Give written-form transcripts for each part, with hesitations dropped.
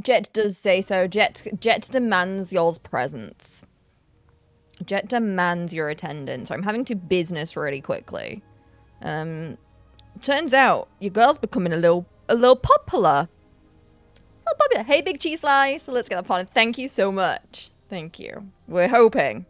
Jet does say so. Jet demands y'all's presence. Jet demands your attendance. So I'm having to business really quickly. Turns out your girl's becoming a little popular. So popular. Hey, Big Cheese Slice. Let's get that party. Thank you so much. Thank you. We're hoping.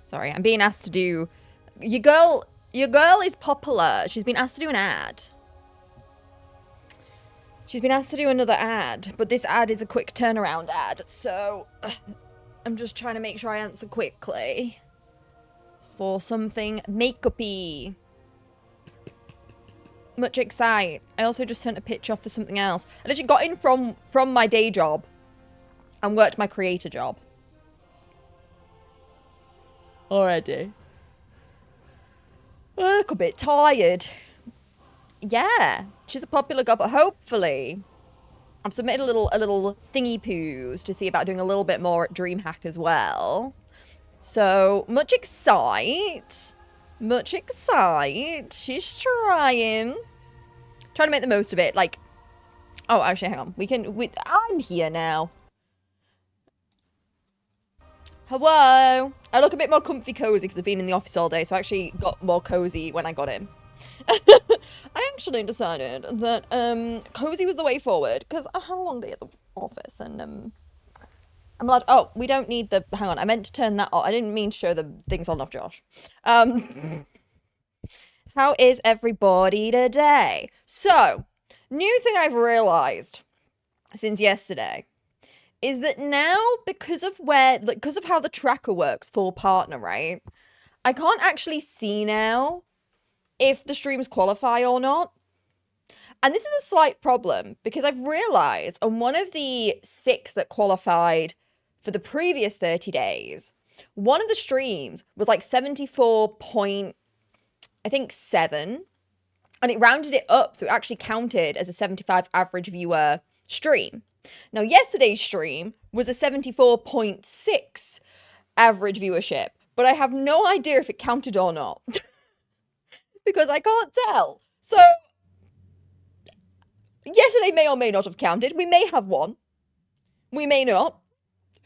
Sorry, I'm being asked to do... Your girl is popular. She's been asked to do an ad. She's been asked to do another ad, but this ad is a quick turnaround ad, so... I'm just trying to make sure I answer quickly. For something makeup-y. Much excite. I also just sent a picture off for something else. I literally got in from my day job and worked my creator job. Already. A bit tired. Yeah, she's a popular girl, but hopefully I've submitted a little thingy poos to see about doing a little bit more at DreamHack as well. So much excite. Much excite. She's trying to make the most of it. Like, oh, actually, hang on. I'm here now. Hello. I look a bit more comfy cozy because I've been in the office all day, so I actually got more cozy when I got in. I actually decided that cozy was the way forward because I had a long day at the office and I'm allowed. Oh, we don't need the. Hang on, I meant to turn that off. I didn't mean to show the things on off, Josh. How is everybody today? So, new thing I've realized since yesterday is that now because of how the tracker works for partner, right? I can't actually see now if the streams qualify or not. And this is a slight problem because I've realized on one of the 6 that qualified for the previous 30 days, one of the streams was like 74 point, I think 7, and it rounded it up, so it actually counted as a 75 average viewer stream. Now, yesterday's stream was a 74.6 average viewership, but I have no idea if it counted or not because I can't tell. So, yesterday may or may not have counted. We may have won. We may not.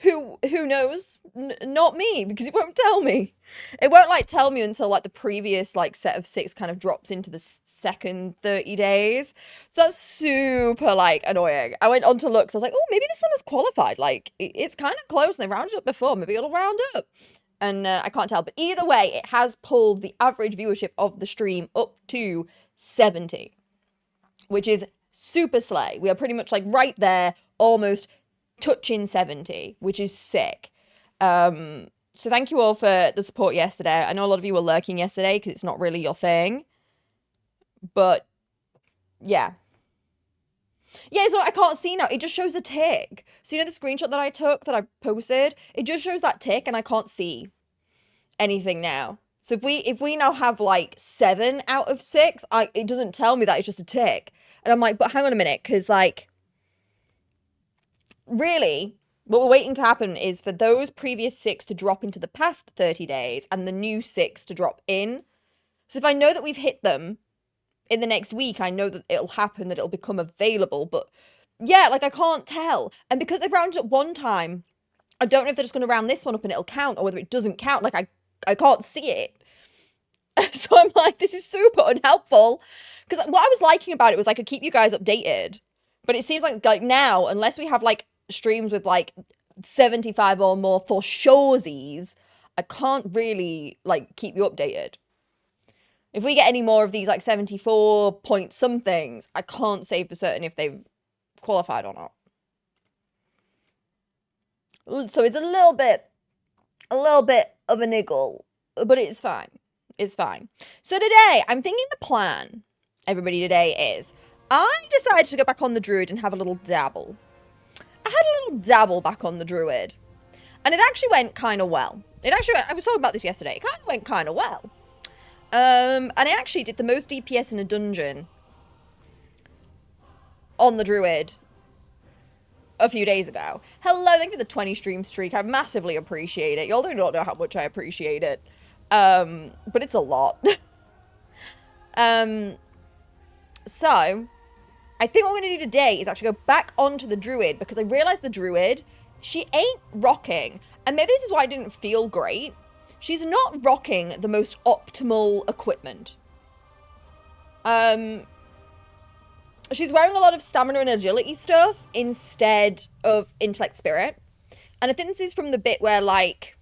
Who knows? Not me, because it won't tell me. It won't like tell me until like the previous like set of 6 kind of drops into the second 30 days. So that's super like annoying. I went on to look, so I was like, oh, maybe this one has qualified. Like it's kind of close and they rounded up before. Maybe it'll round up. And I can't tell. But either way, it has pulled the average viewership of the stream up to 70, which is super slay. We are pretty much like right there, almost touching 70, which is sick. So thank you all for the support yesterday. I know a lot of you were lurking yesterday because it's not really your thing. But yeah. Yeah, so I can't see now. It just shows a tick. So you know the screenshot that I took that I posted? It just shows that tick and I can't see anything now. So if we now have like 7 out of 6, it doesn't tell me that, it's just a tick. And I'm like, but hang on a minute, because like really, what we're waiting to happen is for those previous 6 to drop into the past 30 days and the new 6 to drop in. So if I know that we've hit them in the next week, I know that it'll happen, that it'll become available. But yeah, like I can't tell. And because they've rounded up one time, I don't know if they're just going to round this one up and it'll count or whether it doesn't count. Like I can't see it. So I'm like, this is super unhelpful. Because what I was liking about it was I could keep you guys updated. But it seems like now, unless we have like streams with like 75 or more for shoresies, I can't really like keep you updated. If we get any more of these like 74 point somethings, I can't say for certain if they've qualified or not. So it's a little bit of a niggle, but it's fine. It's fine. So today, I'm thinking the plan, everybody, today is I decided to go back on the druid and have a little dabble. I had a little dabble back on the druid, and it actually went kind of well. I was talking about this yesterday. It kind of went kind of well. And I actually did the most DPS in a dungeon on the druid a few days ago. Hello, thank you for the 20 stream streak. I massively appreciate it. Y'all do not know how much I appreciate it. But it's a lot. So I think what we're gonna do today is actually go back onto the druid, because I realized the druid, she ain't rocking, and maybe this is why I didn't feel great. She's not rocking the most optimal equipment. She's wearing a lot of stamina and agility stuff instead of intellect spirit. And I think this is from the bit where, like,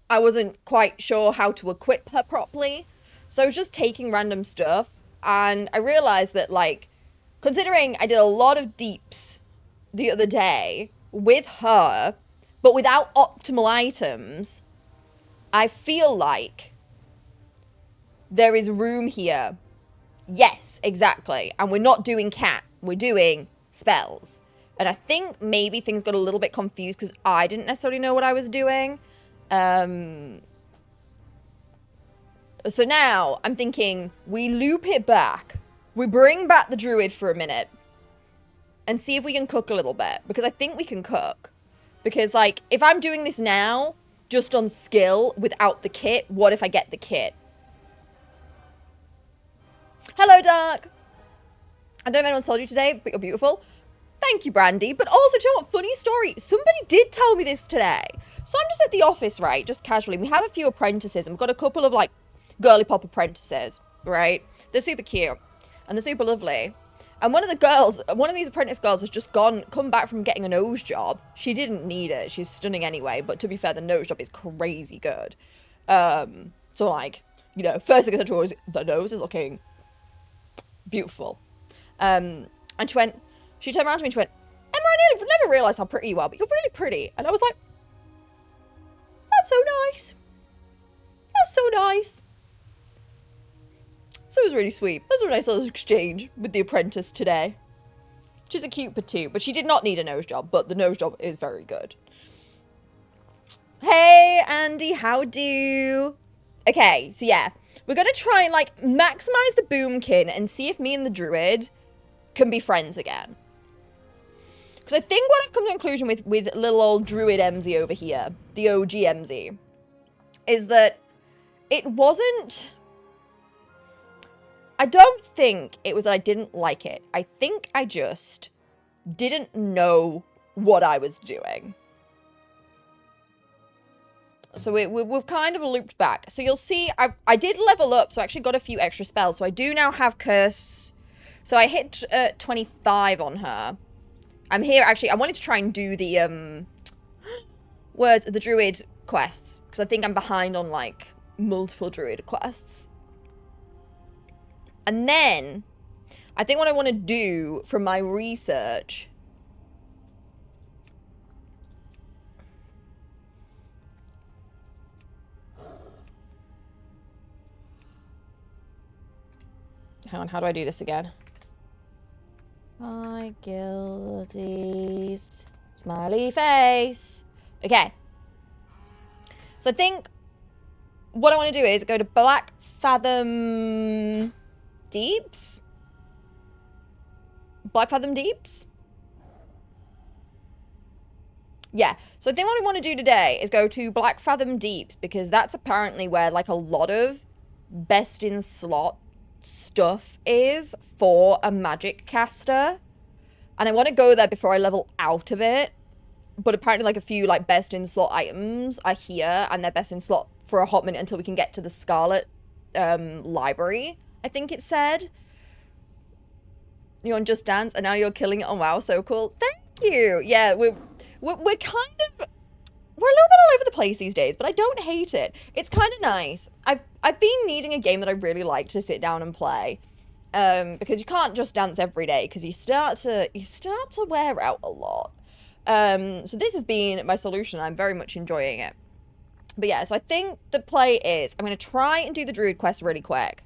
I wasn't quite sure how to equip her properly. So I was just taking random stuff. And I realized that, like, considering I did a lot of deeps the other day with her, but without optimal items, I feel like there is room here. Yes, exactly. And we're not doing cat. We're doing spells. And I think maybe things got a little bit confused because I didn't necessarily know what I was doing. So now I'm thinking we loop it back. We bring back the druid for a minute and see if we can cook a little bit, because I think we can cook. Because, like, if I'm doing this now just on skill without the kit, what if I get the kit? Hello, Dark. I don't know if anyone's told you today, but you're beautiful. Thank you, Brandy. But also, do you know what? Funny story. Somebody did tell me this today. So I'm just at the office, right? Just casually. We have a few apprentices, and we've got a couple of, like, girly pop apprentices, right? They're super cute, and they're super lovely. And one of the girls, one of these apprentice girls has just come back from getting a nose job. She didn't need it. She's stunning anyway. But to be fair, the nose job is crazy good. So, like, you know, first thing I said to her was, the nose is looking beautiful. And she turned around to me and she went, Emma, I never realised how pretty you are, but you're really pretty. And I was like, that's so nice. That's so nice. So it was really sweet. That was a nice little exchange with the apprentice today. She's a cute patoot, but she did not need a nose job, but the nose job is very good. Hey, Andy, how do? Okay, so yeah. We're going to try and, like, maximize the boomkin and see if me and the druid can be friends again. Because I think what I've come to a conclusion with little old druid MZ over here, the OG MZ, is that it wasn't... I don't think it was that I didn't like it. I think I just didn't know what I was doing. So we've kind of looped back. So you'll see I did level up, so I actually got a few extra spells. So I do now have Curse. So I hit 25 on her. I'm here, actually. I wanted to try and do the the druid quests, because I think I'm behind on, like, multiple druid quests. And then I think what I want to do from my research... Hang on, how do I do this again? My guilties. Smiley face. Okay. So I think what I want to do is go to Black Fathom Deeps. Black Fathom Deeps? Yeah. So I think what we want to do today is go to Black Fathom Deeps, because that's apparently where, like, a lot of best in slot stuff is for a magic caster, and I want to go there before I level out of it. But apparently, like, a few, like, best in slot items are here, and they're best in slot for a hot minute until we can get to the Scarlet library, I think it said. You're on Just Dance and now you're killing it on WoW. So cool. Thank you. Yeah, we're kind of, we're a little bit all over the place these days, but I don't hate it. It's kind of nice. I've been needing a game that I really like to sit down and play, because you can't just dance every day, because you start to wear out a lot. So this has been my solution. I'm very much enjoying it. But yeah, so I think the play is I'm going to try and do the druid quest really quick.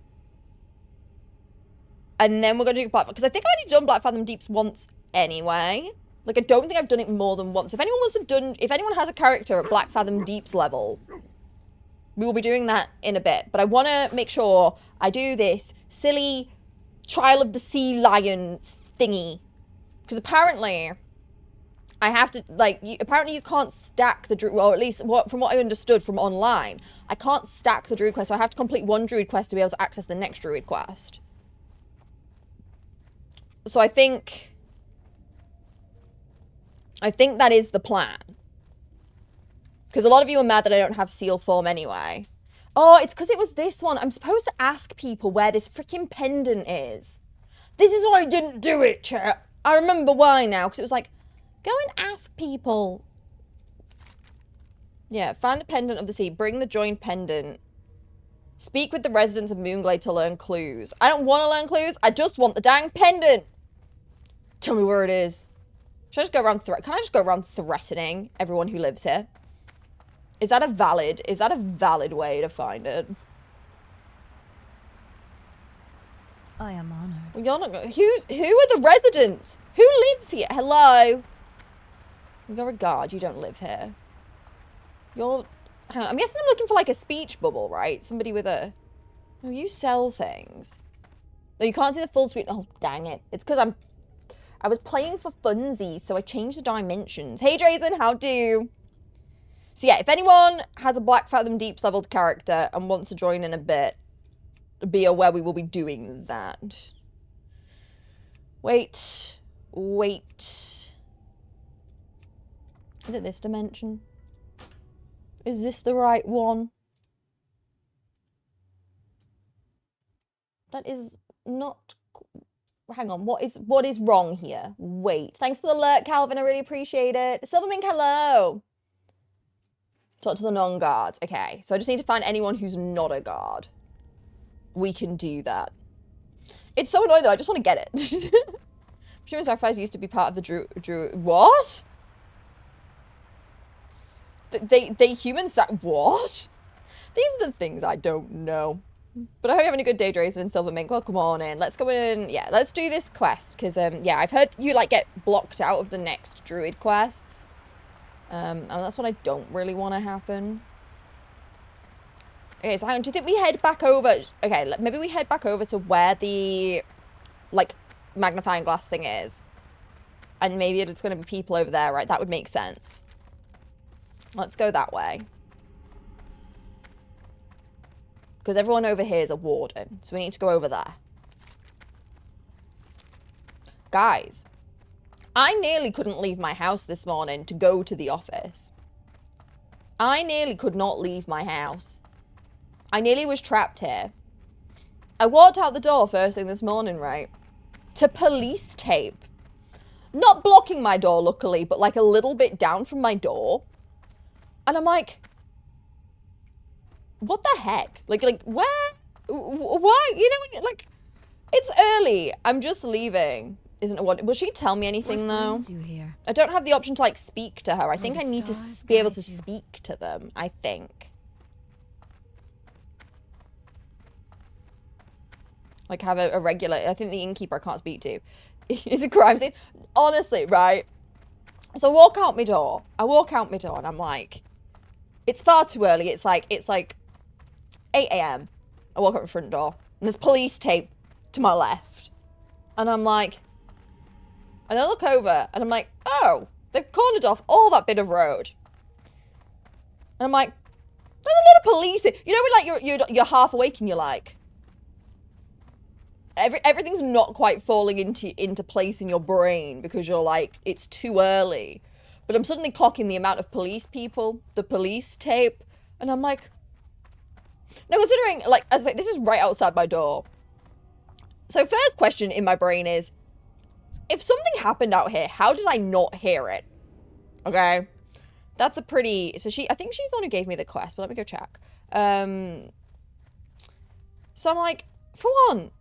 And then we're going to do Black Fathom. Because I think I've already done Black Fathom Deeps once anyway. Like, I don't think I've done it more than once. If anyone has a character at Black Fathom Deeps level, we will be doing that in a bit. But I want to make sure I do this silly Trial of the Sea Lion thingy. Because apparently, I have to, like, apparently you can't stack the druid, well, at least from what I understood from online, I can't stack the druid quest, so I have to complete one druid quest to be able to access the next druid quest. So I think that is the plan. Because a lot of you are mad that I don't have seal form anyway. Oh, it's because it was this one. I'm supposed to ask people where this freaking pendant is. This is why I didn't do it, chat. I remember why now, because it was like, go and ask people. Yeah, find the pendant of the sea. Bring the joined pendant. Speak with the residents of Moonglade to learn clues. I don't want to learn clues. I just want the dang pendant. Tell me where it is. Should I just go around can I just go around threatening everyone who lives here? Is that a valid way to find it? I am honored. Well, you're not who are the residents? Who lives here? Hello? Your regard, you don't live here. I'm guessing I'm looking for like a speech bubble, right? Somebody with a... Oh, you sell things. No, you can't see the full screen. Oh, dang it. It's because I was playing for funsies, so I changed the dimensions. Hey, Drazen, how do? So yeah, if anyone has a Black Fathom Deeps leveled character and wants to join in a bit, be aware we will be doing that. Wait. Is it this dimension? Is this the right one? That is not... Hang on, what is wrong here? Wait. Thanks for the alert, Calvin. I really appreciate it. Silvermink, hello. Talk to the non-guards. Okay, so I just need to find anyone who's not a guard. We can do that. It's so annoying though, I just want to get it. Human sacrifice used to be part of the Drew. What? They human what? These are the things I don't know. But I hope you're having a good day, Drazen and Silvermink. Well, come on in. Let's go in. Yeah, let's do this quest. Because, yeah, I've heard you, like, get blocked out of the next druid quests. And that's what I don't really want to happen. Okay, so do you think we head back over... Okay, maybe we head back over to where the, like, magnifying glass thing is. And maybe it's going to be people over there, right? That would make sense. Let's go that way. Because everyone over here is a warden. So we need to go over there. Guys, I nearly couldn't leave my house this morning to go to the office. I nearly could not leave my house. I nearly was trapped here. I walked out the door first thing this morning, right? To police tape. Not blocking my door, luckily, but like a little bit down from my door. And I'm like... What the heck? Like, where? Why? You know, like, it's early. I'm just leaving. Isn't it? What? Will she tell me anything, though? You here? I don't have the option to, like, speak to her. I think I need to be able to speak to them, I think. Like, have a regular... I think the innkeeper I can't speak to. Is a crime scene. Honestly, right? So I walk out my door. And I'm like... It's far too early. It's like 8 a.m. I walk out the front door, and there's police tape to my left. And I'm like, and I look over, and I'm like, oh, they've cornered off all that bit of road. And I'm like, there's a lot of police here. You know when, like, you're half awake, and you're like, everything's not quite falling into place in your brain, because you're like, it's too early. But I'm suddenly clocking the amount of police people, the police tape, and I'm like, now, considering, like, as I say, this is right outside my door. So first question in my brain is, if something happened out here, how did I not hear it? Okay? That's a pretty... So I think she's the one who gave me the quest, but let me go check. So I'm like, for one,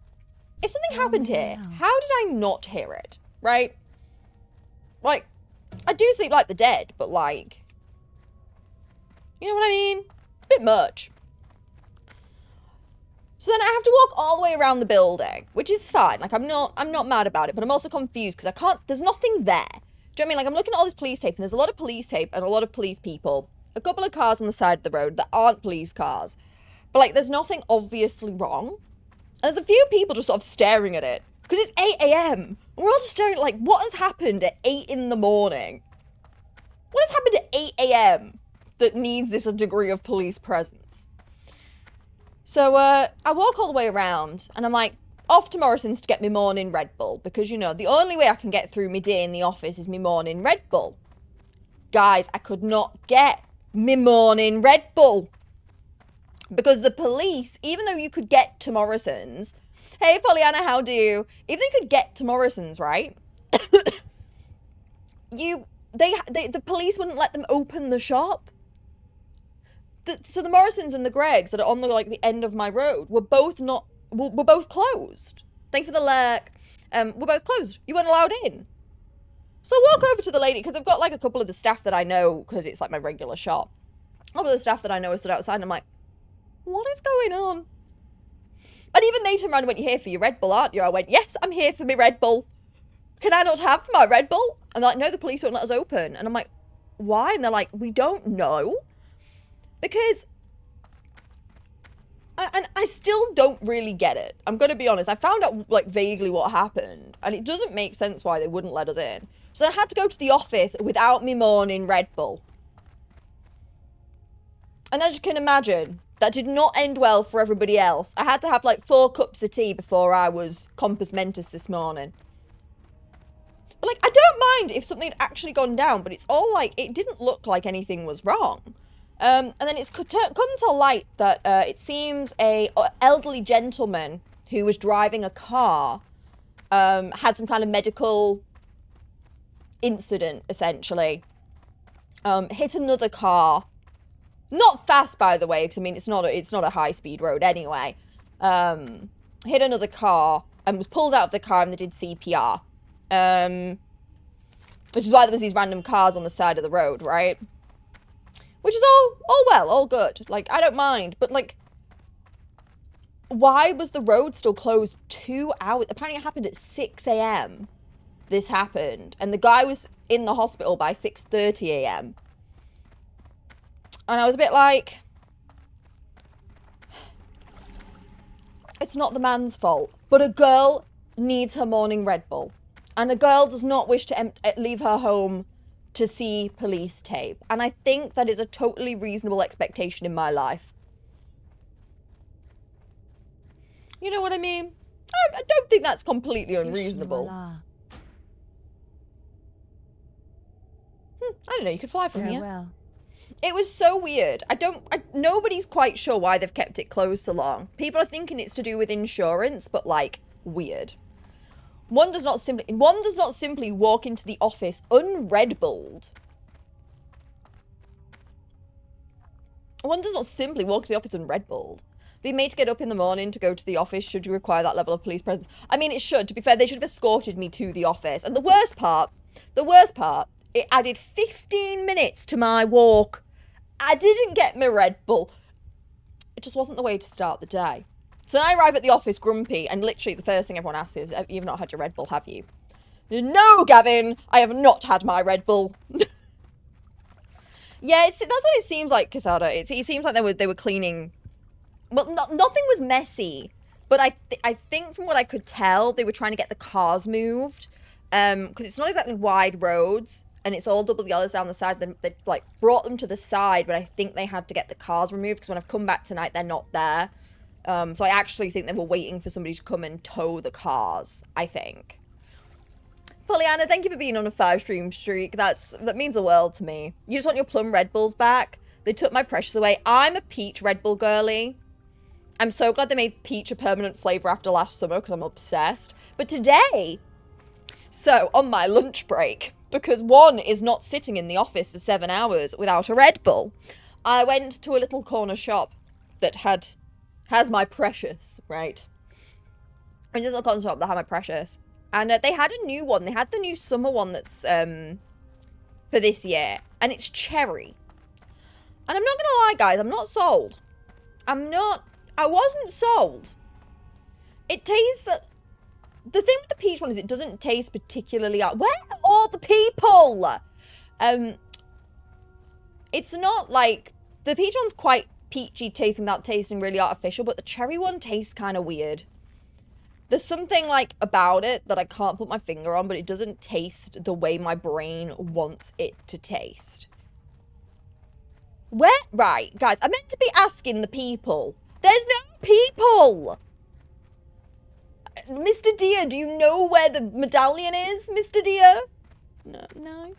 if something happened here, how did I not hear it? Right? Like, I do sleep like the dead, but like, you know what I mean? A bit much. So then I have to walk all the way around the building, which is fine. Like, I'm not mad about it, but I'm also confused because there's nothing there. Do you know what I mean? Like, I'm looking at all this police tape, and there's a lot of police tape and a lot of police people. A couple of cars on the side of the road that aren't police cars. But, like, there's nothing obviously wrong. And there's a few people just sort of staring at it. Because it's 8 a.m. We're all just staring at, like, what has happened at 8 in the morning? What has happened at 8 a.m. that needs this degree of police presence? So, I walk all the way around, and I'm like, off to Morrison's to get me morning Red Bull. Because, you know, the only way I can get through my day in the office is me morning Red Bull. Guys, I could not get me morning Red Bull. Because the police, even though you could get to Morrison's, hey Pollyanna, how do you? Even though you could get to Morrison's, right? The police wouldn't let them open the shop. So the Morrisons and the Greggs that are on the end of my road were both closed. Thank you for the lurk. We're both closed. You weren't allowed in. So I walk over to the lady, because they've got like a couple of the staff that I know, because it's like my regular shop. A couple of the staff that I know are stood outside, and I'm like, what is going on? And even they turned around and went, you're here for your Red Bull, aren't you? I went, yes, I'm here for my Red Bull. Can I not have my Red Bull? And they're like, no, the police won't let us open. And I'm like, why? And they're like, we don't know. Because, and I still don't really get it. I'm going to be honest. I found out like vaguely what happened, and it doesn't make sense why they wouldn't let us in. So I had to go to the office without me morning Red Bull. And as you can imagine, that did not end well for everybody else. I had to have like 4 cups of tea before I was compos mentis this morning. But like, I don't mind if something had actually gone down, but it's all like, it didn't look like anything was wrong. And then it's come to light that it seems a elderly gentleman who was driving a car had some kind of medical incident, essentially. Hit another car. Not fast, by the way, because I mean it's not a high-speed road anyway. Hit another car and was pulled out of the car, and they did CPR. Which is why there was these random cars on the side of the road, right? Which is all well, all good. Like, I don't mind. But, like, why was the road still closed 2 hours? Apparently it happened at 6 a.m. This happened. And the guy was in the hospital by 6:30 a.m. And I was a bit like, it's not the man's fault. But a girl needs her morning Red Bull. And a girl does not wish to leave her home to see police tape. And I think that is a totally reasonable expectation in my life. You know what I mean? I don't think that's completely unreasonable. I don't know, you could fly from here. Well. It was so weird. Nobody's quite sure why they've kept it closed so long. People are thinking it's to do with insurance, but like, weird. One does not simply walk into the office unred bulled. One does not simply walk to the office unred bulled. Be made to get up in the morning to go to the office should you require that level of police presence. I mean, it should. To be fair, they should have escorted me to the office. And the worst part, it added 15 minutes to my walk. I didn't get my Red Bull. It just wasn't the way to start the day. So then I arrive at the office grumpy, and literally the first thing everyone asks is, you've not had your Red Bull, have you? No, Gavin, I have not had my Red Bull. Yeah, that's what it seems like, Casada. It seems like they were cleaning. Well, nothing was messy, but I think from what I could tell, they were trying to get the cars moved, because it's not exactly wide roads, and it's all double yellows down the side. They like brought them to the side, but I think they had to get the cars removed because when I've come back tonight, they're not there. So I actually think they were waiting for somebody to come and tow the cars, I think. Pollyanna, thank you for being on a 5-stream streak. That means the world to me. You just want your plum Red Bulls back? They took my precious away. I'm a peach Red Bull girly. I'm so glad they made peach a permanent flavour after last summer because I'm obsessed. But today, so on my lunch break, because one is not sitting in the office for 7 hours without a Red Bull, I went to a little corner shop that has my precious, right? And just a corner shop that had my precious. And they had a new one. They had the new summer one that's for this year, and it's cherry. And I'm not gonna lie, guys, I'm not sold. I wasn't sold. It tastes... The thing with the peach one is it doesn't taste particularly... Where are all the people? It's not like... The peach one's quite peachy tasting without tasting really artificial, but the cherry one tastes kind of weird. There's something like about it that I can't put my finger on, but it doesn't taste the way my brain wants it to taste. Where? Right, guys, I meant to be asking the people. There's no people! Mr. Deer, do you know where the medallion is, Mr. Deer? No.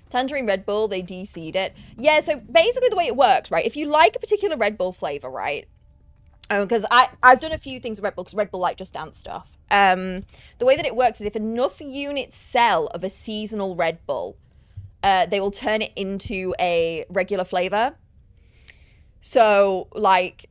Tangerine Red Bull, they DC'd it. Yeah, so basically the way it works, right? If you like a particular Red Bull flavor, right? Because I've done a few things with Red Bull, because Red Bull like Just Dance stuff. The way that it works is if enough units sell of a seasonal Red Bull, they will turn it into a regular flavor. So, like,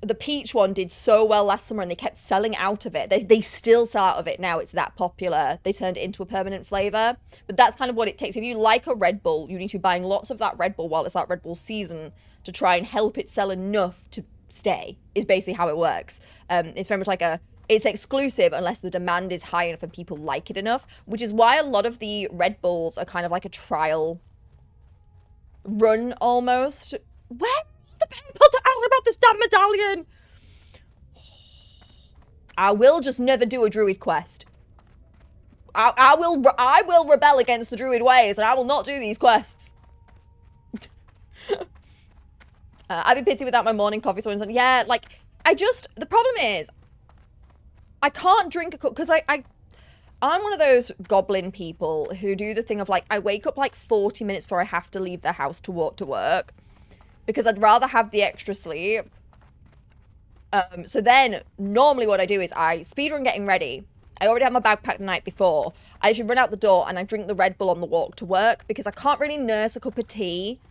the peach one did so well last summer and they kept selling out of it. They still sell out of it now. It's that popular. They turned it into a permanent flavor. But that's kind of what it takes. If you like a Red Bull, you need to be buying lots of that Red Bull while it's that Red Bull season to try and help it sell enough to stay, is basically how it works. It's very much like it's exclusive unless the demand is high enough and people like it enough, which is why a lot of the Red Bulls are kind of like a trial run almost. Where are the people to ask about this damn medallion? I will just never do a druid quest. I will rebel against the druid ways and I will not do these quests. I've been busy without my morning coffee, so yeah, like, the problem is, I can't drink a cup, because I'm one of those goblin people who do the thing of, like, I wake up, like, 40 minutes before I have to leave the house to walk to work, because I'd rather have the extra sleep. So then, normally what I do is I speedrun getting ready. I already have my bag packed the night before. I should run out the door and I drink the Red Bull on the walk to work, because I can't really nurse a cup of tea.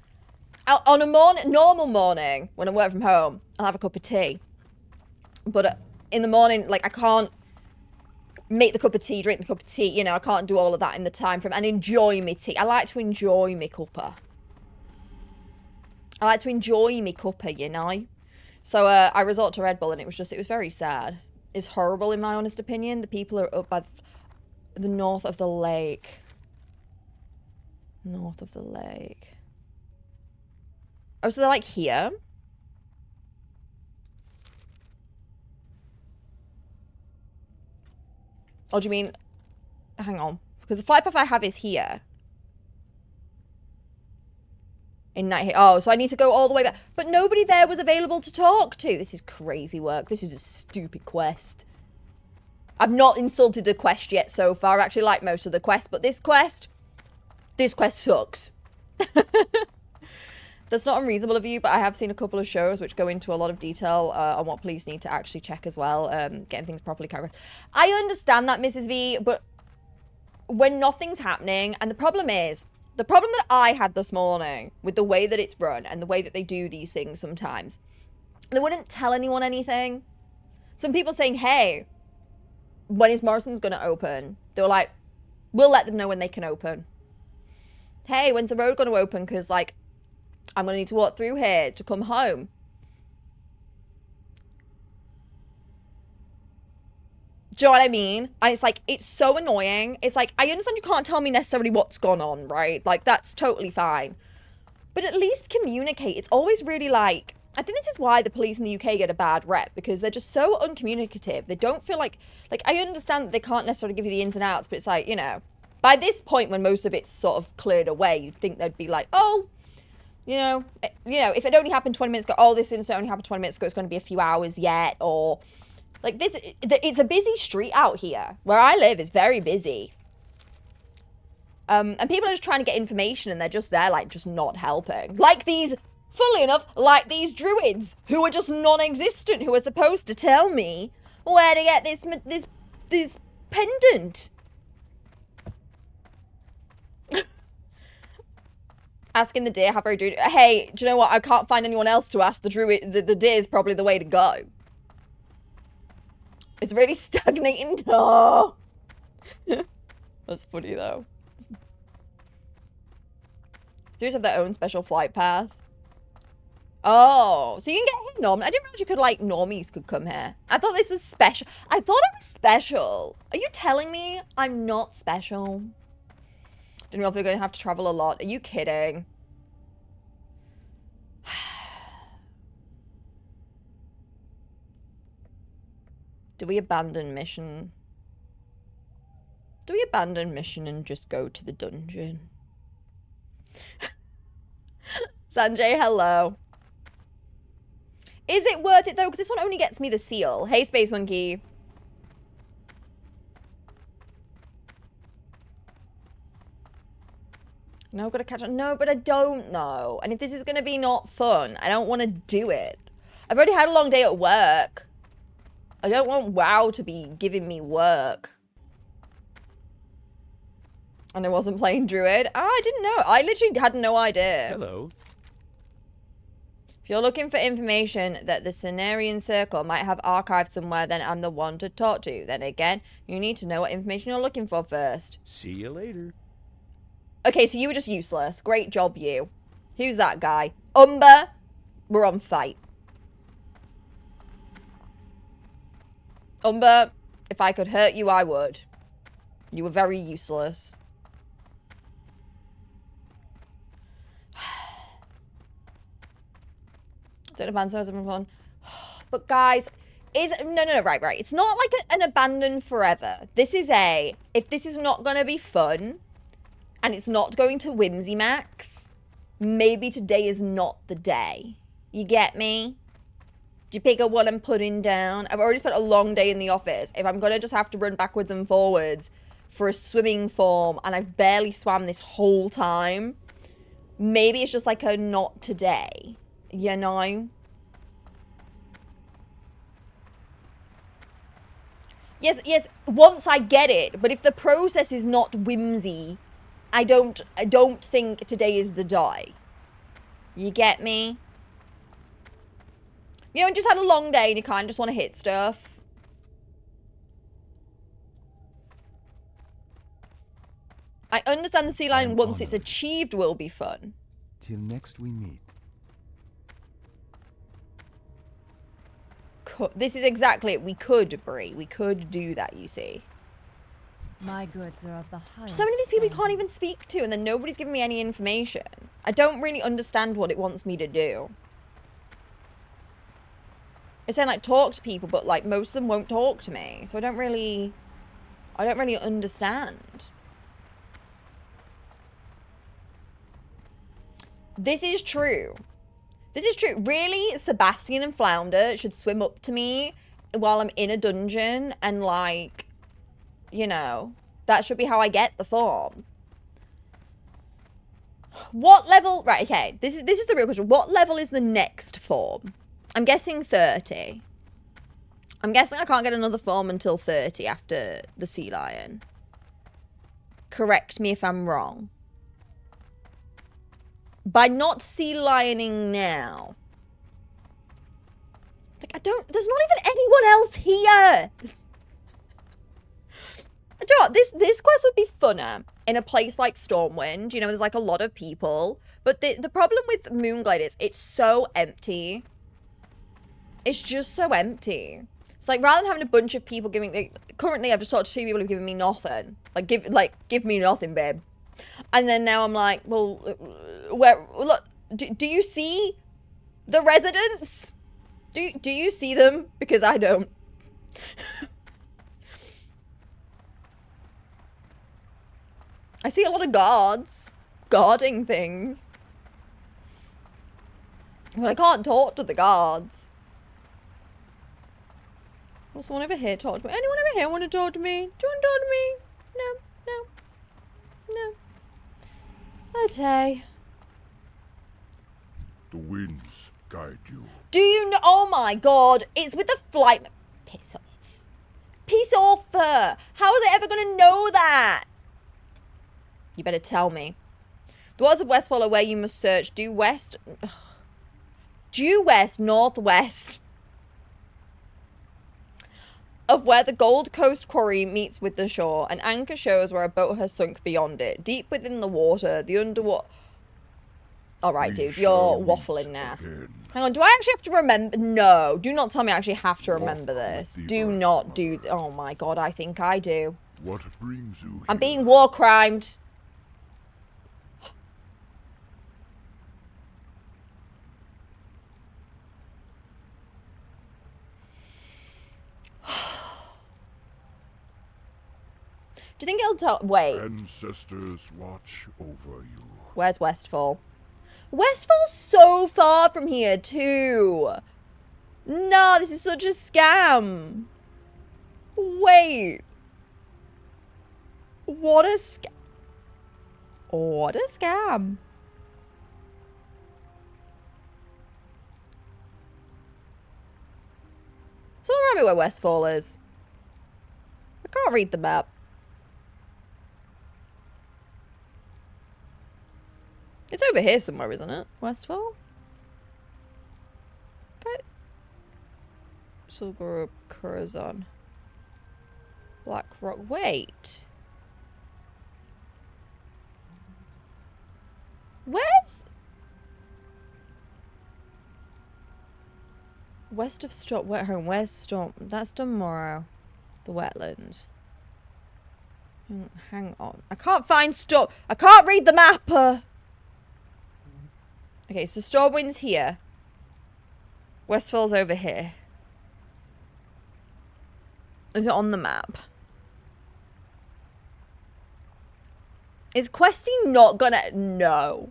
On a normal morning, when I work from home, I'll have a cup of tea. But in the morning, like, I can't make the cup of tea, drink the cup of tea, you know, I can't do all of that in the time frame and enjoy me tea. I like to enjoy me cuppa. I like to enjoy me cuppa, you know? So I resort to Red Bull and it was very sad. It's horrible in my honest opinion. The people are up by the north of the lake. North of the lake. Oh, so they're like here? Oh, do you mean... Hang on. Because the flight path I have is here. In night here. Oh, so I need to go all the way back. But nobody there was available to talk to. This is crazy work. This is a stupid quest. I've not insulted the quest yet so far. I actually like most of the quests. But this quest sucks. That's not unreasonable of you, but I have seen a couple of shows which go into a lot of detail on what police need to actually check as well, getting things properly categorized. I understand that, Mrs. V, but when nothing's happening, and the problem that I had this morning with the way that it's run and the way that they do these things sometimes, they wouldn't tell anyone anything. Some people saying, hey, when is Morrison's going to open? They were like, we'll let them know when they can open. Hey, when's the road going to open? Because, like, I'm going to need to walk through here to come home. Do you know what I mean? And it's like, it's so annoying. It's like, I understand you can't tell me necessarily what's gone on, right? Like, that's totally fine. But at least communicate. It's always really like, I think this is why the police in the UK get a bad rep, because they're just so uncommunicative. They don't feel like, I understand that they can't necessarily give you the ins and outs, but it's like, you know, by this point when most of it's sort of cleared away, you'd think they'd be like, oh, you know, if it only happened 20 minutes ago, oh, this incident only happened 20 minutes ago, it's going to be a few hours yet, or, like, this, it's a busy street out here. Where I live is very busy. And people are just trying to get information, and they're just there, like, just not helping. Like these, funnily enough, like these druids, who are just non-existent, who are supposed to tell me where to get this pendant. Asking the deer, how very druid. Hey, do you know what? I can't find anyone else to ask the druid. The deer is probably the way to go. It's really stagnating. No. That's funny though. Do have their own special flight path. Oh, so you can get here normally. I didn't realize you could, like, normies could come here. I thought this was special. I thought it was special. Are you telling me I'm not special? Didn't know if we're going to have to travel a lot. Are you kidding? Do we abandon mission? Do we abandon mission and just go to the dungeon? Sanjay, hello. Is it worth it though? Because this one only gets me the seal. Hey, Space Monkey. No, gotta catch up. No, but I don't know. And if this is gonna be not fun, I don't want to do it. I've already had a long day at work. I don't want WoW to be giving me work. And I wasn't playing Druid. Ah, I didn't know. I literally had no idea. Hello. If you're looking for information that the Cenarian Circle might have archived somewhere, then I'm the one to talk to. Then again, you need to know what information you're looking for first. See you later. Okay, so you were just useless. Great job, you. Who's that guy? Umber. We're on fight. Umber, if I could hurt you, I would. You were very useless. Don't abandon everyone. But guys, no, right. It's not like an abandon forever. This is if this is not going to be fun and it's not going to Whimsy Max, maybe today is not the day. You get me? Do you pick up what I'm putting down? I've already spent a long day in the office. If I'm going to just have to run backwards and forwards for a swimming form and I've barely swam this whole time, maybe it's just like a not today. You know? Yes, once I get it, but if the process is not whimsy, I don't think today is the day. You get me? You know, just had a long day and you kind of just want to hit stuff. I understand the sea lion once it's achieved will be fun. Till next we meet. This is exactly it. We could, Brie. We could do that, you see. My goods are of the highest. So many of these people you standard. can't even speak to, and then nobody's giving me any information. I don't really understand what it wants me to do. It's saying, like, talk to people, but, like, most of them won't talk to me. So I don't really understand. This is true. This is true. Really, Sebastian and Flounder should swim up to me while I'm in a dungeon and, like, you know, that should be how I get the form. What level? Right, okay. This is the real question. What level is the next form? I'm guessing 30. I'm guessing I can't get another form until 30 after the sea lion. Correct me if I'm wrong. By not sea lioning now. Like, there's not even anyone else here. I don't know, this quest would be funner in a place like Stormwind. You know, there's like a lot of people. But the problem with Moonglade is it's so empty. It's just so empty. It's like, rather than having a bunch of people giving... Like, currently, I've just talked to 2 people who've given me nothing. Like, give me nothing, babe. And then now I'm like, well, look, do you see the residents? Do you see them? Because I don't. I see a lot of guards guarding things. But I can't talk to the guards. Was someone over here talk to me? Anyone over here want to talk to me? Do you want to talk to me? No. Okay. The winds guide you. Do you know? Oh my god. It's with the flight. Piss off. Piss off. How is it ever going to know that? You better tell me. The waters of Westfall are where you must search. Due west, northwest of where the Gold Coast quarry meets with the shore. An anchor shows where a boat has sunk beyond it. Deep within the water, the underwater... Alright, We dude, you're shall meet waffling now. again. Hang on, do I actually have to remember? No, do not tell me I actually have to remember this. the Do Earth not do... Mother. Oh my god, I think I do. What brings you I'm here? being war crimed. Do you think it'll tell... Wait, Ancestors watch over you. where's Westfall? Westfall's so far from here, too. No, this is such a scam. Wait. What a scam. What a scam. Someone remind me where Westfall is. I can't read the map. It's over here somewhere, isn't it? Westfall? Okay. Silver Curzon. Black Rock. Wait. Where's... West of Storm... Where's Storm? That's tomorrow. The wetlands. Hang on. I can't find Storm... I can't read the map! Okay, so Stormwind's here. Westfall's over here. Is it on the map? Is Questy not gonna... No.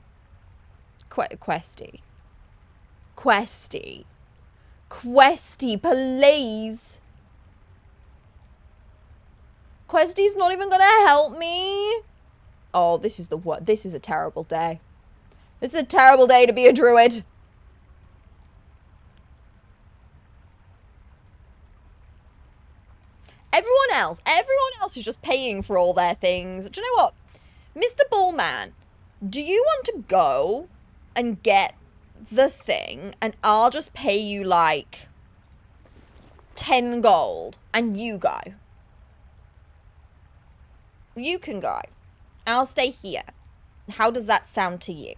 Questy. Questy. Questy, please. Questy's not even gonna help me. Oh, this is the what? This is a terrible day. This is a terrible day to be a druid. Everyone else is just paying for all their things. Do you know what? Mr. Bullman, do you want to go and get the thing and I'll just pay you like 10 gold and you go? You can go. I'll stay here. How does that sound to you?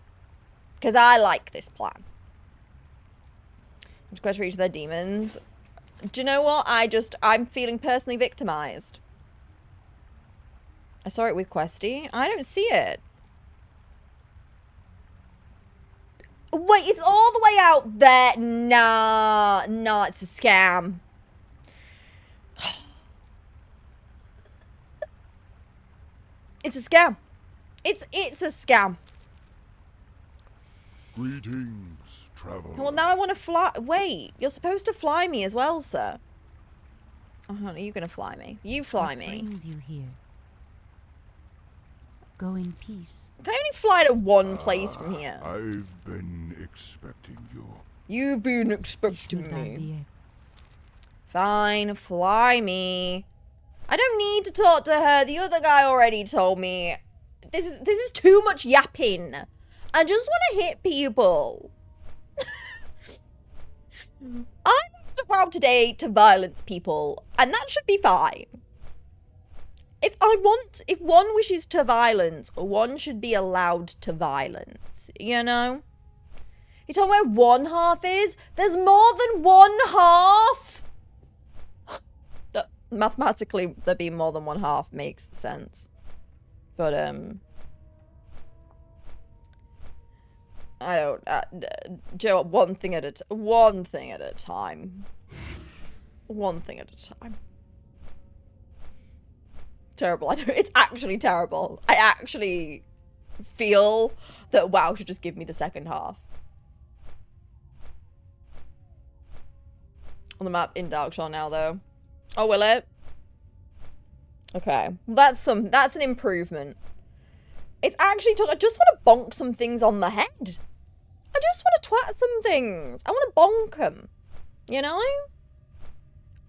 Because I like this plan. Request for each of their demons. Do you know what? I'm feeling personally victimized. I saw it with Questy. I don't see it. Wait, it's all the way out there. Nah, it's a scam. It's a scam. It's a scam. Greetings, traveler. Well, now I want to fly. Wait, you're supposed to fly me as well, sir. Oh, are you gonna fly me? You fly What me. brings you here? Go in peace. Can I only fly to one place from here? I've been expecting you. You've been expecting Should I me. be Fine, fly me. I don't need to talk to her. The other guy already told me. This is too much yapping. I just want to hit people. I'm not allowed today to violence people, and that should be fine. If one wishes to violence, one should be allowed to violence, you know? You tell me where one half is? There's more than one half! That mathematically, there being more than one half makes sense. But, I don't, do you know what? One thing at a time. One thing at a time. Terrible. I know, it's actually terrible. I actually feel that WoW should just give me the second half. On the map in Darkshore now, though. Oh, will it? Okay. That's an improvement. It's actually I just want to bonk some things on the head. I just want to twat some things. I want to bonk them. You know?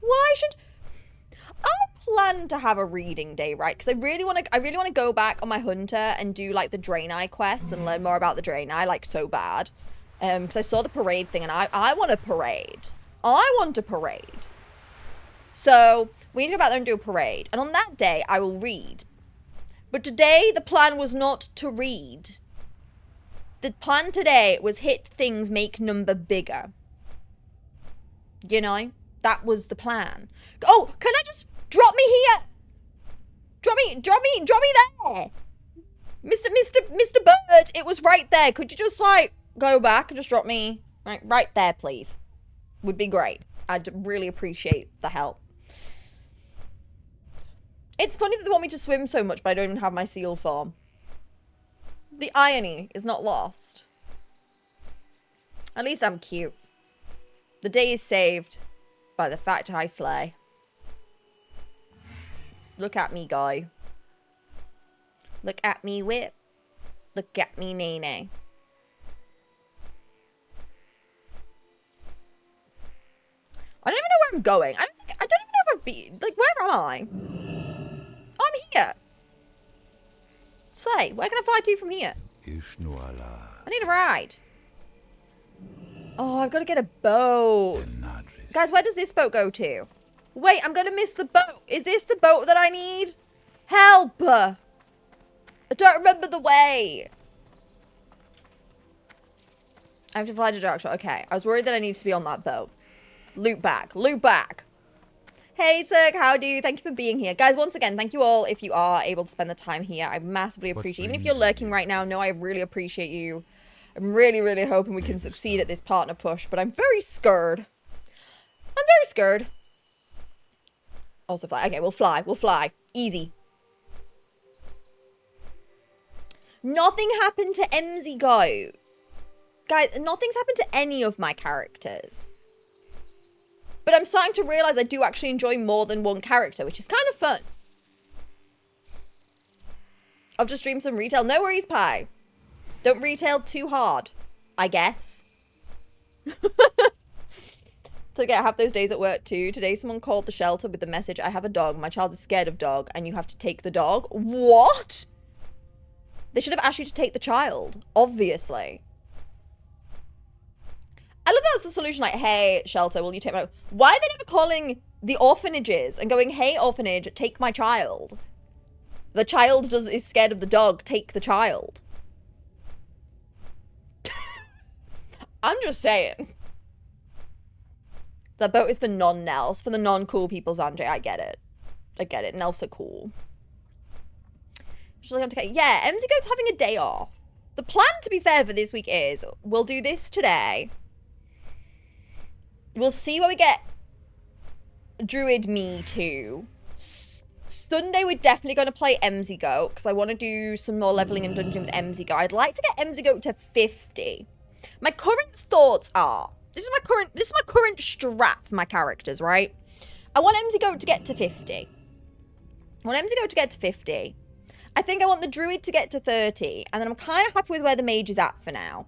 Why should... I plan to have a reading day, right? Because I really want to go back on my hunter and do like the Draenei quests and learn more about the Draenei, like so bad. Because I saw the parade thing and I want a parade. I want a parade. So we need to go back there and do a parade. And on that day, I will read. But today, the plan was not to read. The plan today was hit things, make number bigger. You know? That was the plan. Oh, can I just drop me here? Drop me there. Mr. Bird, it was right there. Could you just like go back and just drop me right there, please? Would be great. I'd really appreciate the help. It's funny that they want me to swim so much, but I don't even have my seal form. The irony is not lost. At least I'm cute. The day is saved by the fact I slay. Look at me go. Look at me whip. Look at me nene. I don't even know where I'm going. I don't even know if I've been. Like, where am I? Oh, I'm here. Slay, where can I fly to from here? I need a ride. Oh, I've got to get a boat. Guys, where does this boat go to? Wait, I'm going to miss the boat. Is this the boat that I need? Help! I don't remember the way. I have to fly to Darkshore. Okay, I was worried that I needed to be on that boat. Loop back. Loop back. Hey, Sirk, how do you? Thank you for being here. Guys, once again, thank you all if you are able to spend the time here. I massively appreciate it. Even if you're lurking right now, no, I really appreciate you. I'm really, really hoping we can succeed at this partner push, but I'm very scared. I'm very scared. Also fly. Okay, we'll fly. We'll fly. Easy. Nothing happened to MZ Go. Guys, nothing's happened to any of my characters. But I'm starting to realize I do actually enjoy more than one character, which is kind of fun. I've just streamed some retail. No worries, Pie. Don't retail too hard, I guess. So yeah, I have those days at work too. Today someone called the shelter with the message, I have a dog, my child is scared of dog, and you have to take the dog. What? They should have asked you to take the child, obviously. I love that's the solution, like, hey, shelter, will you take my... Why are they never calling the orphanages and going, hey, orphanage, take my child? The child is scared of the dog, take the child. I'm just saying. The boat is for non-Nels, for the non-cool people, Sanjay. I get it. I get it. Nels are cool. Yeah, MZ Goat's having a day off. The plan, to be fair, for this week is we'll do this today. We'll see what we get Druid Me to. Sunday, we're definitely going to play MZ Goat because I want to do some more leveling and dungeon with MZ Goat. I'd like to get MZ Goat to 50. My current thoughts are, this is my current strat for my characters, right? I want MZ Goat to get to 50. I want MZ Goat to get to 50. I think I want the Druid to get to 30. And then I'm kind of happy with where the Mage is at for now.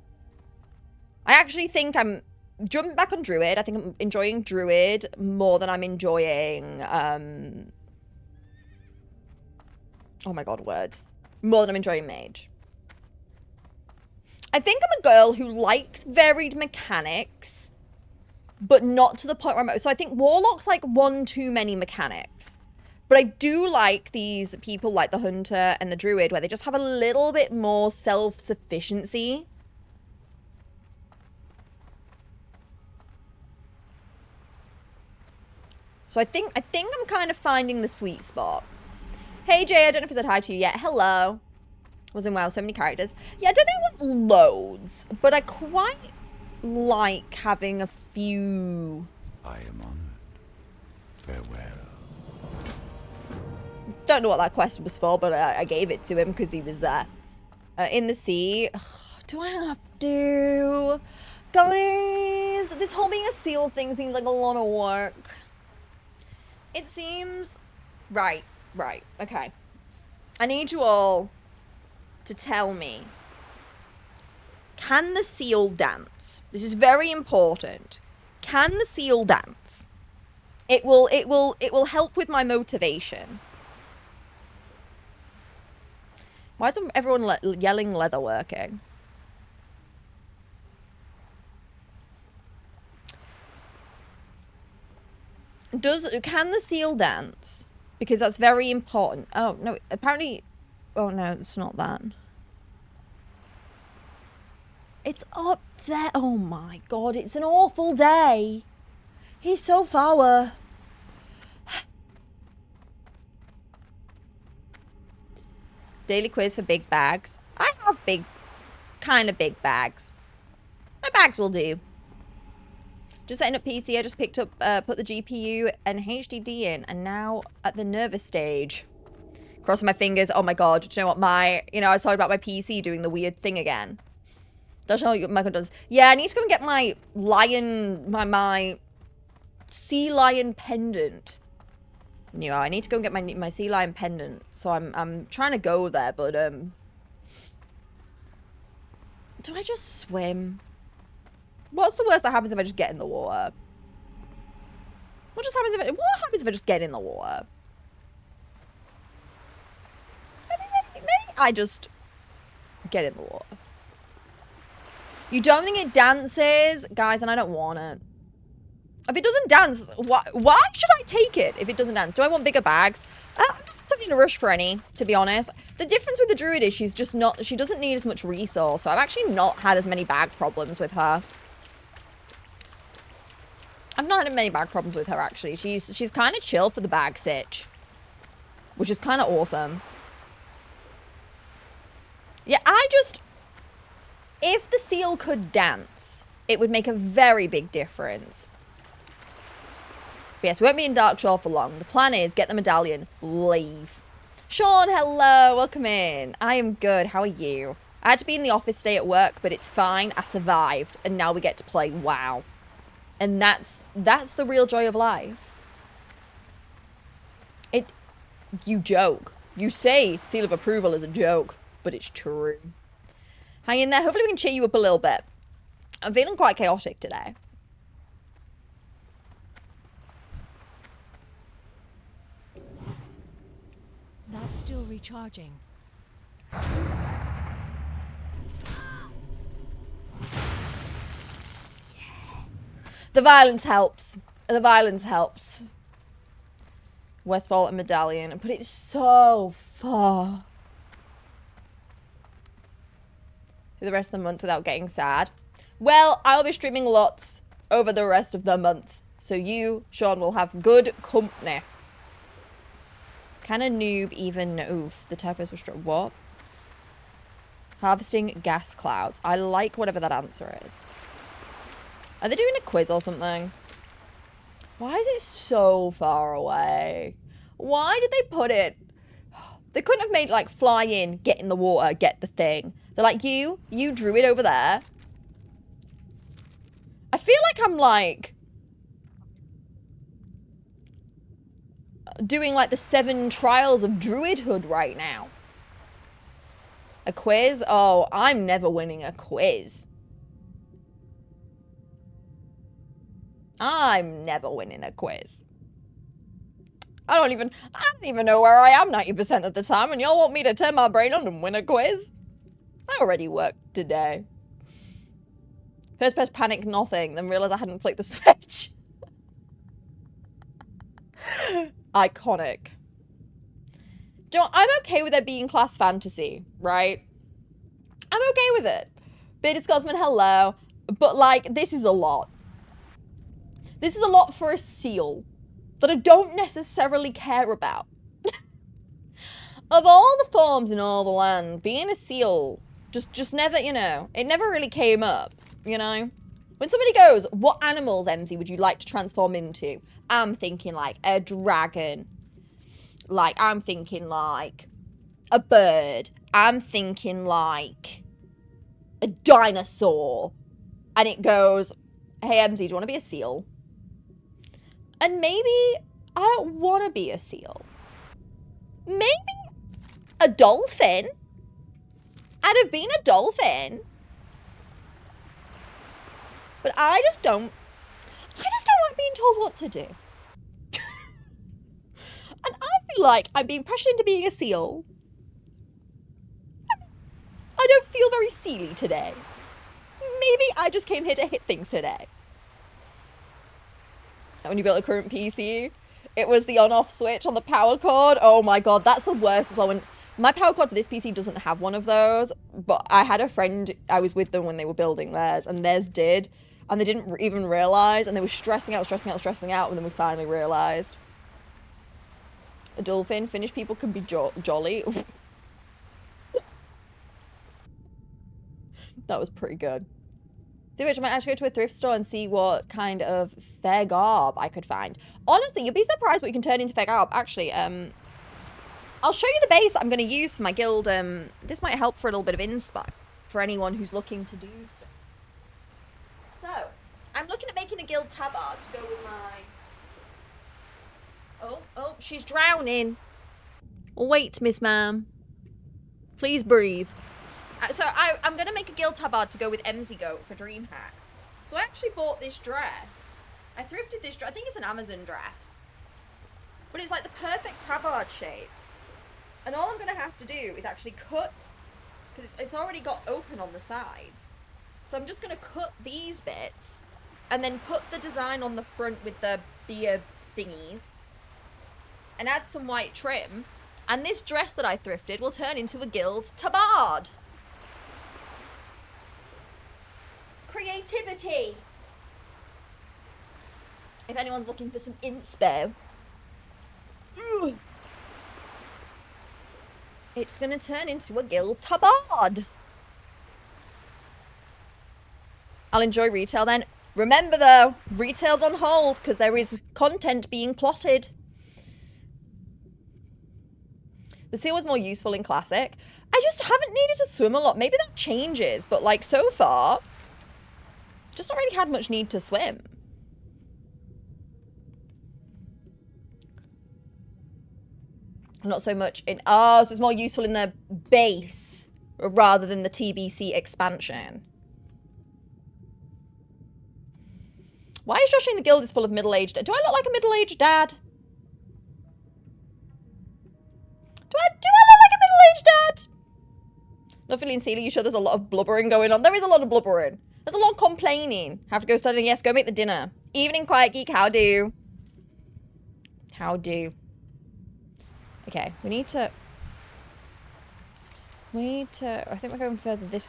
I actually think I'm jumping back on Druid. I think I'm enjoying Druid more than I'm enjoying... oh my god, words. More than I'm enjoying Mage. I think I'm a girl who likes varied mechanics, but not to the point where I'm... So I think Warlock's like one too many mechanics. But I do like these people like the Hunter and the Druid where they just have a little bit more self-sufficiency. So I think I'm kind of finding the sweet spot. Hey Jay, I don't know if I said hi to you yet. Hello. Wasn't wow, so many characters. Yeah, I don't think I want loads, but I quite like having a few. I am honored. Farewell. Don't know what that quest was for, but I gave it to him because he was there. In the sea. Ugh, do I have to? Guys, this whole being a seal thing seems like a lot of work. It seems... Right, okay. I need you all to tell me. Can the seal dance? This is very important. Can the seal dance? It will help with my motivation. Why is everyone yelling leatherworking? Can the seal dance? Because that's very important. Oh, no, apparently... Oh, no, it's not that. It's up there. Oh my god, it's an awful day. He's so far. Daily quiz for big bags. I have kind of big bags. My bags will do. Just setting up PC, I just picked up, put the GPU and HDD in, and now at the nervous stage. Crossing my fingers. Oh my god, do you know what I was talking about my PC doing the weird thing again. Don't know what Michael does. Yeah, I need to go and get my lion, my sea lion pendant. I need to go and get my sea lion pendant. So I'm trying to go there, but do I just swim? What's the worst that happens if I just get in the water? What happens if I just get in the water? Maybe I just get in the water. You don't think it dances? Guys, and I don't want it. If it doesn't dance, why should I take it if it doesn't dance? Do I want bigger bags? I'm not something in a rush for any, to be honest. The difference with the druid is she doesn't need as much resource, so I've actually not had as many bag problems with her. I've not had many bag problems with her, actually. She's kind of chill for the bag sitch, which is kind of awesome. Yeah, if the seal could dance, it would make a very big difference. But yes, we won't be in Darkshore for long. The plan is get the medallion, leave. Sean, hello, welcome in. I am good, how are you? I had to be in the office today at work, but it's fine. I survived, and now we get to play WoW. And that's the real joy of life. You joke. You say seal of approval is a joke, but it's true. Hang in there. Hopefully we can cheer you up a little bit. I'm feeling quite chaotic today. That's still recharging. The violence helps. The violence helps. Westfall and Medallion. But it's so far. Through the rest of the month without getting sad. Well, I'll be streaming lots over the rest of the month. So you, Sean, will have good company. Can a noob even... Oof, the typos were struck. What? Harvesting gas clouds. I like whatever that answer is. Are they doing a quiz or something? Why is it so far away? Why did they put it... They couldn't have made, like, fly in, get in the water, get the thing. They're like, you druid over there. I feel like I'm, like... doing, like, the 7 trials of druidhood right now. A quiz? Oh, I'm never winning a quiz. I'm never winning a quiz. I don't even know where I am 90% of the time, and y'all want me to turn my brain on and win a quiz? I already worked today. First press panic nothing, then realize I hadn't flicked the switch. Iconic. I'm okay with there being class fantasy, right? I'm okay with it. Bearded Scotsman, hello. But, like, this is a lot. This is a lot for a seal that I don't necessarily care about. Of all the forms in all the land, being a seal just never, you know, it never really came up, you know? When somebody goes, what animals, MZ, would you like to transform into? I'm thinking, like, a dragon. Like, I'm thinking, like, a bird. I'm thinking, like, a dinosaur. And it goes, hey, MZ, do you want to be a seal? And maybe I don't want to be a seal. Maybe a dolphin. I'd have been a dolphin. But I just don't like being told what to do. And I feel like I'm being pressured into being a seal. I don't feel very sealy today. Maybe I just came here to hit things today. When you built a current PC, it was the on-off switch on the power cord. Oh my god, that's the worst as well. My power cord for this PC doesn't have one of those, but I had a friend, I was with them when they were building theirs, and theirs did, and they didn't even realize, and they were stressing out, and then we finally realized. A dolphin, Finnish people can be jolly. That was pretty good. See which I might actually go to a thrift store and see what kind of fair garb I could find. Honestly, you'll be surprised what you can turn into fair garb. Actually, I'll show you the base that I'm going to use for my guild. This might help for a little bit of inspo for anyone who's looking to do so. So, I'm looking at making a guild tabard to go with my... Oh, she's drowning. Wait, Miss Ma'am. Please breathe. So I'm going to make a guild tabard to go with MZ Goat for DreamHack. So I actually bought this dress. I thrifted this dress. I think it's an Amazon dress. But it's like the perfect tabard shape. And all I'm going to have to do is actually cut, because it's already got open on the sides. So I'm just going to cut these bits and then put the design on the front with the beer thingies and add some white trim. And this dress that I thrifted will turn into a guild tabard. Creativity. If anyone's looking for some inspo. It's going to turn into a guild tabard. I'll enjoy retail then. Remember though, retail's on hold because there is content being plotted. The seal was more useful in Classic. I just haven't needed to swim a lot. Maybe that changes, but like so far, just not really had much need to swim. Not so much in... Oh, so it's more useful in the base rather than the TBC expansion. Why is Josh in the guild is full of middle-aged... Do I look like a middle-aged dad? Do I look like a middle-aged dad? Not feeling Celia, you sure there's a lot of blubbering going on? There is a lot of blubbering. There's a lot of complaining. Have to go study. Yes, go make the dinner. Evening, Quiet Geek. How do? How do? Okay, we need to... I think we're going further this...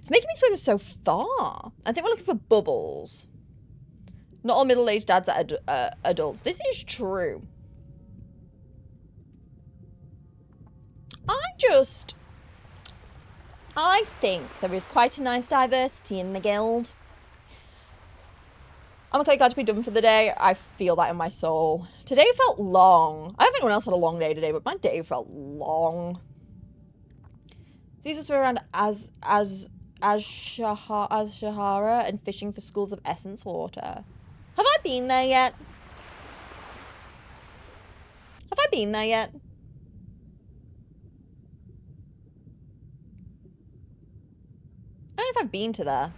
It's making me swim so far. I think we're looking for bubbles. Not all middle-aged dads are adults. This is true. I think there is quite a nice diversity in the guild. I'm okay, glad to be done for the day. I feel that in my soul. Today felt long. I don't think anyone else had a long day today, but my day felt long. These are swim around as Shahara and fishing for schools of essence water. Have I been there yet? Have I been there yet? I don't know if I've been to there.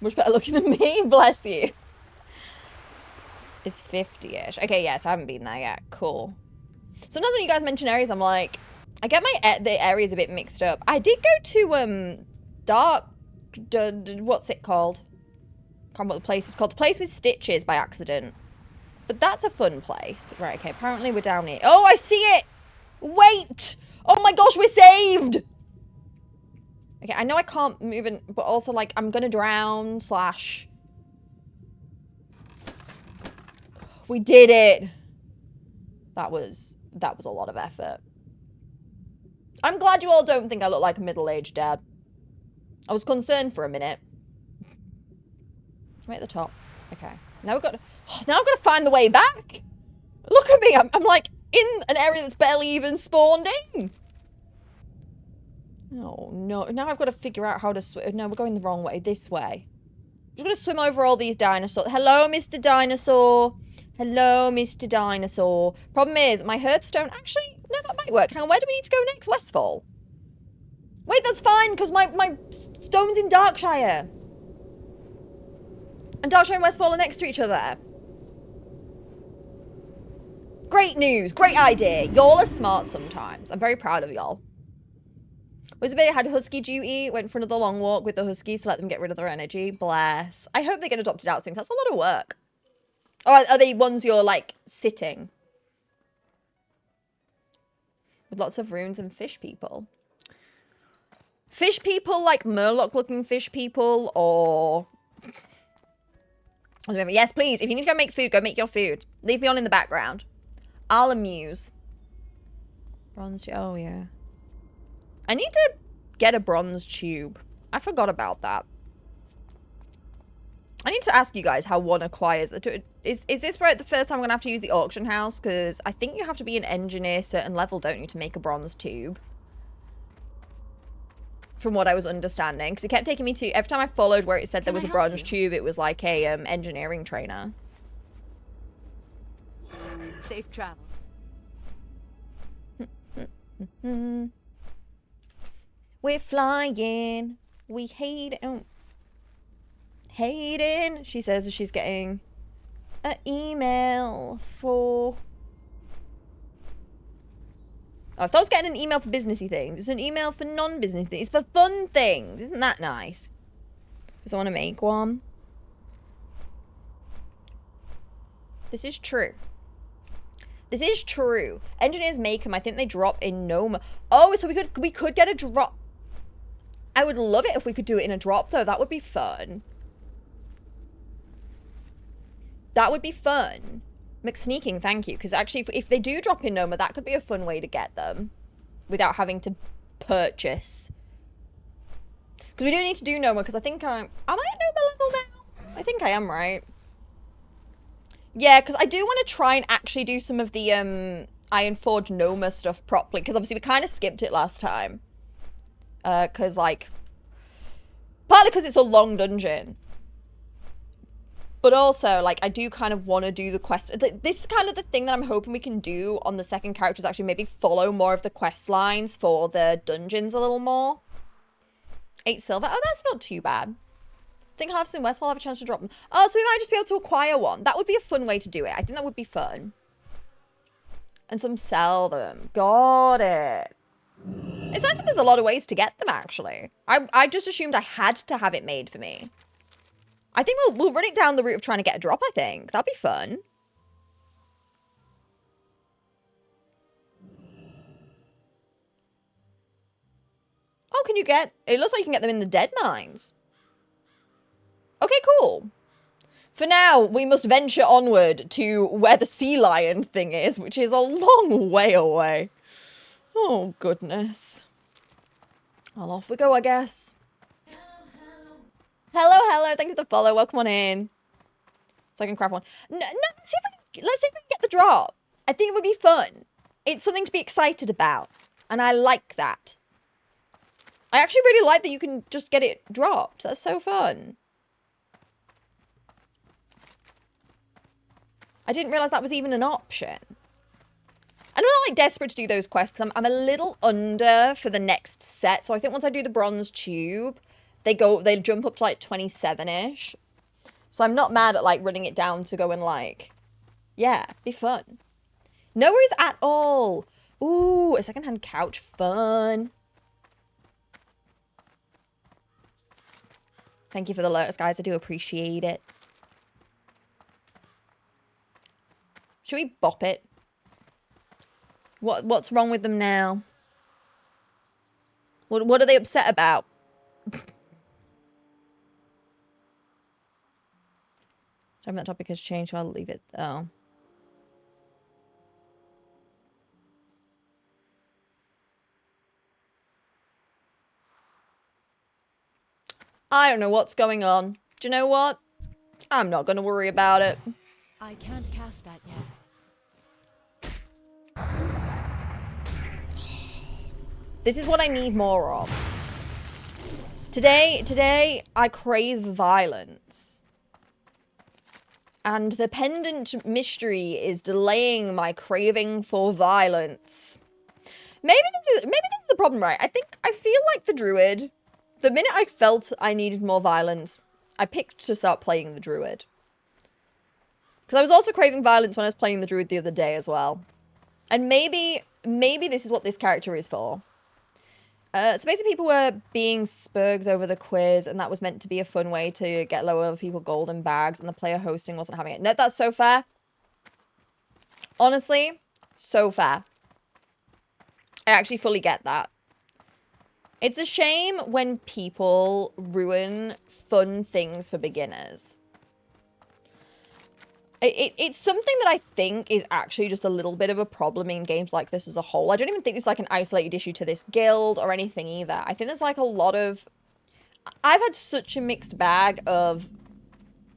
Much better looking than me, bless you. It's 50-ish. Okay, yes, I haven't been there yet. Cool. Sometimes when you guys mention areas, I'm like, I get the areas a bit mixed up. I did go to what's it called? I can't remember what the place is called. The place with stitches by accident. But that's a fun place. Right, okay, apparently we're down here. Oh, I see it! Wait! Oh my gosh, we're saved! Okay, I know I can't move in, but also, like, I'm gonna drown, slash... We did it! That was a lot of effort. I'm glad you all don't think I look like a middle-aged dad. I was concerned for a minute. Right at the top. Okay. Now I've got to find the way back! Look at me! I'm like, in an area that's barely even spawned in! Oh, no. Now I've got to figure out how to swim. No, we're going the wrong way. This way. I'm just going to swim over all these dinosaurs. Hello, Mr. Dinosaur. Hello, Mr. Dinosaur. Problem is, my Hearthstone... Actually, no, that might work. Hang on, where do we need to go next? Westfall? Wait, that's fine, because my stone's in Darkshire. And Darkshire and Westfall are next to each other. Great news. Great idea. Y'all are smart sometimes. I'm very proud of y'all. Elizabeth had husky duty, went for another long walk with the huskies to let them get rid of their energy. Bless. I hope they get adopted out soon. That's a lot of work. Or are they ones you're, like, sitting? With lots of runes and fish people. Fish people, like Murloc-looking fish people, or... Yes, please. If you need to go make food, go make your food. Leave me on in the background. I'll amuse. Bronze... Oh, yeah. I need to get a bronze tube. I forgot about that. I need to ask you guys how one acquires... Is this right the first time I'm going to have to use the auction house? Because I think you have to be an engineer certain level, don't you, to make a bronze tube? From what I was understanding. Because it kept taking me to... Every time I followed where it said there was a bronze tube, it was like a engineering trainer. Safe travels. We're flying. We hate it. Oh. Hayden, she says she's getting an email for... Oh, I thought I was getting an email for businessy things. It's an email for non-businessy things. It's for fun things. Isn't that nice? Because I want to make one. This is true. This is true. Engineers make them. I think they drop in Noma. Oh, so we could get a drop. I would love it if we could do it in a drop, though. That would be fun. That would be fun. McSneaking, thank you. Because actually, if they do drop in Noma, that could be a fun way to get them. Without having to purchase. Because we do need to do Noma, because I think I'm... Am I at Noma level now? I think I am, right? Yeah, because I do want to try and actually do some of the Ironforge Noma stuff properly. Because obviously we kind of skipped it last time. Because, like... Partly because it's a long dungeon. But also, like, I do kind of want to do the quest. This is kind of the thing that I'm hoping we can do on the second character is actually maybe follow more of the quest lines for the dungeons a little more. 8 silver. Oh, that's not too bad. I think Harvest and West will have a chance to drop them. Oh, so we might just be able to acquire one. That would be a fun way to do it. I think that would be fun. And some sell them. Got it. It's nice that there's a lot of ways to get them, actually. I just assumed I had to have it made for me. I think we'll run it down the route of trying to get a drop, I think. That'd be fun. Oh, can you get... It looks like you can get them in the dead mines. Okay, cool. For now, we must venture onward to where the sea lion thing is, which is a long way away. Oh, goodness. Well, off we go, I guess. Hello, hello. Thank you for the follow. Welcome on in. So I can craft one. No, let's see if we can get the drop. I think it would be fun. It's something to be excited about. And I like that. I actually really like that you can just get it dropped. That's so fun. I didn't realize that was even an option. I'm not like desperate to do those quests because I'm a little under for the next set. So I think once I do the bronze tube, they jump up to like 27-ish. So I'm not mad at like running it down to go and like, yeah, be fun. No worries at all. Ooh, a secondhand couch, fun. Thank you for the alerts, guys. I do appreciate it. Should we bop it? What's wrong with them now? What are they upset about? Sorry, that topic has changed, so I'll leave it. Oh. I don't know what's going on. Do you know what? I'm not going to worry about it. I can't cast that yet. This is what I need more of. Today, I crave violence. And the pendant mystery is delaying my craving for violence. Maybe this is the problem, right? I feel like the druid. The minute I felt I needed more violence, I picked to start playing the druid. Because I was also craving violence when I was playing the druid the other day as well. And maybe this is what this character is for. So basically people were being spurgs over the quiz, and that was meant to be a fun way to get lower level people golden bags, and the player hosting wasn't having it. No, that's so fair. Honestly, so fair. I actually fully get that. It's a shame when people ruin fun things for beginners. It's something that I think is actually just a little bit of a problem in games like this as a whole. I don't even think it's like an isolated issue to this guild or anything either. I think there's like a lot of... I've had such a mixed bag of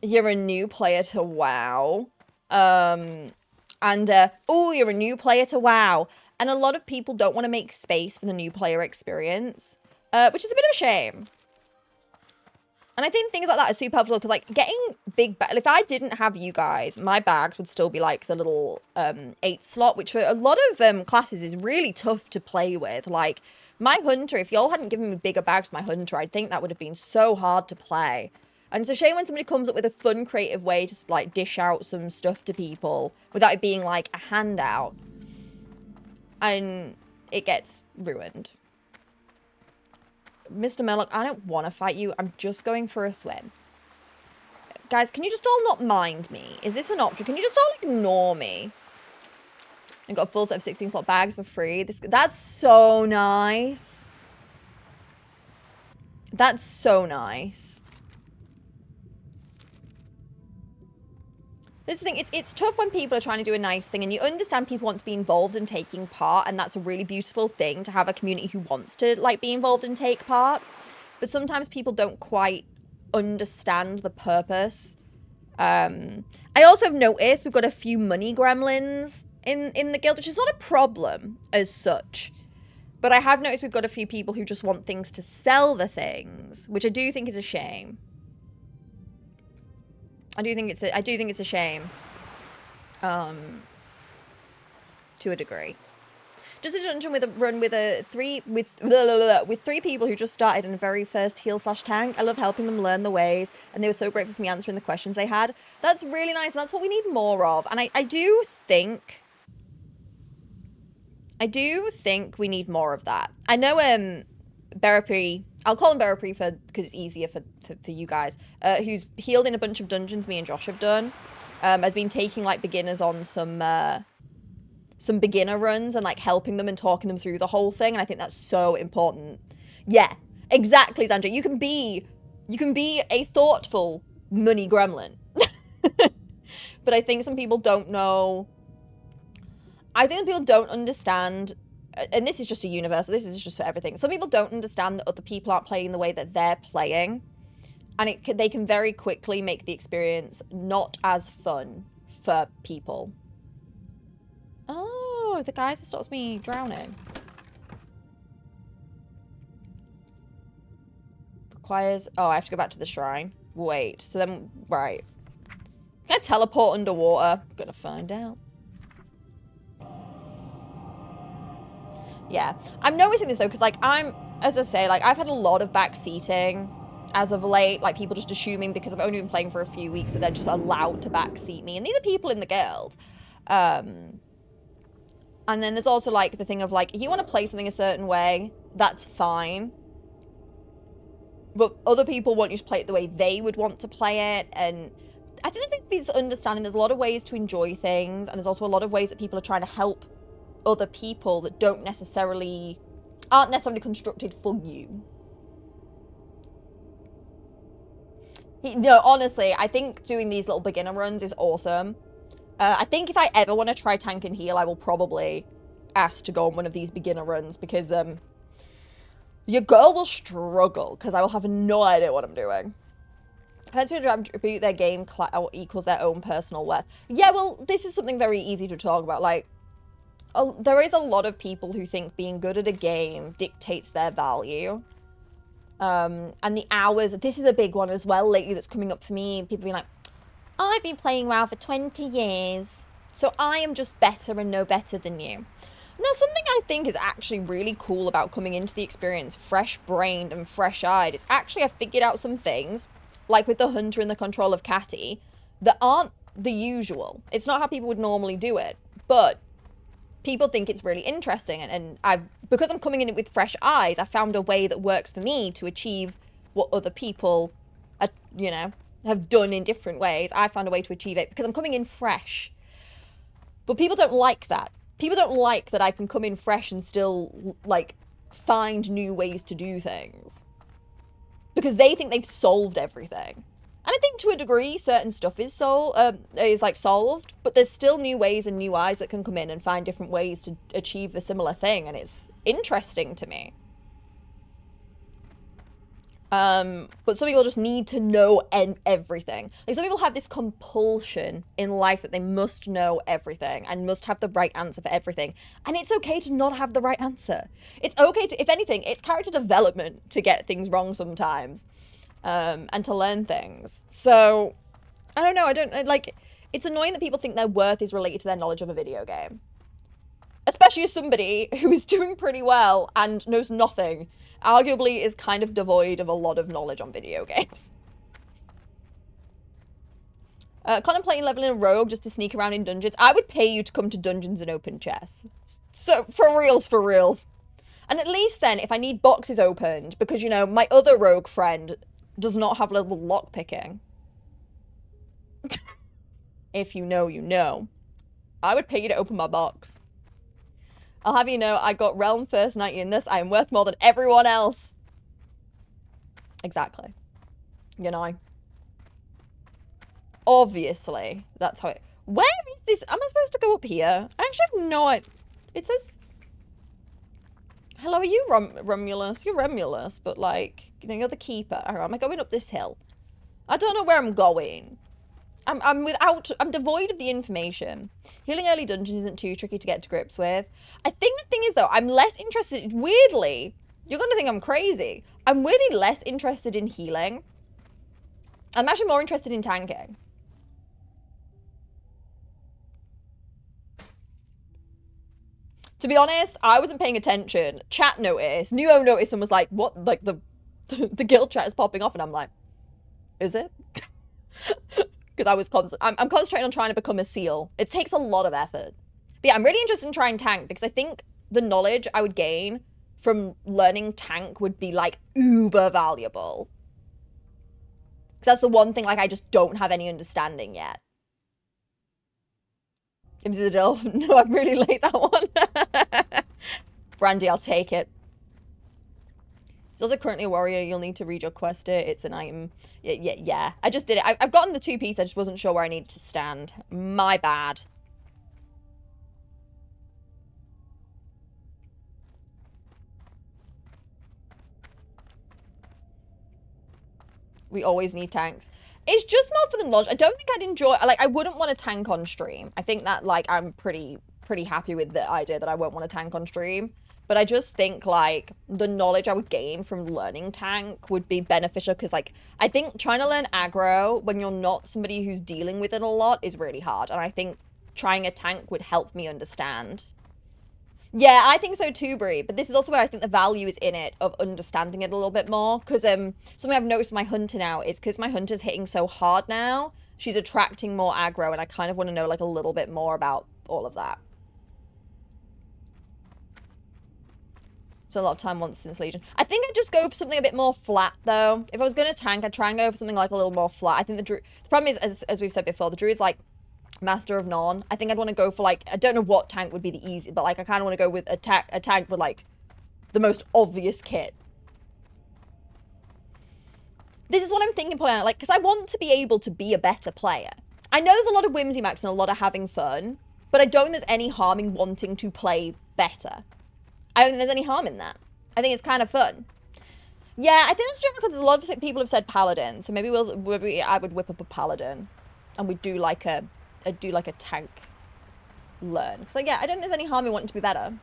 you're a new player to WoW. Oh, you're a new player to WoW. And a lot of people don't want to make space for the new player experience, which is a bit of a shame. And I think things like that are super helpful because, like, getting big bags... If I didn't have you guys, my bags would still be, like, the little 8 slot, which for a lot of classes is really tough to play with. Like, my Hunter, if y'all hadn't given me bigger bags for my Hunter, I think that would have been so hard to play. And it's a shame when somebody comes up with a fun, creative way to, like, dish out some stuff to people without it being, like, a handout. And it gets ruined. Mr. Murloc, I don't want to fight you. I'm just going for a swim. Guys, can you just all not mind me? Is this an option? Can you just all ignore me? I got a full set of 16 slot bags for free. That's so nice. That's so nice. This is the thing, it's tough when people are trying to do a nice thing and you understand people want to be involved and taking part, and that's a really beautiful thing to have a community who wants to like be involved and take part. But sometimes people don't quite understand the purpose. I also have noticed we've got a few money gremlins in the guild, which is not a problem as such. But I have noticed we've got a few people who just want things to sell the things, which I do think is a shame. I do think it's a shame, to a degree. Just a dungeon with a run with three people who just started in the very first heal/tank. I love helping them learn the ways, and they were so grateful for me answering the questions they had. That's really nice, and that's what we need more of. And I do think we need more of that. I know Berapri, I'll call him Berapri because it's easier for you guys, who's healed in a bunch of dungeons me and Josh have done, has been taking like beginners on some beginner runs and like helping them and talking them through the whole thing, and I think that's so important. Yeah, exactly, Xandra. You can be a thoughtful money gremlin. But I think some people don't know. I think people don't understand, and this is just a universal, this is just for everything. Some people don't understand that other people aren't playing the way that they're playing. And they can very quickly make the experience not as fun for people. Oh, the guy that stops me drowning. Requires... Oh, I have to go back to the shrine. Wait, so then... Right. Can I teleport underwater? Gonna find out. Yeah. I'm noticing this, though, because, like, as I say, like, I've had a lot of backseating as of late. Like, people just assuming because I've only been playing for a few weeks that they're just allowed to backseat me. And these are people in the guild. And then there's also, like, the thing of, like, if you want to play something a certain way, that's fine. But other people want you to play it the way they would want to play it. And I think there's understanding there's a lot of ways to enjoy things. And there's also a lot of ways that people are trying to help other people that aren't necessarily constructed for you. No, honestly, I think doing these little beginner runs is awesome. I think if I ever want to try tank and heal, I will probably ask to go on one of these beginner runs because your girl will struggle because I will have no idea what I'm doing. Depends if you attribute their game equals their own personal worth. Yeah, well, this is something very easy to talk about. Like, there is a lot of people who think being good at a game dictates their value. And the hours, this is a big one as well lately that's coming up for me. People being like, I've been playing WoW for 20 years, so I am just better and no better than you. Now, something I think is actually really cool about coming into the experience fresh-brained and fresh-eyed is actually I figured out some things, like with the Hunter and the control of Catty, that aren't the usual. It's not how people would normally do it, but people think it's really interesting, and because I'm coming in it with fresh eyes, I found a way that works for me to achieve what other people are, you know, have done in different ways. I found a way to achieve it because I'm coming in fresh. But people don't like that. People don't like that I can come in fresh and still, like, find new ways to do things. Because they think they've solved everything. And I think to a degree, certain stuff is solved, but there's still new ways and new eyes that can come in and find different ways to achieve the similar thing, and it's interesting to me. But some people just need to know everything. Like, some people have this compulsion in life that they must know everything and must have the right answer for everything. And it's okay to not have the right answer. It's okay to, if anything, it's character development to get things wrong sometimes. And to learn things. So, I don't know, it's annoying that people think their worth is related to their knowledge of a video game. Especially as somebody who is doing pretty well and knows nothing, arguably is kind of devoid of a lot of knowledge on video games. Contemplating leveling a rogue just to sneak around in dungeons. I would pay you to come to dungeons and open chests. So, for reals. And at least then, if I need boxes opened, because, you know, my other rogue friend does not have level lock picking. If you know, you know. I would pay you to open my box. I'll have you know, I got Realm first night in this. I am worth more than everyone else. Exactly. You know. Obviously, that's how it... Where is this? Am I supposed to go up here? I actually have no idea. It says... Hello, are you Romulus? You're Romulus, but like, you know, you're the keeper. Or am I going up this hill? I don't know where I'm going. I'm devoid of the information. Healing early dungeons isn't too tricky to get to grips with. I think the thing is though, I'm less interested, weirdly, you're gonna think I'm crazy. I'm weirdly less interested in healing. I'm actually more interested in tanking. To be honest, I wasn't paying attention. Chat noticed. Nuo noticed and was like, what? Like, the guild chat is popping off. And I'm like, is it? Because I'm concentrating on trying to become a seal. It takes a lot of effort. But yeah, I'm really interested in trying tank because I think the knowledge I would gain from learning tank would be, like, uber valuable. Because that's the one thing, like, I just don't have any understanding yet. Is it a Dilf? No, I'm really late, that one. Brandy, I'll take it. It's also currently a warrior. You'll need to read your quest. It's an item. Yeah. I just did it. I've gotten the 2 piece. I just wasn't sure where I needed to stand. My bad. We always need tanks. It's just more for the knowledge. I don't think I'd enjoy... Like, I wouldn't want to tank on stream. I think that, like, I'm pretty happy with the idea that I won't want to tank on stream. But I just think, like, the knowledge I would gain from learning tank would be beneficial. Because, like, I think trying to learn aggro when you're not somebody who's dealing with it a lot is really hard. And I think trying a tank would help me understand. Yeah, I think so too, Brie. But this is also where I think the value is in it of understanding it a little bit more. Because something I've noticed with my hunter now is because my hunter's hitting so hard now, she's attracting more aggro, and I kind of want to know, like, a little bit more about all of that. So a lot of time once since Legion. I think I'd just go for something a bit more flat, though. If I was going to tank, I'd try and go for something, like, a little more flat. I think the problem is, as we've said before, the druid's, like, Master of None. I think I'd want to go for, like, I don't know what tank would be the easy, but, like, I kind of want to go with a tank with, like, the most obvious kit. This is what I'm thinking, Paulina, like, because I want to be able to be a better player. I know there's a lot of whimsy max and a lot of having fun, but I don't think there's any harm in wanting to play better. I don't think there's any harm in that. I think it's kind of fun. Yeah, I think that's true because a lot of people have said paladin, so maybe I would whip up a paladin, and we'd do like a tank learn. Because, like, yeah, I don't think there's any harm in wanting to be better.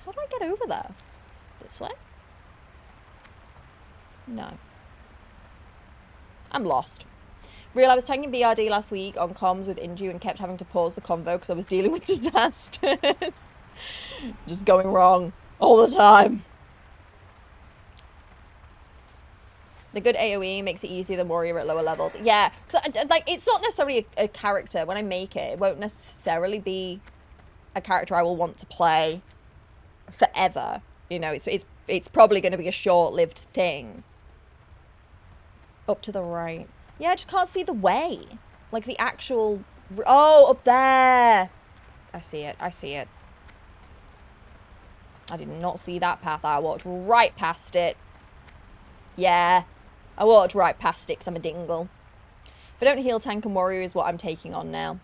How do I get over there? This way? No. I'm lost. Real, I was tanking BRD last week on comms with Inju and kept having to pause the convo because I was dealing with disasters. Just going wrong all the time. The good AoE makes it easier than warrior at lower levels. Yeah, like it's not necessarily a character. When I make it, it won't necessarily be a character I will want to play forever. You know, it's probably going to be a short-lived thing. Up to the right. Yeah, I just can't see the way. Like the actual... Oh, up there. I see it. I see it. I did not see that path. I walked right past it. Yeah. I walked right past it because I'm a dingle. If I don't heal, tank and warrior is what I'm taking on now.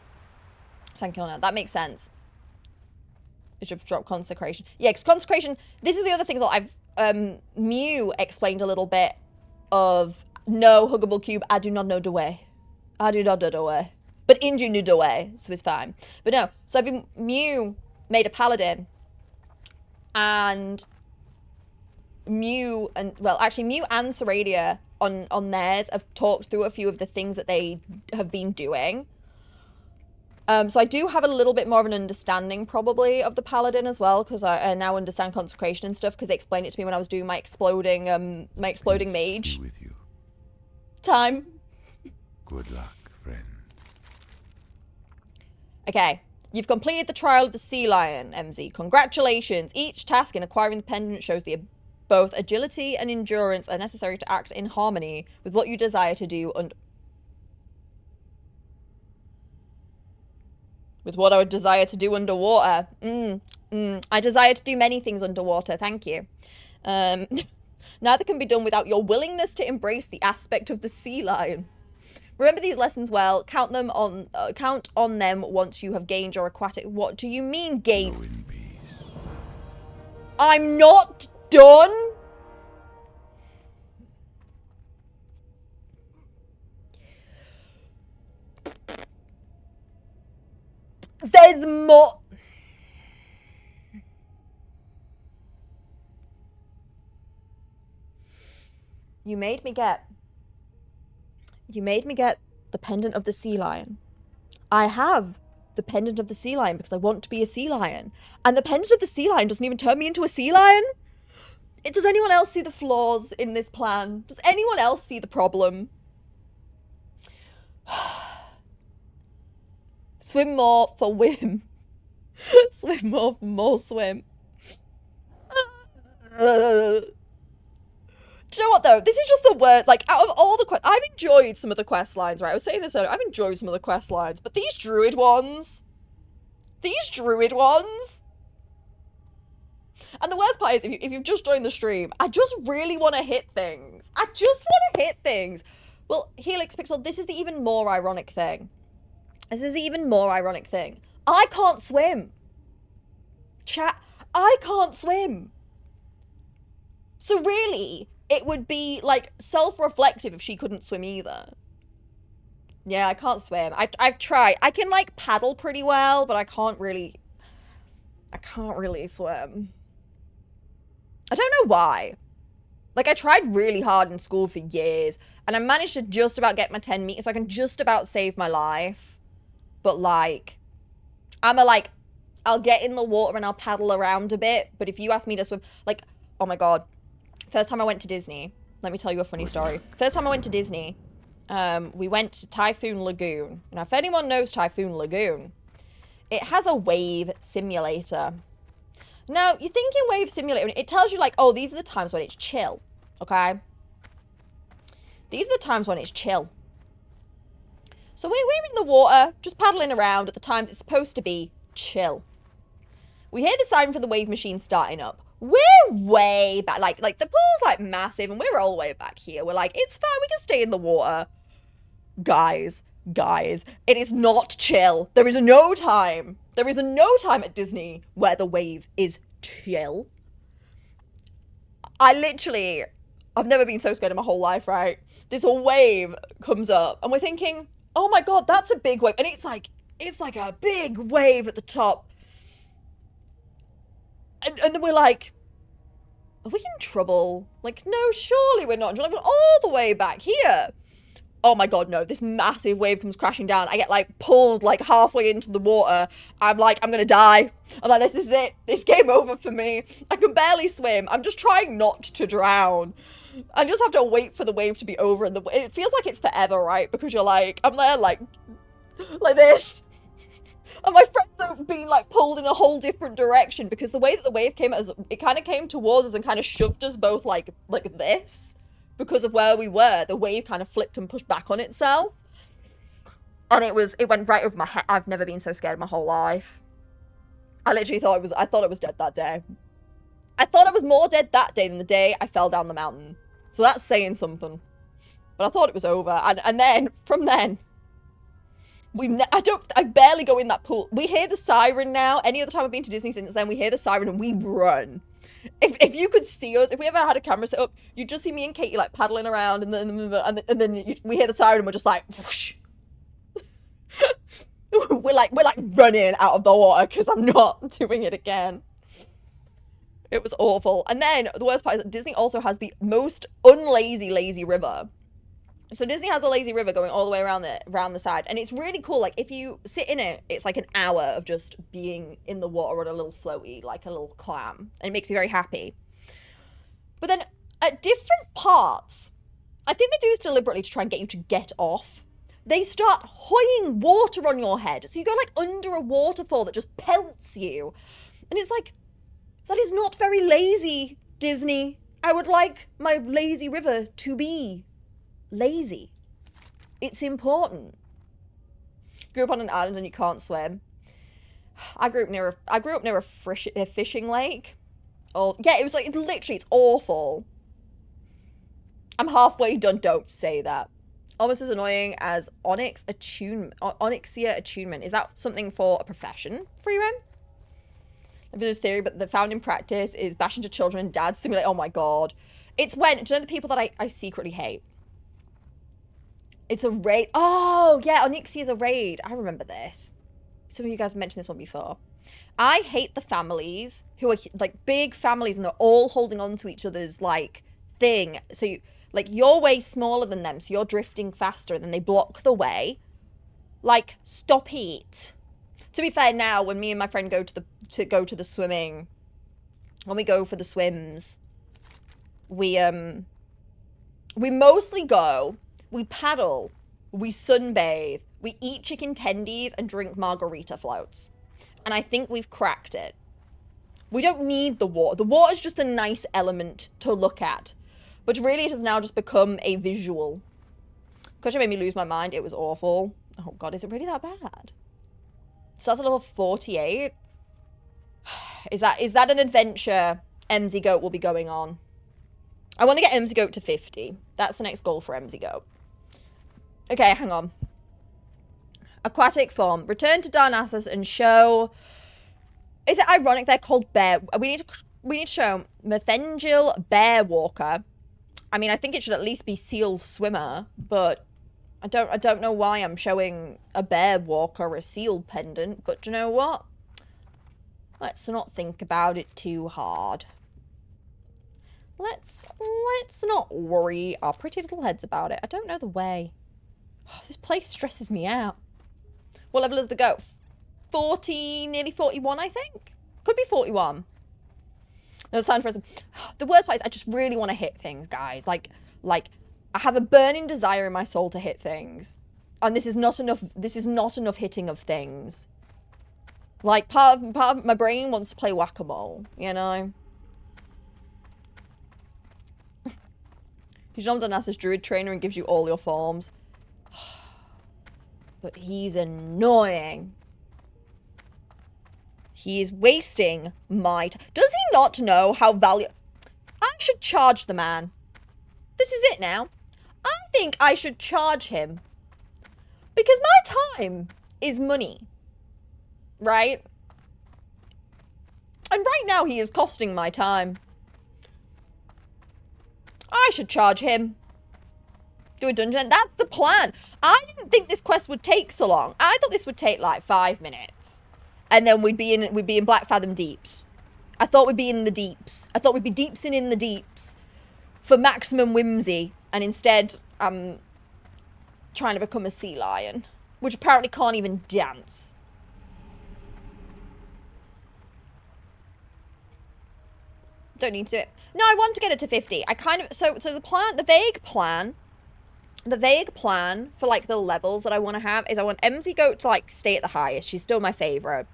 Tanking on now. That makes sense. It should drop consecration. Yeah, because consecration... This is the other thing that I've... Mew explained a little bit of... No, Huggable Cube, I do not know the way. I do not know the way. But Inju knew the way, so it's fine. But no, so Mew made a paladin. And Mew and... Well, actually, Mew and Saradia on theirs have talked through a few of the things that they have been doing. So I do have a little bit more of an understanding, probably, of the paladin as well, because I now understand consecration and stuff, because they explained it to me when I was doing my exploding mage. With you. Time. Good luck, friend. Okay. You've completed the trial of the sea lion, MZ. Congratulations. Each task in acquiring the pendant shows both agility and endurance are necessary to act in harmony with what you desire to do and with what I would desire to do underwater. I desire to do many things underwater. Thank you. Neither can be done without your willingness to embrace the aspect of the sea lion. Remember these lessons well. Count on them once you have gained your aquatic... What do you mean, gain? Go in peace. I'm not done? There's more... You made me get the pendant of the sea lion. I have the pendant of the sea lion because I want to be a sea lion. And the pendant of the sea lion doesn't even turn me into a sea lion? Does anyone else see the flaws in this plan? Does anyone else see the problem? Swim more for Wim. Swim more for more swim. Do you know what, though? This is just the word, like, out of all the quests... I've enjoyed some of the quest lines, right? I was saying this earlier. I've enjoyed some of the quest lines. But these druid ones... And the worst part is, if you've just joined the stream, I just really want to hit things. I just want to hit things. Well, Helix Pixel, this is the even more ironic thing. I can't swim. Chat, I can't swim. So really... It would be, like, self-reflective if she couldn't swim either. Yeah, I can't swim. I've tried. I can, like, paddle pretty well, but I can't really swim. I don't know why. Like, I tried really hard in school for years, and I managed to just about get my 10 meters, so I can just about save my life. But, like, I'll get in the water and I'll paddle around a bit, but if you ask me to swim, like, oh my god. First time I went to Disney, let me tell you a funny story. First time I went to Disney, we went to Typhoon Lagoon. Now, if anyone knows Typhoon Lagoon, it has a wave simulator. Now, you're thinking wave simulator, it tells you, like, oh, these are the times when it's chill, okay? These are the times when it's chill. So we're in the water, just paddling around at the times it's supposed to be chill. We hear the siren for the wave machine starting up. We're way back, like the pool's like massive and we're all the way back here. We're like, it's fine, we can stay in the water. Guys, it is not chill. There is no time at Disney where the wave is chill. I've never been so scared in my whole life, right? This whole wave comes up and we're thinking, oh my god, that's a big wave. And it's like a big wave at the top. And then we're like, are we in trouble? Like, no, surely we're not in trouble. We're all the way back here. Oh my god, no. This massive wave comes crashing down. I get, like, pulled, like, halfway into the water. I'm like, I'm gonna die. I'm like, this is it. This game over for me. I can barely swim. I'm just trying not to drown. I just have to wait for the wave to be over, and it feels like it's forever, right? Because you're like, I'm there like this. And my friends are being like pulled in a whole different direction because the way that the wave came at us, it kind of came towards us and kind of shoved us both like this because of where we were. The wave kind of flipped and pushed back on itself. And it went right over my head. I've never been so scared in my whole life. I literally thought I thought I was dead that day. I thought I was more dead that day than the day I fell down the mountain. So that's saying something. But I thought it was over. And then, from then, I barely go in that pool. We hear the siren now. Any other time I've been to Disney since then, we hear the siren and we run. If you could see us, if we ever had a camera set up, you'd just see me and Katie like paddling around, and then we hear the siren and we're just like, whoosh. we're like running out of the water because I'm not doing it again. It was awful. And then the worst part is that Disney also has the most lazy river. So Disney has a lazy river going all the way around the side, and it's really cool. Like if you sit in it, it's like an hour of just being in the water on a little floaty, like a little clam, and it makes you very happy. But then at different parts, I think they do this deliberately to try and get you to get off. They start hoying water on your head, so you go like under a waterfall that just pelts you, and it's like, that is not very lazy, Disney. I would like my lazy river to be lazy. It's important. Grew up on an island and you can't swim. I grew up near a fishing lake. Oh yeah, it was like literally, it's awful. I'm halfway done. Don't say that. Almost as annoying as onyxia attunement. Is that something for a profession, Freeran? There's theory, but the found in practice is bashing to children, dads simulate. Oh my god. It's when, do you know the people that I secretly hate? It's a raid. Oh, yeah, Onyxia is a raid. I remember this. Some of you guys have mentioned this one before. I hate the families who are, like, big families, and they're all holding on to each other's, like, thing. So, you're way smaller than them, so you're drifting faster, and then they block the way. Like, stop it. To be fair, now, when me and my friend go to the swimming, when we go for the swims, we mostly go... We paddle, we sunbathe, we eat chicken tendies and drink margarita floats. And I think we've cracked it. We don't need the water. The water is just a nice element to look at. But really it has now just become a visual. Gosh, it made me lose my mind. It was awful. Oh god, is it really that bad? So that's a level 48. Is that an adventure MZ Goat will be going on? I want to get MZ Goat to 50. That's the next goal for MZ Goat. Okay, hang on. Aquatic form. Return to Darnassus and show... Is it ironic they're called bear... We need to show Methengil Bear Walker. I mean, I think it should at least be Seal Swimmer, but I don't know why I'm showing a bear walker a seal pendant, but do you know what? Let's not think about it too hard. Let's not worry our pretty little heads about it. I don't know the way. Oh, this place stresses me out. What level is the goat? 40, nearly 41, I think. Could be 41. No, it's time for some. The worst part is I just really want to hit things, guys. Like I have a burning desire in my soul to hit things. And this is not enough hitting of things. Like part of my brain wants to play whack-a-mole, you know? He's on Darnassus Druid Trainer and gives you all your forms. But he's annoying. He is wasting my time. Does he not know how valuable... I should charge the man. This is it now. I think I should charge him. Because my time is money. Right? And right now he is costing my time. I should charge him. Do a dungeon. That's the plan. I didn't think this quest would take so long. I thought this would take like 5 minutes. And then we'd be in Black Fathom Deeps. I thought we'd be in the deeps. I thought we'd be deepsing in the deeps for maximum whimsy. And instead, I'm trying to become a sea lion, which apparently can't even dance. Don't need to do it. No, I want to get it to 50. I kind of... So the vague plan for, like, the levels that I want to have is I want MZ Goat to, like, stay at the highest. She's still my favorite.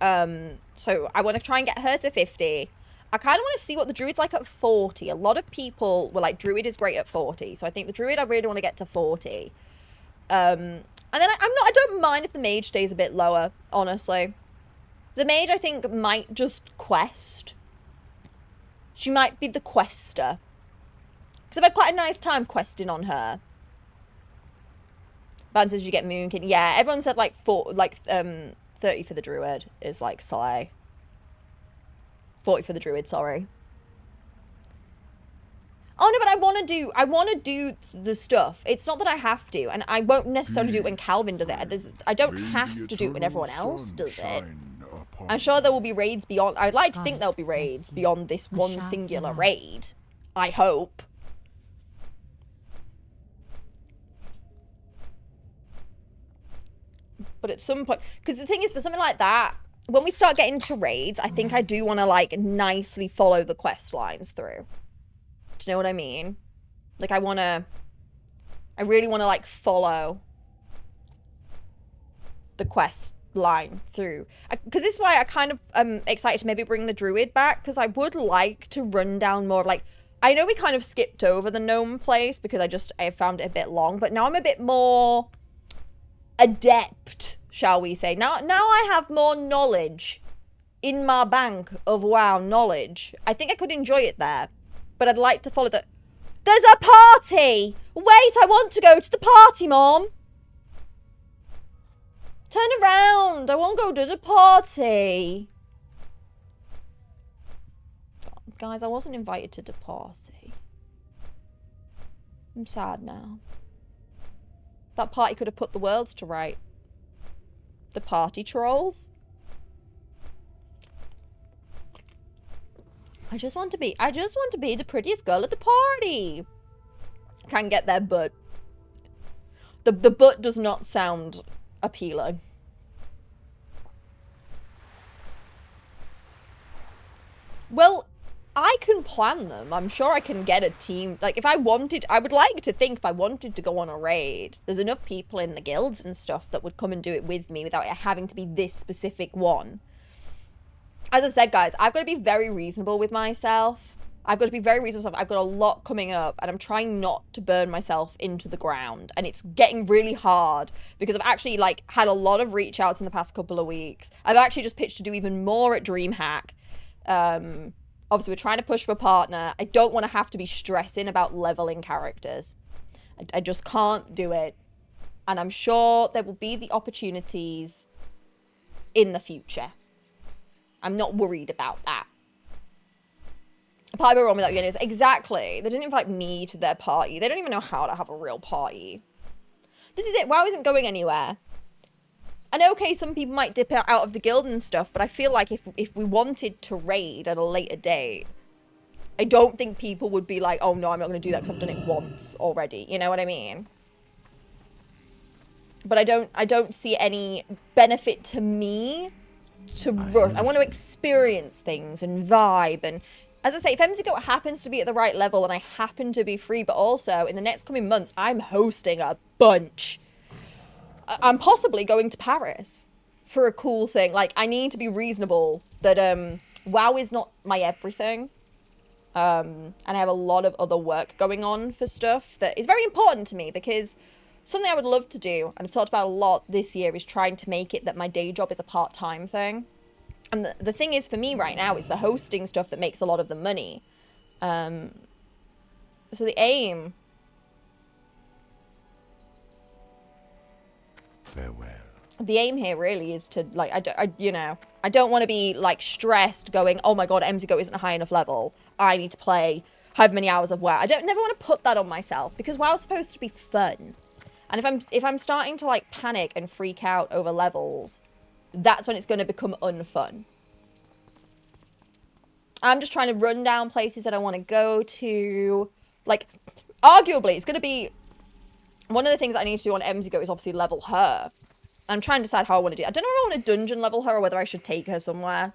So I want to try and get her to 50. I kind of want to see what the Druid's like at 40. A lot of people were like, Druid is great at 40. So I think the Druid, I really want to get to 40. And then I don't mind if the Mage stays a bit lower, honestly. The Mage, I think, might just quest. She might be the quester. Because I've had quite a nice time questing on her. Ban says you get Moonkin. Yeah, everyone said like 30 for the Druid is like slay. 40 for the Druid, sorry. Oh no, but I want to do the stuff. It's not that I have to, and I won't necessarily do it when Calvin does it. I don't have to do it when everyone else does it. I'm sure there will be raids beyond. I'd like to think there'll be raids beyond this one singular raid. I hope. But at some point, because the thing is, for something like that, when we start getting to raids, I think I do want to, like, nicely follow the quest lines through. Do you know what I mean? Like, I really want to, like, follow the quest line through. Because this is why I kind of am excited to maybe bring the Druid back, because I would like to run down more of, like, I know we kind of skipped over the gnome place because I found it a bit long, but now I'm a bit more adept, shall we say. Now I have more knowledge in my bank of WoW knowledge. I think I could enjoy it there, but I'd like to follow the... There's a party! Wait, I want to go to the party, Mom! Turn around! I won't go to the party! Guys, I wasn't invited to the party. I'm sad now. That party could have put the worlds to right. The party trolls. I just want to be the prettiest girl at the party. Can't get there, but the butt does not sound appealing. Well, I can plan them. I'm sure I can get a team. Like, if I wanted, I would like to think if I wanted to go on a raid, there's enough people in the guilds and stuff that would come and do it with me without it having to be this specific one. As I said, guys, I've got to be very reasonable with myself. I've got a lot coming up, and I'm trying not to burn myself into the ground. And it's getting really hard because I've actually, like, had a lot of reach outs in the past couple of weeks. I've actually just pitched to do even more at DreamHack. Obviously, we're trying to push for a partner. I don't want to have to be stressing about leveling characters. I just can't do it. And I'm sure there will be the opportunities in the future. I'm not worried about that. A party will run without you anyways. Exactly. They didn't invite me to their party. They don't even know how to have a real party. This is it. WoW isn't going anywhere. And okay, some people might dip out of the guild and stuff, but I feel like if we wanted to raid at a later date, I don't think people would be like, oh no, I'm not going to do that because I've done it once already. You know what I mean? But I don't see any benefit to me to rush. I want to experience things and vibe. And as I say, if MZGO happens to be at the right level and I happen to be free, but also in the next coming months, I'm hosting a bunch. I'm possibly going to Paris for a cool thing. Like, I need to be reasonable that WoW is not my everything. And I have a lot of other work going on for stuff that is very important to me, because something I would love to do, and I've talked about a lot this year, is trying to make it that my day job is a part-time thing. And the thing is, for me right now, is the hosting stuff that makes a lot of the money. So the aim... Farewell. The aim here really is to, like, I don't want to be, like, stressed going, oh my god, MZGO isn't a high enough level. I need to play however many hours of WoW. I never want to put that on myself, because WoW's supposed to be fun. And if I'm starting to, like, panic and freak out over levels, that's when it's going to become unfun. I'm just trying to run down places that I want to go to. Like, arguably, it's going to be... One of the things I need to do on MZGO is obviously level her. I'm trying to decide how I want to do it. I don't know if I want to dungeon level her or whether I should take her somewhere.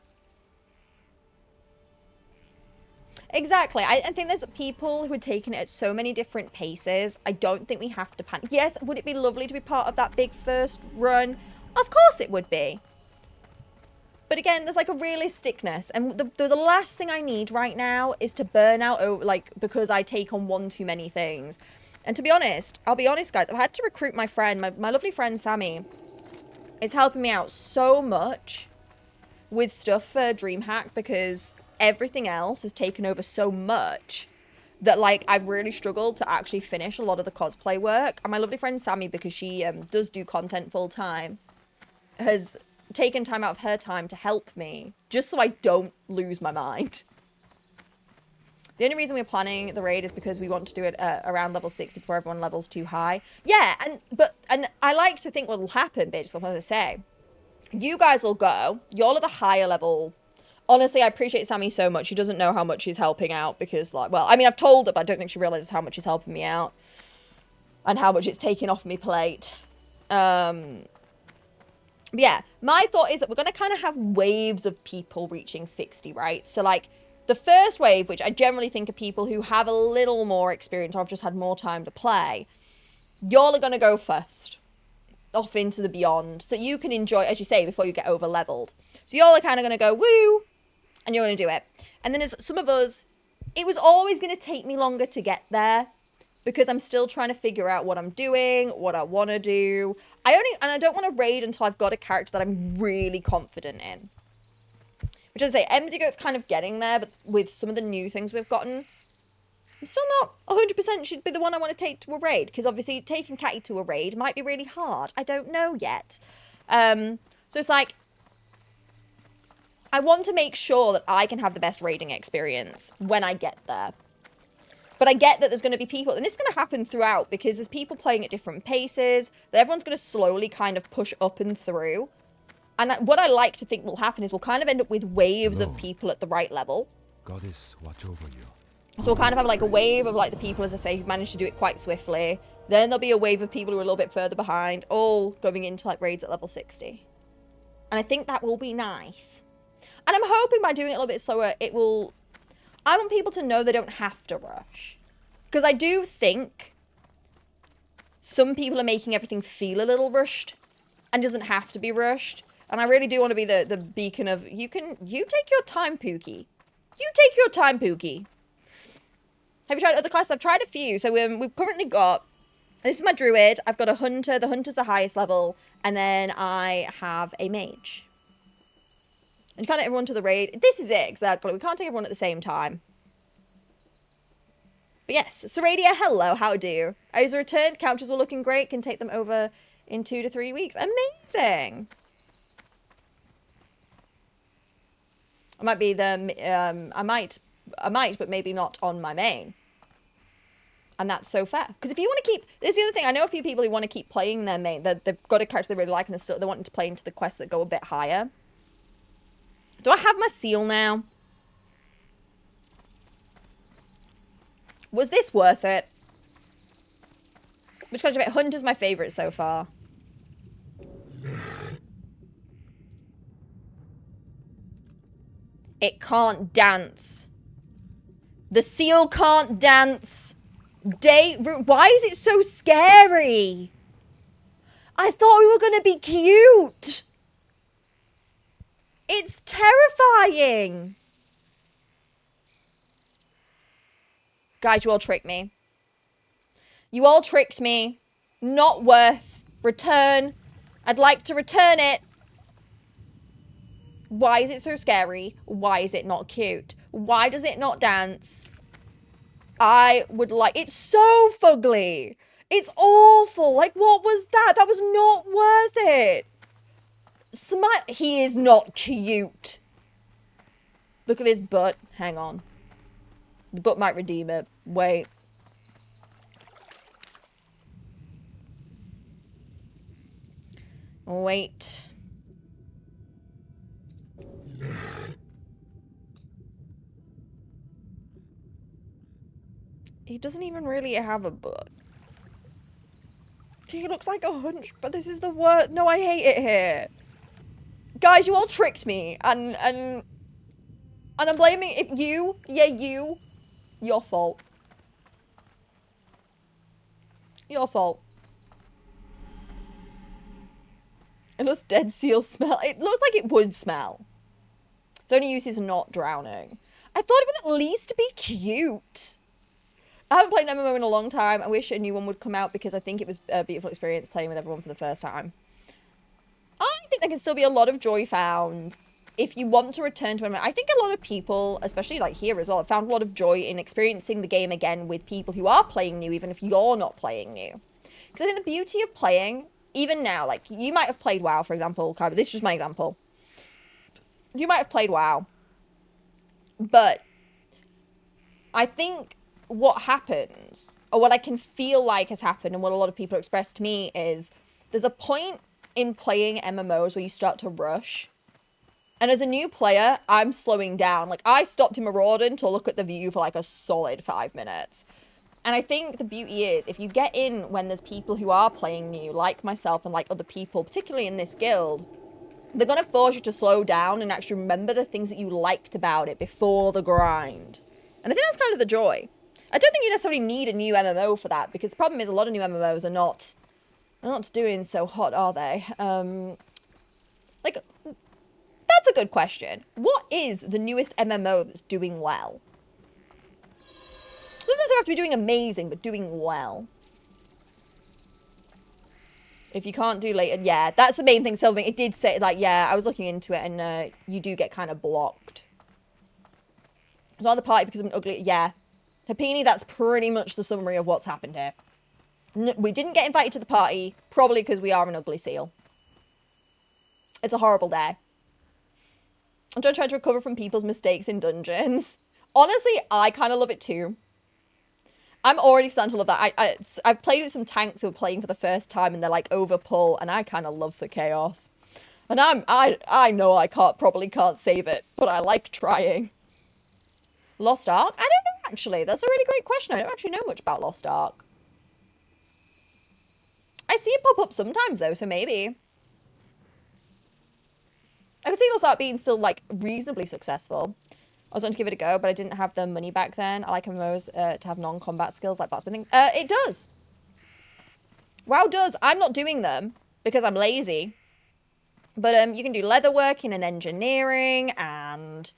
Exactly. I think there's people who are taking it at so many different paces. I don't think we have to panic. Yes, would it be lovely to be part of that big first run? Of course it would be. But again, there's like a realisticness. And the last thing I need right now is to burn out, like, because I take on one too many things. And to be honest, I'll be honest, guys, I've had to recruit my friend, my lovely friend Sammy is helping me out so much with stuff for DreamHack because everything else has taken over so much that, like, I've really struggled to actually finish a lot of the cosplay work. And my lovely friend Sammy, because she does do content full time, has taken time out of her time to help me just so I don't lose my mind. The only reason we're planning the raid is because we want to do it around level 60 before everyone levels too high. Yeah, and I like to think what will happen, bitch, so I'm going to say. You guys will go. Y'all are the higher level. Honestly, I appreciate Sammy so much. She doesn't know how much she's helping out because, like, well, I mean, I've told her, but I don't think she realizes how much she's helping me out and how much it's taking off me plate. But yeah, my thought is that we're going to kind of have waves of people reaching 60, right? So, like, the first wave, which I generally think are people who have a little more experience or have just had more time to play, y'all are going to go first. Off into the beyond, so you can enjoy, as you say, before you get over leveled. So y'all are kind of going to go woo, and you're going to do it. And then as some of us, it was always going to take me longer to get there because I'm still trying to figure out what I'm doing, what I want to do. I don't want to raid until I've got a character that I'm really confident in. Which is to say, MZGoat's kind of getting there, but with some of the new things we've gotten, I'm still not 100% should be the one I want to take to a raid. Because obviously taking Catty to a raid might be really hard. I don't know yet. So it's like, I want to make sure that I can have the best raiding experience when I get there. But I get that there's going to be people, and this is going to happen throughout because there's people playing at different paces, that everyone's going to slowly kind of push up and through. And what I like to think will happen is we'll kind of end up with waves of people at the right level. Goddess, watch over you. So we'll kind of have like a wave of like the people, as I say, who've managed to do it quite swiftly. Then there'll be a wave of people who are a little bit further behind, all going into like raids at level 60. And I think that will be nice. And I'm hoping by doing it a little bit slower, it will... I want people to know they don't have to rush. Because I do think some people are making everything feel a little rushed and doesn't have to be rushed. And I really do want to be the beacon of, you take your time, Pookie. You take your time, Pookie. Have you tried other classes? I've tried a few. So we've currently got, this is my druid. I've got a hunter. The hunter's the highest level. And then I have a mage. And you can't take everyone to the raid. This is it, exactly. We can't take everyone at the same time. But yes, Seradia, hello, how do you? I was returned. Couches were looking great. Can take them over in 2 to 3 weeks. Amazing. I might be the, I might, but maybe not on my main. And that's so fair. Because if you want to keep, there's the other thing. I know a few people who want to keep playing their main. They've got a character they really like and they're wanting to play into the quests that go a bit higher. Do I have my seal now? Was this worth it? Which kind of it? Hunter's my favorite so far. It can't dance. The seal can't dance. Why is it so scary? I thought we were going to be cute. It's terrifying. Guys, you all tricked me. You all tricked me. Not worth. Return. I'd like to return it. Why is it so scary? Why is it not cute? Why does it not dance? I would like... It's so fugly. It's awful. Like, what was that? That was not worth it. Smile. He is not cute. Look at his butt. Hang on. The butt might redeem it. Wait. Wait. He doesn't even really have a butt. He looks like a hunch, but this is the worst. No, I hate it here. Guys, you all tricked me, and And I'm blaming if you, your fault. Your fault. And us dead seals smell. It looks like it would smell. Its only use is not drowning. I thought it would at least be cute. I haven't played an MMO in a long time. I wish a new one would come out because I think it was a beautiful experience playing with everyone for the first time. I think there can still be a lot of joy found if you want to return to MMO. I think a lot of people, especially like here as well, have found a lot of joy in experiencing the game again with people who are playing new, even if you're not playing new. Because I think the beauty of playing, even now, like you might have played WoW, for example, Kyber. This is just my example. You might have played WoW, but I think what happens, or what I can feel like has happened, and what a lot of people have expressed to me is there's a point in playing MMOs where you start to rush. And as a new player, I'm slowing down. Like, I stopped in Maraudon to look at the view for like a solid 5 minutes. And I think the beauty is, if you get in when there's people who are playing new, like myself and like other people, particularly in this guild, they're going to force you to slow down and actually remember the things that you liked about it before the grind. And I think that's kind of the joy. I don't think you necessarily need a new MMO for that, because the problem is a lot of new MMOs are not doing so hot, are they? Like, that's a good question. What is the newest MMO that's doing well? It doesn't necessarily have to be doing amazing, but doing well. If you can't do later, yeah, that's the main thing, Sylvan. It did say, like, yeah, I was looking into it, and you do get kind of blocked. It's not the party because of an ugly, yeah. Hapini, that's pretty much the summary of what's happened here. We didn't get invited to the party, probably because we are an ugly seal. It's a horrible day. I'm trying to recover from people's mistakes in dungeons. Honestly, I kind of love it too. I'm already starting to love that. I've played with some tanks who are playing for the first time and they're like overpull, and I kind of love the chaos. And I know I probably can't save it, but I like trying. Lost Ark? I don't know actually. That's a really great question. I don't actually know much about Lost Ark. I see it pop up sometimes though, so maybe. I could see Lost Ark being still like reasonably successful. I was going to give it a go, but I didn't have the money back then. I like MMOs to have non-combat skills like blacksmithing. It does. WoW does. I'm not doing them because I'm lazy. But you can do leatherworking and engineering and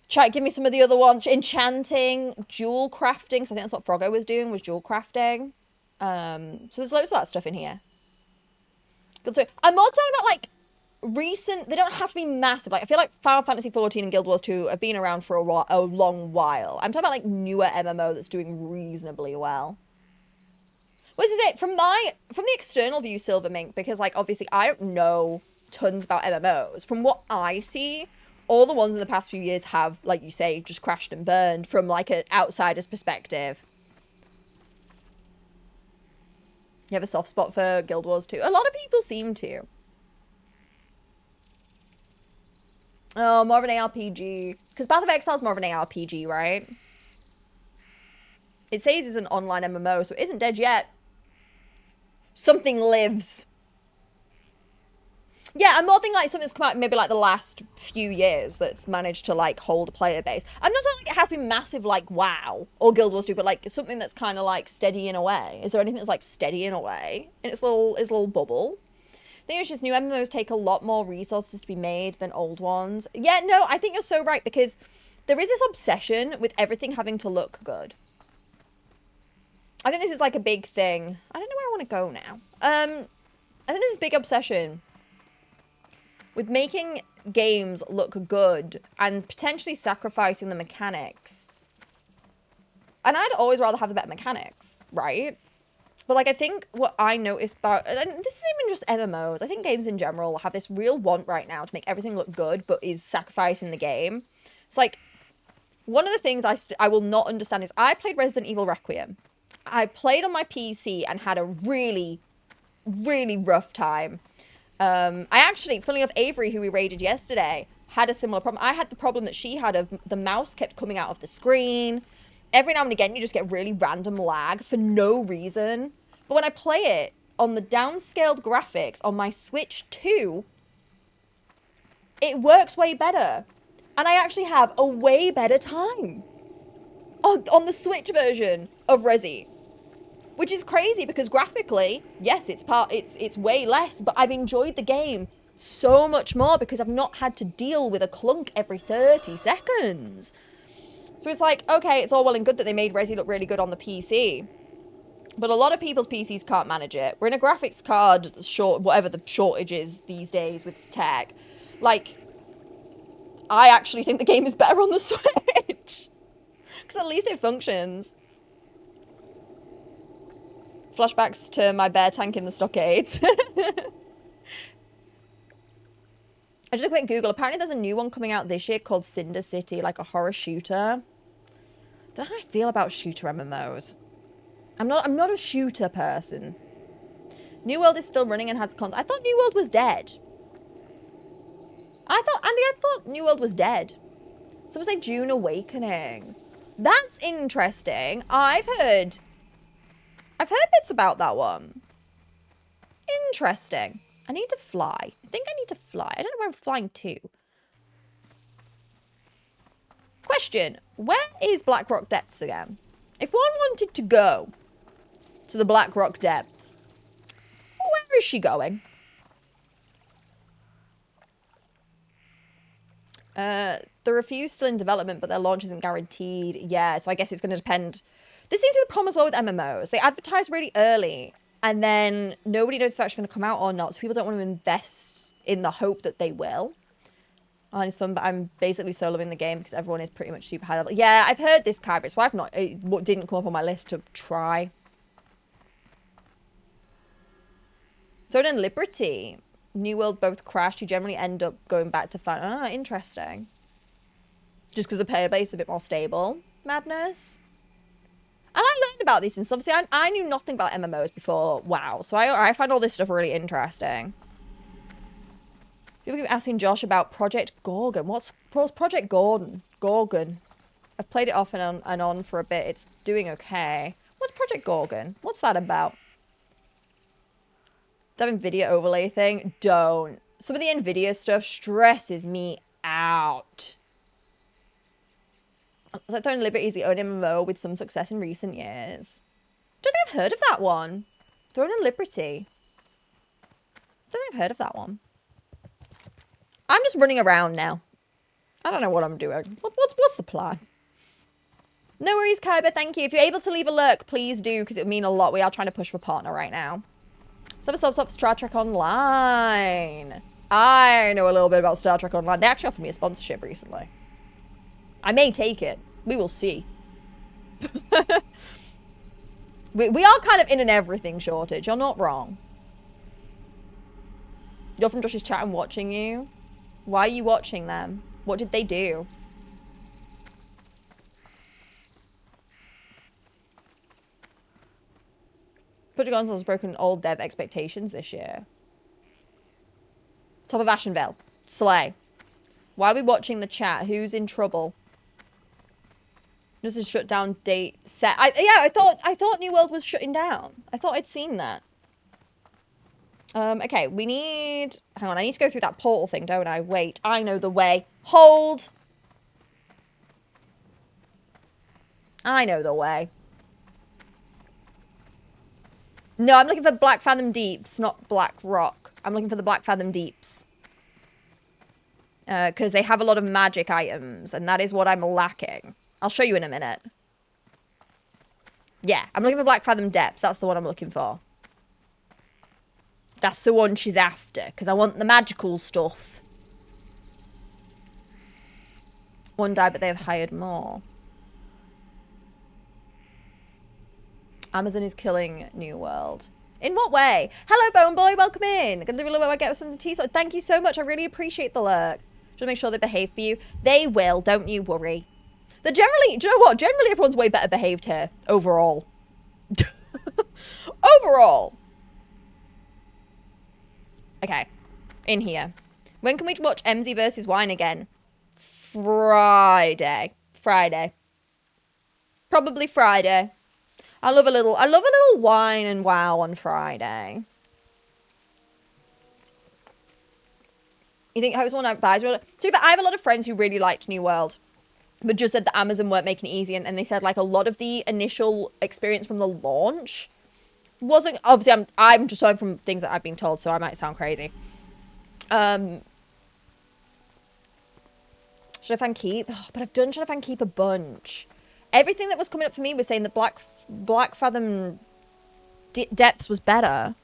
give me some of the other ones. Enchanting, jewel crafting. So I think that's what Froggo was doing, was jewel crafting. So there's loads of that stuff in here. I'm more talking about like recent, they don't have to be massive. Like I feel like Final Fantasy 14 and Guild Wars 2 have been around for a long while. I'm talking about like newer MMO that's doing reasonably well. Well, this is it from the external view, Silvermink, because like obviously I don't know tons about MMOs. From what I see, all the ones in the past few years have, like you say, just crashed and burned from like an outsider's perspective. You have a soft spot for Guild Wars 2. A lot of people seem to. Oh, more of an ARPG. Because Path of Exile is more of an ARPG, right? It says it's an online MMO, so it isn't dead yet. Something lives. Yeah, I'm more thinking like something that's come out maybe like the last few years that's managed to like hold a player base. I'm not talking like it has to be massive like WoW or Guild Wars 2, but like something that's kind of like steady in a way. Is there anything that's like steady in a way in its little bubble? I think it's just new MMOs take a lot more resources to be made than old ones. Yeah, no, I think you're so right, because there is this obsession with everything having to look good. I think this is like a big thing. I don't know where I want to go now. I think this is a big obsession with making games look good and potentially sacrificing the mechanics. And I'd always rather have the better mechanics, right? But like, I think what I noticed about, and this isn't even just MMOs, I think games in general have this real want right now to make everything look good, but is sacrificing the game. It's like, one of the things I will not understand is I played Resident Evil Requiem. I played on my PC and had a really, really rough time. I actually, funnily enough, Avery, who we raided yesterday, had a similar problem. I had the problem that she had of the mouse kept coming out of the screen. Every now and again, you just get really random lag for no reason. But when I play it on the downscaled graphics on my Switch 2, it works way better. And I actually have a way better time on the Switch version of Resi. Which is crazy because graphically, yes, it's way less, but I've enjoyed the game so much more because I've not had to deal with a clunk every 30 seconds. So it's like, okay, it's all well and good that they made Resi look really good on the PC. But a lot of people's PCs can't manage it. We're in a graphics card whatever the shortage is these days with tech. Like, I actually think the game is better on the Switch. Because at least it functions. Flashbacks to my bear tank in the stockades. I just a quick Google. Apparently there's a new one coming out this year called Cinder City, like a horror shooter. Don't know how I feel about shooter MMOs. I'm not a shooter person. New World is still running and has content. I thought New World was dead. I thought New World was dead. Someone say June Awakening. That's interesting. I've heard bits about that one. Interesting. I need to fly. I think I need to fly. I don't know where I'm flying to. Question. Where is Blackrock Depths again? If one wanted to go to the Blackrock Depths, where is she going? There are a few still in development, but their launch isn't guaranteed. Yeah, so I guess it's going to depend. This seems to be the problem as well with MMOs. They advertise really early, and then nobody knows if they're actually going to come out or not, so people don't want to invest in the hope that they will. Oh, it's fun, but I'm basically soloing the game because everyone is pretty much super high level. Yeah, I've heard this, Kyber. It's why it didn't come up on my list to try. Throne and Liberty. New World both crashed. You generally end up going back to find... Ah, interesting. Just because the player base is a bit more stable. Madness. And I learned about these things. Obviously, I knew nothing about MMOs before WoW. So I find all this stuff really interesting. People keep asking Josh about Project Gorgon. What's Project Gorgon? I've played it off and on for a bit. It's doing okay. What's Project Gorgon? What's that about? That NVIDIA overlay thing? Don't. Some of the NVIDIA stuff stresses me out. It's like Throne and Liberty is the only MMO with some success in recent years. Don't think I've heard of that one. Throne and Liberty. Don't think I've heard of that one. I'm just running around now. I don't know what I'm doing. What's the plan? No worries, Kyber. Thank you. If you're able to leave a lurk, please do, because it would mean a lot. We are trying to push for partner right now. So have a sub Star Trek Online. I know a little bit about Star Trek Online. They actually offered me a sponsorship recently. I may take it. We will see. we are kind of in an everything shortage. You're not wrong. You're from Josh's chat and watching you. Why are you watching them? What did they do? Project Gonzalez has broken all dev expectations this year. Top of Ashenvale. Slay. Why are we watching the chat? Who's in trouble? This is shut down date set. I thought New World was shutting down. I thought I'd seen that. Okay, we need... Hang on, I need to go through that portal thing, don't I? Wait, I know the way. Hold! I know the way. No, I'm looking for Black Fathom Deeps, not Black Rock. I'm looking for the Black Fathom Deeps. Because they have a lot of magic items, and that is what I'm lacking. I'll show you in a minute. Yeah, I'm looking for Black Fathom Depths. That's the one I'm looking for. That's the one she's after, because I want the magical stuff. One died, but they have hired more. Amazon is killing New World. In what way? Hello, Bone Boy. Welcome in. Gonna do a little bit. I get some tea. So thank you so much. I really appreciate the lurk. Just make sure they behave for you. They will. Don't you worry. They're generally. Do you know what? Generally, everyone's way better behaved here overall. Overall. Okay. In here. When can we watch MZ versus Wine again? Friday. Probably Friday. I love a little wine and wow on Friday. You think Hope's one that buys? To be fair, I have a lot of friends who really liked New World, but just said that Amazon weren't making it easy, and they said like a lot of the initial experience from the launch wasn't, obviously I'm just going from things that I've been told, so I might sound crazy. Should I find keep? Oh, but I've done should I find keep a bunch. Everything that was coming up for me was saying that Black Fathom Depths was better.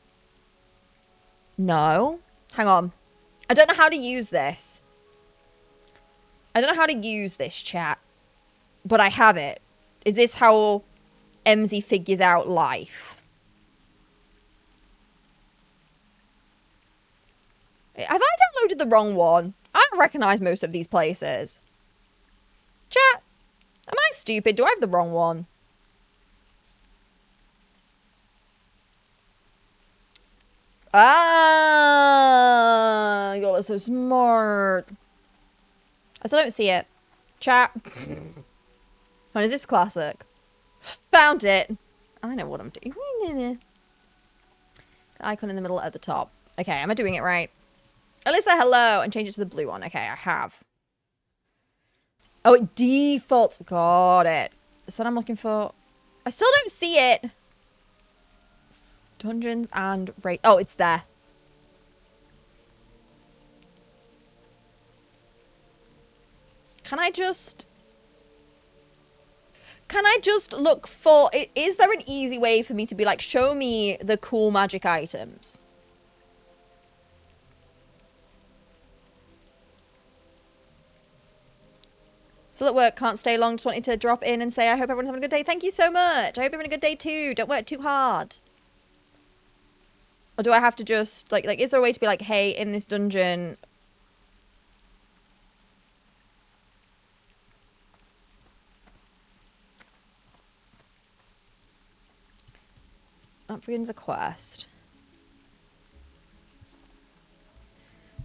No. Hang on. I don't know how to use this. I don't know how to use this, chat. But I have it. Is this how MZ figures out life? Have I downloaded the wrong one? I don't recognise most of these places. Chat. Am I stupid? Do I have the wrong one? Ah, y'all are so smart. I still don't see it. Chat. When is this classic? Found it. I know what I'm doing. The icon in the middle at the top. Okay, am I doing it right? Alyssa, hello, and change it to the blue one. Okay, I have. Oh, it defaults. Got it. That's what I'm looking for. I still don't see it. Dungeons and raid. Oh, it's there. Can I just look for... Is there an easy way for me to be like, show me the cool magic items? Still at work, can't stay long. Just wanted to drop in and say I hope everyone's having a good day. Thank you so much. I hope you're having a good day too. Don't work too hard. Or do I have to just, like, is there a way to be like, hey, in this dungeon... That begins a quest.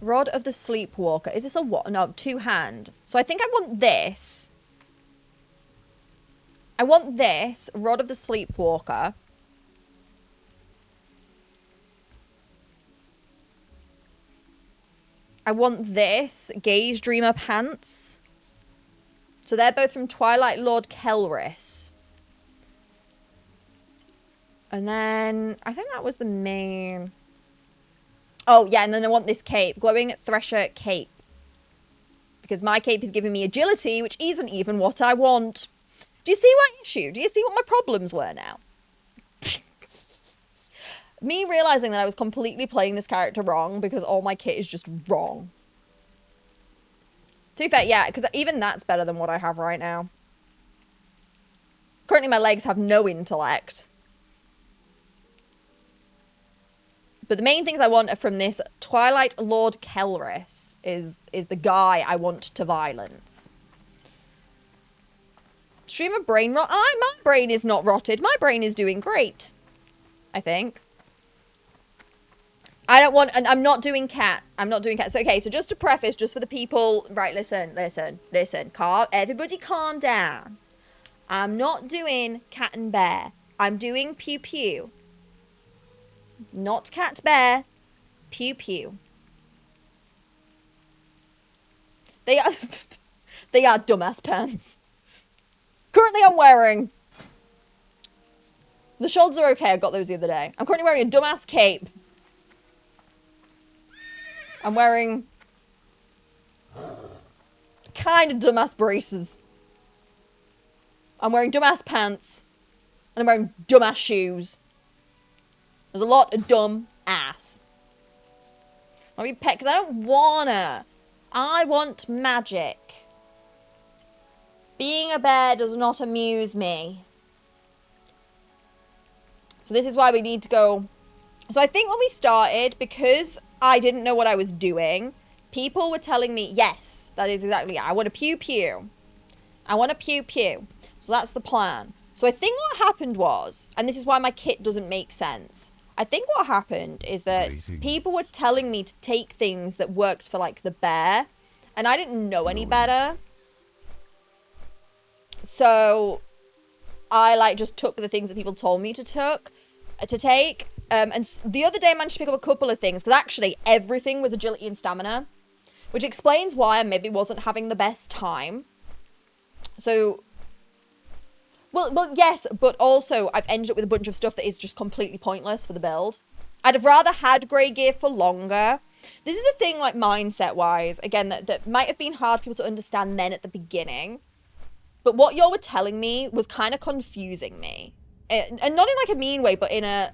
Rod of the Sleepwalker. Is this a what? No, two-hand. So I think I want this. I want this. Rod of the Sleepwalker. I want this. Gaze Dreamer Pants. So they're both from Twilight Lord Kelris. And then, I think that was the main... Oh, yeah, and then I want this cape. Glowing Thresher Cape. Because my cape is giving me agility, which isn't even what I want. Do you see my issue? Do you see what my problems were now? Me realising that I was completely playing this character wrong because all my kit is just wrong. To be fair, yeah, because even that's better than what I have right now. Currently, my legs have no intellect. But the main things I want are from this Twilight Lord Kelris is the guy I want to violence. Streamer brain rot. My brain is not rotted. My brain is doing great. I think. I don't want, and I'm not doing cat. I'm not doing cat. So, okay, so just to preface, just for the people, right, listen. Everybody calm down. I'm not doing cat and bear. I'm doing pew pew. Not cat bear. Pew pew. They are, they are dumbass pants. Currently I'm wearing, the shoulders are okay, I got those the other day. I'm currently wearing a dumbass cape. I'm wearing kind of dumbass braces. I'm wearing dumbass pants. And I'm wearing dumbass shoes. There's a lot of dumb ass. I'll be pet because I don't wanna. I want magic. Being a bear does not amuse me. So this is why we need to go. So I think when we started, because I didn't know what I was doing, people were telling me, yes, that is exactly it. I want a pew pew. I want a pew pew. So that's the plan. So I think what happened was, and this is why my kit doesn't make sense. I think what happened is that people were telling me to take things that worked for like the bear, and I didn't know any better. So I like just took the things that people told me to take. And the other day I managed to pick up a couple of things because actually everything was agility and stamina. which explains why I maybe wasn't having the best time. So, well, yes, but also I've ended up with a bunch of stuff that is just completely pointless for the build. I'd have rather had grey gear for longer. This is a thing, like, mindset-wise, again, that might have been hard for people to understand then at the beginning. But what y'all were telling me was kind of confusing me. And not in, like, a mean way, but in a...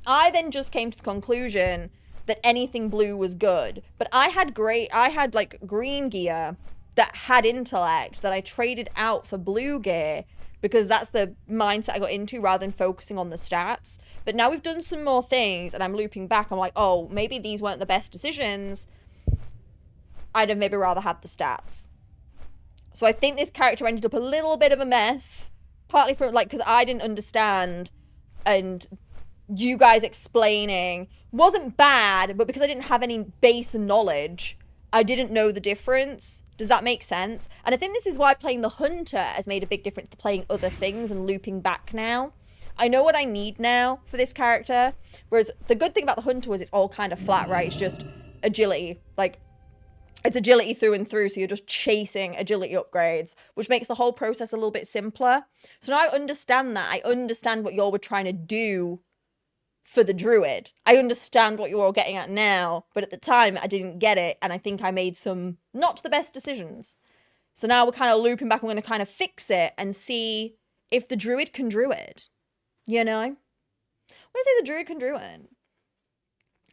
I then just came to the conclusion that anything blue was good. But I had, like, green gear that had intellect that I traded out for blue gear because that's the mindset I got into rather than focusing on the stats. But now we've done some more things and I'm looping back. I'm like, oh, maybe these weren't the best decisions. I'd have maybe rather had the stats. So I think this character ended up a little bit of a mess. Partly from, like, because I didn't understand and you guys explaining wasn't bad, but because I didn't have any base knowledge, I didn't know the difference. Does that make sense? And I think this is why playing the Hunter has made a big difference to playing other things and looping back now. I know what I need now for this character. Whereas the good thing about the Hunter was it's all kind of flat, right? It's just agility. Like, it's agility through and through. So you're just chasing agility upgrades, which makes the whole process a little bit simpler. So now I understand that. I understand what y'all were trying to do for the druid. I understand what you're all getting at now, but at the time I didn't get it, and I think I made some not the best decisions. So now we're kind of looping back. I'm going to kind of fix it and see if the druid can druid. You know? What do I say the druid can druid?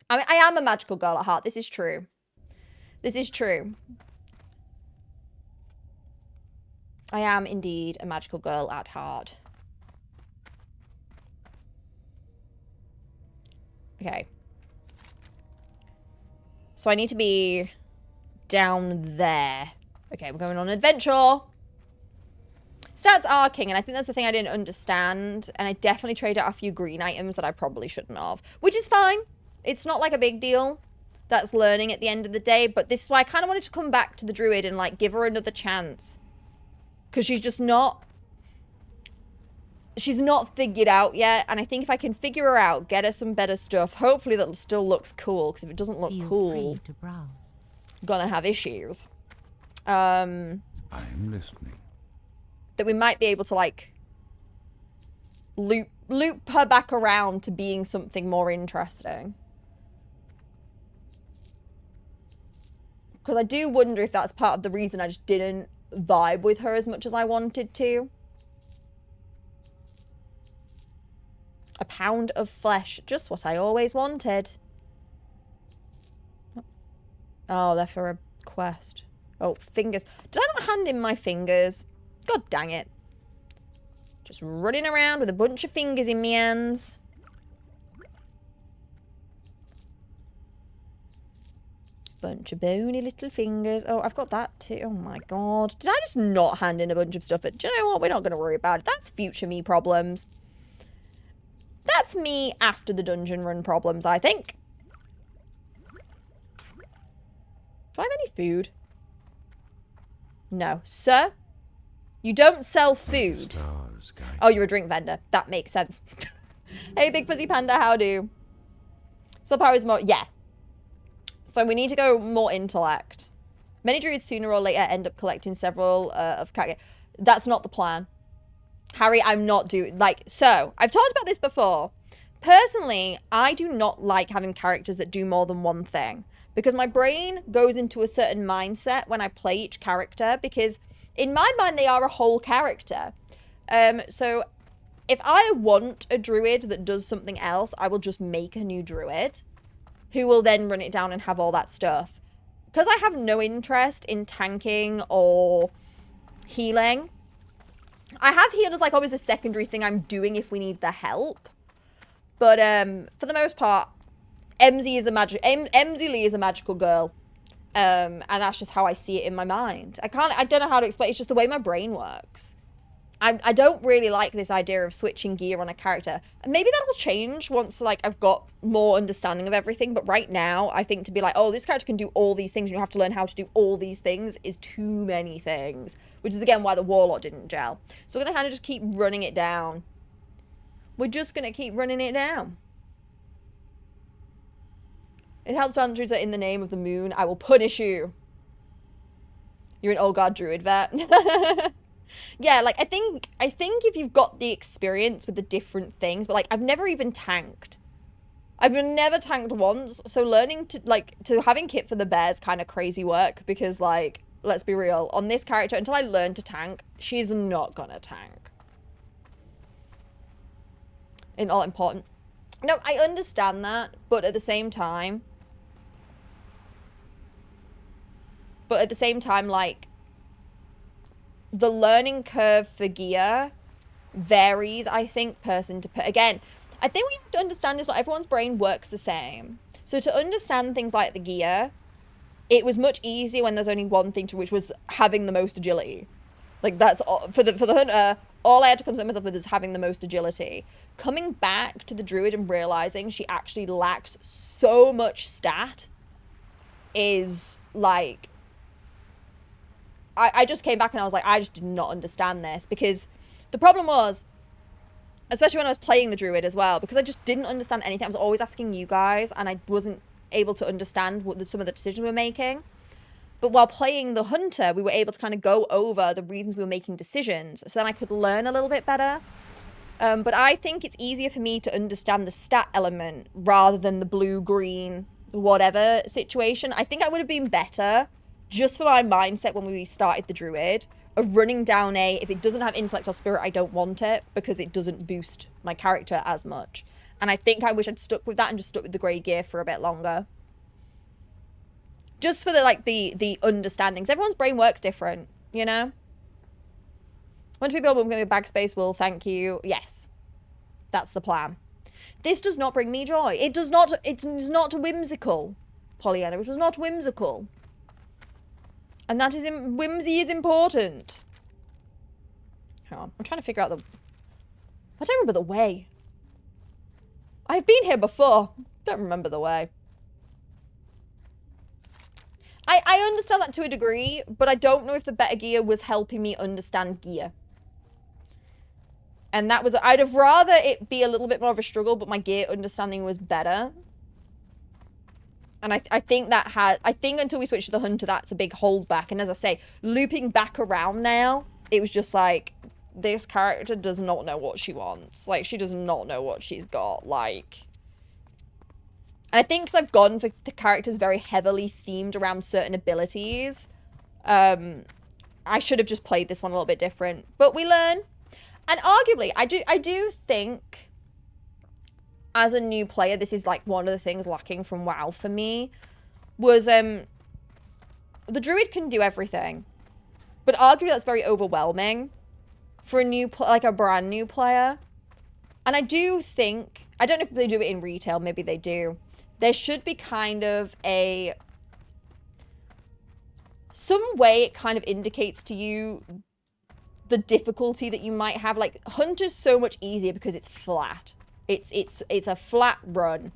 I mean, I am a magical girl at heart. This is true. This is true. I am indeed a magical girl at heart. Okay. So I need to be down there. Okay, we're going on an adventure. Stats are king, and I think that's the thing I didn't understand. And I definitely traded out a few green items that I probably shouldn't have. Which is fine. It's not like a big deal. That's learning at the end of the day. But this is why I kind of wanted to come back to the druid and, like, give her another chance. Because she's just not... She's not figured out yet, and I think if I can figure her out, get her some better stuff, hopefully that still looks cool, because if it doesn't look cool, to browse. gonna have issues. I'm listening. That we might be able to, like, loop her back around to being something more interesting. Because I do wonder if that's part of the reason I just didn't vibe with her as much as I wanted to. A pound of flesh. Just what I always wanted. Oh, they're for a quest. Oh, fingers. Did I not hand in my fingers? God dang it. Just running around with a bunch of fingers in my hands. Bunch of bony little fingers. Oh, I've got that too. Oh my god. Did I just not hand in a bunch of stuff? But do you know what? We're not going to worry about it. That's future me problems. That's me after the dungeon run problems, I think. Do I have any food? No. Sir? You don't sell food. Stars guide Oh, you're a drink vendor. That makes sense. Hey, Big Fuzzy Panda, how do? Spell power is more... Yeah. So we need to go more intellect. Many druids sooner or later end up collecting several of... That's not the plan. Harry, I'm not doing... Like, so, I've talked about this before. Personally, I do not like having characters that do more than one thing. Because my brain goes into a certain mindset when I play each character. Because in my mind, they are a whole character. So, if I want a druid that does something else, I will just make a new druid. Who will then run it down and have all that stuff. Because I have no interest in tanking or healing... I have healed as, like, always a secondary thing I'm doing if we need the help. But, for the most part, Emzy Lee is a magical girl. And that's just how I see it in my mind. I don't know how to explain. It's just the way my brain works. I don't really like this idea of switching gear on a character. And maybe that'll change once, like, I've got more understanding of everything. But right now, I think to be like, oh, this character can do all these things and you have to learn how to do all these things is too many things. Which is, again, why the Warlock didn't gel. So we're going to kind of just keep running it down. We're just going to keep running it down. It helps boundaries are in the name of the moon. I will punish you. You're an old guard druid vet. Yeah, like I think if you've got the experience with the different things, but like I've never even tanked. I've never tanked once, so learning to having kit for the bear's kind of crazy work because like, let's be real, on this character, until I learn to tank, she's not gonna tank. In all important. No, I understand that, but at the same time, like, the learning curve for gear varies, I think, person to person. Again, I think we have to understand this, not everyone's brain works the same. So to understand things like the gear, it was much easier when there's only one thing to, which was having the most agility. Like that's all, for the hunter, all I had to concern myself with is having the most agility. Coming back to the druid and realizing she actually lacks so much stat is like, I just came back and I was like, I just did not understand this, because the problem was, especially when I was playing the druid as well, because I just didn't understand anything. I was always asking you guys and I wasn't able to understand what some of the decisions we were making. But while playing the hunter, we were able to kind of go over the reasons we were making decisions, so then I could learn a little bit better. But I think it's easier for me to understand the stat element rather than the blue, green, whatever situation. I think I would have been better just for my mindset when we started the druid of running down a, if it doesn't have intellect or spirit, I don't want it because it doesn't boost my character as much. And I think I wish I'd stuck with that and just stuck with the grey gear for a bit longer. Just for the, like, the understandings. Everyone's brain works different, you know? Once people will give me backspace, will thank you. Yes. That's the plan. This does not bring me joy. It is not whimsical, Pollyanna. It was not whimsical. And that is, whimsy is important. Hang on, I'm trying to figure out I don't remember the way. I've been here before. Don't remember the way. I understand that to a degree, but I don't know if the better gear was helping me understand gear. And that was, I'd have rather it be a little bit more of a struggle, but my gear understanding was better. And I think that I think until we switch to the hunter, that's a big holdback. And as I say, looping back around now, it was just like, this character does not know what she wants. Like, she does not know what she's got. Like, and I think because I've gone for the characters very heavily themed around certain abilities, I should have just played this one a little bit different. But we learn. And arguably, I do think, as a new player, this is like one of the things lacking from WoW for me, was the druid can do everything, but arguably that's very overwhelming for a new, like a brand new player. And I do think, I don't know if they do it in retail, maybe they do. There should be kind of some way it kind of indicates to you the difficulty that you might have. Like, Hunter's so much easier because it's flat. It's a flat run.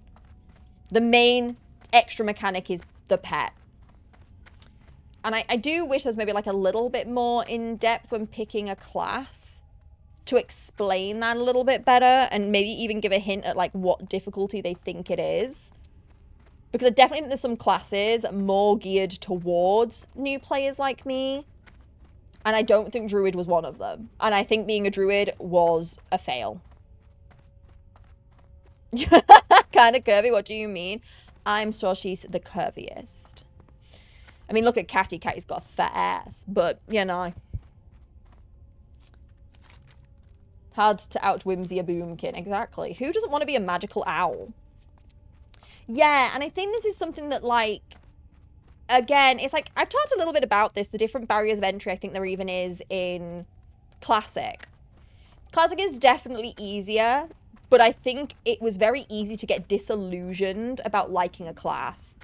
The main extra mechanic is the pet. And I do wish there was maybe like a little bit more in depth when picking a class to explain that a little bit better, and maybe even give a hint at like what difficulty they think it is. Because I definitely think there's some classes more geared towards new players like me. And I don't think Druid was one of them. And I think being a Druid was a fail. Kind of curvy, what do you mean? I'm sure she's the curviest. I mean, look at Catty. Catty's got a fat ass. But, you know. Hard to out whimsy a boomkin. Exactly. Who doesn't want to be a magical owl? Yeah, and I think this is something that, like, again, it's like, I've talked a little bit about this, the different barriers of entry I think there even is in Classic. Classic is definitely easier, but I think it was very easy to get disillusioned about liking a class.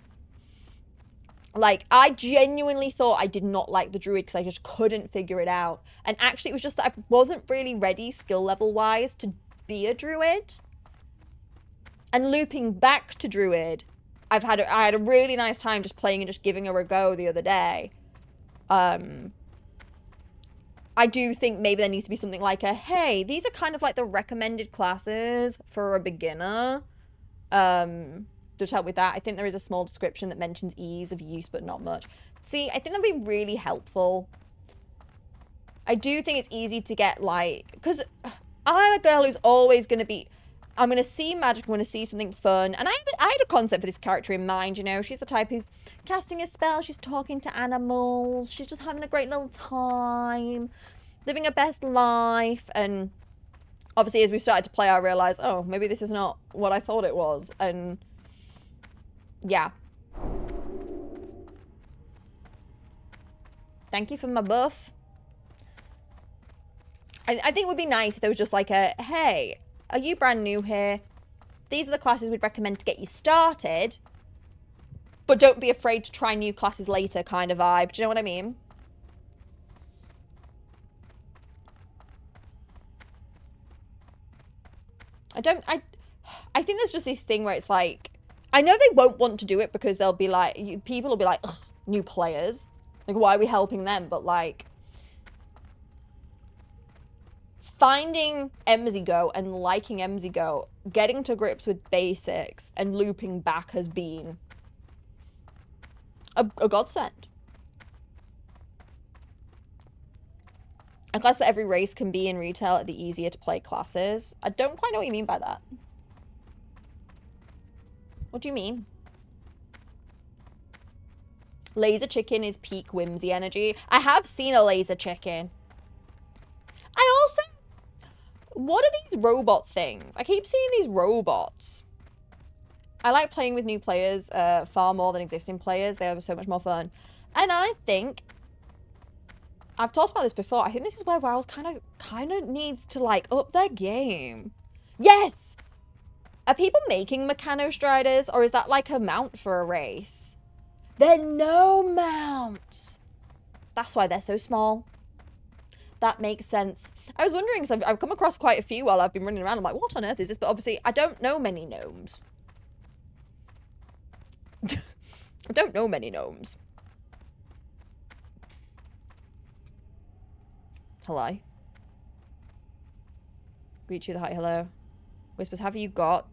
Like, I genuinely thought I did not like the Druid because I just couldn't figure it out. And actually, it was just that I wasn't really ready skill level-wise to be a Druid. And looping back to Druid, I had a really nice time just playing and just giving her a go the other day. I do think maybe there needs to be something like a, hey, these are kind of like the recommended classes for a beginner. Just help with that. I think there is a small description that mentions ease of use, but not much. See, I think that'd be really helpful. I do think it's easy to get, like... Because I'm a girl who's always going to be... I'm going to see magic, I'm going to see something fun. And I had a concept for this character in mind, you know. She's the type who's casting a spell, she's talking to animals, she's just having a great little time, living her best life. And obviously, as we've started to play, I realised, oh, maybe this is not what I thought it was. And yeah. Thank you for my buff. I think it would be nice if there was just like a, hey, are you brand new here? These are the classes we'd recommend to get you started. But don't be afraid to try new classes later kind of vibe. Do you know what I mean? I think there's just this thing where it's like, I know they won't want to do it because they'll be like, people will be like, ugh, new players. Like, why are we helping them? But like, finding MZGO and liking MZGO, getting to grips with basics and looping back has been a godsend. A class that every race can be in retail are the easier to play classes. I don't quite know what you mean by that. What do you mean? Laser chicken is peak whimsy energy. I have seen a laser chicken. I also... What are these robot things? I keep seeing these robots. I like playing with new players far more than existing players. They are so much more fun. And I think... I've talked about this before. I think this is where WoW's kind of needs to, like, up their game. Yes! Are people making Mechanostriders? Or is that, like, a mount for a race? They're no mounts. That's why they're so small. That makes sense. I was wondering, because I've come across quite a few while I've been running around. I'm like, what on earth is this? But obviously, I don't know many gnomes. I don't know many gnomes. Hello. Greet you the hi, hello. Whispers, have you got...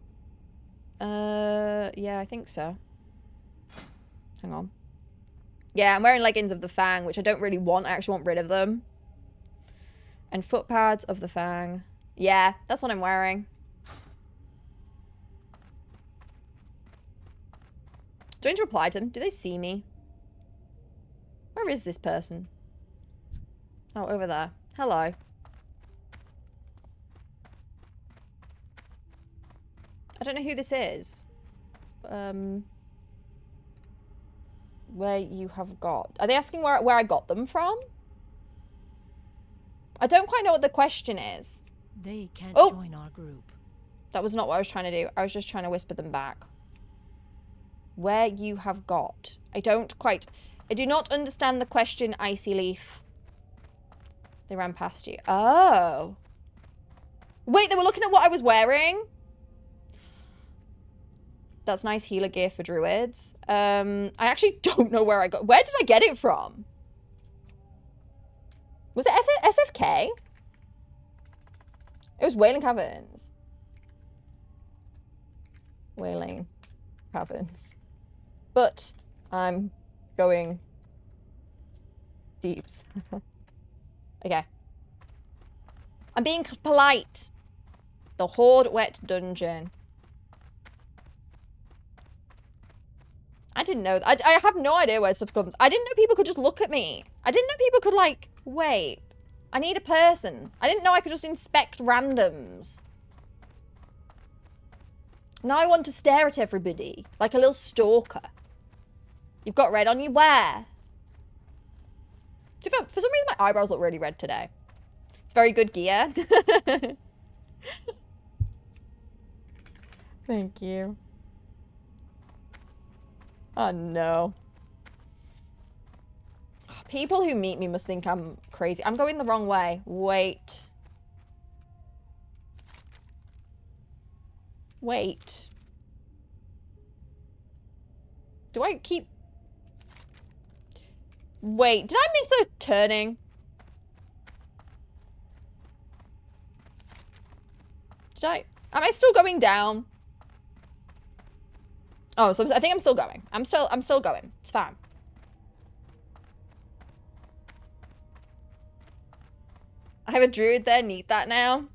yeah, I think so. Hang on. Yeah, I'm wearing leggings of the Fang, which I don't really want. I actually want rid of them. And foot pads of the Fang. Yeah, that's what I'm wearing. Do I need to reply to them? Do they see me? Where is this person? Oh, over there. Hello. I don't know who this is. Where you have got... Are they asking where I got them from? I don't quite know what the question is. They can't Oh! join our group. That was not what I was trying to do. I was just trying to whisper them back. Where you have got... I do not understand the question, Icy Leaf. They ran past you. Oh. Wait, they were looking at what I was wearing? That's nice healer gear for druids. I actually don't know where I got... Where did I get it from? Was it SFK? It was Wailing Caverns. Wailing Caverns. But I'm going deeps. Okay. I'm being polite. The Horde Wet Dungeon. I didn't know. I have no idea where stuff comes. I didn't know people could just look at me. I didn't know people could, like, wait. I need a person. I didn't know I could just inspect randoms. Now I want to stare at everybody. Like a little stalker. You've got red on you. Where? For some reason, my eyebrows look really red today. It's very good gear. Thank you. Oh, no. People who meet me must think I'm crazy. I'm going the wrong way. Wait. Wait. Do I keep... Wait, did I miss a turning? Did I... Am I still going down? Oh, so I think I'm still going. I'm still going. It's fine. I have a druid there. Need that now.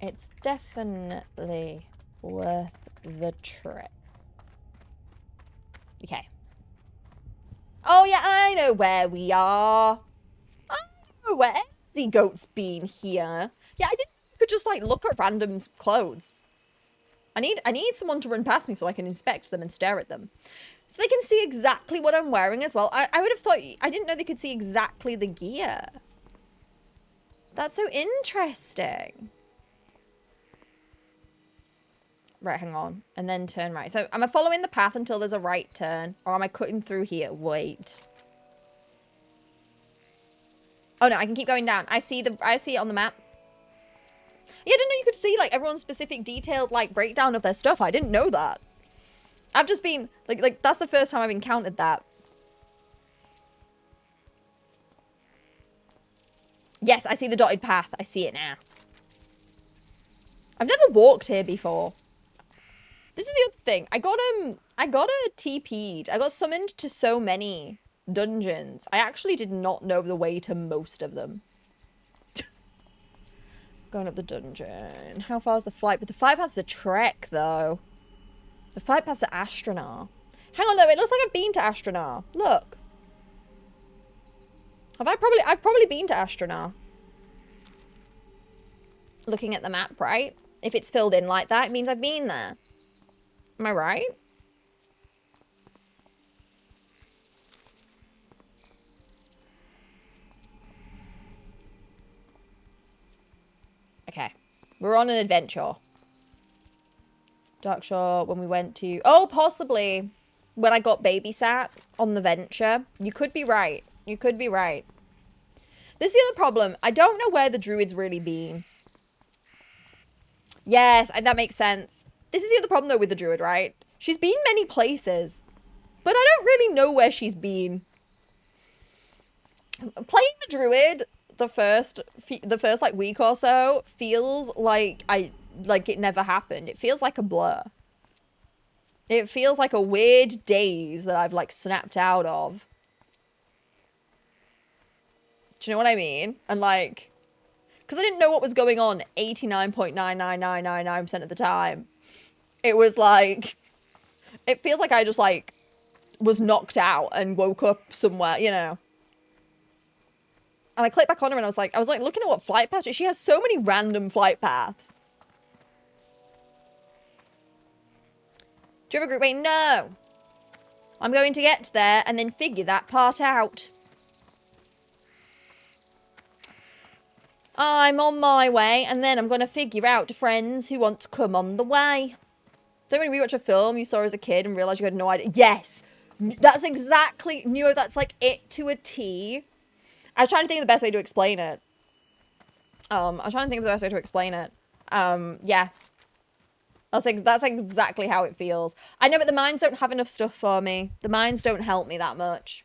It's definitely worth the trip. Okay. Oh yeah, I know where we are. I know where the goat's been here. Yeah, I didn't know you could just like look at random clothes. I need someone to run past me so I can inspect them and stare at them. So they can see exactly what I'm wearing as well. I would have thought, I didn't know they could see exactly the gear. That's so interesting. Right, hang on. And then turn right. So am I following the path until there's a right turn? Or am I cutting through here? Wait. Oh no, I can keep going down. I see it on the map. Yeah, I didn't know you could see like everyone's specific detailed like breakdown of their stuff. I didn't know that. I've just been like that's the first time I've encountered that. Yes, I see the dotted path. I see it now. I've never walked here before. This is the other thing. I got TP'd. I got summoned to so many dungeons. I actually did not know the way to most of them. Going up the dungeon. How far is the flight? But the flight path's a trek, though. The flight path's at Astronar. Hang on, though. It looks like I've been to Astronar. Look. I've probably been to Astronar. Looking at the map, right? If it's filled in like that, it means I've been there. Am I right? Okay. We're on an adventure. Darkshore, when we went to... Oh, possibly. When I got babysat on the venture. You could be right. You could be right. This is the other problem. I don't know where the druid's really been. Yes, that makes sense. This is the other problem, though, with the druid, right? She's been many places. But I don't really know where she's been. Playing the druid... the first like week or so feels like it never happened. It feels like a blur. It feels like a weird daze that I've like snapped out of. Do you know what I mean? And like, because I didn't know what was going on 89.99999% of the time. It was like, it feels like I just like was knocked out and woke up somewhere, you know. And I clicked back on her and I was like looking at what flight paths. She has so many random flight paths. Do you have a group mate? No. I'm going to get there and then figure that part out. I'm on my way and then I'm going to figure out friends who want to come on the way. Don't when you rewatch a film you saw as a kid and realize you had no idea. Yes. That's exactly, Neo, that's like it to a T. I was trying to think of the best way to explain it. Yeah. That's exactly how it feels. I know, but the mines don't have enough stuff for me. The mines don't help me that much.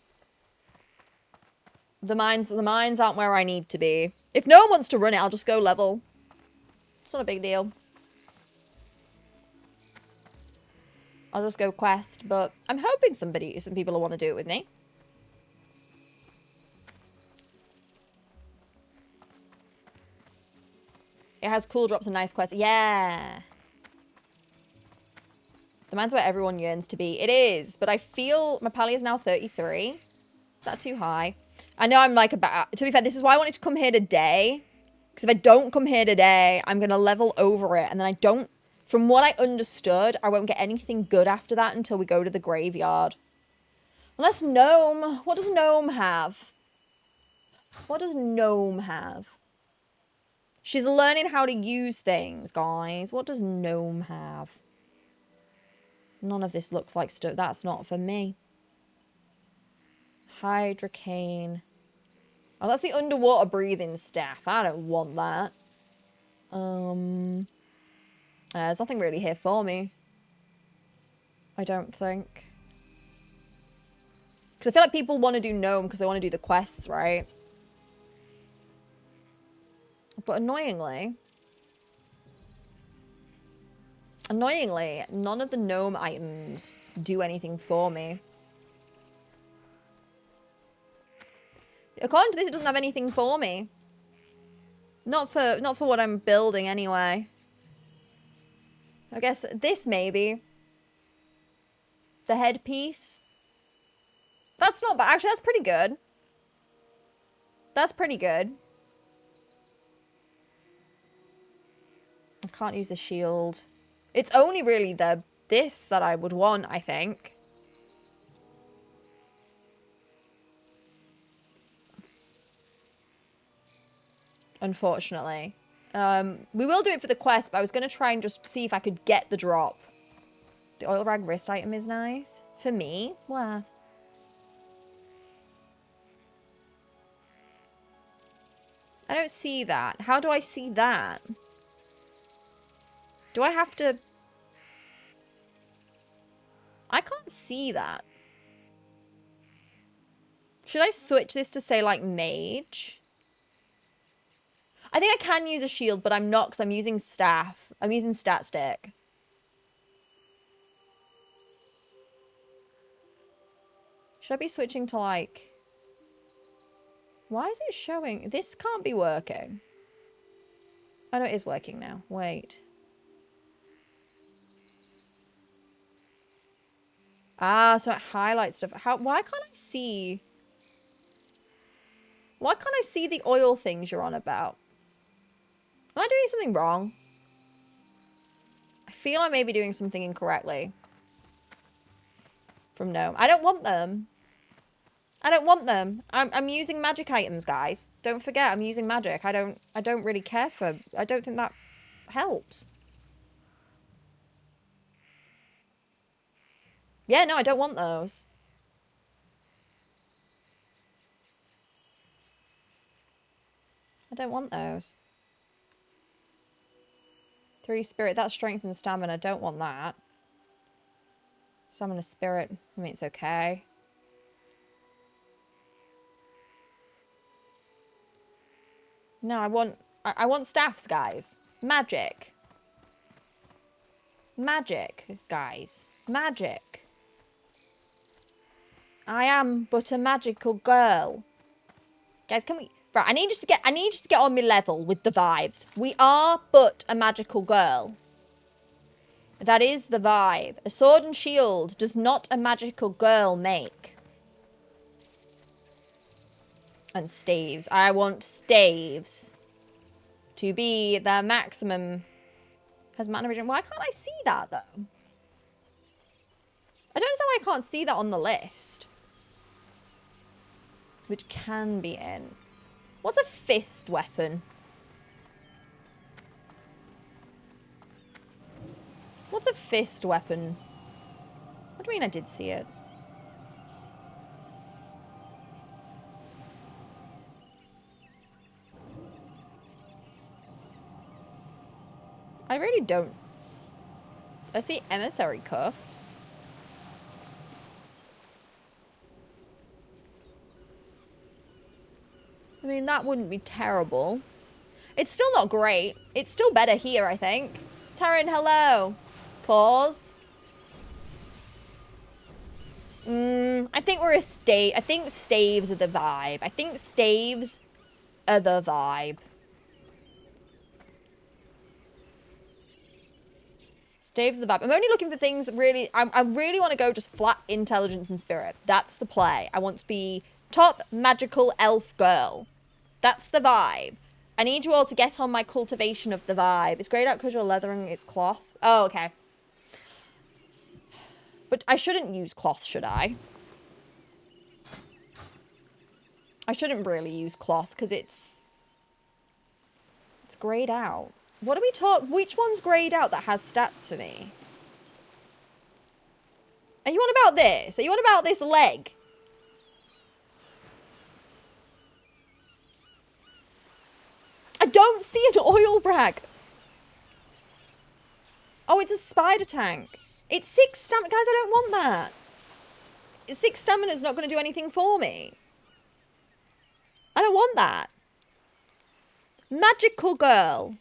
The mines aren't where I need to be. If no one wants to run it, I'll just go level. It's not a big deal. I'll just go quest, but I'm hoping some people will want to do it with me. It has cool drops and nice quests. Yeah. The man's where everyone yearns to be. It is, but I feel my pally is now 33. Is that too high? I know I'm like about... To be fair, this is why I wanted to come here today. Because if I don't come here today, I'm going to level over it. And then I don't... From what I understood, I won't get anything good after that until we go to the graveyard. Unless Gnome... What does Gnome have? What does Gnome have? She's learning how to use things, guys. What does Gnome have? None of this looks like stuff. That's not for me. Hydrocane. Oh, that's the underwater breathing staff. I don't want that. There's nothing really here for me. I don't think. Because I feel like people want to do Gnome because they want to do the quests, right? But annoyingly, none of the Gnome items do anything for me. According to this, it doesn't have anything for me. Not for what I'm building anyway. I guess this maybe. The headpiece. That's not bad. Actually, that's pretty good. That's pretty good. I can't use the shield. It's only really this that I would want, I think. Unfortunately. We will do it for the quest, but I was going to try and just see if I could get the drop. The oil rag wrist item is nice. For me? Where? I don't see that. How do I see that? Do I have to... I can't see that. Should I switch this to say like mage? I think I can use a shield, but I'm not because I'm using staff. I'm using stat stick. Should I be switching to like... Why is it showing? This can't be working. Oh no, it is working now. Wait. Ah, so it highlights stuff. Why can't I see... Why can't I see the oil things you're on about? Am I doing something wrong? I feel I may be doing something incorrectly. From Gnome. I don't want them. I don't want them. I'm using magic items, guys. Don't forget, I'm using magic. I don't really care for... I don't think that helps. Yeah, no, I don't want those. I don't want those. 3 spirit. That's strength and stamina. Don't want that. Stamina spirit. I mean, it's okay. No, I want staffs, guys. Magic. Magic, guys. Magic. I am but a magical girl. Guys, can we... Right, I need you to get on my level with the vibes. We are but a magical girl. That is the vibe. A sword and shield does not a magical girl make. And staves. I want staves to be the maximum. Has mana regen. Why can't I see that, though? I don't understand why I can't see that on the list. Which can be in. What's a fist weapon? What's a fist weapon? What do you mean I did see it? I really don't... I see emissary cuffs. I mean, that wouldn't be terrible. It's still not great. It's still better here, I think. Taryn, hello. Claws. I think we're a stave. I think staves are the vibe. I think staves are the vibe. Staves are the vibe. I'm only looking for things that really... I really want to go just flat intelligence and spirit. That's the play. I want to be top magical elf girl. That's the vibe. I need you all to get on my cultivation of the vibe. It's grayed out because you're leathering its cloth. Oh, okay. But I shouldn't use cloth, should I? I shouldn't really use cloth because it's grayed out. What do we talk? Which one's grayed out that has stats for me? Are you on about this? Are you on about this leg? I don't see an oil rag. Oh, it's a spider tank. It's 6 stamina. Guys, I don't want that. 6 stamina is not going to do anything for me. I don't want that. Magical girl.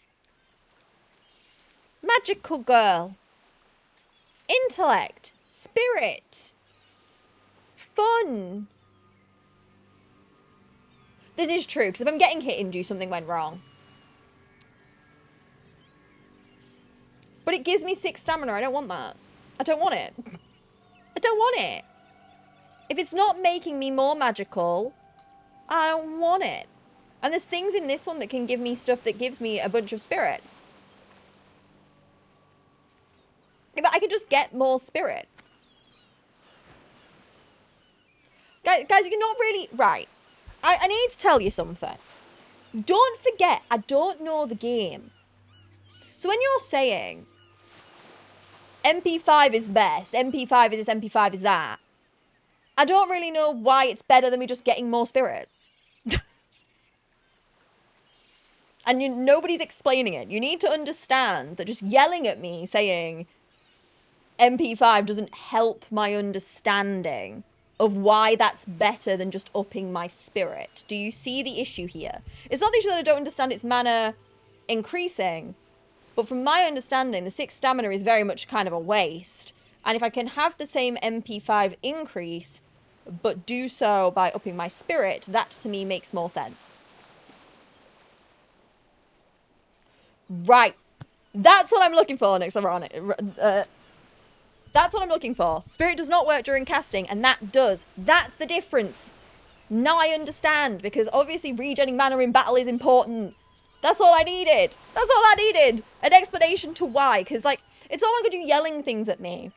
Magical girl. Intellect. spirit. Fun. This is true, because if I'm getting hit into, something went wrong. But it gives me 6 stamina. I don't want that. I don't want it. I don't want it. If it's not making me more magical, I don't want it. And there's things in this one that can give me stuff that gives me a bunch of spirit. If I could just get more spirit. Guys, you're not really... Right. I need to tell you something. Don't forget, I don't know the game. So when you're saying MP5 is best, MP5 is this, MP5 is that, I don't really know why it's better than me just getting more spirit. And nobody's explaining it. You need to understand that just yelling at me saying MP5 doesn't help my understanding of why that's better than just upping my spirit. Do you see the issue here? It's not the issue that I don't understand its mana increasing, but from my understanding, the 6 stamina is very much kind of a waste. And if I can have the same MP5 increase, but do so by upping my spirit, that to me makes more sense. Right. That's what I'm looking for, Nick's ironic. That's what I'm looking for. Spirit does not work during casting, and that does. That's the difference. Now I understand, because obviously regenerating mana in battle is important. That's all I needed. That's all I needed. An explanation to why, because, like, it's all I'm going to do yelling things at me.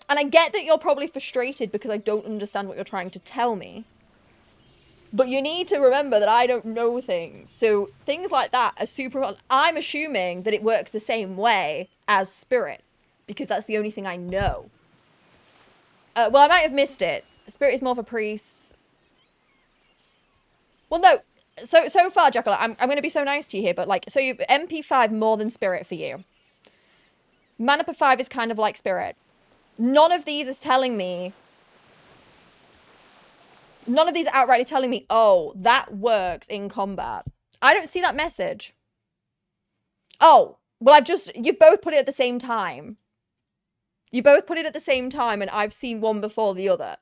And I get that you're probably frustrated because I don't understand what you're trying to tell me. But you need to remember that I don't know things. So things like that are super... I'm assuming that it works the same way as Spirit, because that's the only thing I know. Well, I might have missed it. Spirit is more for priests. Well, no. So far, Jekyll, I'm going to be so nice to you here, but, like, so you've MP5 more than Spirit for you. Mana per 5 is kind of like Spirit. None of these is telling me... None of these are outrightly telling me, oh, that works in combat. I don't see that message. Oh, well, you've both put it at the same time. You both put it at the same time, and I've seen one before the other.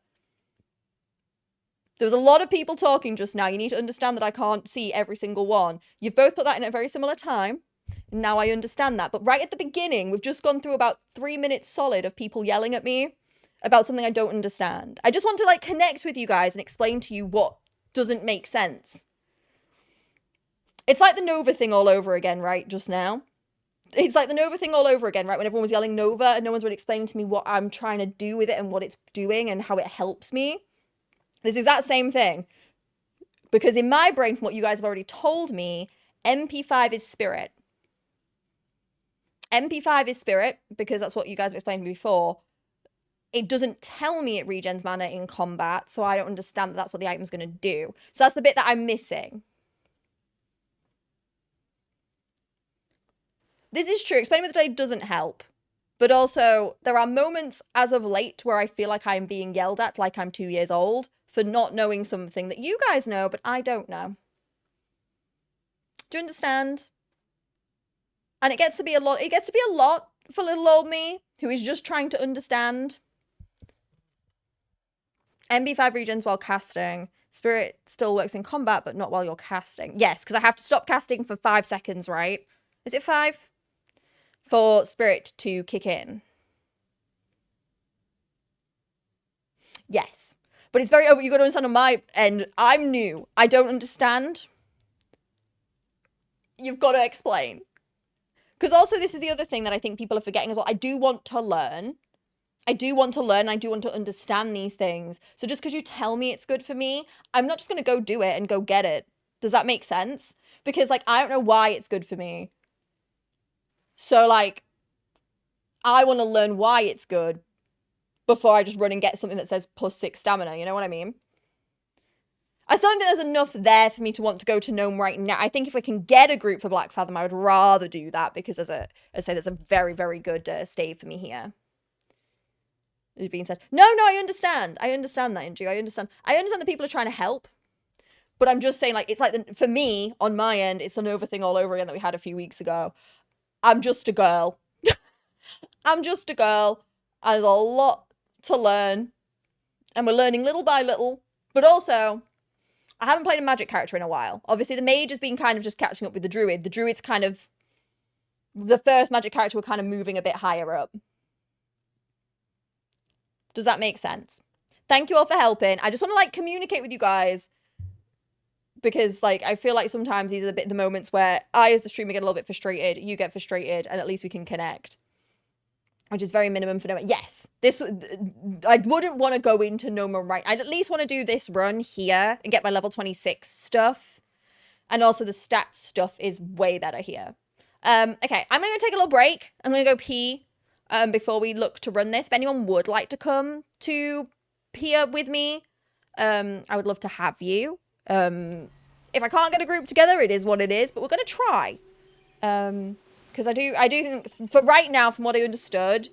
There was a lot of people talking just now. You need to understand that I can't see every single one. You've both put that in at a very similar time. And now I understand that. But right at the beginning, we've just gone through about 3 minutes solid of people yelling at me about something I don't understand. I just want to, like, connect with you guys and explain to you what doesn't make sense. It's like the Nova thing all over again, right, just now. It's like the Nova thing all over again, right, when everyone was yelling Nova and no one's really explaining to me what I'm trying to do with it and what it's doing and how it helps me. This is that same thing. Because in my brain, from what you guys have already told me, MP5 is Spirit. MP5 is Spirit, because that's what you guys have explained to me before. It doesn't tell me it regens mana in combat, so I don't understand that that's what the item's going to do. So that's the bit that I'm missing. This is true. Explaining with the day doesn't help. But also, there are moments as of late where I feel like I'm being yelled at like I'm 2 years old for not knowing something that you guys know, but I don't know. Do you understand? And it gets to be a lot. It gets to be a lot for little old me, who is just trying to understand. MB5 regens while casting. Spirit still works in combat, but not while you're casting. Yes, because I have to stop casting for 5 seconds, right? Is it 5? For Spirit to kick in. Yes. But it's very over. You've got to understand on my end. I'm new. I don't understand. You've got to explain. Because also this is the other thing that I think people are forgetting as well. I do want to learn. I do want to learn. I do want to understand these things. So just because you tell me it's good for me, I'm not just going to go do it and go get it. Does that make sense? Because, like, I don't know why it's good for me. So, like, I want to learn why it's good before I just run and get something that says +6 stamina. You know what I mean? I still don't think there's enough there for me to want to go to Gnome right now. I think if I can get a group for Black Fathom, I would rather do that because there's a very, very good stave for me here. It's being said. No, I understand. I understand that, Andrew. I understand that people are trying to help. But I'm just saying, like, it's like, for me, on my end, it's the Nova thing all over again that we had a few weeks ago. I'm just a girl. I'm just a girl. There's a lot to learn. And we're learning little by little. But also, I haven't played a magic character in a while. Obviously, the mage has been kind of just catching up with the druid. The druid's kind of... The first magic character, we're kind of moving a bit higher up. Does that make sense? Thank you all for helping. I just want to, like, communicate with you guys. Because, like, I feel like sometimes these are the moments where I, as the streamer, get a little bit frustrated. You get frustrated. And at least we can connect. Which is very minimum for no. Yes, this I wouldn't want to go into no more right. I'd at least want to do this run here and get my level 26 stuff, and also the stats stuff is way better here. Okay, I'm gonna take a little break. I'm gonna go pee before we look to run this. If anyone would like to come to here with me, I would love to have you. If I can't get a group together, it is what it is. But we're gonna try. Because I do think, for right now, from what I understood,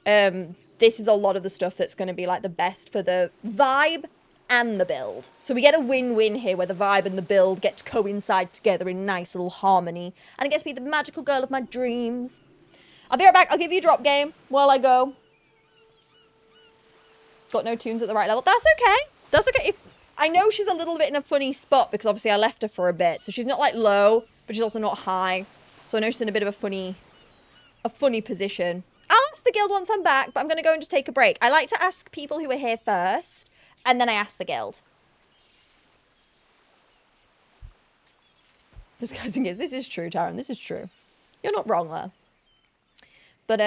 this is a lot of the stuff that's going to be, like, the best for the vibe and the build. So we get a win-win here, where the vibe and the build get to coincide together in nice little harmony. And I get to be the magical girl of my dreams. I'll be right back. I'll give you a drop game while I go. Got no tunes at the right level. That's okay. That's okay. I know she's a little bit in a funny spot, because obviously I left her for a bit. So she's not, like, low, but she's also not high. So I know she's in a bit of a funny position. I'll ask the guild once I'm back, but I'm going to go and just take a break. I like to ask people who are here first, and then I ask the guild. This guy's thinking, this is true, Taran. This is true. You're not wrong there. But,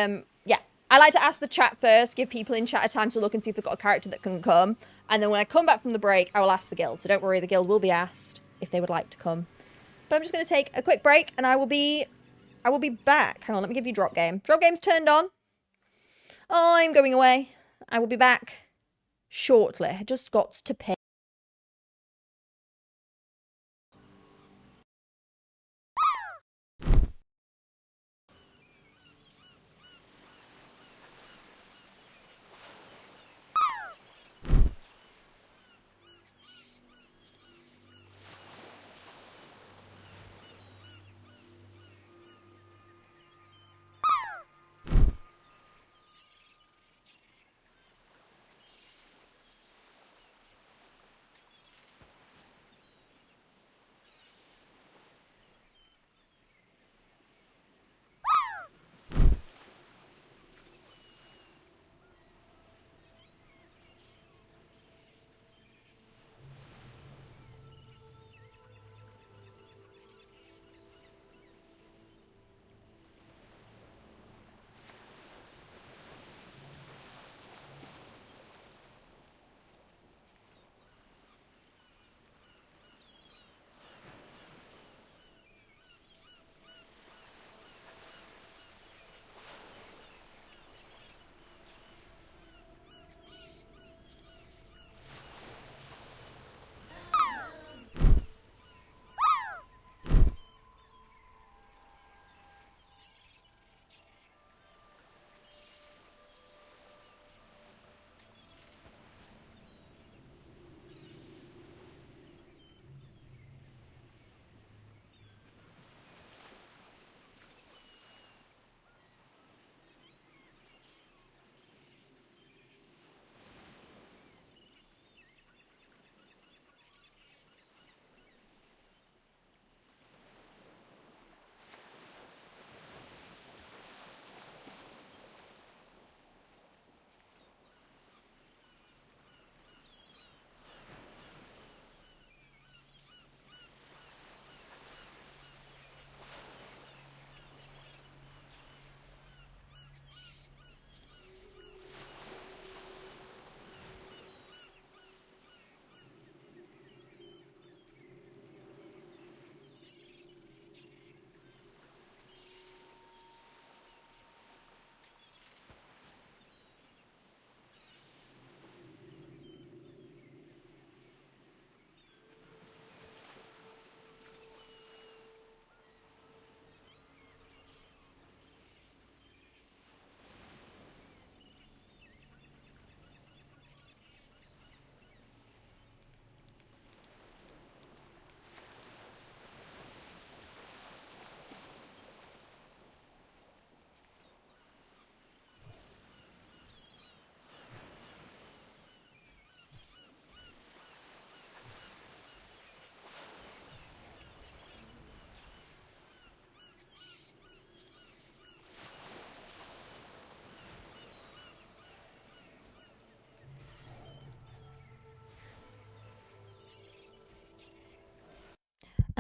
yeah. I like to ask the chat first, give people in chat a time to look and see if they've got a character that can come. And then when I come back from the break, I will ask the guild. So don't worry, the guild will be asked if they would like to come. But I'm just going to take a quick break, and I will be back. Hang on, let me give you drop game. Drop game's turned on. I'm going away. I will be back shortly. I just got to pay.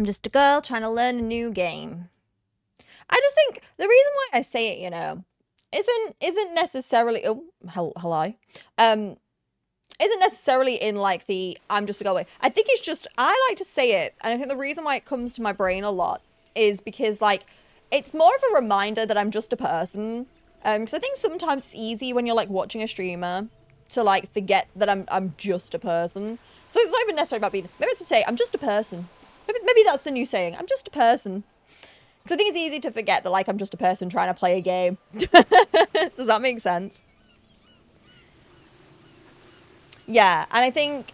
I'm just a girl trying to learn a new game. I just think the reason why I say it, you know, isn't necessarily hello. Isn't necessarily in like the I'm just a girl way. I think it's just I like to say it, and I think the reason why it comes to my brain a lot is because like it's more of a reminder that I'm just a person. Because I think sometimes it's easy when you're like watching a streamer to like forget that I'm just a person. So it's not even necessarily about being. Maybe it's to say I'm just a person. Maybe that's the new saying. I'm just a person. Because I think it's easy to forget that like I'm just a person trying to play a game. Does that make sense? Yeah, and I think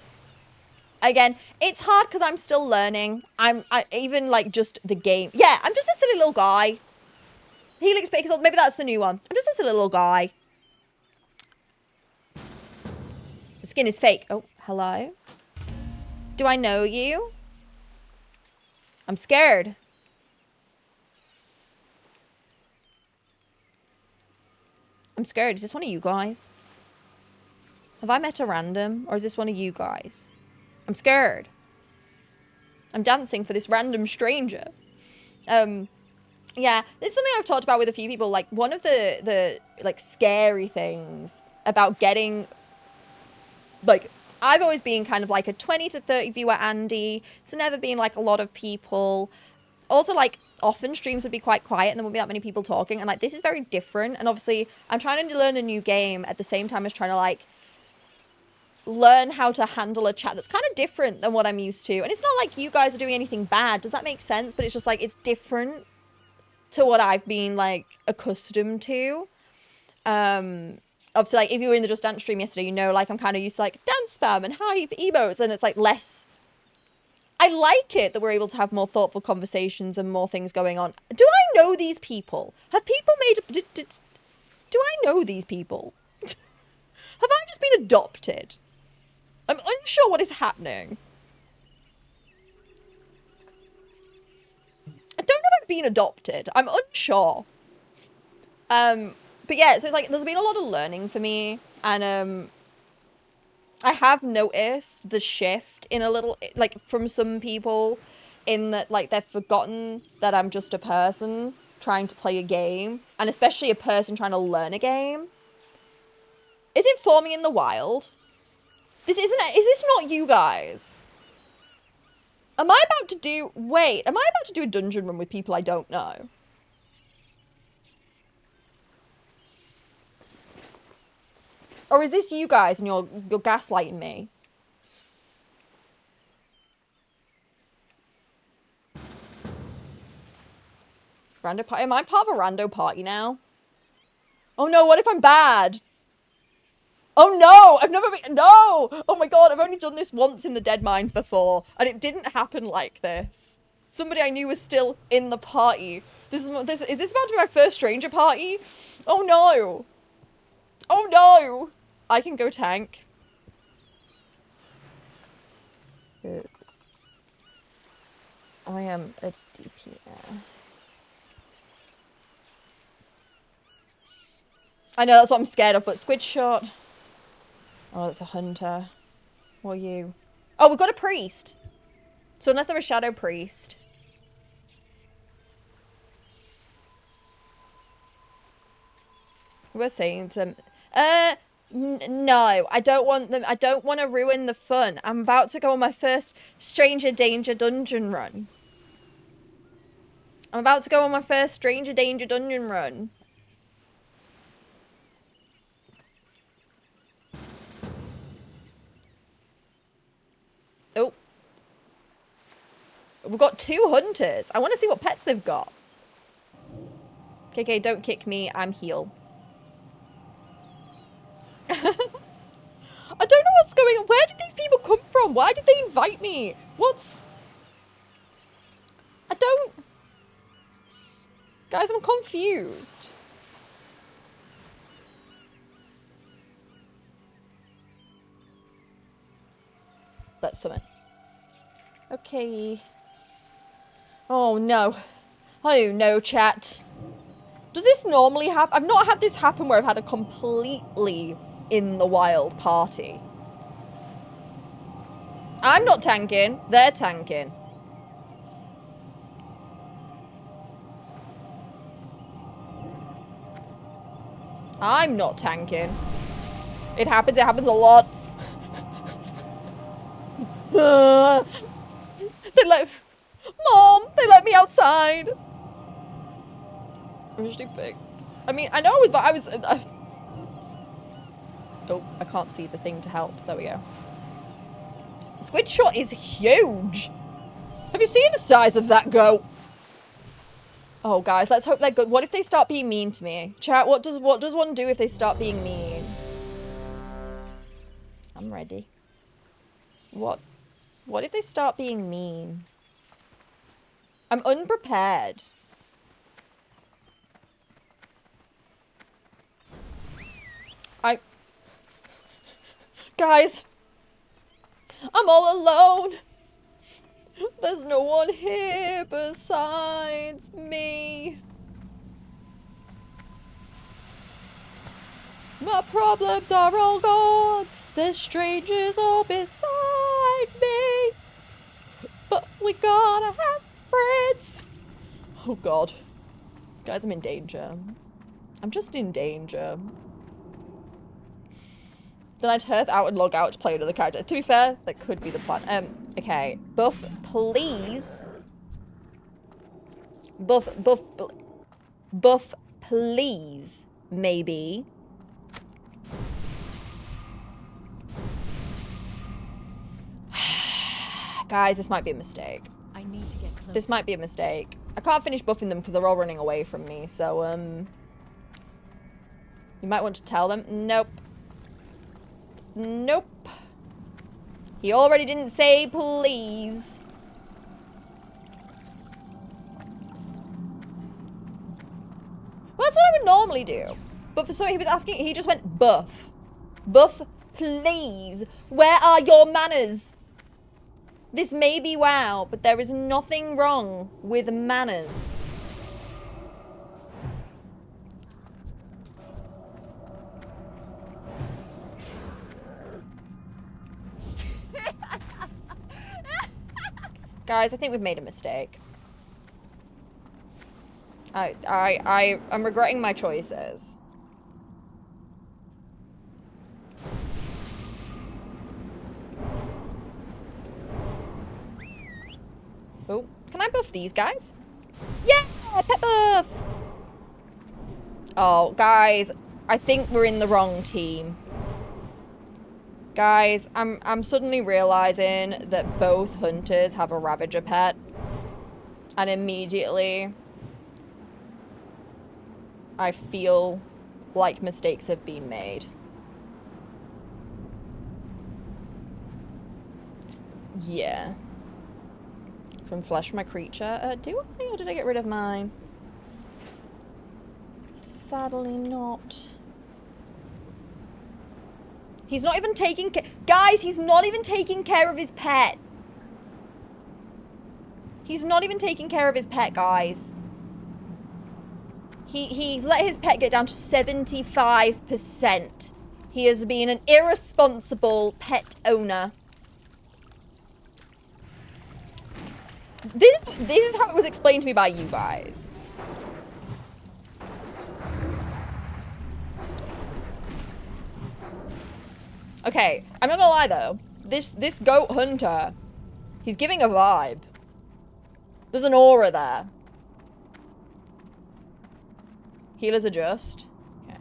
again, it's hard because I'm still learning. I even like just the game. Yeah, I'm just a silly little guy. Helix Pixel, maybe that's the new one. I'm just a silly little guy. The skin is fake. Oh, hello? Do I know you? I'm scared. I'm scared. Is this one of you guys? Have I met a random? Or is this one of you guys? I'm scared. I'm dancing for this random stranger. Yeah, this is something I've talked about with a few people. Like, one of the like, scary things about getting... Like, I've always been kind of like a 20 to 30 viewer Andy. It's never been, like, a lot of people. Also, like, often streams would be quite quiet and there wouldn't be that many people talking. And, like, this is very different. And, obviously, I'm trying to learn a new game at the same time as trying to, like... learn how to handle a chat that's kind of different than what I'm used to. And it's not like you guys are doing anything bad. Does that make sense? But it's just like, it's different to what I've been like accustomed to. Obviously, like if you were in the Just Dance stream yesterday, you know, like I'm kind of used to like dance spam and hype emotes, and it's like less. I like it that we're able to have more thoughtful conversations and more things going on. Do I know these people? Have people made... Do I know these people? Have I just been adopted? I'm unsure what is happening. I don't know if I've been adopted. I'm unsure. But yeah, so it's like, there's been a lot of learning for me. And, I have noticed the shift in a little, like, from some people in that, like, they've forgotten that I'm just a person trying to play a game. And especially a person trying to learn a game. Is it forming in the wild? This isn't it. Is this not you guys? Am I about to do... Wait, am I about to do a dungeon run with people I don't know? Or is this you guys and you're gaslighting me? Rando party? Am I part of a rando party now? Oh no, what if I'm bad? Oh no, I've never been... No! Oh my god, I've only done this once in the Dead Mines before. And it didn't happen like this. Somebody I knew was still in the party. Is this about to be my first stranger party? Oh no. Oh no. I can go tank. Good. I am a DPS. I know, that's what I'm scared of, but squid shot. Oh, that's a hunter. What are you? Oh, we've got a priest. So unless they're a shadow priest. We're saying to them, no, I don't want them. I don't want to ruin the fun. I'm about to go on my first Stranger Danger dungeon run. I'm about to go on my first Stranger Danger dungeon run. Oh. We've got 2 hunters. I want to see what pets they've got. KK, don't kick me. I'm heal. I don't know what's going on. Where did these people come from? Why did they invite me? What's... I don't... Guys, I'm confused. Let's summon. Okay. Oh no. Oh no, chat. Does this normally happen? I've not had this happen where I've had a completely in the wild party. I'm not tanking. They're tanking. I'm not tanking. It happens a lot. Mom, they let me outside. I'm usually picked. I mean, I know I was. Oh, I can't see the thing to help. There we go. Squid shot is huge. Have you seen the size of that goat? Oh, guys, let's hope they're good. What if they start being mean to me? Chat, what does one do if they start being mean? I'm ready. What if they start being mean? I'm unprepared. Guys, I'm all alone. There's no one here besides me. My problems are all gone. There's strangers all beside me. But we gotta have friends. Oh God. Guys, I'm in danger. I'm just in danger. Then I'd hearth out and log out to play another character. To be fair, that could be the plan. Okay. Buff, please. Buff, please. Maybe. Guys, this might be a mistake. I need to get close. This might be a mistake. I can't finish buffing them because they're all running away from me, so, you might want to tell them. Nope. Nope. He already didn't say please. Well, that's what I would normally do. But for so he was asking, he just went buff. Buff, please. Where are your manners? This may be WoW, but there is nothing wrong with manners. Guys, I think we've made a mistake. I'm regretting my choices. Oh, can I buff these guys? Yeah, pet buff! Oh, guys, I think we're in the wrong team. Guys, I'm suddenly realizing that both hunters have a Ravager pet. And immediately, I feel like mistakes have been made. Yeah. From flesh my creature. Do I? Or did I get rid of mine? Sadly not. He's not even taking care. Guys, he's not even taking care of his pet. He's not even taking care of his pet, guys. He's let his pet get down to 75%. He has been an irresponsible pet owner. This is how it was explained to me by you guys. Okay, I'm not gonna lie though. This goat hunter, he's giving a vibe. There's an aura there. Healers adjust. Okay.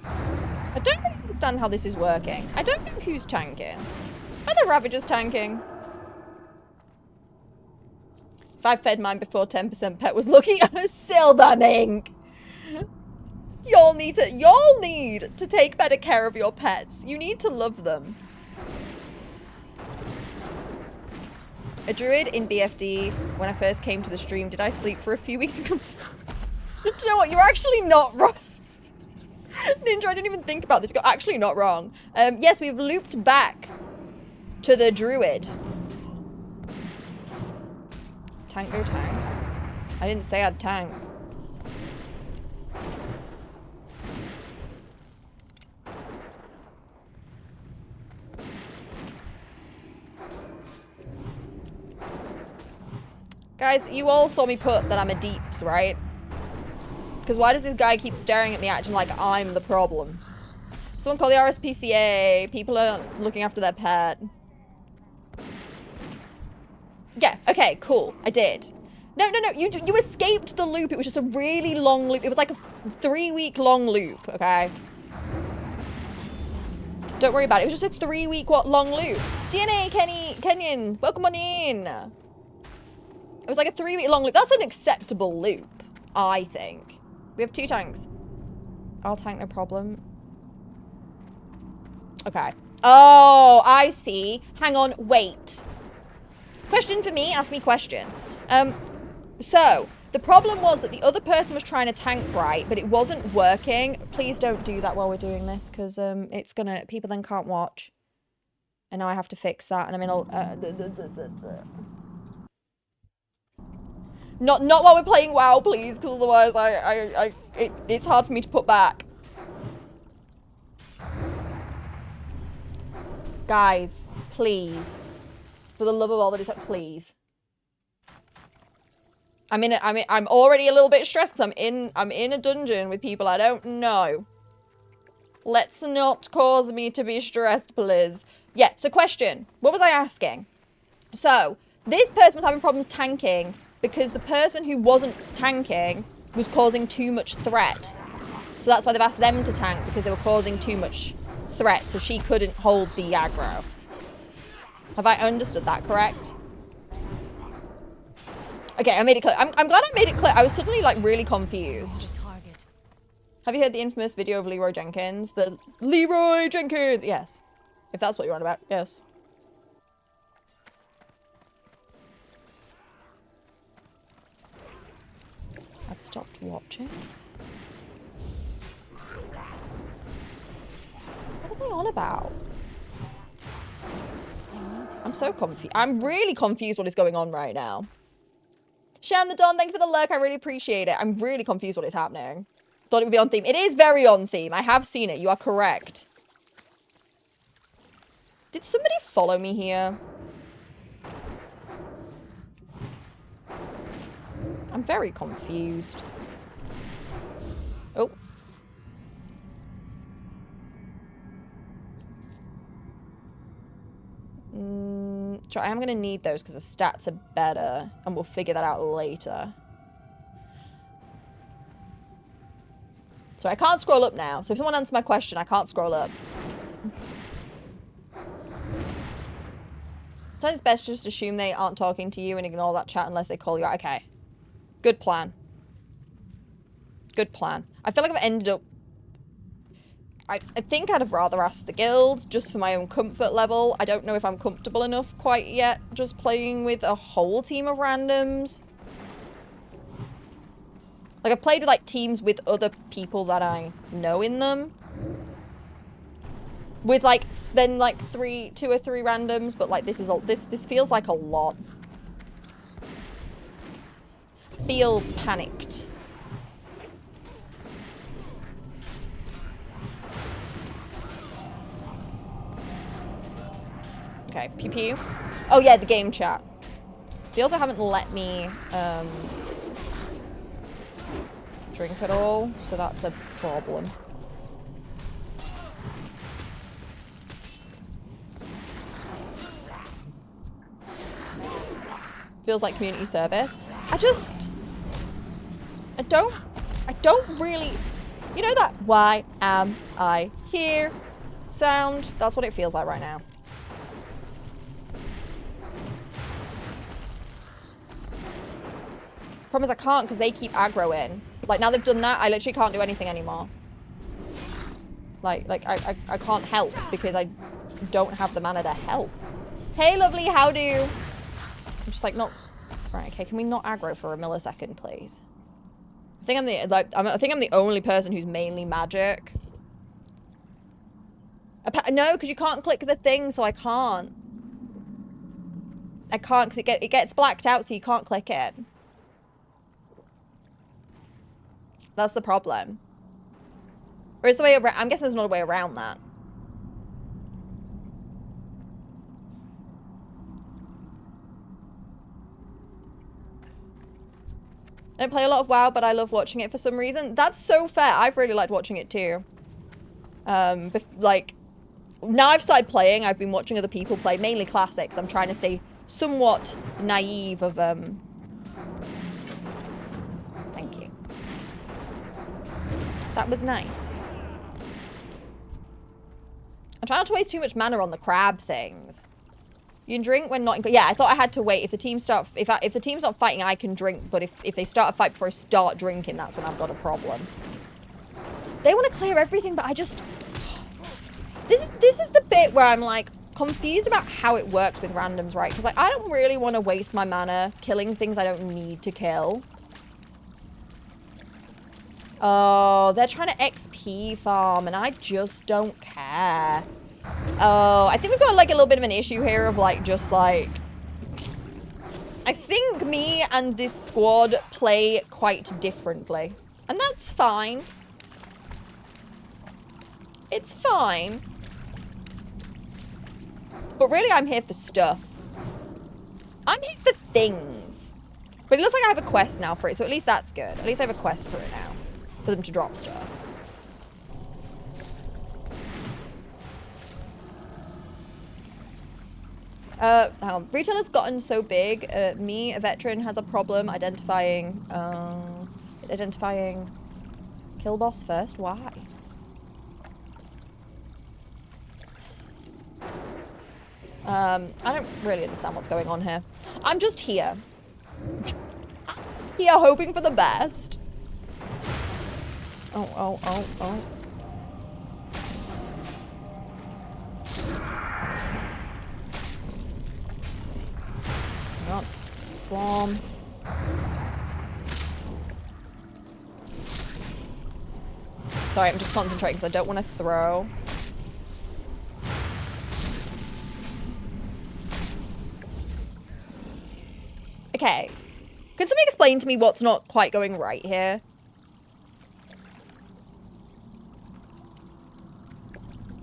I don't really understand how this is working. I don't know who's tanking. Are the Ravagers tanking? If I fed mine before 10% pet was lucky, Silver Mink! Y'all need to take better care of your pets. You need to love them. A druid in BFD, when I first came to the stream, did I sleep for a few weeks? Do you know what? You're actually not wrong. Ninja, I didn't even think about this. You're actually not wrong. Yes, we've looped back to the druid. Tank go tank. I didn't say I'd tank. Guys, you all saw me put that I'm a deeps, right? Because why does this guy keep staring at me acting like I'm the problem? Someone call the RSPCA. People are looking after their pet. Yeah, okay, cool. I did. No. You escaped the loop. It was just a really long loop. It was like a 3-week long loop, okay? Don't worry about it. It was just a 3-week long loop. DNA, Kenyon, welcome on in. It was like a 3-week long loop. That's an acceptable loop, I think. We have 2 tanks. Our tank, no problem. Okay. Oh, I see. Hang on, wait. Question for me, ask me question. So, the problem was that the other person was trying to tank right, but it wasn't working. Please don't do that while we're doing this, because it's gonna, people then can't watch. And now I have to fix that, and I'm in a... Not while we're playing WoW, please, because otherwise it's hard for me to put back. Guys, please. For the love of all that is, please. I'm already a little bit stressed because I'm in a dungeon with people I don't know. Let's not cause me to be stressed, please. Yeah, so question. What was I asking? So, this person was having problems tanking because the person who wasn't tanking was causing too much threat. So that's why they've asked them to tank, because they were causing too much threat, so she couldn't hold the aggro. Have I understood that correct? Okay, I made it clear. I'm glad I made it clear. I was suddenly, like, really confused. Have you heard the infamous video of Leroy Jenkins? The Leroy Jenkins! Yes. If that's what you're on about, yes. I've stopped watching. What are they on about? I'm so confused. I'm really confused what is going on right now. Shan the Don, thank you for the lurk. I really appreciate it. I'm really confused what is happening. Thought it would be on theme. It is very on theme. I have seen it. You are correct. Did somebody follow me here? I'm very confused. Oh. I am going to need those because the stats are better, and we'll figure that out later. So I can't scroll up now. So if someone answers my question, I can't scroll up. Sometimes it's best just assume they aren't talking to you and ignore that chat unless they call you out. Okay. Good plan. Good plan. I feel like I've ended up... I think I'd have rather asked the guild, just for my own comfort level. I don't know if I'm comfortable enough quite yet, just playing with a whole team of randoms. Like, I've played with, like, teams with other people that I know in them. With, like, then, like, 2 or 3 randoms, but, like, this is a... This feels like a lot. Feel panicked. Okay, pew pew. Oh yeah, the game chat. They also haven't let me drink at all, so that's a problem. Feels like community service. I don't really, you know that why am I here sound? That's what it feels like right now. Problem is I can't because they keep aggroing. Like, now they've done that, I literally can't do anything anymore. Like I can't help because I don't have the mana to help. Hey, lovely, how do you? I'm just like, not... Right, okay, can we not aggro for a millisecond, please? I think I'm the only person who's mainly magic. No, because you can't click the thing, so I can't. I can't because it gets blacked out, so you can't click it. That's the problem. Or is the way around? I'm guessing there's not a way around that. I don't play a lot of WoW, but I love watching it for some reason. That's so fair. I've really liked watching it too. Like, now I've started playing, I've been watching other people play, mainly classics. I'm trying to stay somewhat naive of, Thank you. That was nice. I'm trying not to waste too much mana on the crab things. You can drink when not in... Yeah, I thought I had to wait. If the team start... If the team's not fighting, I can drink. But if they start a fight before I start drinking, that's when I've got a problem. They want to clear everything, but I just... This is the bit where I'm, like, confused about how it works with randoms, right? Because, like, I don't really want to waste my mana killing things I don't need to kill. Oh, they're trying to XP farm, and I just don't care. Oh, I think we've got, like, a little bit of an issue here of, like, just, like... I think me and this squad play quite differently. And that's fine. It's fine. But really, I'm here for stuff. I'm here for things. But it looks like I have a quest now for it, so at least that's good. At least I have a quest for it now. For them to drop stuff. Hang on. Retail has gotten so big. Me, a veteran, has a problem identifying kill boss first. Why? I don't really understand what's going on here. I'm just here. Here hoping for the best. Oh, oh, oh, oh. Oh, swarm. Sorry, I'm just concentrating because I don't want to throw. Okay. Can somebody explain to me what's not quite going right here?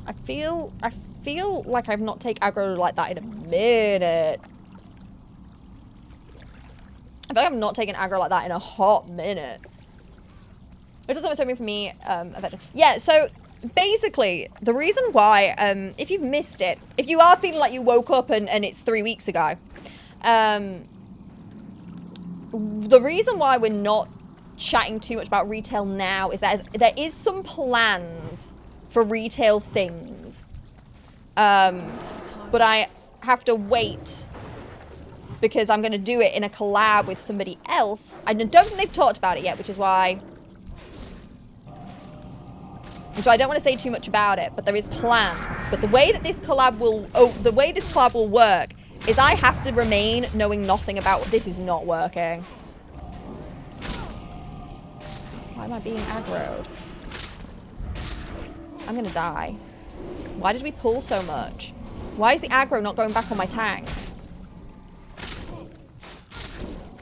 I feel like I've not taken aggro like that in a minute. I feel like I've not taken aggro like that in a hot minute. It doesn't have something for me, yeah, so basically, the reason why, if you've missed it, if you are feeling like you woke up and it's 3 weeks ago, the reason why we're not chatting too much about retail now is that there is some plans for retail things. But I have to wait because I'm going to do it in a collab with somebody else. I don't think they've talked about it yet, which is why... So I don't want to say too much about it, but there is plans. But the way that this collab will... Oh, the way this collab will work is I have to remain knowing nothing about... This is not working. Why am I being aggroed? I'm gonna die. Why did we pull so much? Why is the aggro not going back on my tank?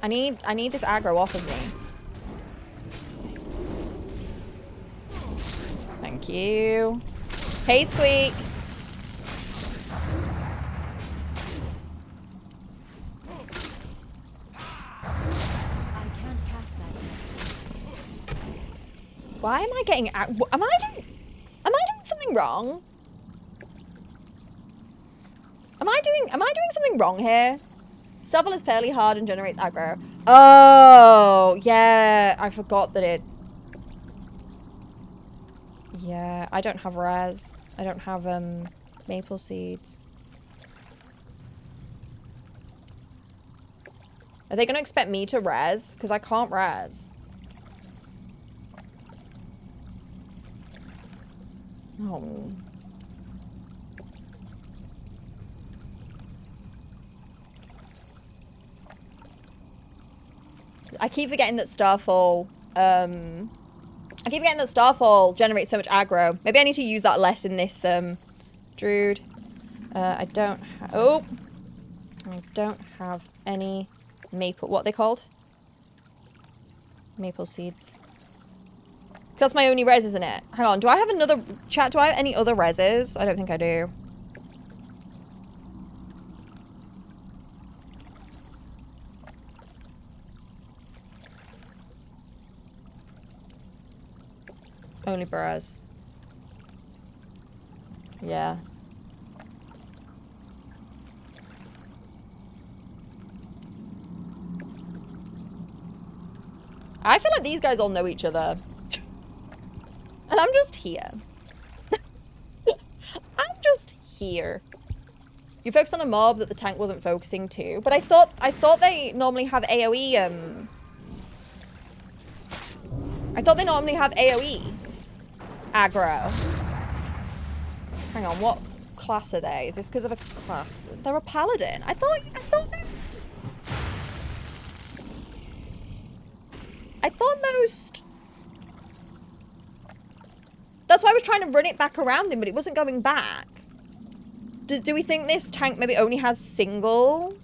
I need this aggro off of me. Thank you. Hey, Squeak. I can't cast that yet. Why am I getting... Am I doing something wrong? Am I doing something wrong here? Stuffle is fairly hard and generates aggro. Oh, yeah. I forgot that it... Yeah, I don't have res. I don't have, maple seeds. Are they going to expect me to res? Because I can't res. Oh. I keep forgetting that Starfall, generates so much aggro. Maybe I need to use that less in this, Druid. I don't have any maple, what are they called? Maple seeds. That's my only res, isn't it? Hang on, do I have another, chat, do I have any other reses? I don't think I do. Only Perez. Yeah. I feel like these guys all know each other. And I'm just here. I'm just here. You focused on a mob that the tank wasn't focusing to, but I thought they normally have AoE, I thought they normally have AoE aggro. Hang on, what class are they? Is this because of a class? They're a paladin. I thought most. That's why I was trying to run it back around him, but it wasn't going back. Do we think this tank maybe only has single?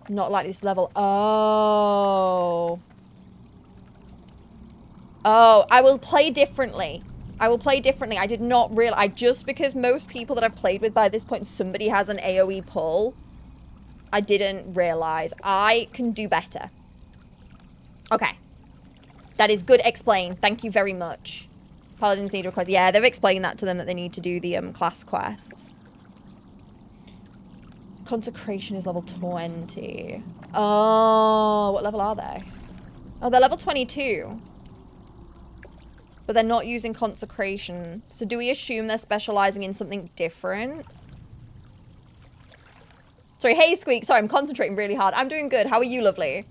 Not like this level. Oh. Oh, I will play differently. I will play differently. I did not realize. Just because most people that I've played with by this point, somebody has an AoE pull. I didn't realize. I can do better. Okay. That is good explained. Thank you very much. Paladins need to request. Yeah, they've explained that to them, that they need to do the class quests. Consecration is level 20. Oh, what level are they? Oh, they're level 22. But they're not using consecration. So do we assume they're specializing in something different? Sorry, hey Squeak. Sorry, I'm concentrating really hard. I'm doing good. How are you, lovely?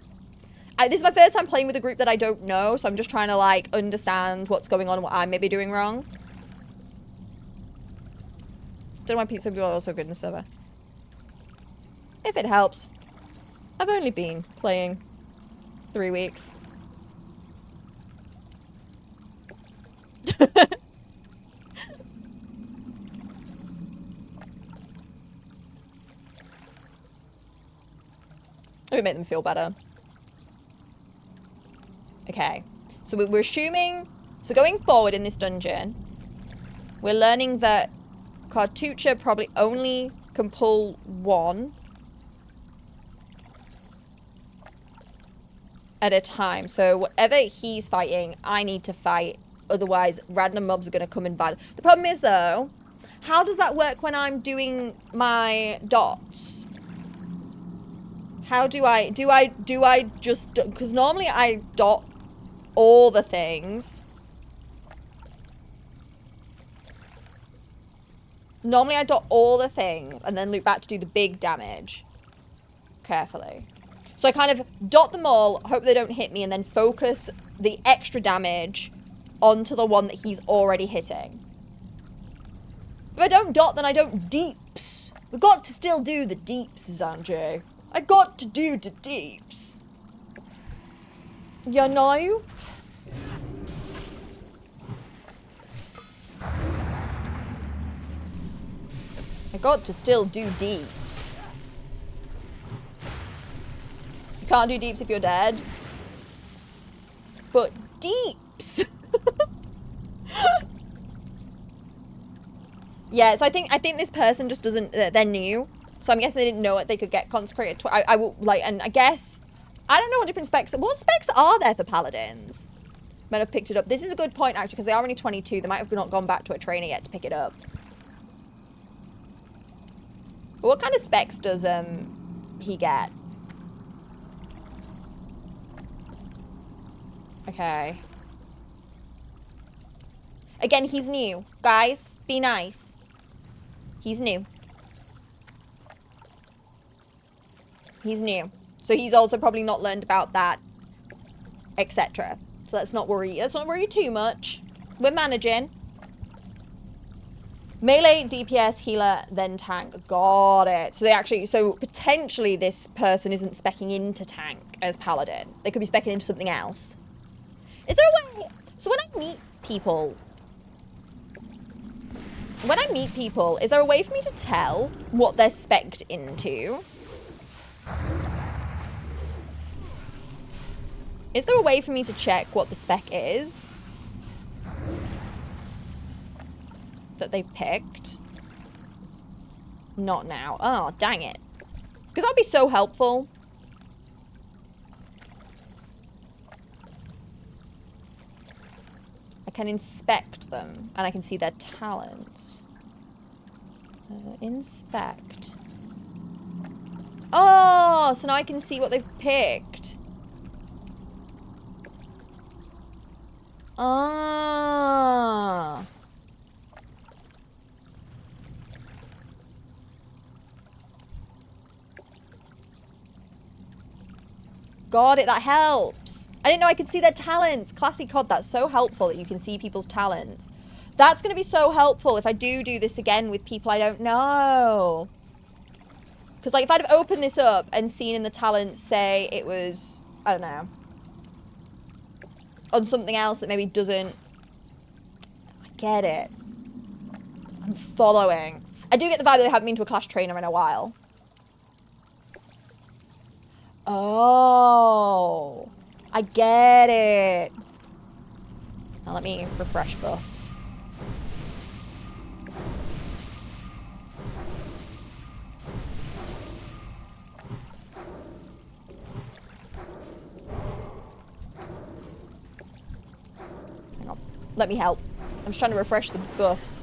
This is my first time playing with a group that I don't know, so I'm just trying to, like, understand what's going on and what I may be doing wrong. Don't know why pizza people are also good in the server. If it helps. I've only been playing 3 weeks. It would make them feel better. Okay, so we're assuming, so going forward in this dungeon, we're learning that Cartucha probably only can pull one at a time. So whatever he's fighting, I need to fight. Otherwise, random mobs are going to come and fight. The problem is, though, how does that work when I'm doing my dots? How do I just, because normally I dot all the things. Normally I dot all the things and then loop back to do the big damage. Carefully. So I kind of dot them all, hope they don't hit me, and then focus the extra damage onto the one that he's already hitting. If I don't dot, then I don't deeps. We've got to still do the deeps, Sanjay. I got to do the deeps. You know? I got to still do deeps. You can't do deeps if you're dead. But deeps! Yeah, so I think this person just doesn't, they're new. So I'm guessing they didn't know it. They could get consecrated. I will, like, and I guess, I don't know what different specs, what specs are there for paladins? Might have picked it up. This is a good point, actually, because they are only 22. They might have not gone back to a trainer yet to pick it up. But what kind of specs does he get? Okay. Again, he's new. Guys, be nice. He's new. He's new. So he's also probably not learned about that, etc. So let's not worry. Let's not worry too much. We're managing. Melee, DPS, healer, then tank. Got it. So they actually, so potentially this person isn't speccing into tank as paladin. They could be speccing into something else. Is there a way? So when I meet people, is there a way for me to tell what they're specced into? Is there a way for me to check what the spec is that they've picked? Not now. Oh, dang it. Because that'd be so helpful. can inspect them. And I can see their talents. Inspect. Oh, so now I can see what they've picked. Ah. Got it, that helps. I didn't know I could see their talents. Classy COD, that's so helpful that you can see people's talents. That's going to be so helpful if I do this again with people I don't know. Because, like, if I'd have opened this up and seen in the talents, say, it was, I don't know, on something else that maybe doesn't... I get it. I'm following. I do get the vibe that they haven't been to a Clash trainer in a while. Oh, I get it. Now let me refresh buffs. Hang on. Let me help. I'm just trying to refresh the buffs.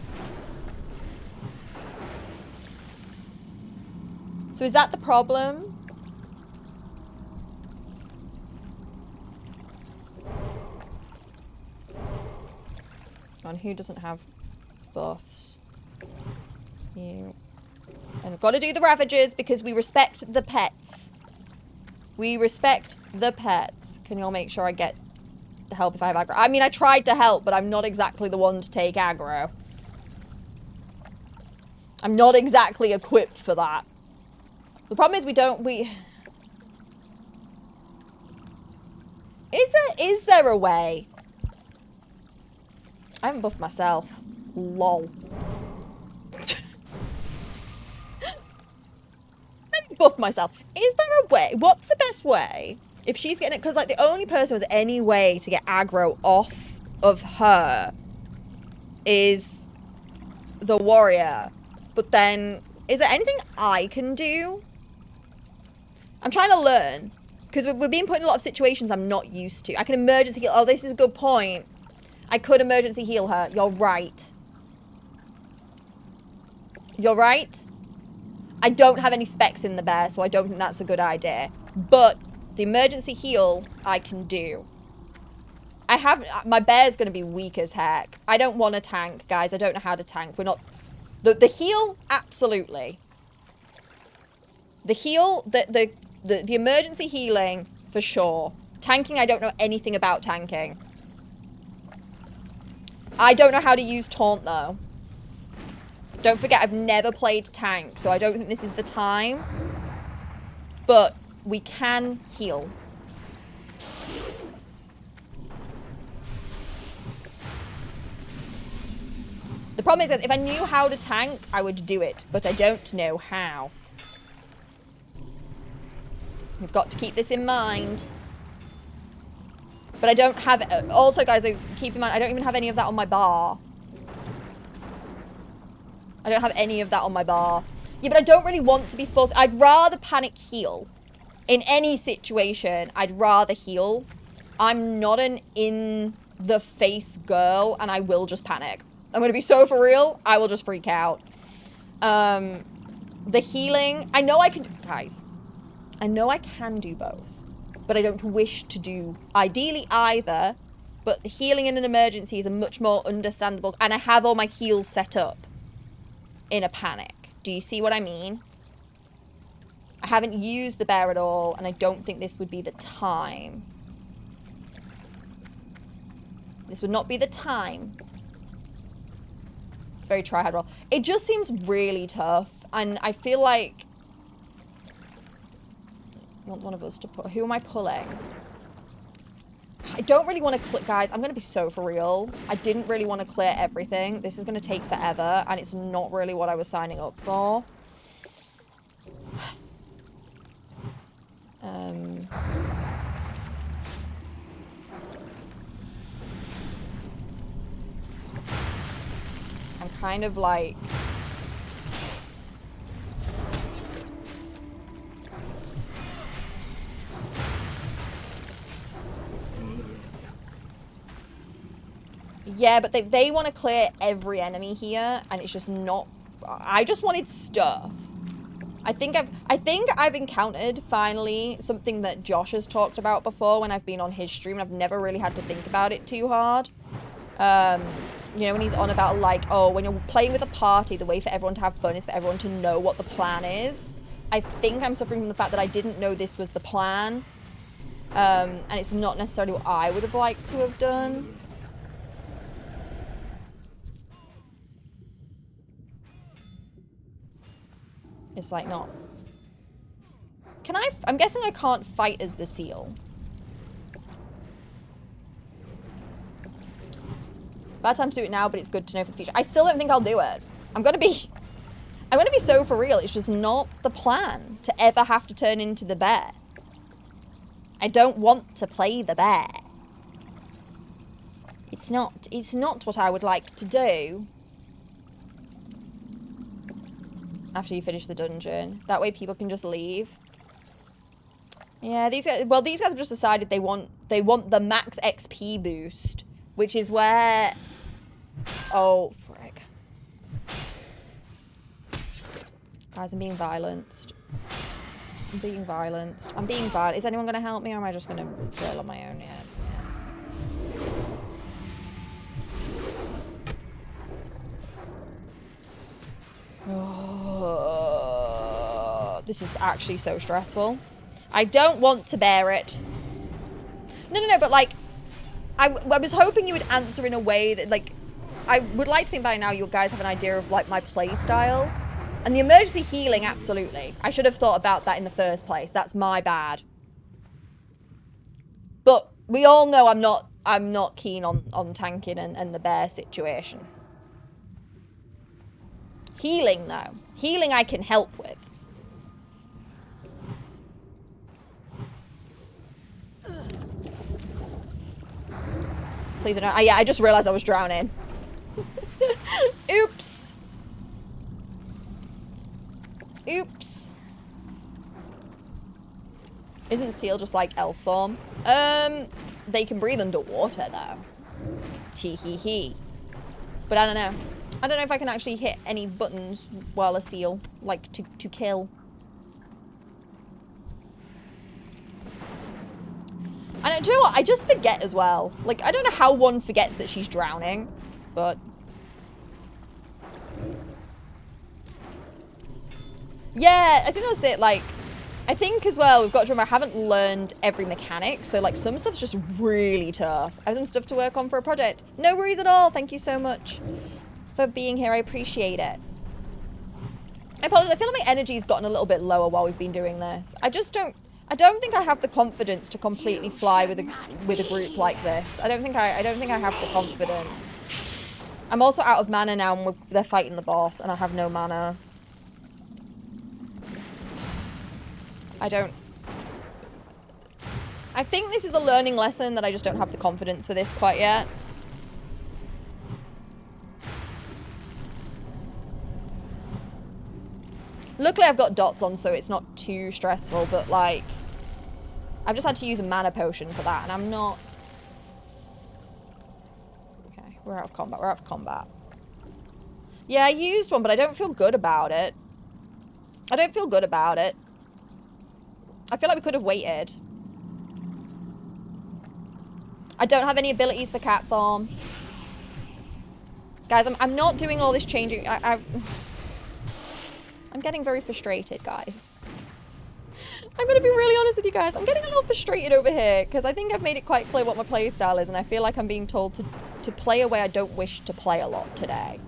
So is that the problem? On who doesn't have buffs? You. And I've got to do the Ravagers because we respect the pets. We respect the pets. Can you all make sure I get the help if I have aggro? I mean, I tried to help, but I'm not exactly the one to take aggro. I'm not exactly equipped for that. The problem is Is there a way? I haven't buffed myself. Lol. Let me buff myself. Is there a way? What's the best way? If she's getting it, because like the only person who has any way to get aggro off of her is the warrior. But then, is there anything I can do? I'm trying to learn. Because we're being put in a lot of situations I'm not used to. I can emergency heal. Oh, this is a good point. I could emergency heal her. You're right. You're right. I don't have any specs in the bear, so I don't think that's a good idea. But the emergency heal, I can do. My bear's going to be weak as heck. I don't want to tank, guys. I don't know how to tank. We're not... The heal, absolutely. The heal, the emergency healing, for sure. Tanking, I don't know anything about tanking. I don't know how to use taunt, though. Don't forget, I've never played tank, so I don't think this is the time. But we can heal. The problem is that if I knew how to tank, I would do it, but I don't know how. We've got to keep this in mind. But I don't have... Also, guys, keep in mind, I don't even have any of that on my bar. I don't have any of that on my bar. Yeah, but I don't really want to be forced... I'd rather panic heal. In any situation, I'd rather heal. I'm not an in-the-face girl, and I will just panic. I'm going to be so for real, I will just freak out. The healing... I know I can... Guys, I know I can do both. But I don't wish to do ideally either. But healing in an emergency is a much more understandable... And I have all my heals set up in a panic. Do you see what I mean? I haven't used the bear at all, and I don't think this would be the time. This would not be the time. It's very try-hard roll. It just seems really tough, and I feel like... I want one of us to put... Who am I pulling? I don't really want to clear... Guys, I'm going to be so for real. I didn't really want to clear everything. This is going to take forever, and it's not really what I was signing up for. I'm kind of like... Yeah, but they want to clear every enemy here, and it's just not... I just wanted stuff. I think I've encountered, finally, something that Josh has talked about before when I've been on his stream, and I've never really had to think about it too hard. You know, when he's on about, like, oh, when you're playing with a party, the way for everyone to have fun is for everyone to know what the plan is. I think I'm suffering from the fact that I didn't know this was the plan. And it's not necessarily what I would have liked to have done. It's like not... Can I... I'm guessing I can't fight as the seal. Bad time to do it now, but it's good to know for the future. I still don't think I'll do it. I'm gonna be so for real. It's just not the plan to ever have to turn into the bear. I don't want to play the bear. It's not what I would like to do. After you finish the dungeon. That way people can just leave. Yeah, these guys have just decided they want the max XP boost, which is where... Oh, frick. Guys, I'm being violenced. I'm being violenced. I'm being violent. Is anyone going to help me, or am I just going to flail on my own? Yeah. Oh, this is actually so stressful. I don't want to bear it. No, but like, I was hoping you would answer in a way that, like, I would like to think by now you guys have an idea of, like, my play style. And the emergency healing, absolutely. I should have thought about that in the first place. That's my bad. But we all know I'm not keen on tanking and the bear situation. Healing, though. Healing I can help with. Please don't... yeah, I just realized I was drowning. Oops. Oops. Isn't seal just like elf form? They can breathe underwater, though. Tee-hee-hee. But I don't know. I don't know if I can actually hit any buttons while a seal, like, to kill. And do you know what? I just forget as well. Like, I don't know how one forgets that she's drowning, but... Yeah, I think that's it. Like, I think as well, we've got to remember, I haven't learned every mechanic. So, like, some stuff's just really tough. I have some stuff to work on for a project. No worries at all. Thank you so much for being here. I appreciate it. I apologize. I feel like my energy's gotten a little bit lower while we've been doing this. I don't think I have the confidence to completely fly with a group like this. I don't think I have the confidence. I'm also out of mana now, and they're fighting the boss, and I have no mana. I think this is a learning lesson that I just don't have the confidence for this quite yet. Luckily, I've got dots on, so it's not too stressful, but, like, I've just had to use a mana potion for that, and I'm not... Okay, we're out of combat. We're out of combat. Yeah, I used one, but I don't feel good about it. I don't feel good about it. I feel like we could have waited. I don't have any abilities for cat form. Guys, I'm not doing all this changing. I'm getting very frustrated, guys. I'm going to be really honest with you guys. I'm getting a little frustrated over here because I think I've made it quite clear what my play style is, and I feel like I'm being told to play a way I don't wish to play a lot today.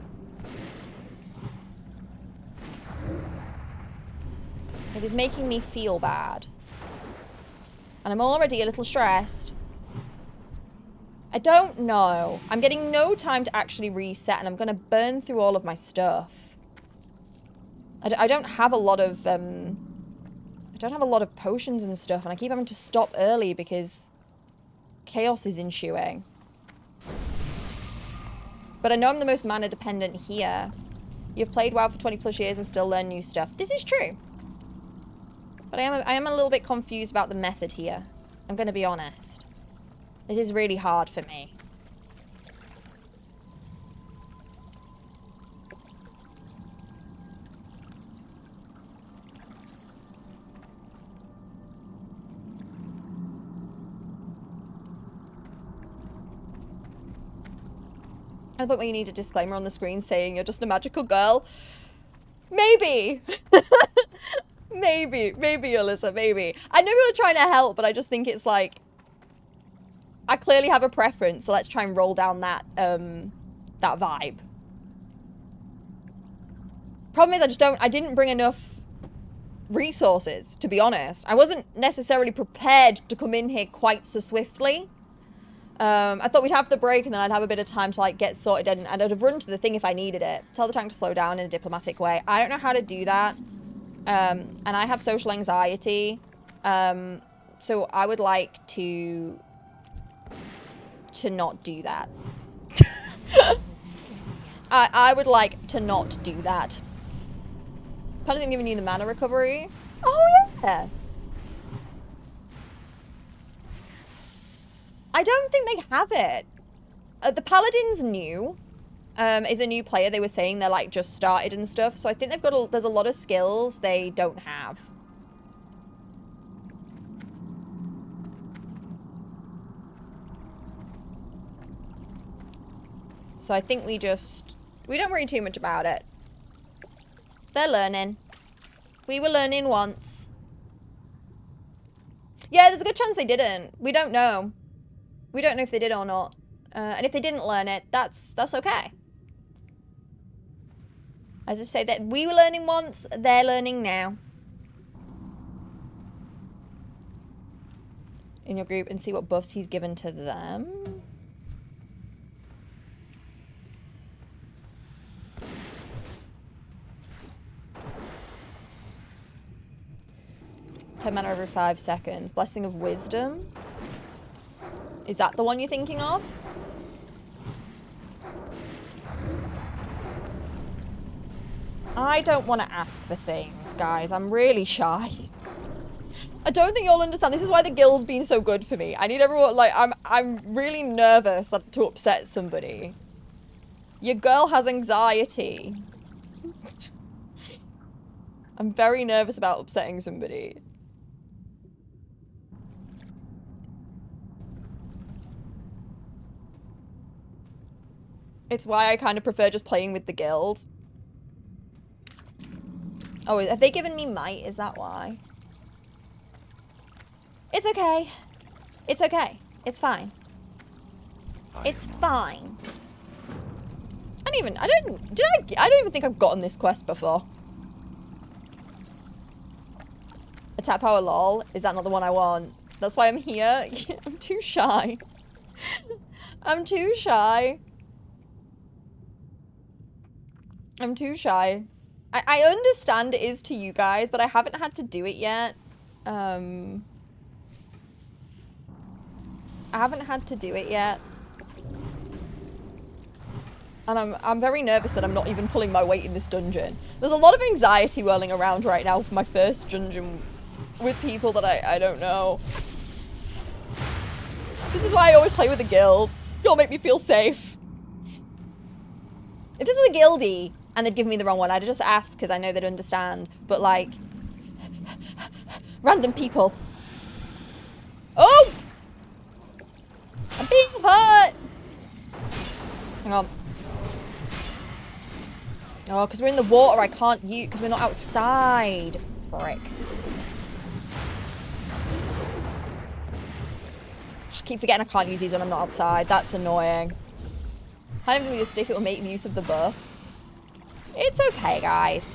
It is making me feel bad. And I'm already a little stressed. I don't know. I'm getting no time to actually reset, and I'm going to burn through all of my stuff. I don't have a lot of potions and stuff, and I keep having to stop early because chaos is ensuing. But I know I'm the most mana dependent here. You've played WoW for 20 plus years and still learn new stuff. This is true. But I am a little bit confused about the method here. I'm going to be honest. This is really hard for me. the point where you need a disclaimer on the screen saying you're just a magical girl. Maybe. maybe, Alyssa, maybe. I know you're trying to help, but I just think it's like, I clearly have a preference, so let's try and roll down that, that vibe. Problem is, I didn't bring enough resources, to be honest. I wasn't necessarily prepared to come in here quite so swiftly. I thought we'd have the break and then I'd have a bit of time to like get sorted and I'd have run to the thing if I needed it. Tell the tank to slow down in a diplomatic way. I don't know how to do that. And I have social anxiety. So I would like to not do that. I would like to not do that. Apparently I'm giving you the mana recovery. Oh yeah. I don't think they have it. The Paladin's new. Is a new player. They were saying they're like just started and stuff. So I think they've got there's a lot of skills they don't have. So I think we don't worry too much about it. They're learning. We were learning once. Yeah, there's a good chance they didn't. We don't know. We don't know if they did or not. And if they didn't learn it, that's okay. I just say that we were learning once, they're learning now. In your group and see what buffs he's given to them. Mana every 5 seconds. Blessing of Wisdom. Is that the one you're thinking of? I don't want to ask for things, guys. I'm really shy. I don't think you'll understand. This is why the guild's been so good for me. I need everyone, like, I'm really nervous to upset somebody. Your girl has anxiety. I'm very nervous about upsetting somebody. It's why I kind of prefer just playing with the guild. Oh, have they given me might? Is that why? It's okay. It's okay. It's fine. It's fine. I don't even think I've gotten this quest before. Attack power lol. Is that not the one I want? That's why I'm here. I'm too shy. I'm too shy. I'm too shy. I understand it is to you guys, but I haven't had to do it yet. I haven't had to do it yet. And I'm very nervous that I'm not even pulling my weight in this dungeon. There's a lot of anxiety whirling around right now for my first dungeon with people that I don't know. This is why I always play with the guild. You'll make me feel safe. If this was a guildie and they'd give me the wrong one, I'd just ask because I know they'd understand. But like, random people. Oh! I'm being hurt! Hang on. Oh, because we're in the water, I can't use, because we're not outside. Frick. I keep forgetting I can't use these when I'm not outside. That's annoying. I don't think the stick, it will make use of the buff. It's okay, guys.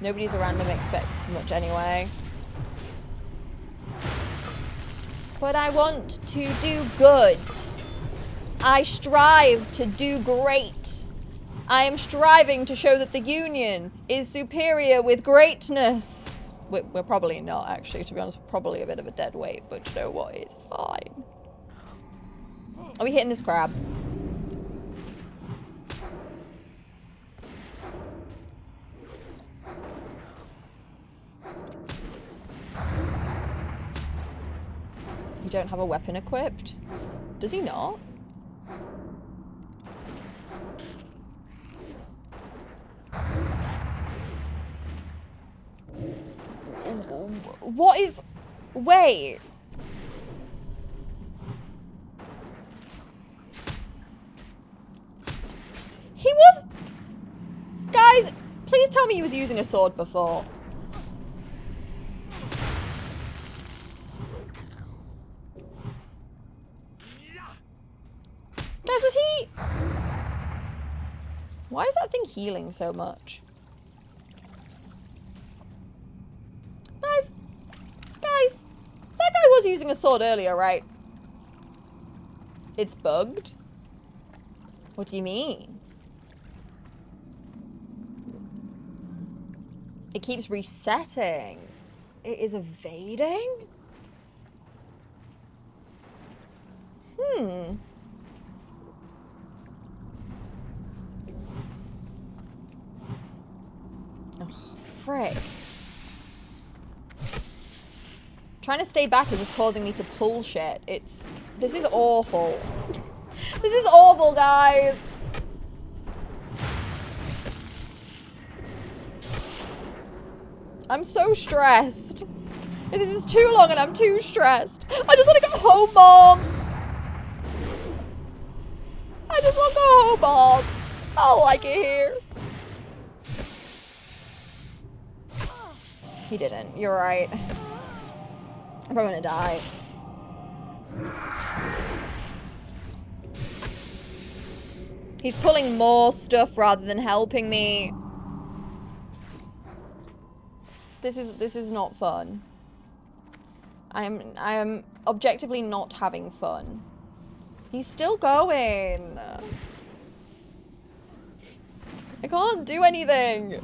Nobody's around them expects much anyway. But I want to do good. I strive to do great. I am striving to show that the Union is superior with greatness. We're probably not, actually, to be honest. We're probably a bit of a dead weight, but you know what? It's fine. Are we hitting this crab? You don't have a weapon equipped? Does he not? What is... Wait. He was... Guys, please tell me he was using a sword before. Guys, was he... Why is that thing healing so much? Guys, that guy was using a sword earlier, right? It's bugged? What do you mean? It keeps resetting. It is evading? Oh, frick. Trying to stay back is just causing me to pull shit. This is awful. This is awful, guys. I'm so stressed. This is too long and I'm too stressed. I just want to go home, Mom. I just want to go home, Mom. I don't like it here. He didn't. You're right. I'm probably gonna die. He's pulling more stuff rather than helping me. This is not fun. I am objectively not having fun. He's still going. I can't do anything.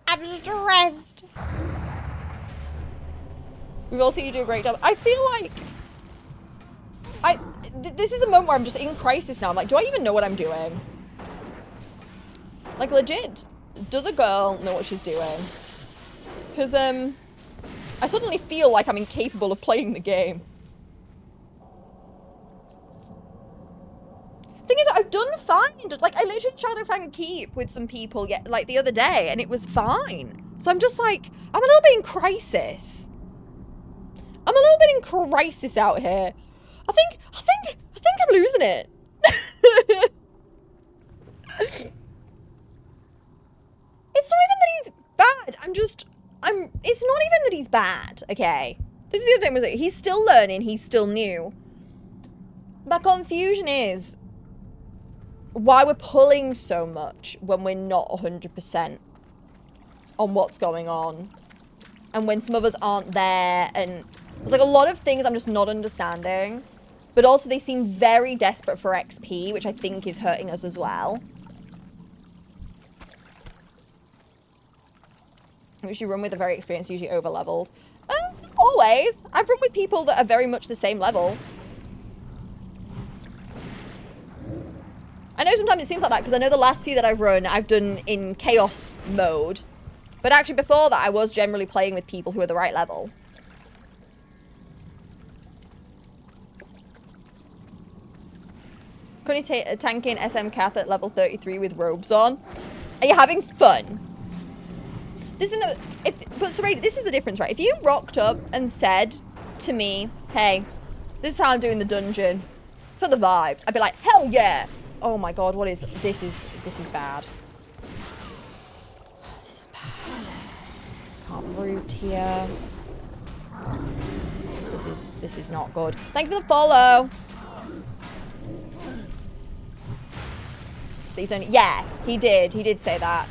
I'm stressed. We've all seen you do a great job. I feel like this is a moment where I'm just in crisis now. I'm like, do I even know what I'm doing? Like, legit, does a girl know what she's doing? Because, I suddenly feel like I'm incapable of playing the game. Thing is, I've done fine. Like, I literally tried to find keep with some people, like, the other day, and it was fine. So I'm just like, I'm a little bit in crisis. I'm a little bit in crisis out here. I think I'm losing it. It's not even that he's bad. It's not even that he's bad, okay? This is the other thing, was that he's still learning, he's still new. My confusion is why we're pulling so much when we're not 100% on what's going on. And when some of us aren't there, and there's like a lot of things I'm just not understanding. But also they seem very desperate for XP, which I think is hurting us as well. Which you run with a very experienced, usually over-leveled. Always. I've run with people that are very much the same level. I know sometimes it seems like that, because I know the last few that I've run, I've done in chaos mode. But actually before that, I was generally playing with people who are the right level. Currently tanking SM Cath at level 33 with robes on. Are you having fun? This is but Serena, this is the difference, right? If you rocked up and said to me, hey, this is how I'm doing the dungeon for the vibes, I'd be like, hell yeah. Oh my god, what is this is bad. This is bad. Can't root here. This is not good. Thank you for the follow. He's only, yeah, he did say that.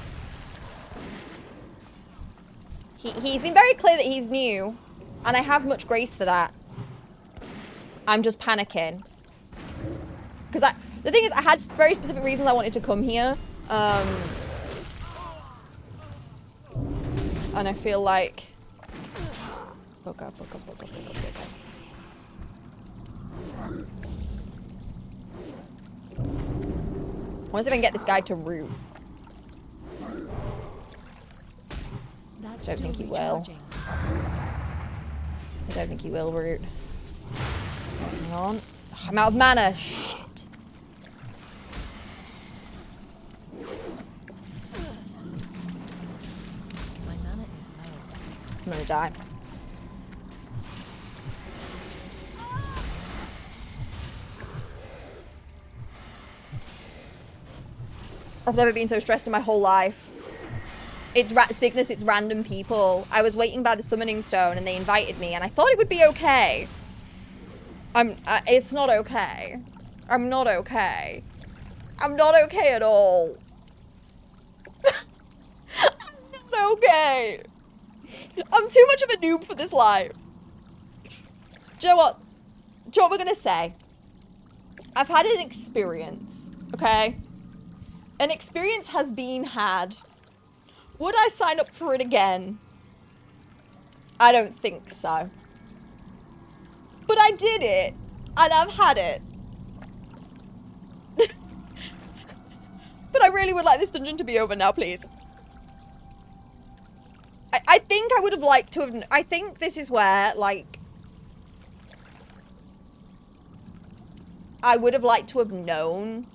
He's been very clear that he's new, and I have much grace for that. I'm just panicking. Because the thing is, I had very specific reasons I wanted to come here. And I feel like... Book up. I want to see if I can get this guy to root. I don't think he will. I don't think he will root. Hang on. Oh, I'm out of mana. Shit. My mana is low. I'm gonna die. I've never been so stressed in my whole life. It's Cygnus, it's random people. I was waiting by the summoning stone and they invited me and I thought it would be okay. It's not okay. I'm not okay. I'm not okay at all. I'm not okay. I'm too much of a noob for this life. Do you know what? Do you know what we're gonna say? I've had an experience, okay? An experience has been had. Would I sign up for it again? I don't think so. But I did it, and I've had it. But I really would like this dungeon to be over now, please. I think I would have liked to have... I think this is where, like... I would have liked to have known.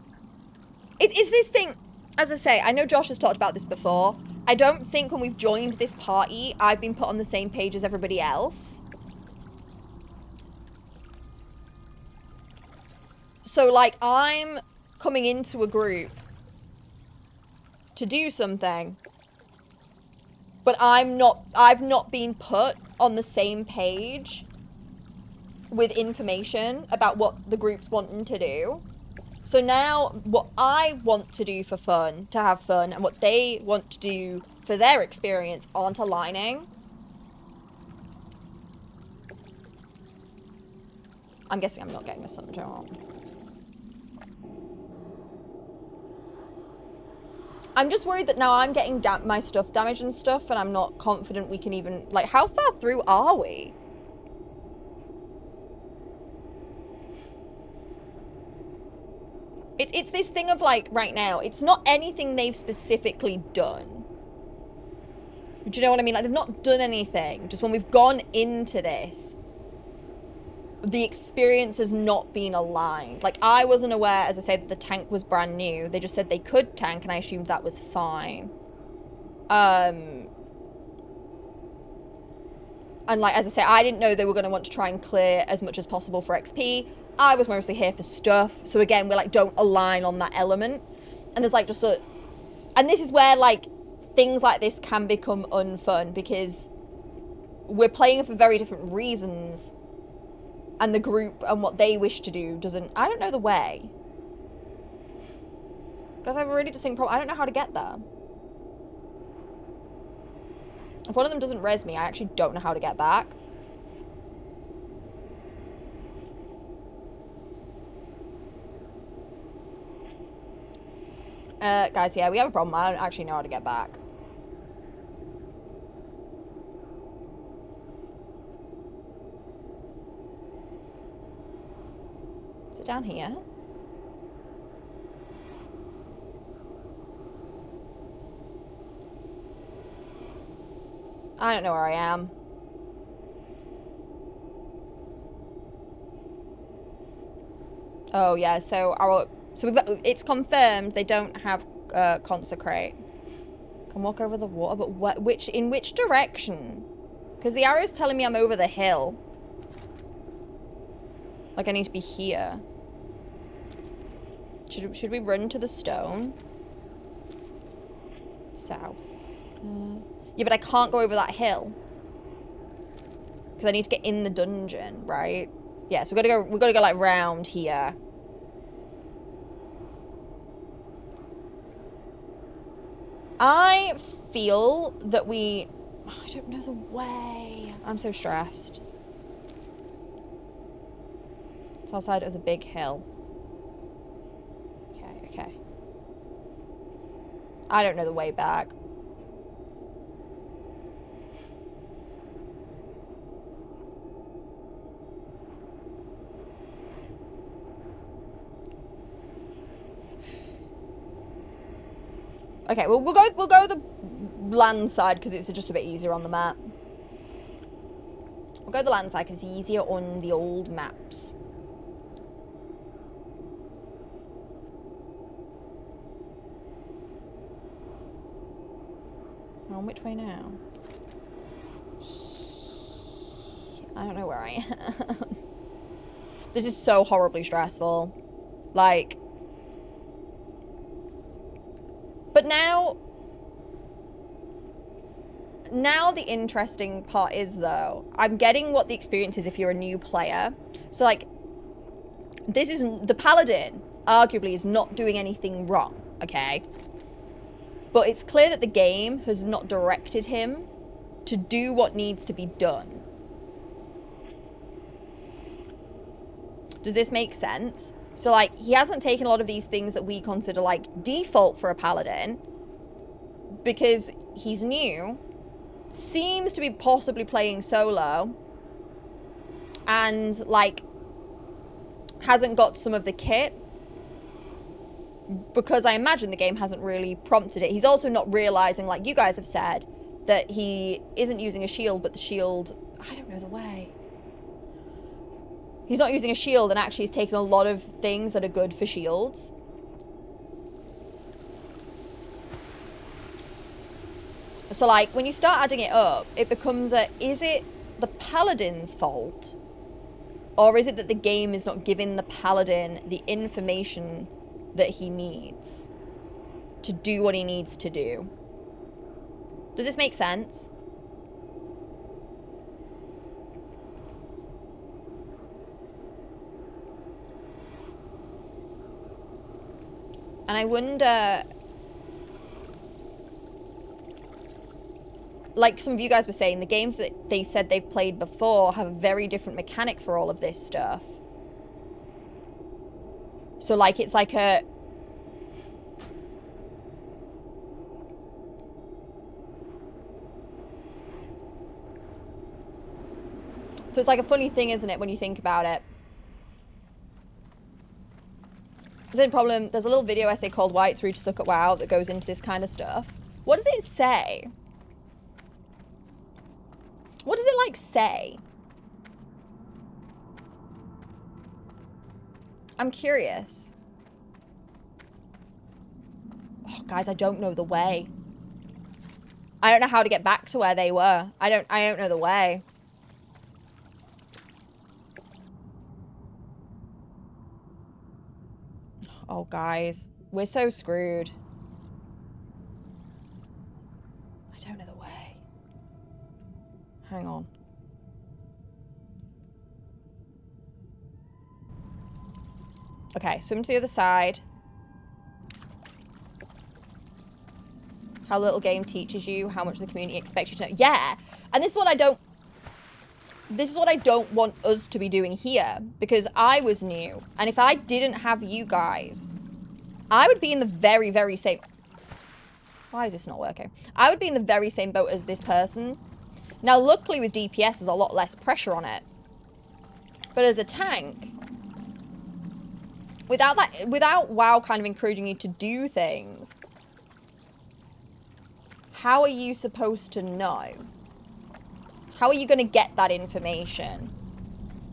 It's this thing... As I say, I know Josh has talked about this before. I don't think when we've joined this party, I've been put on the same page as everybody else. So, like, I'm coming into a group to do something, but I've not been put on the same page with information about what the group's wanting to do. So now what I want to do for fun, to have fun, and what they want to do for their experience aren't aligning. I'm guessing I'm not getting a summon on. I'm just worried that now I'm getting my stuff damaged and stuff, and I'm not confident we can even... Like, how far through are we? It's this thing of, like, right now, it's not anything they've specifically done. Do you know what I mean? Like, they've not done anything. Just when we've gone into this, the experience has not been aligned. Like, I wasn't aware, as I say, that the tank was brand new. They just said they could tank, and I assumed that was fine. And, like, as I say, I didn't know they were going to want to try and clear as much as possible for XP. I was mostly here for stuff. So, again, we're, like, don't align on that element. And there's, like, just a... And this is where, like, things like this can become unfun, because we're playing for very different reasons. And the group and what they wish to do doesn't... I don't know the way. Because I have a really distinct problem. I don't know how to get there. If one of them doesn't res me, I actually don't know how to get back. Guys, yeah, we have a problem. I don't actually know how to get back. Is it down here? I don't know where I am. Oh yeah, so it's confirmed they don't have consecrate. Can walk over the water, but in which direction? Because the arrow's telling me I'm over the hill. Like I need to be here. Should we run to the stone? South. Yeah, but I can't go over that hill. Because I need to get in the dungeon, right? Yeah, so we've got to go like round here. I feel that I don't know the way. I'm so stressed. It's outside of the big hill. Okay. I don't know the way back. Okay, well, we'll go the land side because it's just a bit easier on the map. We'll go the land side because it's easier on the old maps. On which way now? I don't know where I am. This is so horribly stressful. Like... But now the interesting part is, though, I'm getting what the experience is if you're a new player. So, like, this is the paladin arguably is not doing anything wrong, okay? But it's clear that the game has not directed him to do what needs to be done. Does this make sense? So, like, he hasn't taken a lot of these things that we consider, like, default for a paladin because he's new, seems to be possibly playing solo, and, like, hasn't got some of the kit because I imagine the game hasn't really prompted it. He's also not realizing, like you guys have said, that he isn't using a shield, but the shield, I don't know the way. He's not using a shield and actually he's taken a lot of things that are good for shields. So, like, when you start adding it up, it becomes is it the paladin's fault? Or is it that the game is not giving the paladin the information that he needs to do what he needs to do? Does this make sense? And I wonder, like some of you guys were saying, the games that they said they've played before have a very different mechanic for all of this stuff. So, like, it's like a... So it's like a funny thing, isn't it, when you think about it? There's a problem. There's a little video essay called Why It's Rude to Suck at WoW that goes into this kind of stuff. What does it say? What does it, like, say? I'm curious. Oh, guys, I don't know the way. I don't know how to get back to where they were. I don't know the way. Oh, guys, we're so screwed. I don't know the way. Hang on. Okay, swim to the other side. How little game teaches you how much the community expects you to know. Yeah, and this is what I don't want us to be doing here, because I was new, and if I didn't have you guys, I would be in the very, very same... Why is this not working? I would be in the very same boat as this person. Now, luckily with DPS, there's a lot less pressure on it. But as a tank, without WoW kind of encouraging you to do things, how are you supposed to know? How are you going to get that information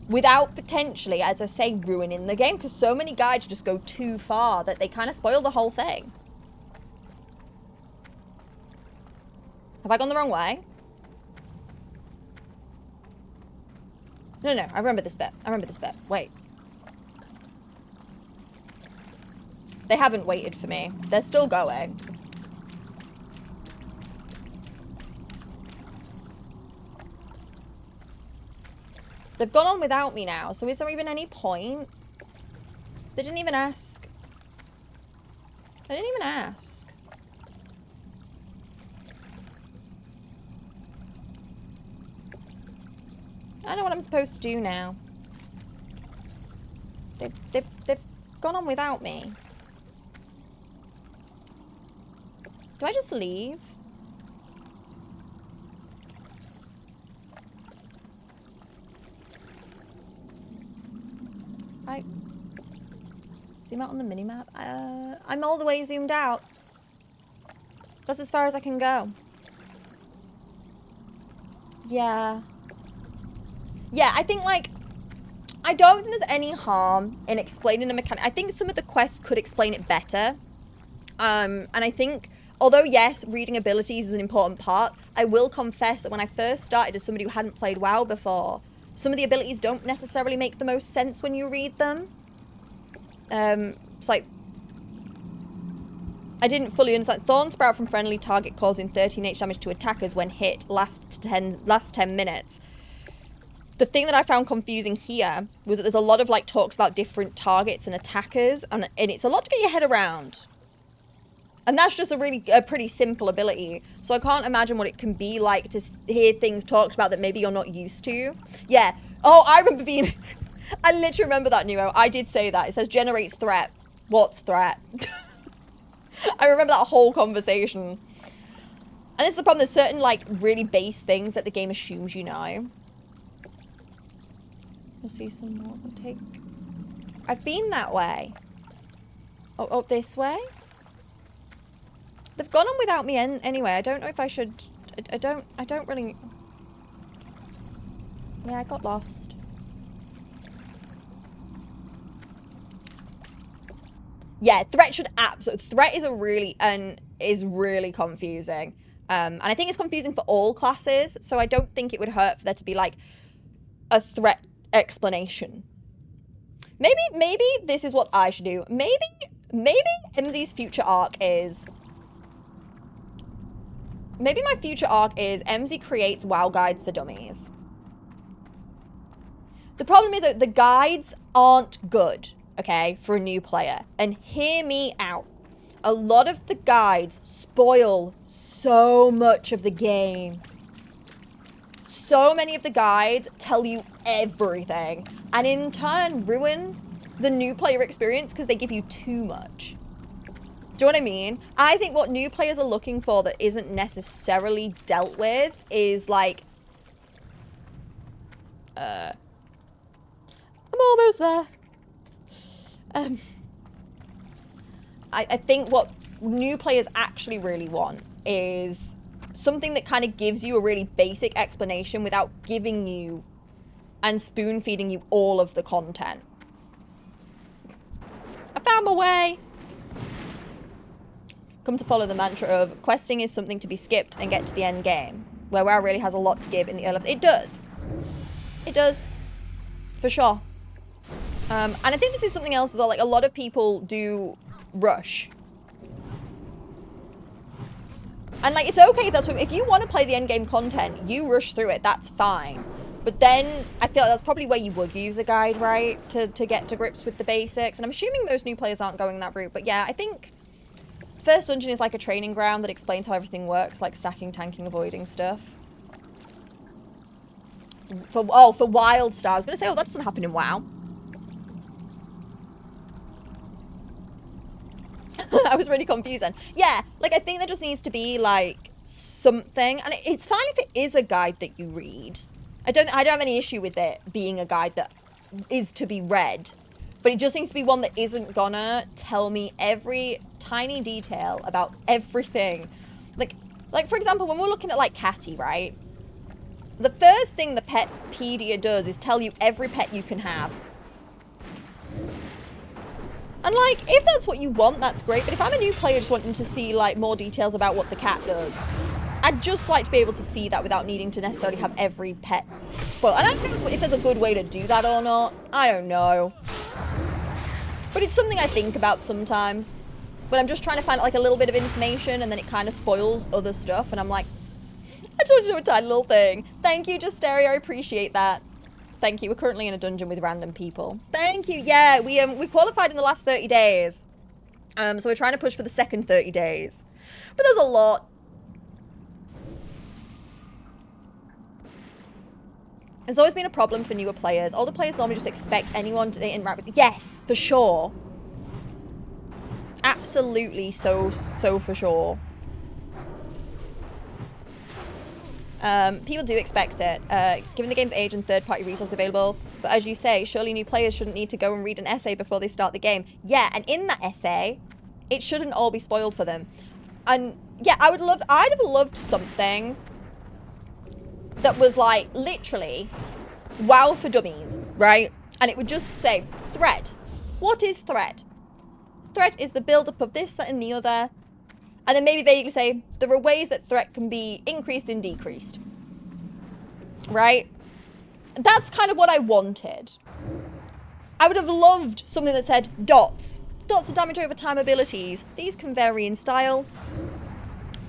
without potentially, as I say, ruining the game? Because so many guides just go too far that they kind of spoil the whole thing. Have I gone the wrong way? No, I remember this bit. Wait. They haven't waited for me. They're still going. They've gone on without me now, so is there even any point? They didn't even ask. They didn't even ask. I know what I'm supposed to do now. They've gone on without me. Do I just leave? Zoom out on the minimap. I'm all the way zoomed out. That's as far as I can go. Yeah. Yeah, I think, like, I don't think there's any harm in explaining the mechanic. I think some of the quests could explain it better. And I think, although, yes, reading abilities is an important part, I will confess that when I first started as somebody who hadn't played WoW before, some of the abilities don't necessarily make the most sense when you read them. It's like... I didn't fully understand. Thorn sprout from friendly target causing 13 damage to attackers when hit last 10 minutes. The thing that I found confusing here was that there's a lot of like talks about different targets and attackers, and it's a lot to get your head around. And that's just a pretty simple ability. So I can't imagine what it can be like to hear things talked about that maybe you're not used to. Yeah. Oh, I remember being... I literally remember that, Nuo. I did say that. It says generates threat. What's threat? I remember that whole conversation. And this is the problem. There's certain, like, really base things that the game assumes you know. You'll see some more. We'll take... I've been that way. Oh, this way? They've gone on without me anyway. I don't know if I should... I don't really... Yeah, I got lost. Yeah, threat should absolutely... Threat is really confusing. And I think it's confusing for all classes, so I don't think it would hurt for there to be, like, a threat explanation. Maybe this is what I should do. Maybe MZ's future arc is... Maybe my future arc is MZ creates WoW guides for dummies. The problem is that the guides aren't good, okay, for a new player. And hear me out. A lot of the guides spoil so much of the game. So many of the guides tell you everything. And in turn, ruin the new player experience because they give you too much. Do you know what I mean? I think what new players are looking for that isn't necessarily dealt with is like... I'm almost there. I think what new players actually really want is something that kind of gives you a really basic explanation without giving you and spoon feeding you all of the content. I found my way. Come to follow the mantra of questing is something to be skipped and get to the end game, where WoW really has a lot to give in the early... It does. It does. For sure. And I think this is something else as well. Like, a lot of people do rush. And, like, it's okay if that's what... If you want to play the end game content, you rush through it. That's fine. But then, I feel like that's probably where you would use a guide, right? To get to grips with the basics. And I'm assuming most new players aren't going that route. But yeah, I think... First dungeon is like a training ground that explains how everything works, like stacking, tanking, avoiding stuff. For Wild Star. I was going to say, that doesn't happen in WoW. I was really confused then. Yeah, like, I think there just needs to be, like, something. And it's fine if it is a guide that you read. I don't have any issue with it being a guide that is to be read. But it just needs to be one that isn't gonna tell me every tiny detail about everything. Like for example, when we're looking at, like, Catty, right? The first thing the Petpedia does is tell you every pet you can have. And, like, if that's what you want, that's great. But if I'm a new player just wanting to see, like, more details about what the cat does, I'd just like to be able to see that without needing to necessarily have every pet spoiled. And I don't know if there's a good way to do that or not. I don't know. But it's something I think about sometimes. When I'm just trying to find, like, a little bit of information and then it kind of spoils other stuff. And I'm like, I just want to do a tiny little thing. Thank you, Justeria. I appreciate that. Thank you. We're currently in a dungeon with random people. Thank you. Yeah, we qualified in the last 30 days. So we're trying to push for the second 30 days. But there's a lot. There's always been a problem for newer players. Older players normally just expect anyone to interact with... Yes, for sure. Absolutely, so for sure. People do expect it, given the game's age and third-party resources available. But as you say, surely new players shouldn't need to go and read an essay before they start the game. Yeah, and in that essay, it shouldn't all be spoiled for them. And yeah, I'd have loved something that was like, literally, WoW for dummies, right? And it would just say, threat. What is threat? Threat is the build-up of this, that, and the other. And then maybe vaguely say, there are ways that threat can be increased and decreased. Right? That's kind of what I wanted. I would have loved something that said, dots. lots of damage over time abilities. These can vary in style.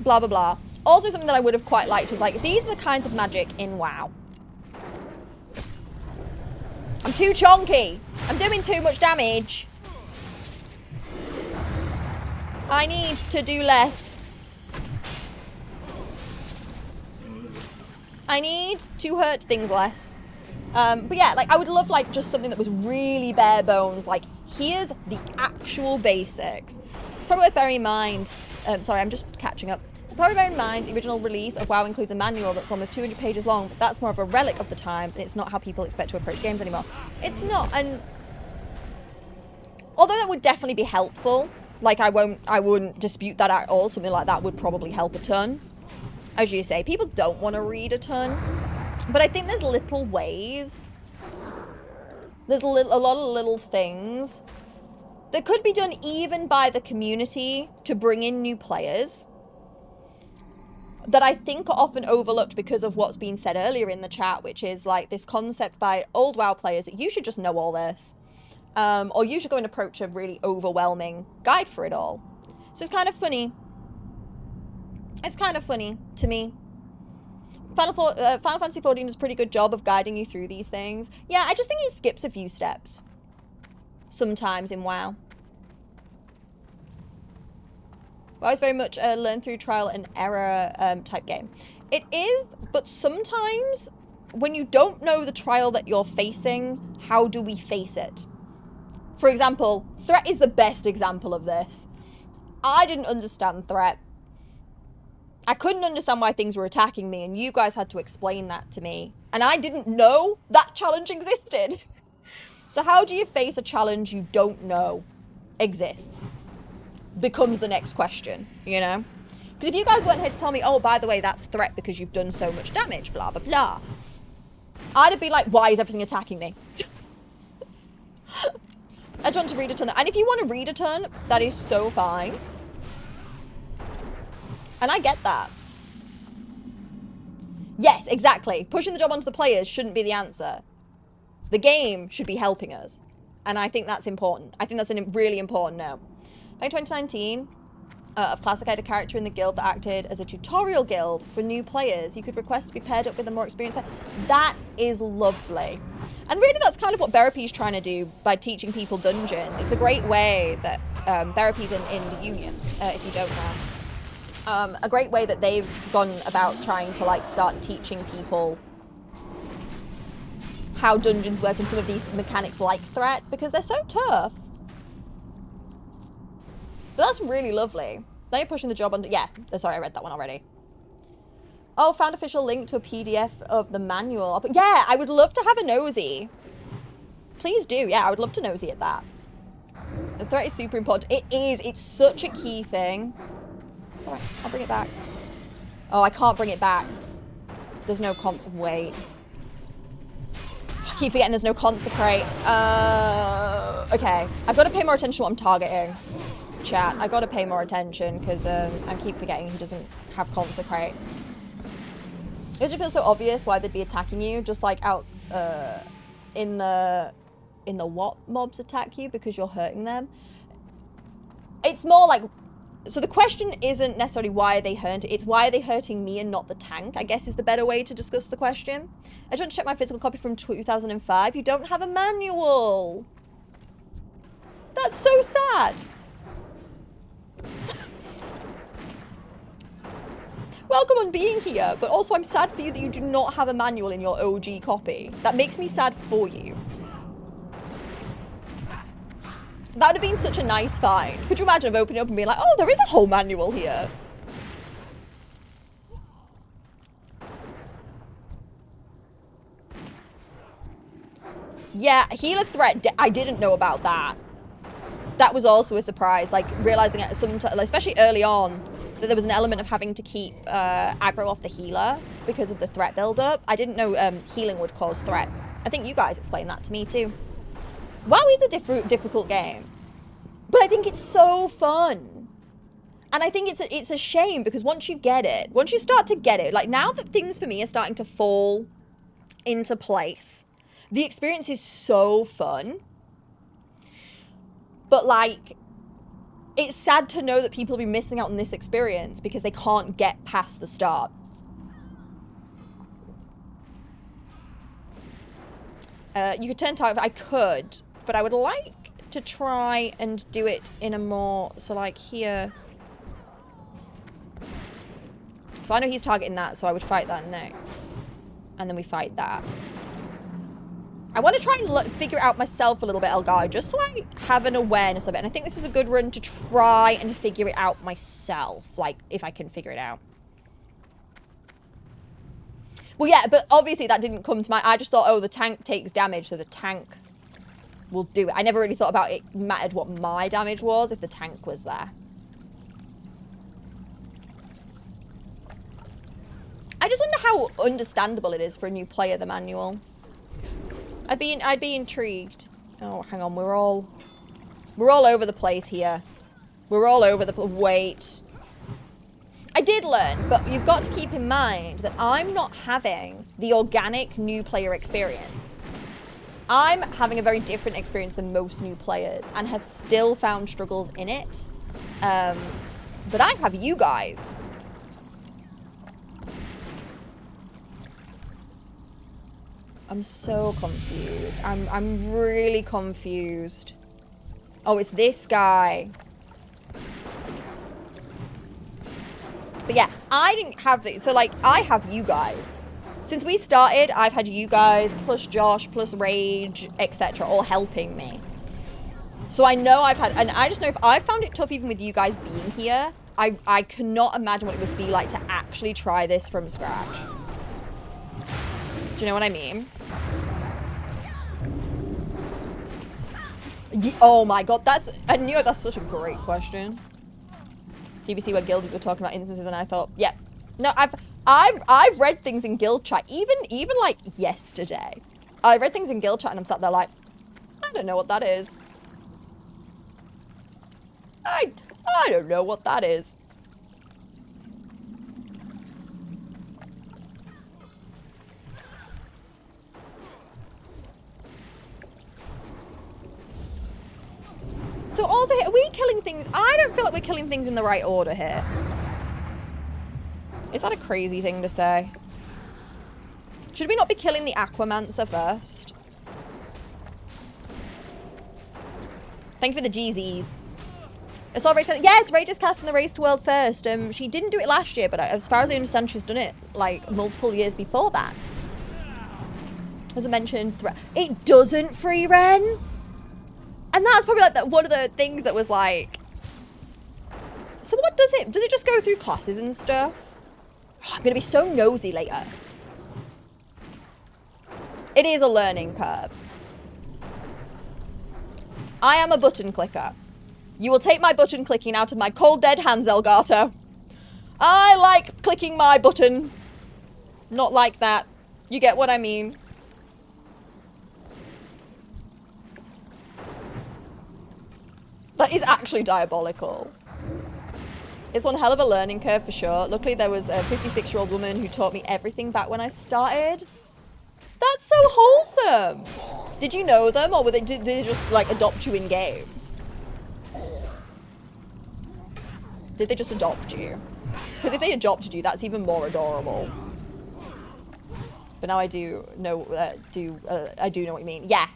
Blah, blah, blah. Also, something that I would have quite liked is like, these are the kinds of magic in WoW. I'm too chonky. I'm doing too much damage. I need to do less. I need to hurt things less. But yeah, like, I would love, like, just something that was really bare bones. Like, here's the actual basics. It's probably worth bearing in mind. Sorry, I'm just catching up. Probably bear in mind the original release of WoW includes a manual that's almost 200 pages long, but that's more of a relic of the times, and it's not how people expect to approach games anymore. It's not, and although that would definitely be helpful, like I wouldn't dispute that at all. Something like that would probably help a ton. As you say, people don't want to read a ton, but I think there's little ways. There's a lot of little things that could be done even by the community to bring in new players, that I think are often overlooked because of what's been said earlier in the chat, which is like this concept by old WoW players that you should just know all this. Or you should go and approach a really overwhelming guide for it all. So it's kind of funny. It's kind of funny to me. Final Fantasy XIV does a pretty good job of guiding you through these things. Yeah, I just think it skips a few steps. Sometimes in WoW. WoW is very much a learn through trial and error type game. It is, but sometimes when you don't know the trial that you're facing, how do we face it? For example, threat is the best example of this. I didn't understand threat. I couldn't understand why things were attacking me, and you guys had to explain that to me. And I didn't know that challenge existed. So how do you face a challenge you don't know exists? Becomes the next question, you know? Because if you guys weren't here to tell me, oh, by the way, that's threat because you've done so much damage, blah, blah, blah, I'd have been like, why is everything attacking me? I just want to read a ton. And if you want to read a ton, that is so fine. And I get that. Yes, exactly. Pushing the job onto the players shouldn't be the answer. The game should be helping us. And I think that's important. I think that's a really important note. Back in 2019, of Classic, I had a character in the guild that acted as a tutorial guild for new players. You could request to be paired up with a more experienced player. That is lovely. And really that's kind of what Therapy is trying to do by teaching people dungeons. It's a great way that Therapy's in the Union, if you don't know. A great way that they've gone about trying to like start teaching people how dungeons work and some of these mechanics like threat, because they're so tough. But that's really lovely. Now you're pushing the job under... Yeah, sorry, I read that one already. Oh, found official link to a PDF of the manual. But yeah, I would love to have a nosy. Please do. Yeah, I would love to nosy at that. The threat is super important. It is. It's such a key thing. It's alright. I'll bring it back. Oh, I can't bring it back. There's no wait. I keep forgetting there's no consecrate. Okay. I've got to pay more attention to what I'm targeting. Chat. I gotta pay more attention because I keep forgetting he doesn't have consecrate. It just feels so obvious why they'd be attacking you, just like out in the what mobs attack you because you're hurting them. It's more like, so the question isn't necessarily why are they hurting, it's why are they hurting me and not the tank, I guess is the better way to discuss the question. I just want to check my physical copy from 2005. You don't have a manual. That's so sad. Welcome on being here, but also I'm sad for you that you do not have a manual in your OG copy. That makes me sad for you. That would have been such a nice find. Could you imagine opening up and being like, oh, there is a whole manual here. Yeah, healer threat, I didn't know about that. That was also a surprise, like realizing it especially early on, that there was an element of having to keep aggro off the healer because of the threat build-up. I didn't know healing would cause threat. I think you guys explained that to me too. WoW is a difficult game, but I think it's so fun. And I think it's a shame because once you start to get it, like now that things for me are starting to fall into place, the experience is so fun. But like, It's sad to know that people will be missing out on this experience because they can't get past the start. You could turn target. I could, but I would like to try and do it in a more... So, like, here. So, I know he's targeting that, so I would fight that next. And then we fight that. I want to try and figure it out myself a little bit, Elgato, just so I have an awareness of it. And I think this is a good run to try and figure it out myself, like, if I can figure it out. Well, yeah, but obviously that didn't come to mind. I just thought, oh, the tank takes damage, so the tank will do it. I never really thought about it mattered what my damage was if the tank was there. I just wonder how understandable it is for a new player, the manual. I'd be intrigued. Oh, hang on, we're all over the place here. We're all over the wait. I did learn, but you've got to keep in mind that I'm not having the organic new player experience. I'm having a very different experience than most new players and have still found struggles in it. But I have you guys. I'm so confused. I'm really confused. Oh, it's this guy. But yeah, I didn't have the... So, like, I have you guys. Since we started, I've had you guys, plus Josh, plus Rage, etc., all helping me. So I know I've had... And I just know if I found it tough even with you guys being here, I cannot imagine what it would be like to actually try this from scratch. Do you know what I mean? Oh my god, that's... I knew that's such a great question. DBC where guildies were talking about instances and I thought, yeah. No, I've read things in guild chat, even like yesterday. I read things in guild chat and I'm sat there like, I don't know what that is. I don't know what that is. So also, are we killing things? I don't feel like we're killing things in the right order here. Is that a crazy thing to say? Should we not be killing the Aquamancer first? Thank you for the GZs. I saw Rage cast. Yes, Rage is casting the Race to World first. She didn't do it last year, but as far as I understand, she's done it like multiple years before that. As I mentioned, it doesn't free Ren. And that's probably like one of the things that was like... So what does it... Does it just go through classes and stuff? Oh, I'm going to be so nosy later. It is a learning curve. I am a button clicker. You will take my button clicking out of my cold dead hands, Elgato. I like clicking my button. Not like that. You get what I mean. That is actually diabolical. It's one hell of a learning curve for sure. Luckily, there was a 56-year-old woman who taught me everything back when I started. That's so wholesome. Did you know them, or did they just like adopt you in game? Did they just adopt you? Because if they adopted you, that's even more adorable. But now I do know. I do know what you mean. Yeah.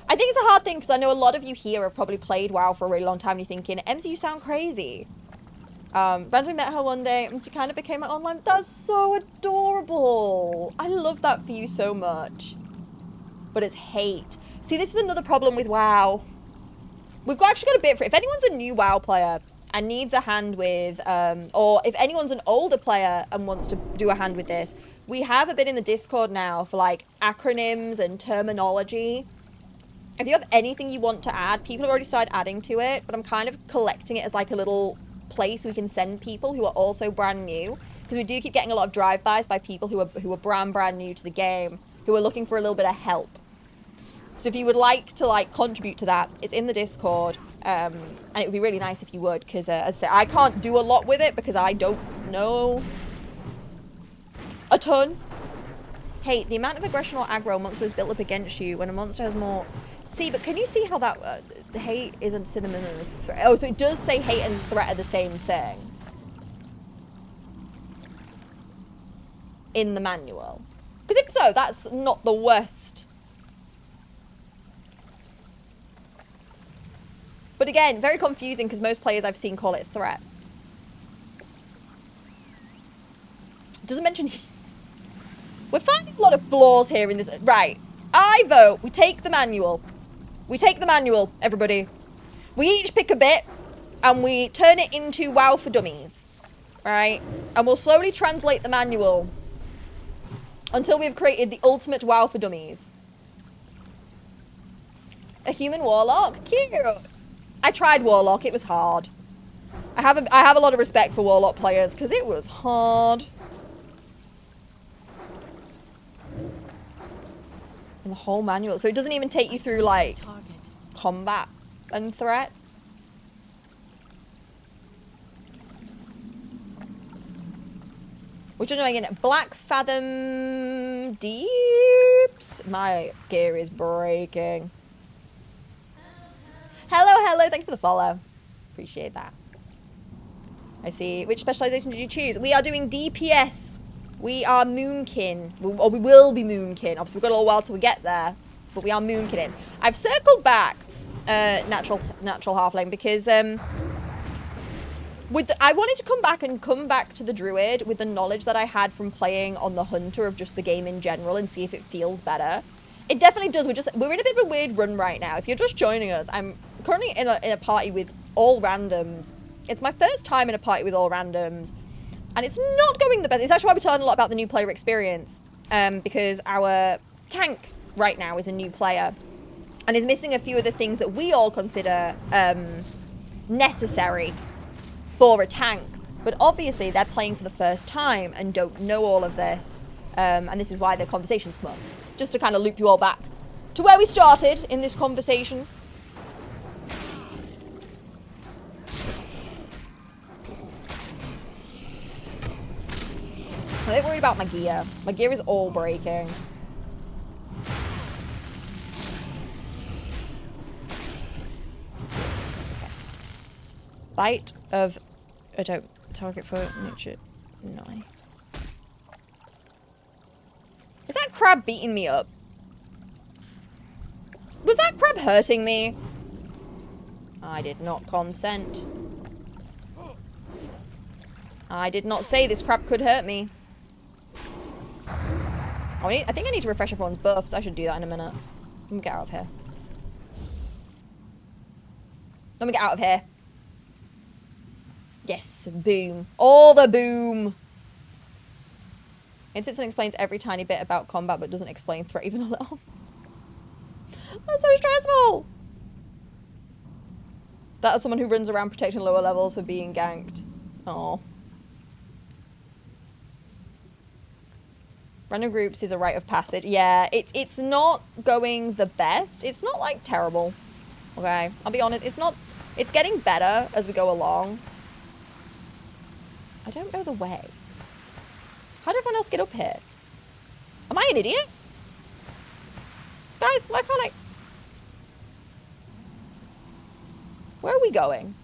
I think it's a hard thing because I know a lot of you here have probably played WoW for a really long time and you're thinking, Emzy, you sound crazy. Randomly met her one day and she kind of became my online. That's so adorable. I love that for you so much. But it's hate. See, this is another problem with WoW. We've actually got a bit for it. If anyone's a new WoW player and needs a hand with, or if anyone's an older player and wants to do a hand with this, we have a bit in the Discord now for like acronyms and terminology. If you have anything you want to add, people have already started adding to it, but I'm kind of collecting it as like a little place we can send people who are also brand new, because we do keep getting a lot of drive-bys by people who are brand new to the game, who are looking for a little bit of help. So if you would like to like contribute to that, it's in the Discord, and it would be really nice if you would, because as I say, I can't do a lot with it because I don't know a ton. Hey, the amount of aggression or aggro a monster is built up against you when a monster has more... See, but can you see how that... the hate isn't synonymous with threat. Oh, so it does say hate and threat are the same thing. In the manual. Because if so, that's not the worst. But again, very confusing because most players I've seen call it threat. It doesn't mention... We're finding a lot of flaws here in this... Right. I vote we take the manual. We take the manual, everybody. We each pick a bit and we turn it into WoW for Dummies. Right? And we'll slowly translate the manual until we've created the ultimate WoW for Dummies. A human warlock? Cute. I tried warlock. It was hard. I have a lot of respect for warlock players because it was hard. And the whole manual. So it doesn't even take you through like combat and threat. Which is annoying. Black Fathom Deeps. My gear is breaking. Hello, hello. Thank you for the follow. Appreciate that. I see. Which specialization did you choose? We are doing DPS. We are Moonkin. Or we will be Moonkin. Obviously, we've got a little while till we get there. But we are Moonkinning. I've circled back natural halfling because I wanted to come back to the druid with the knowledge that I had from playing on the hunter of just the game in general and see if it feels better. It definitely does. We're in a bit of a weird run right now. If you're just joining us, I'm currently in a party with all randoms. It's my first time in a party with all randoms. And it's not going the best. It's actually why we're talking a lot about the new player experience. Because our tank right now is a new player. And is missing a few of the things that we all consider necessary for a tank. But obviously they're playing for the first time and don't know all of this. And this is why the conversations come up. Just to kind of loop you all back to where we started in this conversation. I'm a bit worried about my gear. My gear is all breaking. Bite of a target for nature. No. Is that crab beating me up? Was that crab hurting me? I did not consent. I did not say this crab could hurt me. I think I need to refresh everyone's buffs. I should do that in a minute. Let me get out of here. Let me get out of here. Yes, boom. All the boom. It sits and explains every tiny bit about combat, but doesn't explain threat even a little. That's so stressful. That is someone who runs around protecting lower levels for being ganked. Oh. Random groups is a rite of passage. Yeah, it's not going the best. It's not like terrible. Okay, I'll be honest. It's getting better as we go along. I don't know the way. How did everyone else get up here? Am I an idiot? Guys, why can't I? Where are we going?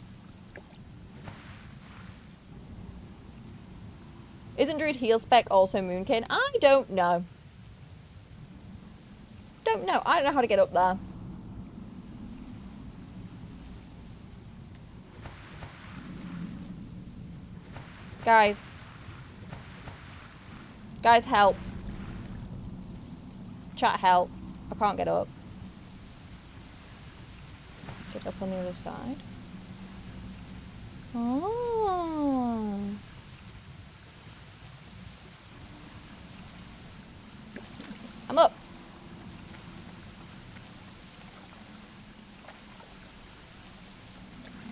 Isn't Druid heal spec also Moonkin? I don't know. Don't know. I don't know how to get up there. Guys. Guys, help. Chat, help. I can't get up. Get up on the other side. Oh. I'm up.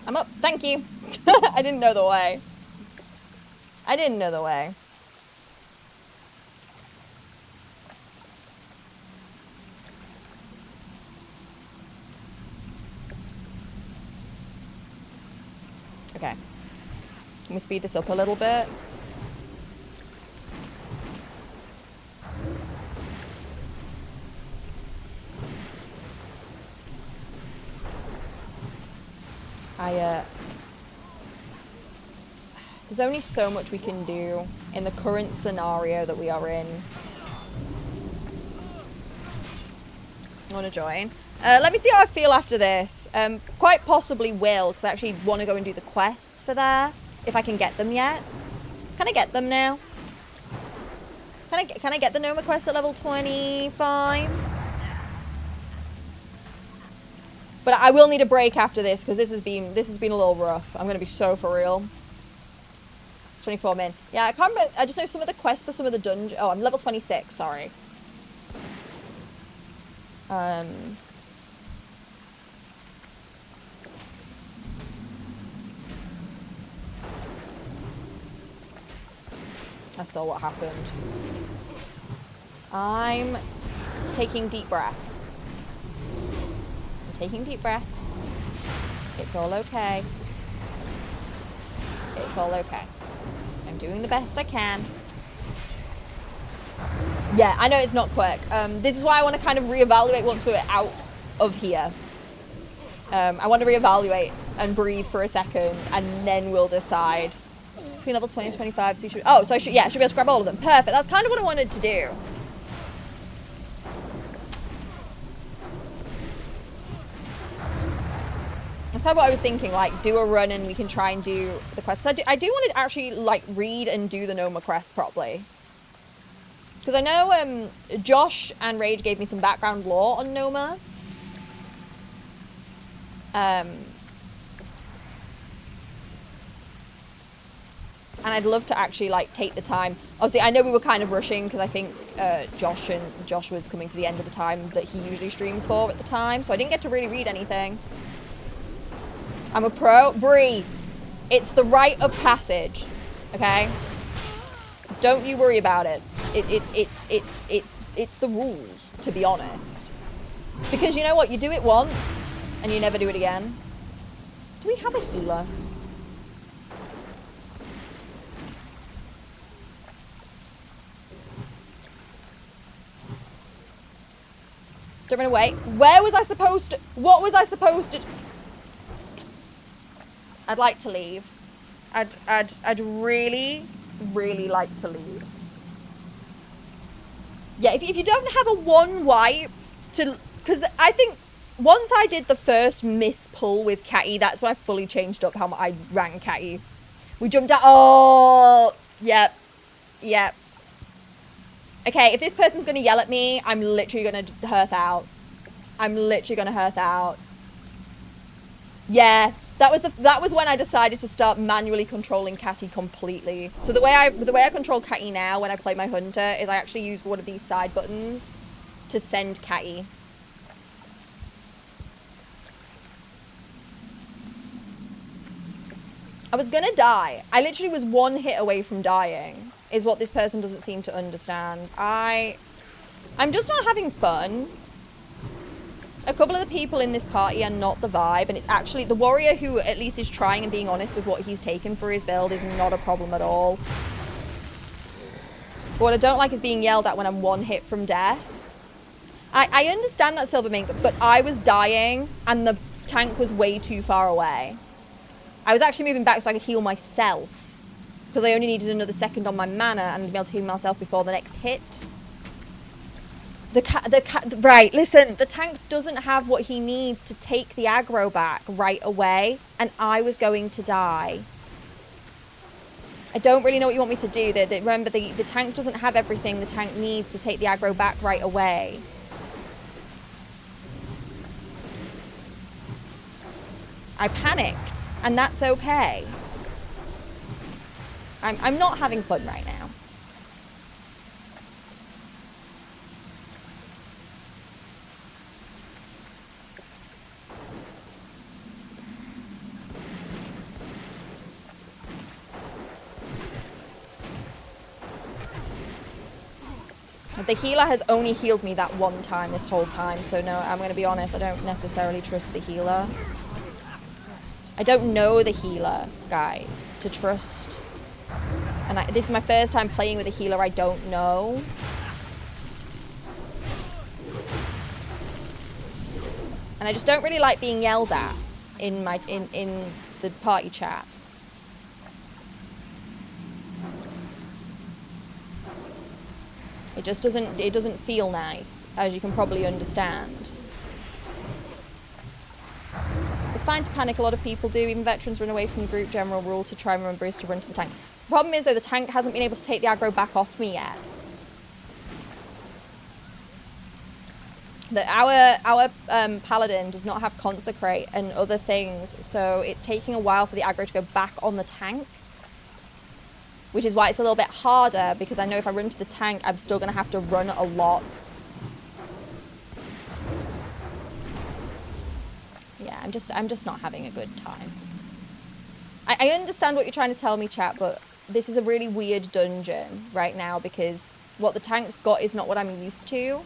I'm up. Thank you. I didn't know the way. I didn't know the way. Okay. Can we speed this up a little bit? There's only so much we can do in the current scenario that we are in. I want to join. Let me see how I feel after this. Quite possibly will, because I actually want to go and do the quests for there, if I can get them yet. Can I get them now? Can I get the Noma quest at level 25? But I will need a break after this, because this has been a little rough. I'm gonna be so for real. 24 min. Yeah, I can't remember. I just know some of the quests for some of the dungeons. Oh, I'm level 26. Sorry. I saw what happened. I'm taking deep breaths. I'm taking deep breaths. It's all okay. It's all okay. I'm doing the best I can. Yeah, I know it's not quick. This is why I want to kind of reevaluate once we're out of here. I want to reevaluate and breathe for a second, and then we'll decide. Between level 20 and 25, so you should... Oh, so I should be able to grab all of them. Perfect. That's kind of what I wanted to do. That's kind of what I was thinking, like, do a run and we can try and do the quest. I do want to actually, like, read and do the Noma quest properly. Because I know Josh and Rage gave me some background lore on Noma. And I'd love to actually, like, take the time. Obviously, I know we were kind of rushing because I think Josh was coming to the end of the time that he usually streams for at the time. So I didn't get to really read anything. I'm a pro. Bree, it's the rite of passage, okay? Don't you worry about it. It's the rules, to be honest. Because you know what? You do it once and you never do it again. Do we have a healer? Don't run away. Where was I supposed to... What was I supposed to... I'd like to leave. I'd really, really like to leave. Yeah, if you don't have a one wipe to... Because I think once I did the first miss pull with Catty, that's when I fully changed up how I ran Catty. We jumped out... Oh! Yep. Yep. Okay, if this person's going to yell at me, I'm literally going to hearth out. I'm literally going to hearth out. Yeah. That was when I decided to start manually controlling Catty completely. So the way I control Catty now when I play my hunter is I actually use one of these side buttons to send Catty. I was gonna die. I literally was one hit away from dying, is what this person doesn't seem to understand. I'm just not having fun. A couple of the people in this party are not the vibe, and it's actually the warrior who at least is trying and being honest with what he's taken for his build is not a problem at all. But what I don't like is being yelled at when I'm one hit from death. I understand that, Silvermink, but I was dying and the tank was way too far away. I was actually moving back so I could heal myself because I only needed another second on my mana and to be able to heal myself before the next hit. Right, listen, the tank doesn't have what he needs to take the aggro back right away, and I was going to die. I don't really know what you want me to do. Remember, the tank doesn't have everything the tank needs to take the aggro back right away. I panicked, and that's okay. I'm not having fun right now. The healer has only healed me that one time this whole time, so no, I'm going to be honest, I don't necessarily trust the healer. I don't know the healer, guys, to trust. And this is my first time playing with a healer I don't know. And I just don't really like being yelled at. in the party chat. It just doesn't feel nice, as you can probably understand. It's fine to panic, a lot of people do, even veterans run away from the group. General rule to try and remember is to run to the tank. The problem is though, the tank hasn't been able to take the aggro back off me yet. Our paladin does not have consecrate and other things, so it's taking a while for the aggro to go back on the tank. Which is why it's a little bit harder, because I know if I run to the tank, I'm still going to have to run a lot. Yeah, I'm just not having a good time. I understand what you're trying to tell me, chat, but this is a really weird dungeon right now, because what the tank's got is not what I'm used to.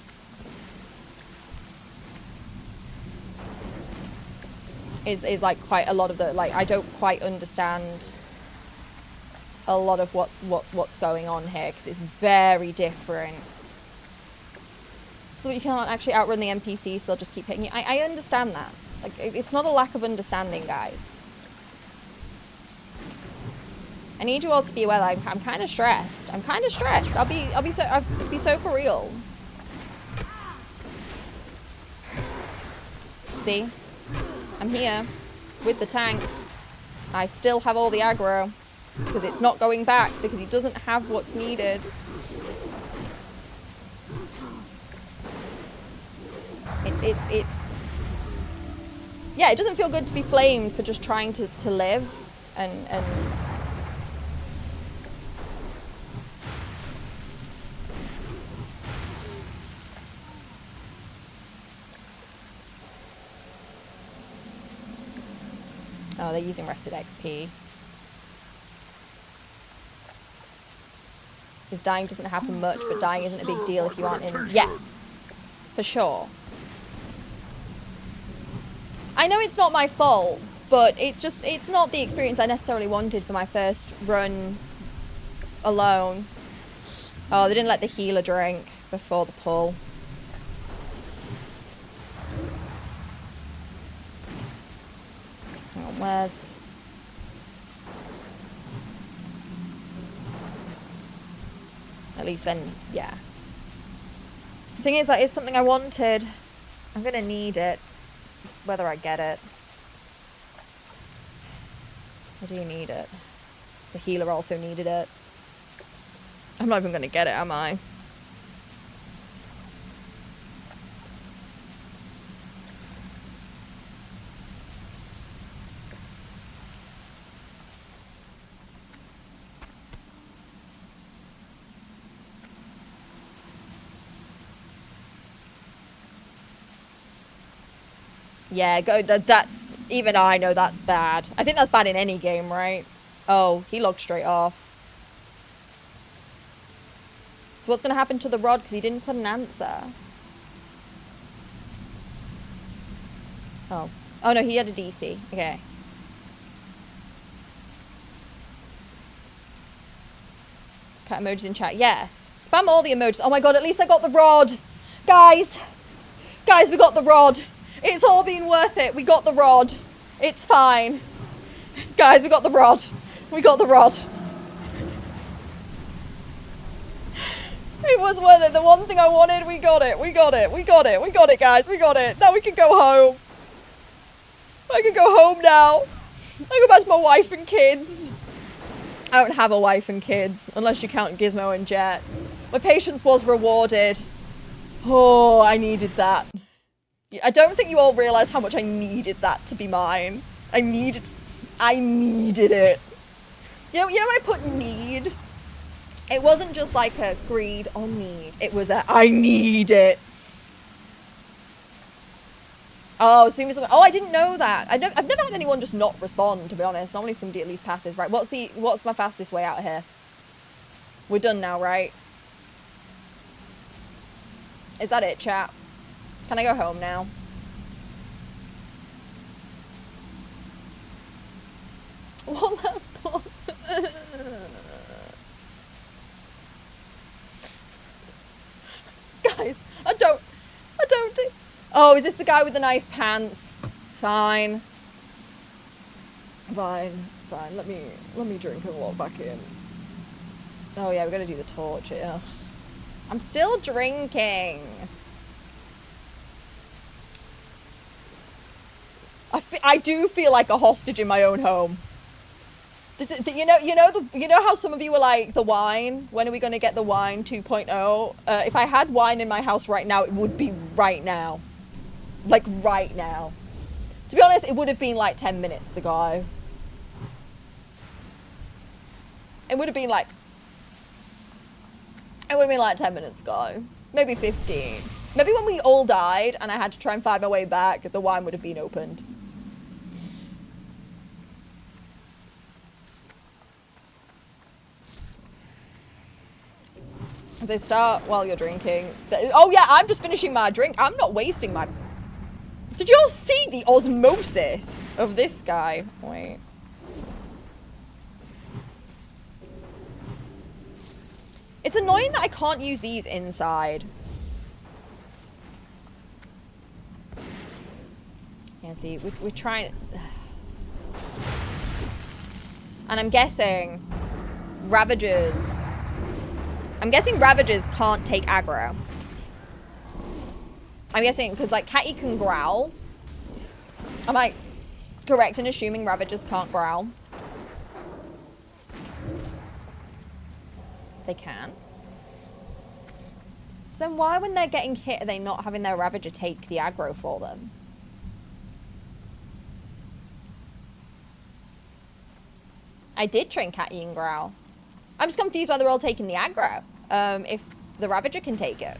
Is like quite a lot of the, like, I don't quite understand a lot of what's going on here, because it's very different. So you can't actually outrun the NPCs, so they'll just keep hitting you. I understand that. Like, it's not a lack of understanding, guys. I need you all to be aware that I'm kind of stressed. I'm kind of stressed. I'll be so for real. See? I'm here with the tank. I still have all the aggro. Because it's not going back, because he doesn't have what's needed. It's yeah, it doesn't feel good to be flamed for just trying to live and oh, they're using rested XP. Because dying doesn't happen much, but dying isn't a big deal if you aren't in. Yes, for sure. I know it's not my fault, but it's not the experience I necessarily wanted for my first run alone. Oh, they didn't let the healer drink before the pull. Hang on, where's... At least then, yeah. The thing is, that is something I wanted. I'm gonna need it, whether I get it. I do need it. The healer also needed it. I'm not even gonna get it, am I? Yeah, that's... Even I know that's bad. I think that's bad in any game, right? Oh, he logged straight off. So what's going to happen to the rod? Because he didn't put an answer. Oh. Oh, no, he had a DC. Okay. Cat emojis in chat. Yes. Spam all the emojis. Oh my god, at least I got the rod. Guys. Guys, we got the rod. It's all been worth it. We got the rod. It's fine. Guys, we got the rod. We got the rod. It was worth it. The one thing I wanted, we got it. We got it. We got it. We got it, guys. We got it. Now we can go home. I can go home now. I go back to my wife and kids. I don't have a wife and kids, unless you count Gizmo and Jet. My patience was rewarded. Oh, I needed that. I don't think you all realise how much I needed that to be mine. I needed it. You know when I put need? It wasn't just like a greed or need. It was a, I need it. Oh, as soon as I didn't know that. I've never had anyone just not respond, to be honest. Normally somebody at least passes. Right, what's my fastest way out of here? We're done now, right? Is that it, chat? Can I go home now? One last pop. Guys, I don't think... Oh, is this the guy with the nice pants? Fine. Fine, fine. Let me drink and walk back in. Oh yeah, we gotta do the torch. Ugh. I'm still drinking. I do feel like a hostage in my own home. This is, you know how some of you were like, the wine, when are we going to get the wine 2.0? If I had wine in my house right now, it would be right now. Like right now. To be honest, it would have been like 10 minutes ago. It would have been like 10 minutes ago. Maybe 15. Maybe when we all died and I had to try and find my way back, the wine would have been opened. They start while you're drinking. Oh yeah, I'm just finishing my drink. I'm not wasting my... Did you all see the osmosis of this guy? Wait. It's annoying that I can't use these inside. Yeah, see, we're trying... And I'm guessing Ravagers... I'm guessing Ravagers can't take aggro. I'm guessing, because like Catty can growl. Am I correct in assuming Ravagers can't growl? They can. So then why, when they're getting hit, are they not having their Ravager take the aggro for them? I did train Catty and growl. I'm just confused why they're all taking the aggro. If the Ravager can take it.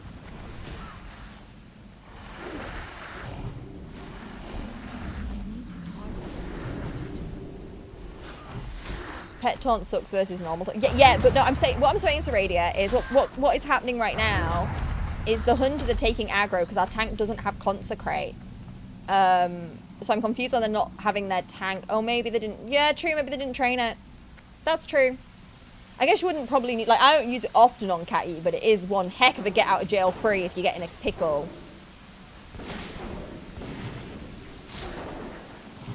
Pet taunt sucks versus normal taunt. Yeah, but no, I'm saying, what I'm saying, Seradia, is what is happening right now is the hunters are taking aggro because our tank doesn't have consecrate. So I'm confused why they're not having their tank. Oh, maybe they didn't. Yeah, true. Maybe they didn't train it. That's true. I guess you wouldn't probably need, like, I don't use it often on Catty, but it is one heck of a get out of jail free if you get in a pickle.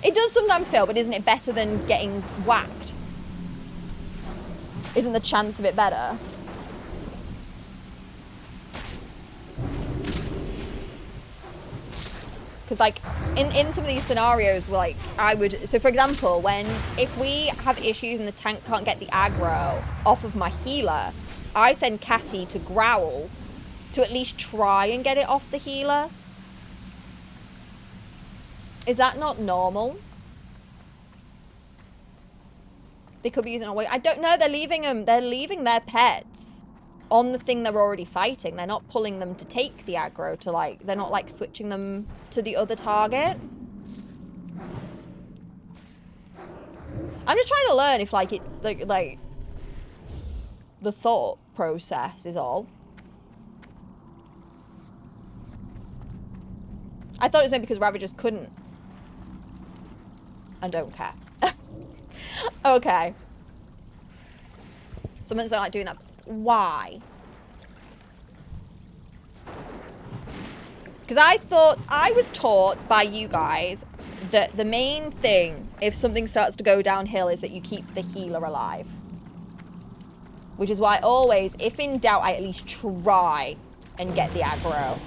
It does sometimes fail, but isn't it better than getting whacked? Isn't the chance of it better? Because like in some of these scenarios, like I would, so for example, if we have issues and the tank can't get the aggro off of my healer, I send Catty to growl to at least try and get it off the healer. Is that not normal? They could be using a way. I don't know. They're leaving them. They're leaving their pets on the thing they're already fighting. They're not pulling them to take the aggro to like. They're not like switching them to the other target. I'm just trying to learn if like it like the thought process is all. I thought it was maybe because Ravagers couldn't. I don't care. Okay. Someone's not like doing that. Why? Because I was taught by you guys that the main thing if something starts to go downhill is that you keep the healer alive. Which is why always, if in doubt, I at least try and get the aggro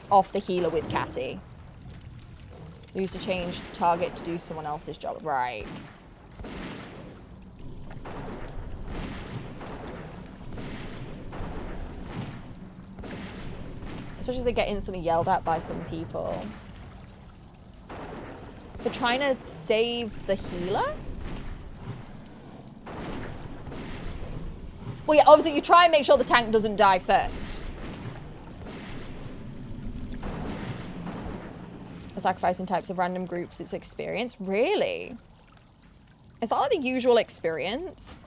off the healer with Catty. We used to change target to do someone else's job. Right. Especially as they get instantly yelled at by some people. They're trying to save the healer? Well, yeah, obviously you try and make sure the tank doesn't die first. Sacrificing types of random groups, it's experience. Really? Is that like the usual experience?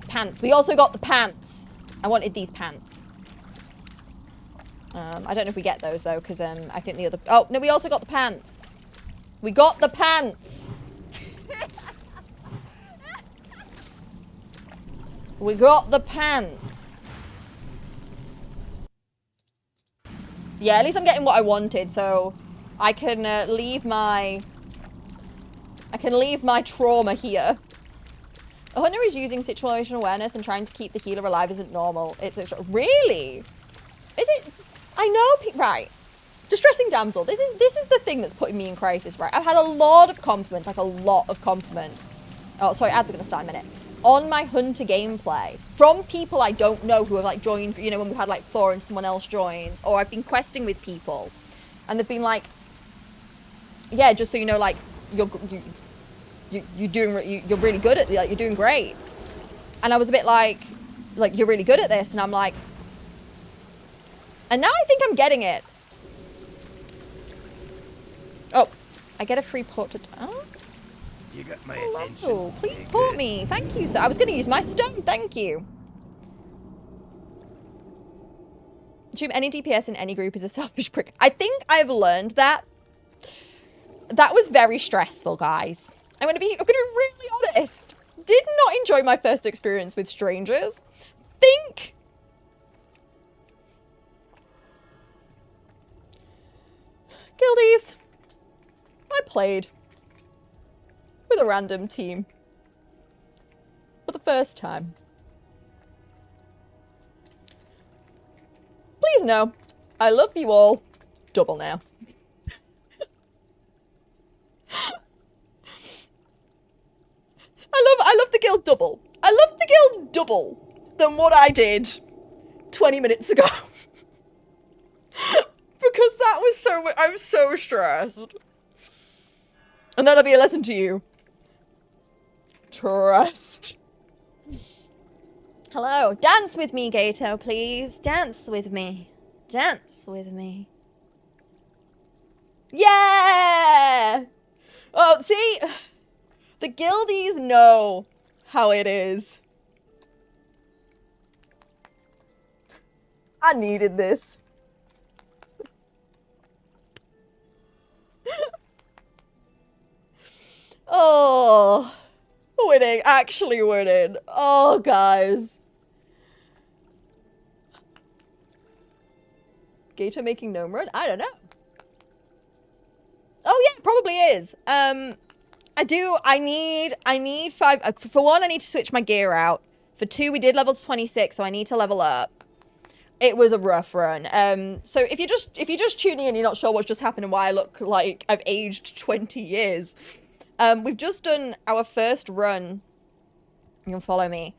Pants. We also got the pants. I wanted these pants. I don't know if we get those though, because I think the other... Oh, no, we also got the pants. We got the pants. We got the pants. Yeah, at least I'm getting what I wanted, so I can leave my trauma here. A hunter is using situational awareness and trying to keep the healer alive isn't normal. It's really? Is it? I know, right. Distressing damsel. This is the thing that's putting me in crisis, right? I've had a lot of compliments, like a lot of compliments. Oh, sorry, ads are going to start in a minute. On my hunter gameplay from people I don't know who have like joined, you know, when we had like Thor and someone else joins, or I've been questing with people and they've been like, yeah, just so you know, like you're really good at, like, you're doing great. And I was a bit like you're really good at this, and I'm like, and now I think I'm getting it. Oh, I get a free port to, oh. You got my Hello. attention. Please port me. Thank you, sir. I was going to use my stone. Thank you. Assume any DPS in any group is a selfish prick. I think I've learned that. That was very stressful, guys. I'm gonna be really honest. Did not enjoy my first experience with strangers. Think. Guildies. I played with a random team for the first time. Please know, I love you all double now. I love the guild double. I love the guild double than what I did 20 minutes ago. Because that was so, I was so stressed. And that'll be a lesson to you. Trust. Hello. Dance with me, Gato, please. Dance with me. Dance with me. Yeah! Oh, see? The guildies know how it is. I needed this. Oh, winning, actually winning. Oh, guys. Gator making gnome run? I don't know. Oh yeah, it probably is. I need 5, for 1, I need to switch my gear out. For 2, we did level 26, so I need to level up. It was a rough run. So if you're just tuning in, you're not sure what's just happened and why I look like I've aged 20 years. We've just done our first run. You can follow me.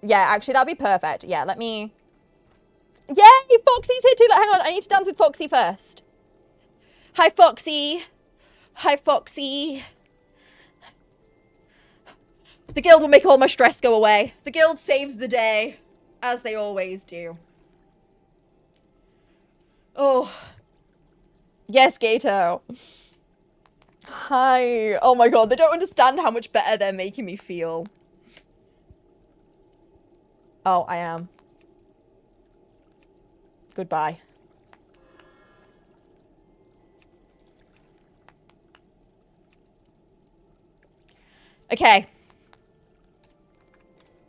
Yeah, actually, that'd be perfect. Yeah, let me... Yay! Foxy's here too! Hang on, I need to dance with Foxy first. Hi, Foxy. Hi, Foxy. The guild will make all my stress go away. The guild saves the day, as they always do. Oh. Yes, Gato. Hi. Oh my god, they don't understand how much better they're making me feel. Oh, I am. Goodbye. Okay.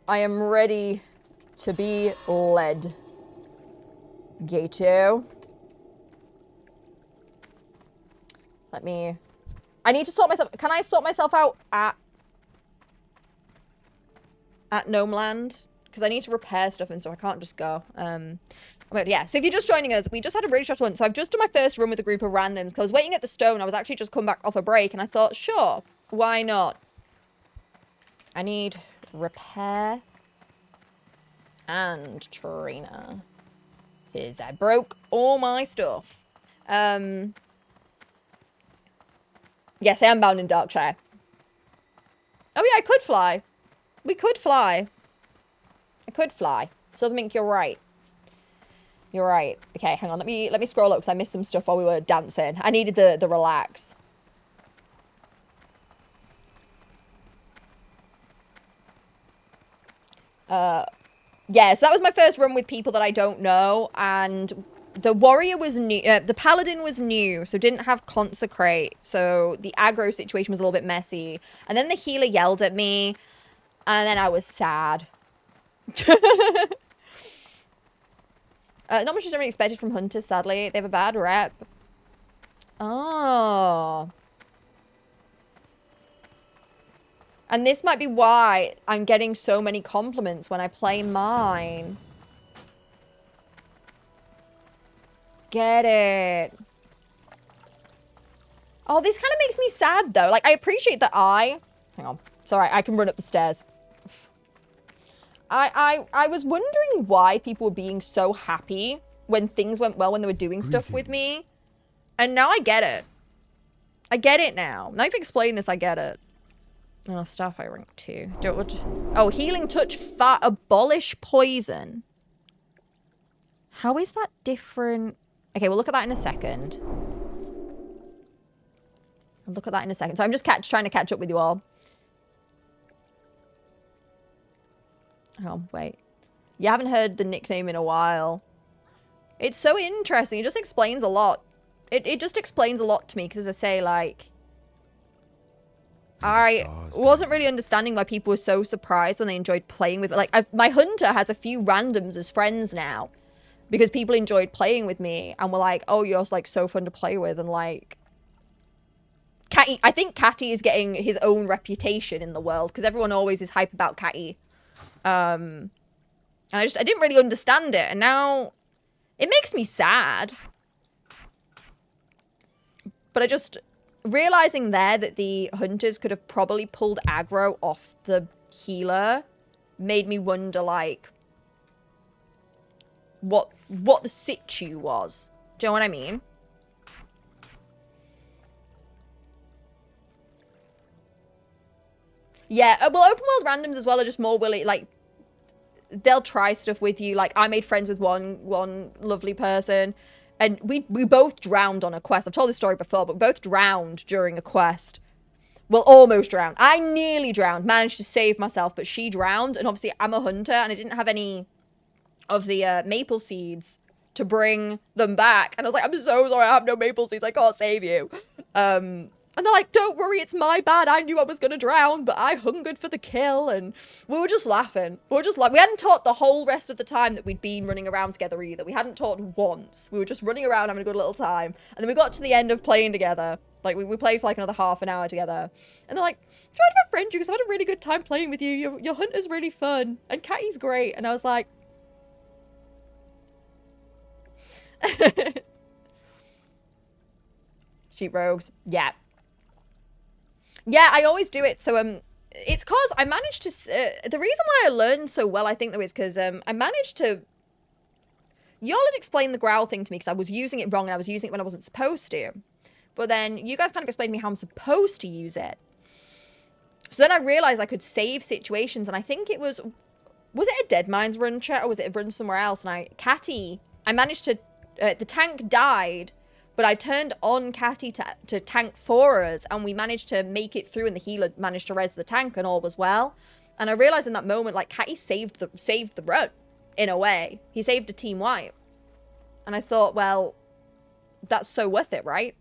I am ready to be led. Gato. Let me... I need to sort myself... Can I sort myself out at Gnome Land? Because I need to repair stuff and so I can't just go. Yeah, so if you're just joining us, we just had a really short run. So I've just done my first run with a group of randoms because I was waiting at the stone. I was actually just come back off a break and I thought, sure, why not? I need repair and trainer because I broke all my stuff. Yes, I am bound in Darkshire. Oh yeah, I could fly. We could fly. I could fly. Silvermink, you're right. You're right. Okay, hang on. Let me scroll up because I missed some stuff while we were dancing. I needed the relax. Yeah, so that was my first run with people that I don't know, and the warrior was new. The paladin was new, so didn't have consecrate. So the aggro situation was a little bit messy. And then the healer yelled at me. And then I was sad. Not much is generally expected from hunters, sadly. They have a bad rep. Oh. And this might be why I'm getting so many compliments when I play mine. Get it. Oh, this kind of makes me sad, though. Like, I appreciate that Hang on. Sorry, I can run up the stairs. I was wondering why people were being so happy when things went well when they were doing stuff with me. And now I get it. I get it now. Now you've explained this, I get it. Oh, staff I rank 2. Oh, healing touch, abolish poison. How is that different? Okay, we'll look at that in a second. I'll look at that in a second. So I'm just trying to catch up with you all. Oh, wait. You haven't heard the nickname in a while. It's so interesting. It just explains a lot. It just explains a lot to me because, as I say, like, I wasn't really understanding why people were so surprised when they enjoyed playing with it. Like, my hunter has a few randoms as friends now because people enjoyed playing with me and were like, oh, you're, like, so fun to play with. And, like, Catty, I think Catty is getting his own reputation in the world because everyone always is hype about Catty. And I didn't really understand it. And now it makes me sad. But I just... realizing there that the hunters could have probably pulled aggro off the healer made me wonder, like, what the situ was. Do you know what I mean? Yeah, well, open world randoms as well are just more willing, like, they'll try stuff with you. Like, I made friends with one lovely person. And we both drowned on a quest. I've told this story before, but we both drowned during a quest. Well, almost drowned. I nearly drowned, managed to save myself, but she drowned. And obviously, I'm a hunter, and I didn't have any of the maple seeds to bring them back. And I was like, I'm so sorry, I have no maple seeds. I can't save you. And they're like, don't worry, it's my bad. I knew I was going to drown, but I hungered for the kill. And we were just laughing. We hadn't talked the whole rest of the time that we'd been running around together either. We hadn't talked once. We were just running around having a good little time. And then we got to the end of playing together. Like, we played for like another half an hour together. And they're like, trying to befriend you because I've had a really good time playing with you. Your hunter's really fun. And Catty's great. And I was like... Sheep rogues. Yeah. Yeah, I always do it. So, it's cause I managed to, the reason why I learned so well, I think, though, is because, I managed to, y'all had explained the growl thing to me because I was using it wrong and I was using it when I wasn't supposed to. But then you guys kind of explained to me how I'm supposed to use it. So then I realized I could save situations, and I think it was it a Dead Mines run, chat, or was it a run somewhere else? And Catty, I managed to, the tank died, but I turned on Catty to tank for us, and we managed to make it through, and the healer managed to res the tank, and all was well. And I realized in that moment, like, Catty saved the run, in a way. He saved a team wipe. And I thought, well, that's so worth it, right?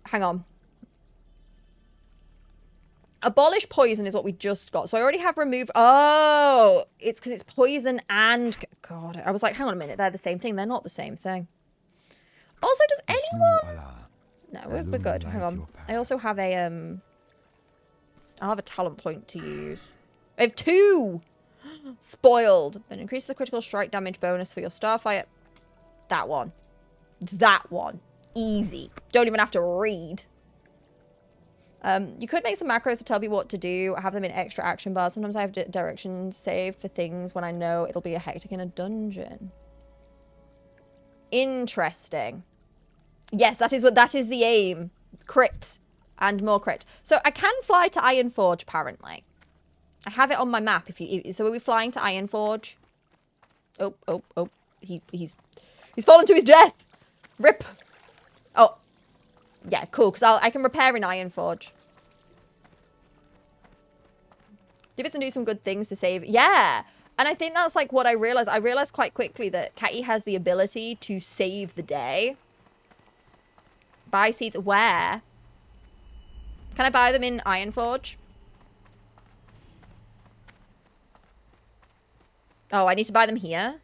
Hang on. Abolish poison is what we just got. So I already have removed... Oh! It's because it's poison and... God, I was like, hang on a minute. They're the same thing. They're not the same thing. Also, does anyone... No, we're good. Hang on. I also have a... I'll have a talent point to use. I have 2! Spoiled. Then increase the critical strike damage bonus for your starfire. That one. That one. Easy. Don't even have to read. You could make some macros to tell people what to do. I have them in extra action bars. Sometimes I have directions saved for things when I know it'll be a hectic in a dungeon. Interesting. Yes, that is the aim. Crit. And more crit. So I can fly to Ironforge, apparently. I have it on my map. So are we flying to Ironforge? Oh. He's fallen to his death. Rip. Oh. Yeah, cool, because I can repair in Ironforge. Divis and do some good things to save. Yeah. And I think that's like what I realized. I realized quite quickly that Catty has the ability to save the day. Buy seeds. Where? Can I buy them in Ironforge? Oh, I need to buy them here?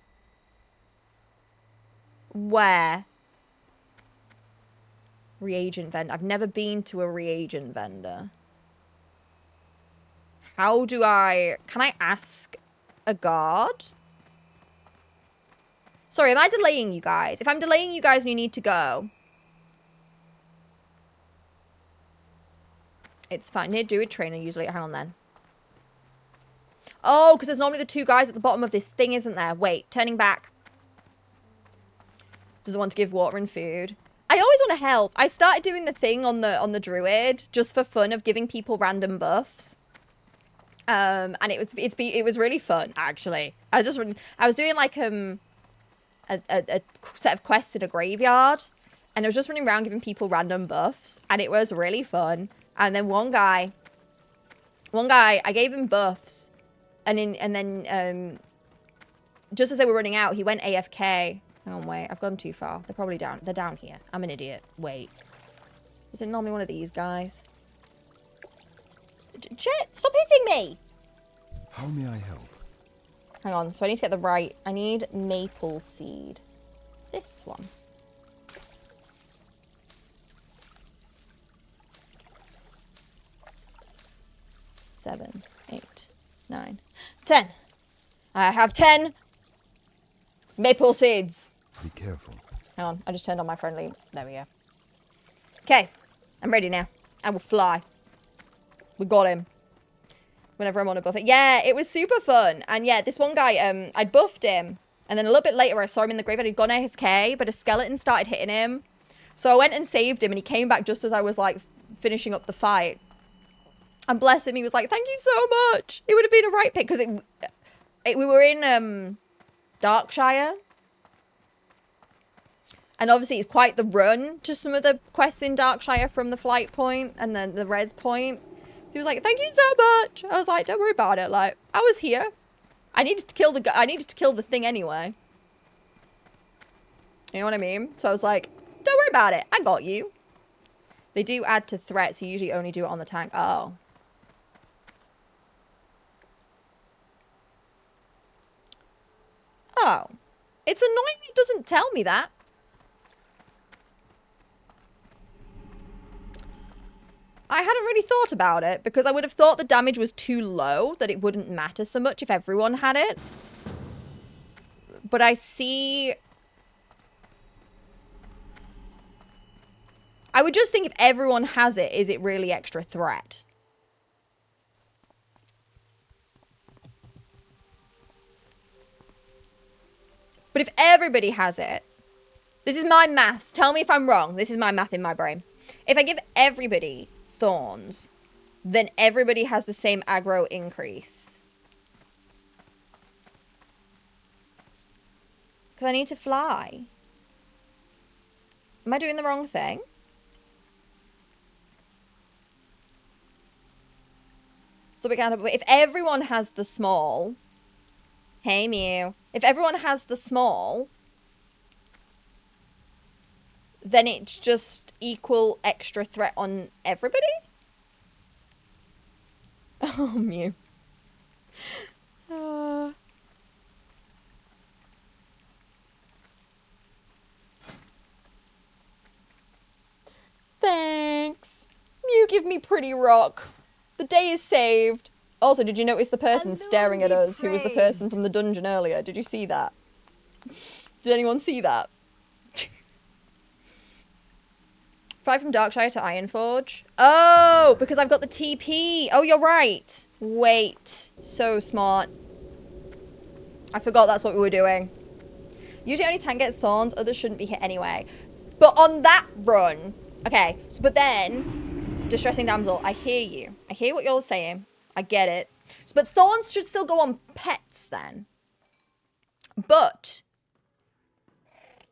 Where? Reagent vendor. I've never been to a reagent vendor. How do I... Can I ask a guard? Sorry, am I delaying you guys? If I'm delaying you guys and you need to go... It's fine. Near Druid trainer usually. Hang on then. Oh, because there's normally the two guys at the bottom of this thing, isn't there? Wait, turning back. Doesn't want to give water and food. I always want to help. I started doing the thing on the druid just for fun of giving people random buffs. And it was really fun actually. I was doing like a set of quests in a graveyard, and I was just running around giving people random buffs, and it was really fun. And then one guy, I gave him buffs, and then just as they were running out, he went AFK. Hang on, wait, I've gone too far. They're probably down. They're down here. I'm an idiot. Wait. Is it normally one of these guys? Jet, stop hitting me! How may I help? Hang on, so I need to get the right... I need maple seed. This one. Seven, 8, 9, 10. I have 10 maple seeds. Be careful. Hang on, I just turned on my friendly... There we go. Okay, I'm ready now. I will fly. We got him. Whenever I'm on a buff. Yeah, it was super fun. And yeah, this one guy, I buffed him. And then a little bit later, I saw him in the graveyard. He'd gone AFK, but a skeleton started hitting him. So I went and saved him, and he came back just as I was, like, finishing up the fight. And bless him, he was like, thank you so much. It would have been a right pick, because we were in Darkshire. And obviously, it's quite the run to some of the quests in Darkshire from the flight point and then the res point. So he was like, thank you so much. I was like, don't worry about it. Like, I was here. I needed to kill the thing anyway. You know what I mean? So I was like, don't worry about it. I got you. They do add to threats. You usually only do it on the tank. Oh. Oh. It's annoying it doesn't tell me that. I hadn't really thought about it because I would have thought the damage was too low that it wouldn't matter so much if everyone had it. But I see... I would just think if everyone has it, is it really extra threat? But if everybody has it... This is my maths. Tell me if I'm wrong. This is my math in my brain. If I give everybody thorns, then everybody has the same aggro increase. Because I need to fly. Am I doing the wrong thing? So we can't... If everyone has the small... Hey, Mew. If everyone has the small... then it's just equal extra threat on everybody? Oh, Mew. Thanks. Mew, give me pretty rock. The day is saved. Also, did you notice the person staring at us who was the person from the dungeon earlier? Did you see that? Did anyone see that? Fly from Darkshire to Ironforge. Oh, because I've got the TP. Oh, you're right. Wait. So smart. I forgot that's what we were doing. Usually only tank gets thorns. Others shouldn't be hit anyway. But on that run... Okay, so, but then... Distressing Damsel, I hear you. I hear what you're saying. I get it. So, but thorns should still go on pets then. But...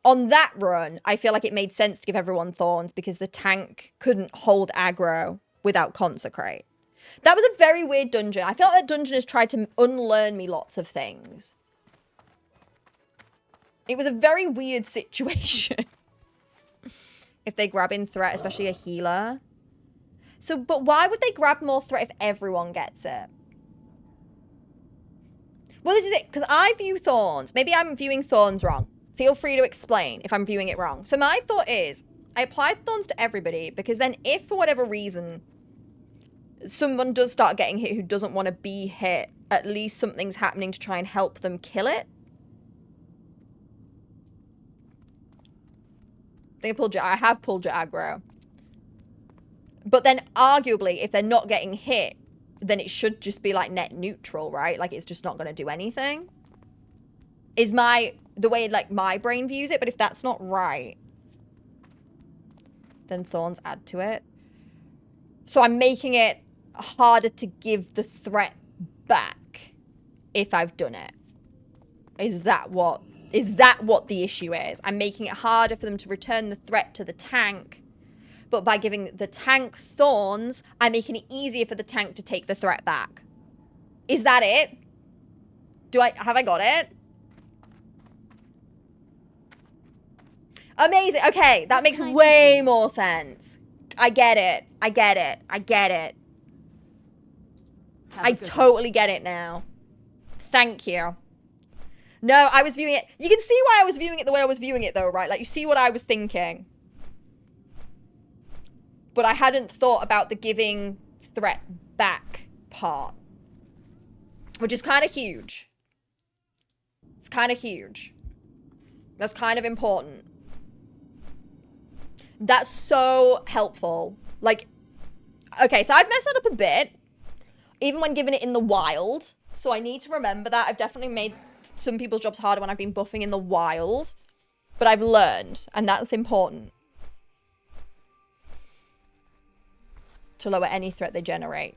on that run, I feel like it made sense to give everyone thorns because the tank couldn't hold aggro without consecrate. That was a very weird dungeon. I feel like that dungeon has tried to unlearn me lots of things. It was a very weird situation. If they grab in threat, especially a healer. So, but why would they grab more threat if everyone gets it? Well, this is it, because I view thorns. Maybe I'm viewing thorns wrong. Feel free to explain if I'm viewing it wrong. So my thought is, I applied thorns to everybody because then if for whatever reason someone does start getting hit who doesn't want to be hit, at least something's happening to try and help them kill it. I have pulled your aggro. But then arguably, if they're not getting hit, then it should just be like net neutral, right? Like it's just not going to do anything. Is the way like my brain views it, but if that's not right, then thorns add to it. So I'm making it harder to give the threat back if I've done it. Is that what the issue is? I'm making it harder for them to return the threat to the tank, but by giving the tank thorns, I'm making it easier for the tank to take the threat back. Is that it? Have I got it? Amazing. Okay, that makes way more sense. I get it. I get it. I get it. I totally get it now. Thank you. No, I was viewing it. You can see why I was viewing it the way I was viewing it though, right? Like you see what I was thinking. But I hadn't thought about the giving threat back part. Which is kind of huge. It's kind of huge. That's kind of important. That's so helpful. Like, okay, so I've messed that up a bit. Even when giving it in the wild. So I need to remember that. I've definitely made some people's jobs harder when I've been buffing in the wild. But I've learned, and that's important. To lower any threat they generate.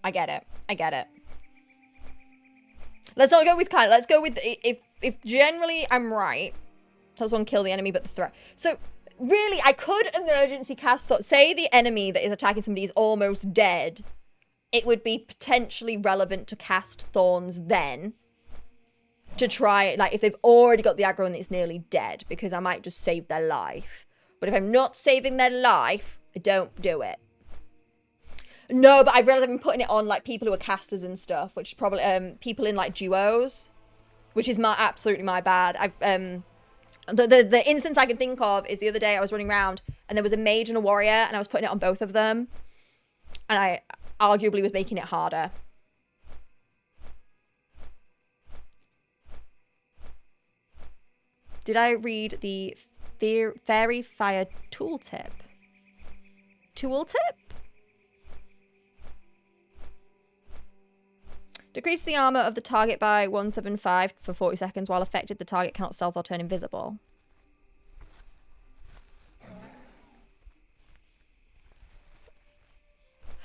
I get it. I get it. Let's not go with kind. Let's go with if generally I'm right. Does one kill the enemy but the threat? So really, I could emergency cast thought. Say the enemy that is attacking somebody is almost dead. It would be potentially relevant to cast thorns then. To try, like, if they've already got the aggro and it's nearly dead, because I might just save their life. But if I'm not saving their life, I don't do it. No, but I've realized I've been putting it on, like, people who are casters and stuff, which is probably, people in, like, duos, which is absolutely my bad. The instance I can think of is the other day I was running around, and there was a mage and a warrior, and I was putting it on both of them, and I arguably was making it harder. Did I read the Fairy Fire Tooltip? Tooltip? Decrease the armor of the target by 175 for 40 seconds while affected. The target cannot stealth or turn invisible.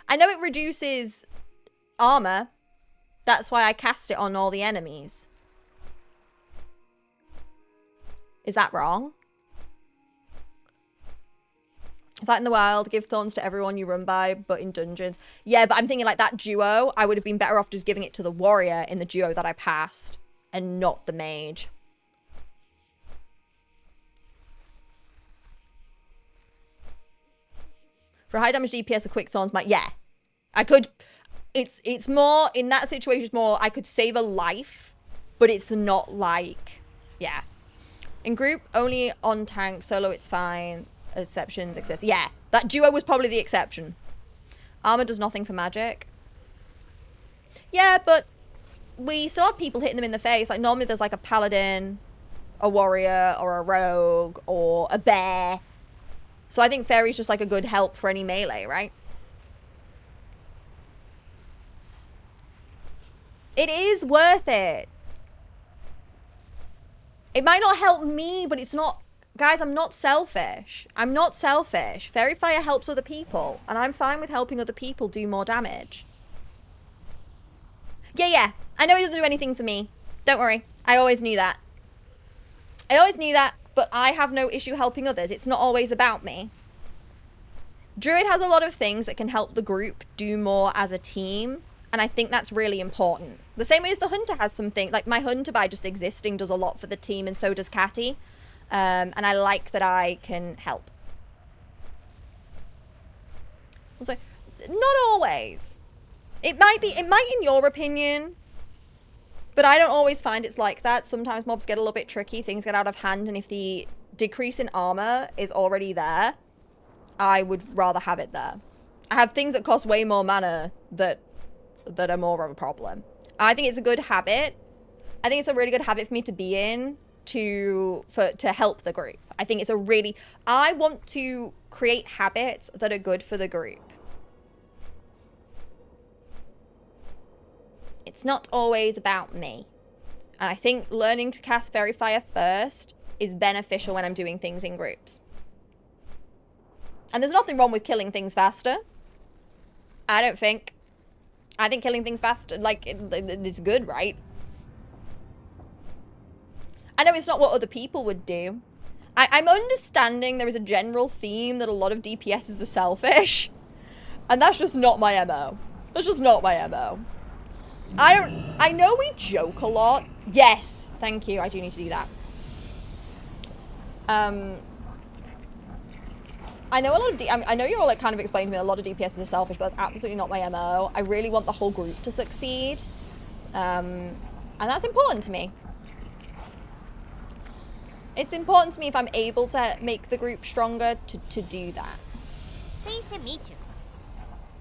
I know it reduces armor. That's why I cast it on all the enemies. Is that wrong? It's like in the wild, give thorns to everyone you run by, but in dungeons. Yeah, but I'm thinking like that duo, I would have been better off just giving it to the warrior in the duo that I passed and not the mage. For high damage DPS, a quick thorns might, yeah. I could, it's more, in that situation, it's more, I could save a life, but it's not like, yeah. In group, only on tank. Solo, it's fine. Exceptions exist. Yeah, that duo was probably the exception. Armor does nothing for magic. Yeah, but we still have people hitting them in the face. Like, normally there's like a paladin, a warrior, or a rogue, or a bear. So I think fairy's just like a good help for any melee, right? It is worth it. It might not help me, but it's not... Guys, I'm not selfish. I'm not selfish. Fairy Fire helps other people, and I'm fine with helping other people do more damage. Yeah. I know it doesn't do anything for me. Don't worry. I always knew that. I always knew that, but I have no issue helping others. It's not always about me. Druid has a lot of things that can help the group do more as a team, and I think that's really important. The same way as the Hunter has something. Like, my Hunter, by just existing, does a lot for the team, and so does Catty. And I like that I can help. Also, Not always. It might in your opinion, but I don't always find it's like that. Sometimes mobs get a little bit tricky, things get out of hand, and if the decrease in armor is already there, I would rather have it there. I have things that cost way more mana that are more of a problem. I think it's a good habit. I think it's a really good habit for me to be in to help the group. I think it's a really... I want to create habits that are good for the group. It's not always about me. And I think learning to cast Fairy Fire first is beneficial when I'm doing things in groups. And there's nothing wrong with killing things faster. I don't think. I think killing things faster, like, it's good, right? I know it's not what other people would do. I'm understanding there is a general theme that a lot of DPSs are selfish. And that's just not my MO. That's just not my MO. I know we joke a lot. Yes, thank you. I do need to do that. I know a lot of I know you're all like kind of explaining to me a lot of DPSs are selfish, but that's absolutely not my MO. I really want the whole group to succeed. And that's important to me. It's important to me if I'm able to make the group stronger to do that. Pleased to meet you.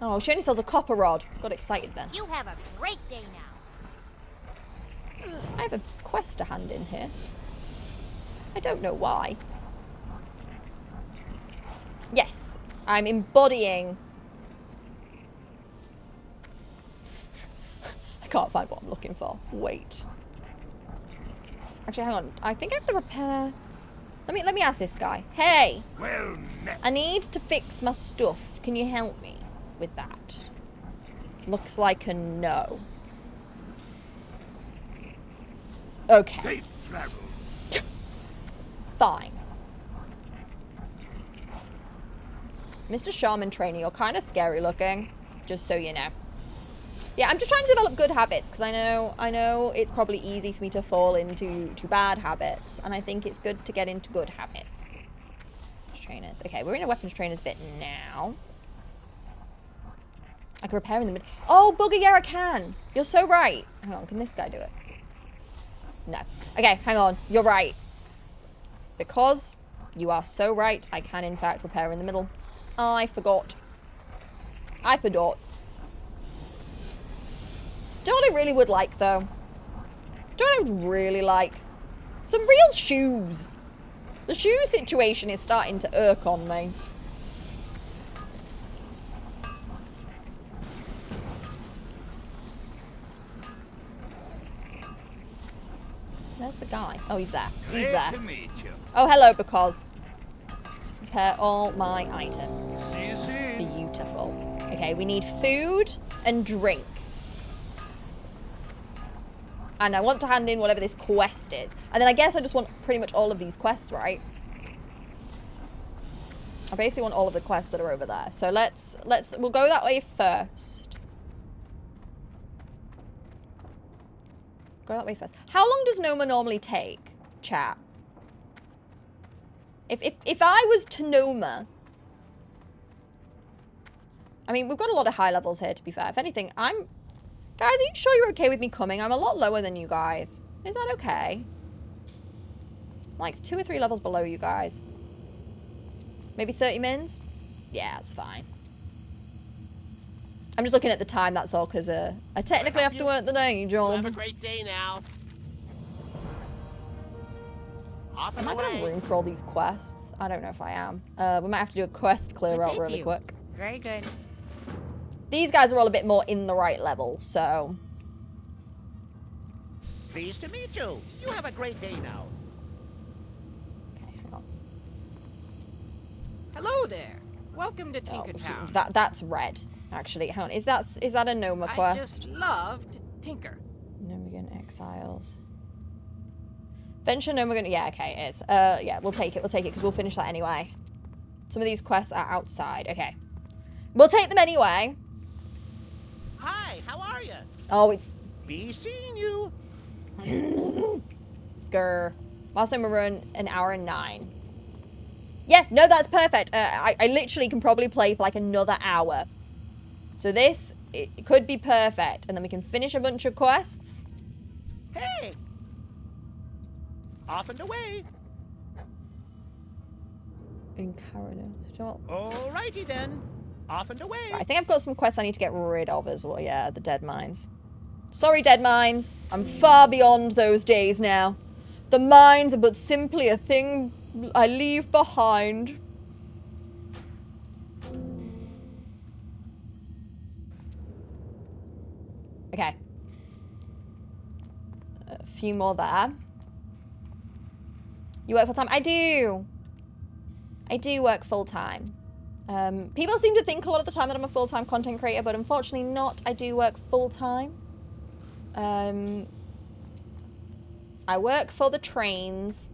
Oh, she only sells a copper rod. Got excited then. You have a great day now. I have a quest to hand in here. I don't know why. Yes, I'm embodying... I can't find what I'm looking for. Wait. Actually, hang on. I think I have to repair... Let me ask this guy. Hey! Well met. I need to fix my stuff. Can you help me with that? Looks like a no. Okay. Safe travels. Fine. Mr. Shaman Trainer, you're kind of scary looking, just so you know. Yeah, I'm just trying to develop good habits, because I know it's probably easy for me to fall into bad habits, and I think it's good to get into good habits. Trainers. Okay, we're in a weapons trainers bit now. I can repair in the mid. Oh, bugger, yeah, I can. You're so right. Hang on, can this guy do it? No. Okay, hang on. You're right. Because you are so right, I can in fact repair in the middle. I forgot. I forgot. Do you know what I really would like, though? Do you know what I would really like? Some real shoes. The shoe situation is starting to irk on me. Where's the guy? Oh, he's there. He's there. Great to meet you. Oh, hello, because... Repair all my items. See you soon. Beautiful. Okay, we need food and drink. And I want to hand in whatever this quest is. And then I guess I just want pretty much all of these quests, right? I basically want all of the quests that are over there. So we'll go that way first. Go that way first. How long does Noma normally take, chat? If I was to Noma... I mean, we've got a lot of high levels here, to be fair. If anything, Guys, are you sure you're okay with me coming? I'm a lot lower than you guys. Is that okay? I'm like 2 or 3 levels below you guys. Maybe 30 mins? Yeah, that's fine. I'm just looking at the time, that's all, because I technically have to work the day job. Have a great day now. Off and Am I going to have away. room for all these quests? I don't know if I am. We might have to do a quest clear out really quick. Very good. These guys are all a bit more in the right level, so... Pleased to meet you. You have a great day now. Okay, hang on. Hello there. Welcome to Oh, Tinkertown. that's red, actually. Hang on, is that a Noma I quest? just love to tinker. Nomigan Exiles. Venture Nomigan, yeah, okay, it is. Yeah, we'll take it, because we'll finish that anyway. Some of these quests are outside, okay. We'll take them anyway. Hi, how are you? Oh, it's... Be seeing you. Grr. Last time we run an hour and 9. Yeah, no, that's perfect. I literally can probably play for like another hour. So this, it could be perfect. And then we can finish a bunch of quests. Hey! Off and away. In Carino. Stop. Alrighty then. Off and away. Right, I think I've got some quests I need to get rid of as well. Yeah, the dead mines. Sorry, dead mines. I'm far beyond those days now. The mines are but simply a thing I leave behind. Okay. A few more there. You work full time? I do. I do work full time. People seem to think a lot of the time that I'm a full-time content creator, but unfortunately not. I do work full-time. I work for the trains.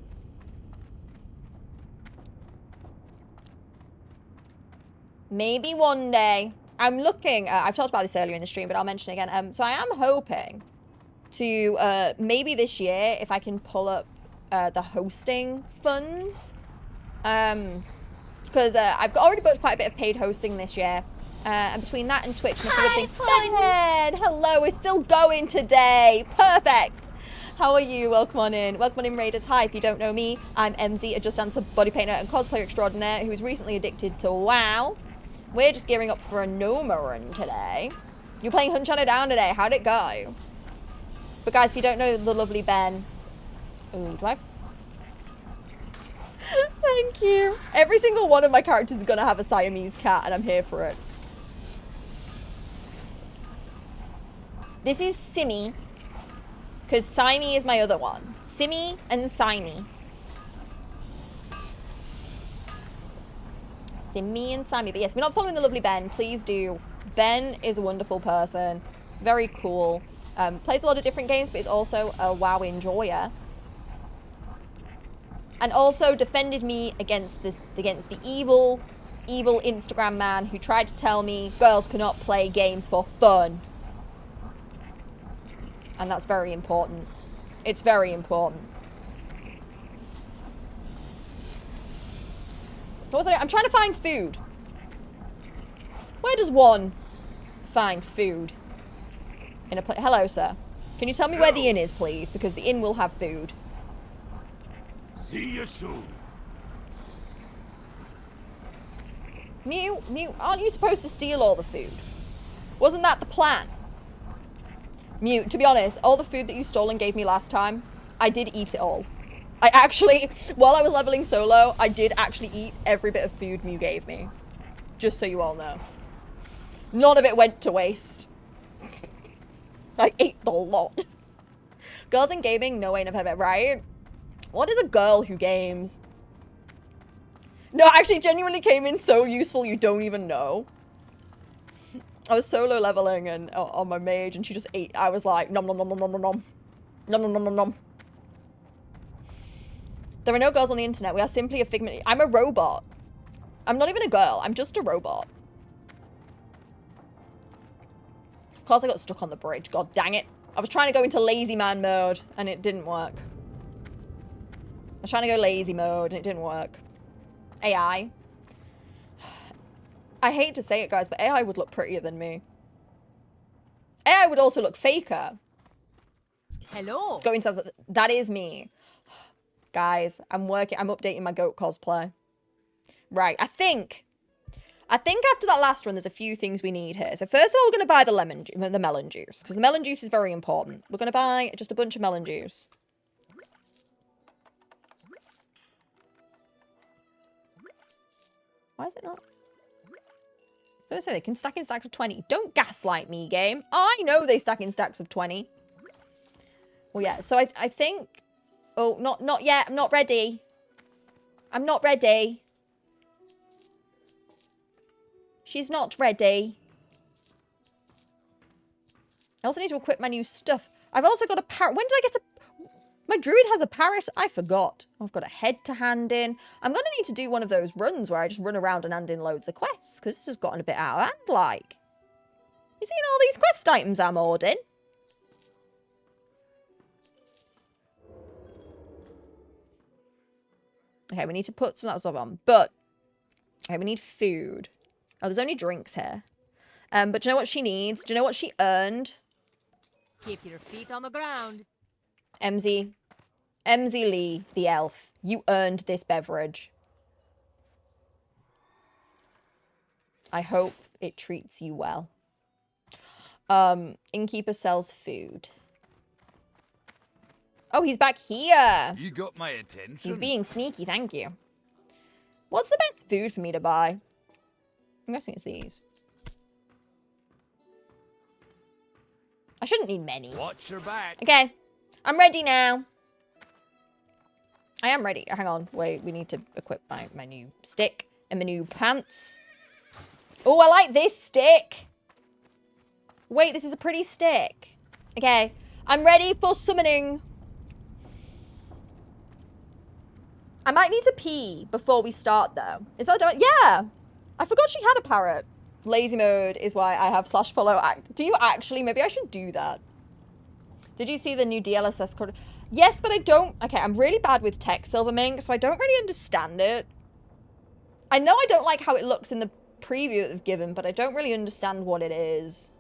Maybe one day. I'm looking, I've talked about this earlier in the stream, but I'll mention it again. So I am hoping to, maybe this year, if I can pull up the hosting funds. Because I've already booked quite a bit of paid hosting this year. And between that and Twitch and a few other things. Ben! Hello, we're still going today. Perfect. How are you? Welcome on in. Welcome on in, Raiders. Hi, if you don't know me, I'm MZ, a Just Dancer body painter and cosplayer extraordinaire who was recently addicted to WoW. We're just gearing up for a Noma run today. You're playing Hunt Shadow Down today. How'd it go? But guys, if you don't know the lovely Ben... Ooh, do I... Thank you. Every single one of my characters is going to have a Siamese cat, and I'm here for it. This is Simmy, because Simey is my other one. Simmy and Simey. Simmy and Simey. But yes, we're not following the lovely Ben. Please do. Ben is a wonderful person. Very cool. Plays a lot of different games, but is also a WoW enjoyer. And also defended me against the evil Instagram man who tried to tell me girls cannot play games for fun. And that's very important. It's very important. What was I doing? I'm trying to find food. Where does one find food? In a place? Hello, sir. Can you tell me where the inn is, please? Because the inn will have food. See you soon. Mew, aren't you supposed to steal all the food? Wasn't that the plan? Mew, to be honest, all the food that you stole and gave me last time, I did eat it all. I actually, while I was leveling solo, I did actually eat every bit of food Mew gave me. Just so you all know. None of it went to waste. I ate the lot. Girls in gaming? No way, never heard of it, right? What is a girl who games? No, actually genuinely came in so useful you don't even know. I was solo leveling and on my mage and she just ate. I was like, nom nom nom nom nom nom nom. Nom nom nom nom nom. There are no girls on the internet. We are simply a figment. I'm a robot. I'm not even a girl. I'm just a robot. Of course I got stuck on the bridge. God dang it. I was trying to go into lazy man mode and it didn't work. I was trying to go lazy mode and it didn't work. AI. I hate to say it, guys, but AI would look prettier than me. AI would also look faker. Hello. Going says that is me. Guys, I'm updating my goat cosplay. Right, I think after that last run, there's a few things we need here. So first of all, we're going to buy the melon juice, because the melon juice is very important. We're going to buy just a bunch of melon juice. Why is it not? I was going to say, they can stack in stacks of 20. Don't gaslight me, game. I know they stack in stacks of 20. Well, yeah, so I think... Oh, not yet. I'm not ready. I'm not ready. She's not ready. I also need to equip my new stuff. I've also got a parrot. When did I get a... My druid has a parrot. I forgot. I've got a head to hand in. I'm going to need to do one of those runs where I just run around and hand in loads of quests. Because this has gotten a bit out of hand, like. You seen all these quest items I'm ordering? Okay, we need to put some of that stuff on. But, okay, we need food. Oh, there's only drinks here. But do you know what she needs? Do you know what she earned? Keep your feet on the ground. MZ. MZ Lee, the elf. You earned this beverage. I hope it treats you well. Innkeeper sells food. Oh, he's back here. You got my attention. He's being sneaky, thank you. What's the best food for me to buy? I'm guessing it's these. I shouldn't need many. Watch your back. Okay, I'm ready now. I am ready. Hang on, wait, we need to equip my new stick and my new pants. Oh, I like this stick. Wait, this is a pretty stick. Okay, I'm ready for summoning. I might need to pee before we start, though. Is that... Yeah! I forgot she had a parrot. Lazy mode is why I have /follow act. Do you actually? Maybe I should do that. Did you see the new DLSS code? Yes, but I don't... Okay, I'm really bad with tech, Silvermink, so I don't really understand it. I know I don't like how it looks in the preview that they've given, but I don't really understand what it is.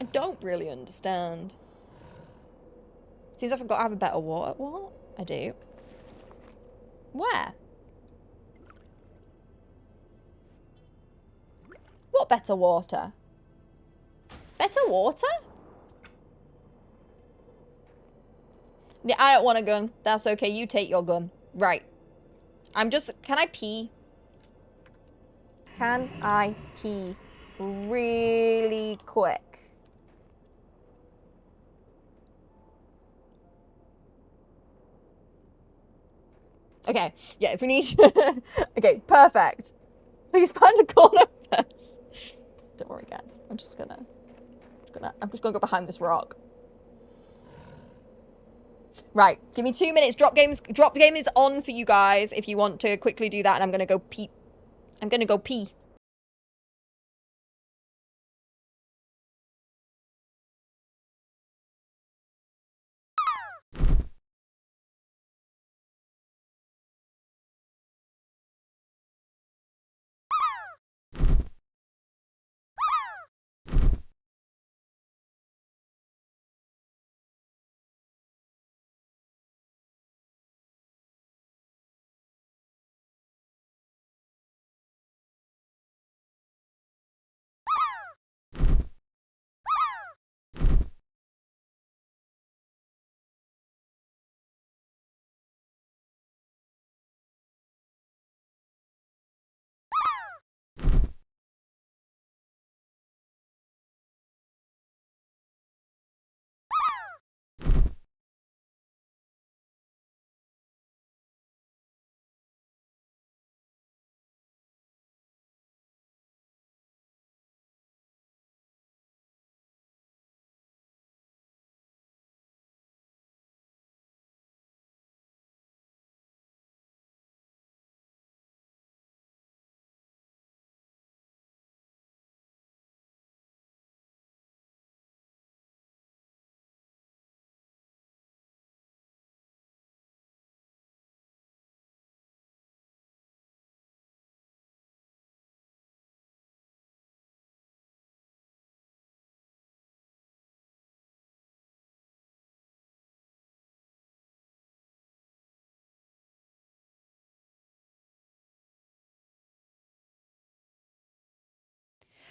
I don't really understand. Seems like I've got to have a better water. What? I do. Where? What better water? Better water? Yeah, I don't want a gun. That's okay. You take your gun. Right. I'm just... Can I pee? Can I pee really quick? Okay, yeah, if we need... Okay, perfect. Please find a corner first. Don't worry, guys. I'm just gonna go behind this rock. Right, give me 2 minutes. Drop game is on for you guys if you want to quickly do that, and I'm gonna go pee. I'm gonna go pee.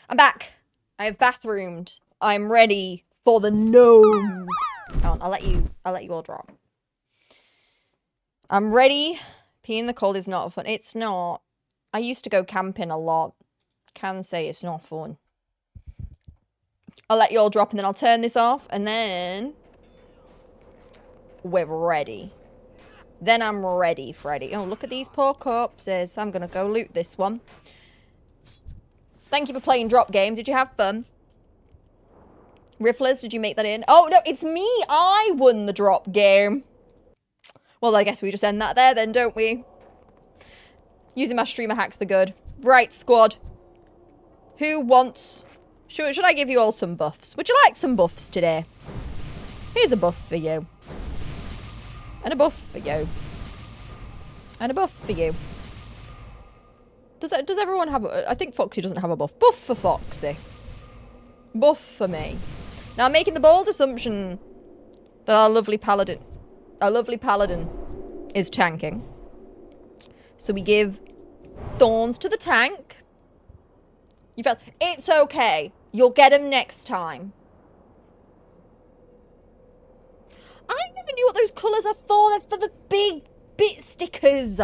I'm back. I have bathroomed. I'm ready for the gnomes. Come on, I'll let you all drop. I'm ready. Peeing in the cold is not fun. It's not. I used to go camping a lot. Can say it's not fun. I'll let you all drop and then I'll turn this off and then we're ready. Then I'm ready, Freddy. Oh, look at these poor corpses. I'm gonna go loot this one. Thank you for playing Drop Game. Did you have fun? Rifflers, did you make that in? Oh, no, it's me. I won the Drop Game. Well, I guess we just end that there then, don't we? Using my streamer hacks for good. Right, squad. Who wants... Should I give you all some buffs? Would you like some buffs today? Here's a buff for you. And a buff for you. And a buff for you. Does everyone have a... I think Foxy doesn't have a buff. Buff for Foxy. Buff for me. Now, I'm making the bold assumption that our lovely paladin is tanking. So we give thorns to the tank. You felt... It's okay. You'll get him next time. I never knew what those colours are for. They're for the big bit stickers.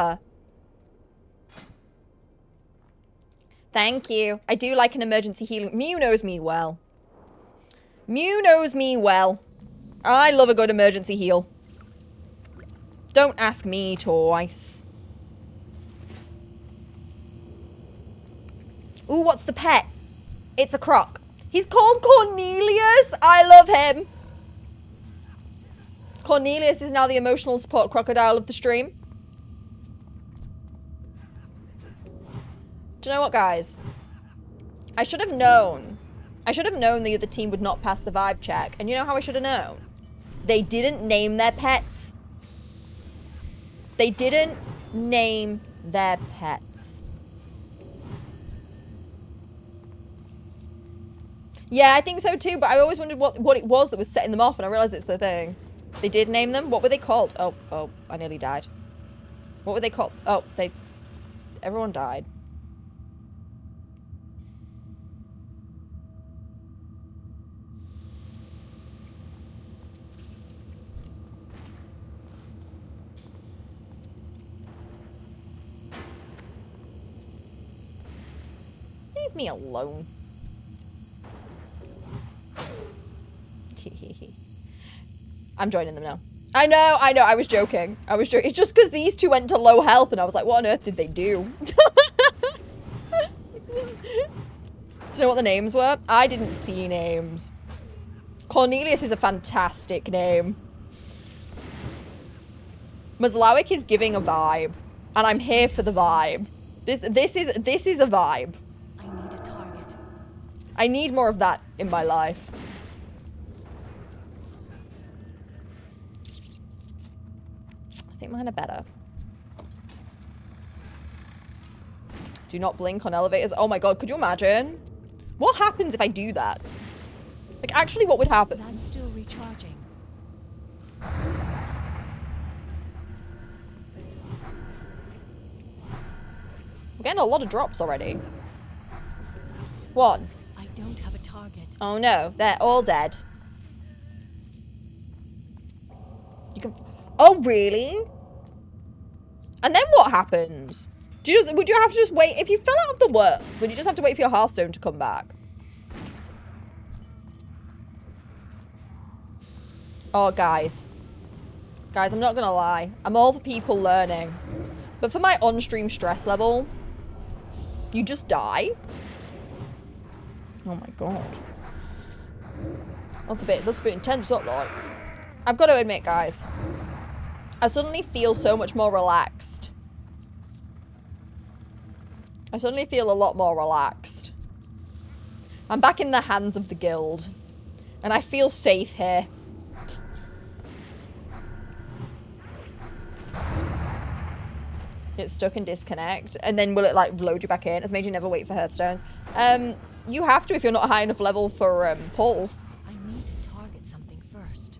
Thank you. I do like an emergency healing. Mew knows me well. Mew knows me well. I love a good emergency heal. Don't ask me twice. Ooh, what's the pet? It's a croc. He's called Cornelius. I love him. Cornelius is now the emotional support crocodile of the stream. Do you know what, guys? I should have known. I should have known the other team would not pass the vibe check. And you know how I should have known? They didn't name their pets. They didn't name their pets. Yeah, I think so too, but I always wondered what it was that was setting them off, and I realized it's the thing. They did name them. What were they called? Oh, I nearly died. What were they called? Oh, everyone died. Leave me alone. I'm joining them now. I know, I was joking. It's just because these two went to low health and I was like, what on earth did they do? Do you know what the names were? I didn't see names. Cornelius is a fantastic name. Maslawick is giving a vibe. And I'm here for the vibe. This is a vibe. I need a target. I need more of that in my life. I think mine are better. Do not blink on elevators. Oh my god, could you imagine? What happens if I do that? Like, actually, what would happen? I'm still recharging. We're getting a lot of drops already. One. I don't have a target. Oh no, they're all dead. You can... Oh, really? And then what happens? Would you have to just wait? If you fell out of the world, would you just have to wait for your Hearthstone to come back? Oh, guys. Guys, I'm not gonna lie. I'm all for people learning. But for my on-stream stress level, you just die? Oh my god. That's a bit intense, not like. I've got to admit, guys. I suddenly feel so much more relaxed. I suddenly feel a lot more relaxed. I'm back in the hands of the guild. And I feel safe here. Get stuck and disconnect. And then will it like load you back in? It's made you never wait for Hearthstones. You have to if you're not high enough level for portals. I need to target something first.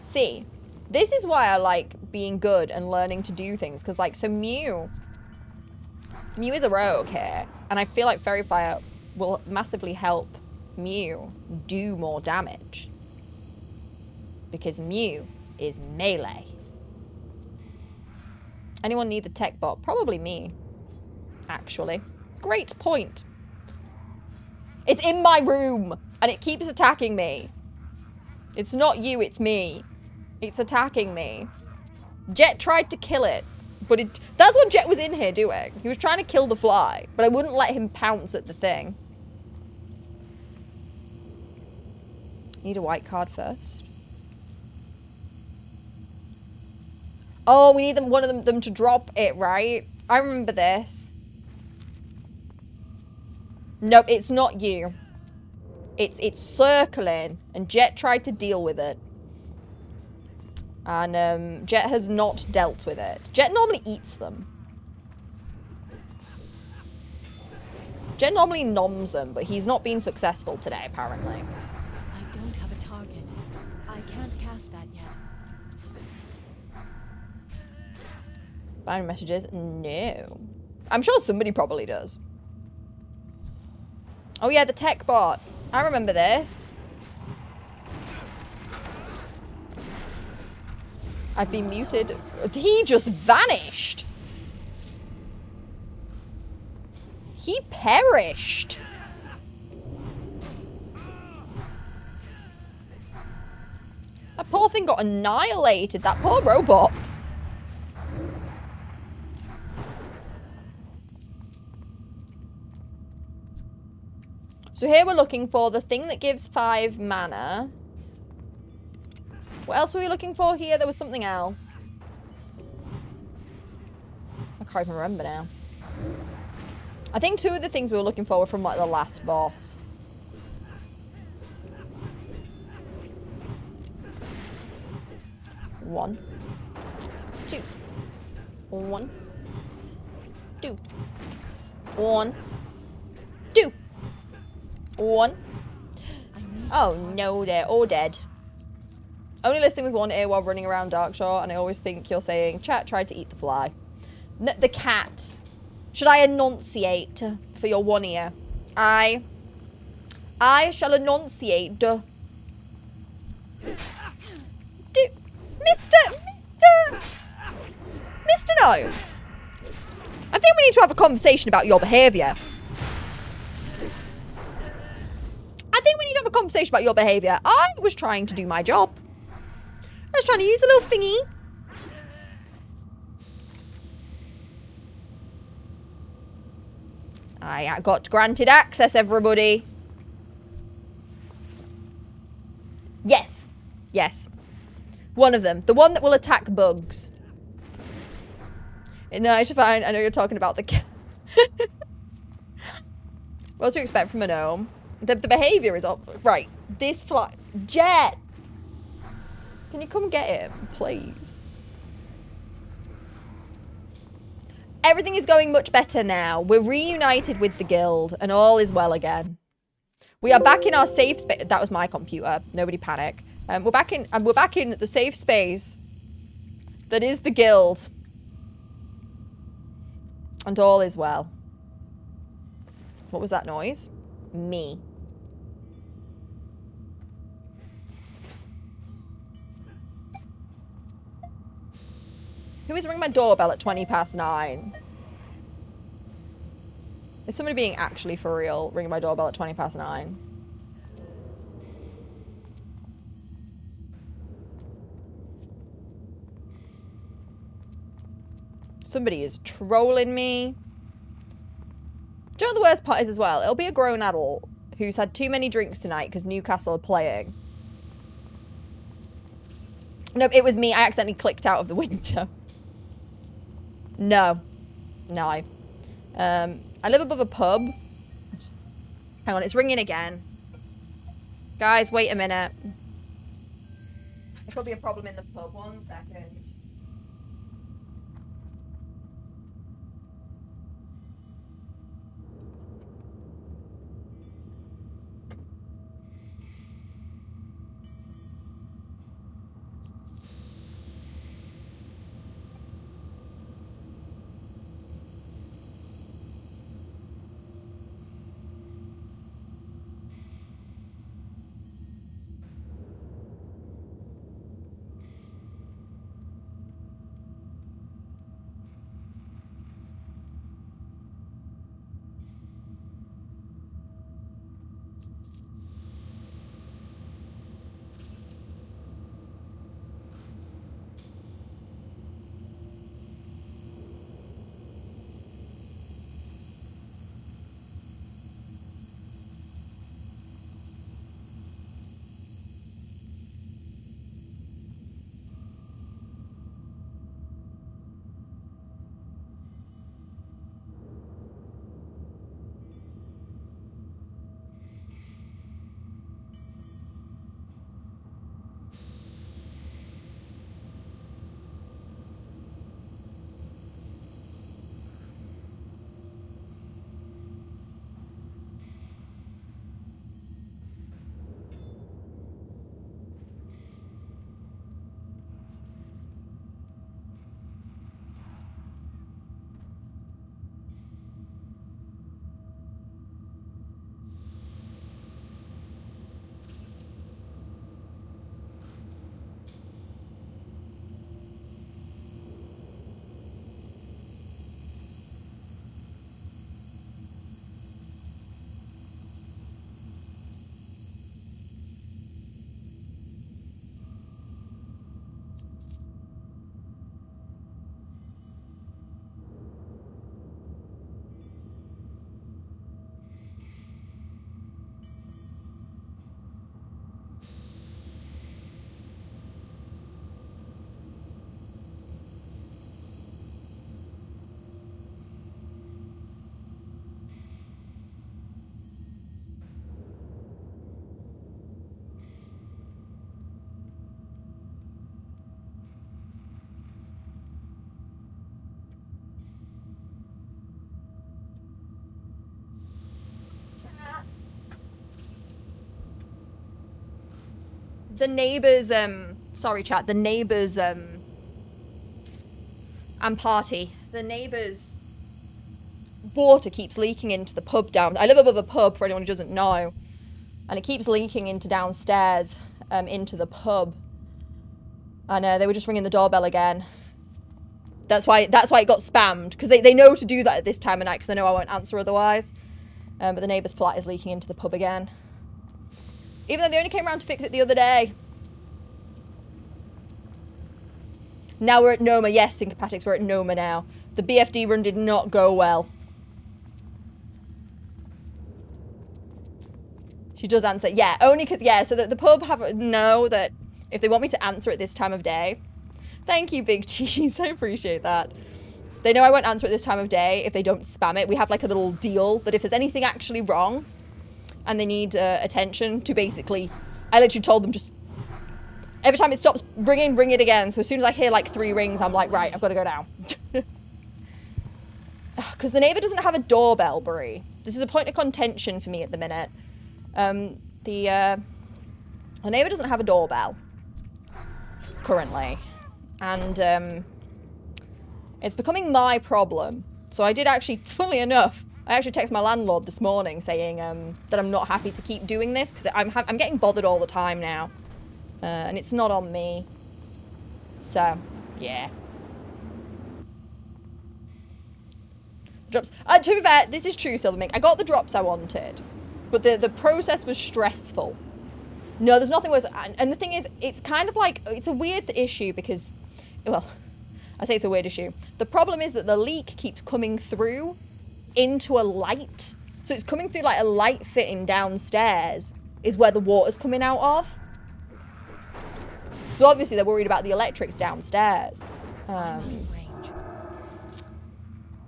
See, this is why I like being good and learning to do things. Because, like, so Mew is a rogue here. And I feel like Fairy Fire will massively help Mew do more damage. Because Mew is melee. Anyone need the tech bot? Probably me, actually. Great point. It's in my room, and it keeps attacking me. It's not you, it's me. It's attacking me. Jet tried to kill it, but that's what Jet was in here doing. He was trying to kill the fly, but I wouldn't let him pounce at the thing. Need a white card first. Oh, we need one of them to drop it, right? I remember this. Nope, it's not you. It's circling, and Jet tried to deal with it. And Jet has not dealt with it. Jet normally eats them. Jet normally noms them, but he's not been successful today, apparently. I don't have a target. I can't cast that yet. Binary messages? No. I'm sure somebody probably does. Oh yeah, the tech bot. I remember this. I've been muted. He just vanished. He perished. That poor thing got annihilated. That poor robot. So here we're looking for the thing that gives 5 mana. What else were we looking for here? There was something else. I can't even remember now. I think 2 of the things we were looking for were from like the last boss. One. 2. 1. 2. 1. 2. 1. Oh no, they're all dead. Only listening with one ear while running around Darkshore, and I always think you're saying, chat tried to eat the fly. The cat. Should I enunciate for your one ear? I shall enunciate. Mr. No. I think we need to have a conversation about your behaviour. I was trying to do my job. I was trying to use the little thingy. I got granted access, everybody. Yes. Yes. One of them. The one that will attack bugs. No, it's fine. I know you're talking about the cat. What else do you expect from a gnome? The behaviour is up. Right. This fly. Jet! Can you come get him, please? Everything is going much better now. We're reunited with the guild, and all is well again. We are back in our safe space. That was my computer. Nobody panic. We're back in the safe space that is the guild, and all is well. What was that noise? Me. Who is ringing my doorbell at 9:20? Is somebody being actually for real ringing my doorbell at 9:20? Somebody is trolling me. Do you know what the worst part is as well? It'll be a grown adult who's had too many drinks tonight because Newcastle are playing. No, it was me. I accidentally clicked out of the window. No. No. I live above a pub. Hang on, it's ringing again. Guys, wait a minute. There could be a problem in the pub. 1 second. the neighbours, sorry chat, the neighbours, and party, the neighbours' water keeps leaking into the pub down. I live above a pub, for anyone who doesn't know, and it keeps leaking into downstairs, into the pub. And they were just ringing the doorbell again. That's why it got spammed, because they know to do that at this time of night, because they know I won't answer otherwise. But the neighbour's flat is leaking into the pub again. Even though they only came around to fix it the other day. Now we're at Noma. Yes, Syncopatics, we're at Noma now. The BFD run did not go well. She does answer. Yeah, only because, yeah, so the pub know that if they want me to answer at this time of day. Thank you, Big Cheese. I appreciate that. They know I won't answer at this time of day if they don't spam it. We have like a little deal that if there's anything actually wrong and they need attention to basically, I literally told them just, every time it stops ringing, ring it again. So as soon as I hear like 3 rings, I'm like, right, I've got to go now. Because the neighbour doesn't have a doorbell, Brie. This is a point of contention for me at the minute. The neighbour doesn't have a doorbell currently. And it's becoming my problem. So I did actually, funnily enough, I actually texted my landlord this morning saying that I'm not happy to keep doing this because I'm getting bothered all the time now. And it's not on me. So, yeah. Drops. To be fair, this is true, Silvermink. I got the drops I wanted. But the process was stressful. No, there's nothing worse. And the thing is, it's kind of like, it's a weird issue because, well, I say it's a weird issue. The problem is that the leak keeps coming through into a light. So it's coming through like a light fitting downstairs is where the water's coming out of. So obviously they're worried about the electrics downstairs. But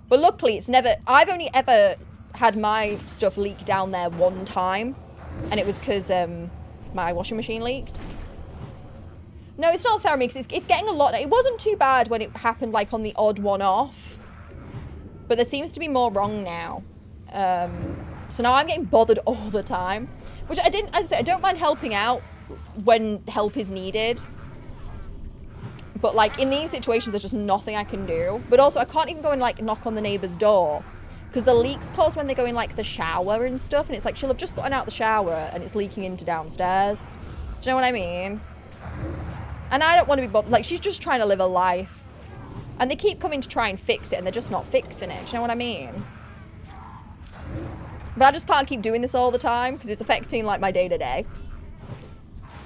luckily it's never, I've only ever had my stuff leak down there one time. And it was because my washing machine leaked. No, it's not fair on me because it's getting a lot. It wasn't too bad when it happened like on the odd one off. But there seems to be more wrong now. So now I'm getting bothered all the time. Which I didn't, as I said, I don't mind helping out when help is needed. But like in these situations, there's just nothing I can do. But also I can't even go and like knock on the neighbour's door. Because the leaks cause when they go in like the shower and stuff. And it's like she'll have just gotten out the shower and it's leaking into downstairs. Do you know what I mean? And I don't want to be bothered. Like she's just trying to live a life. And they keep coming to try and fix it and they're just not fixing it. Do you know what I mean? But I just can't keep doing this all the time because it's affecting like my day-to-day.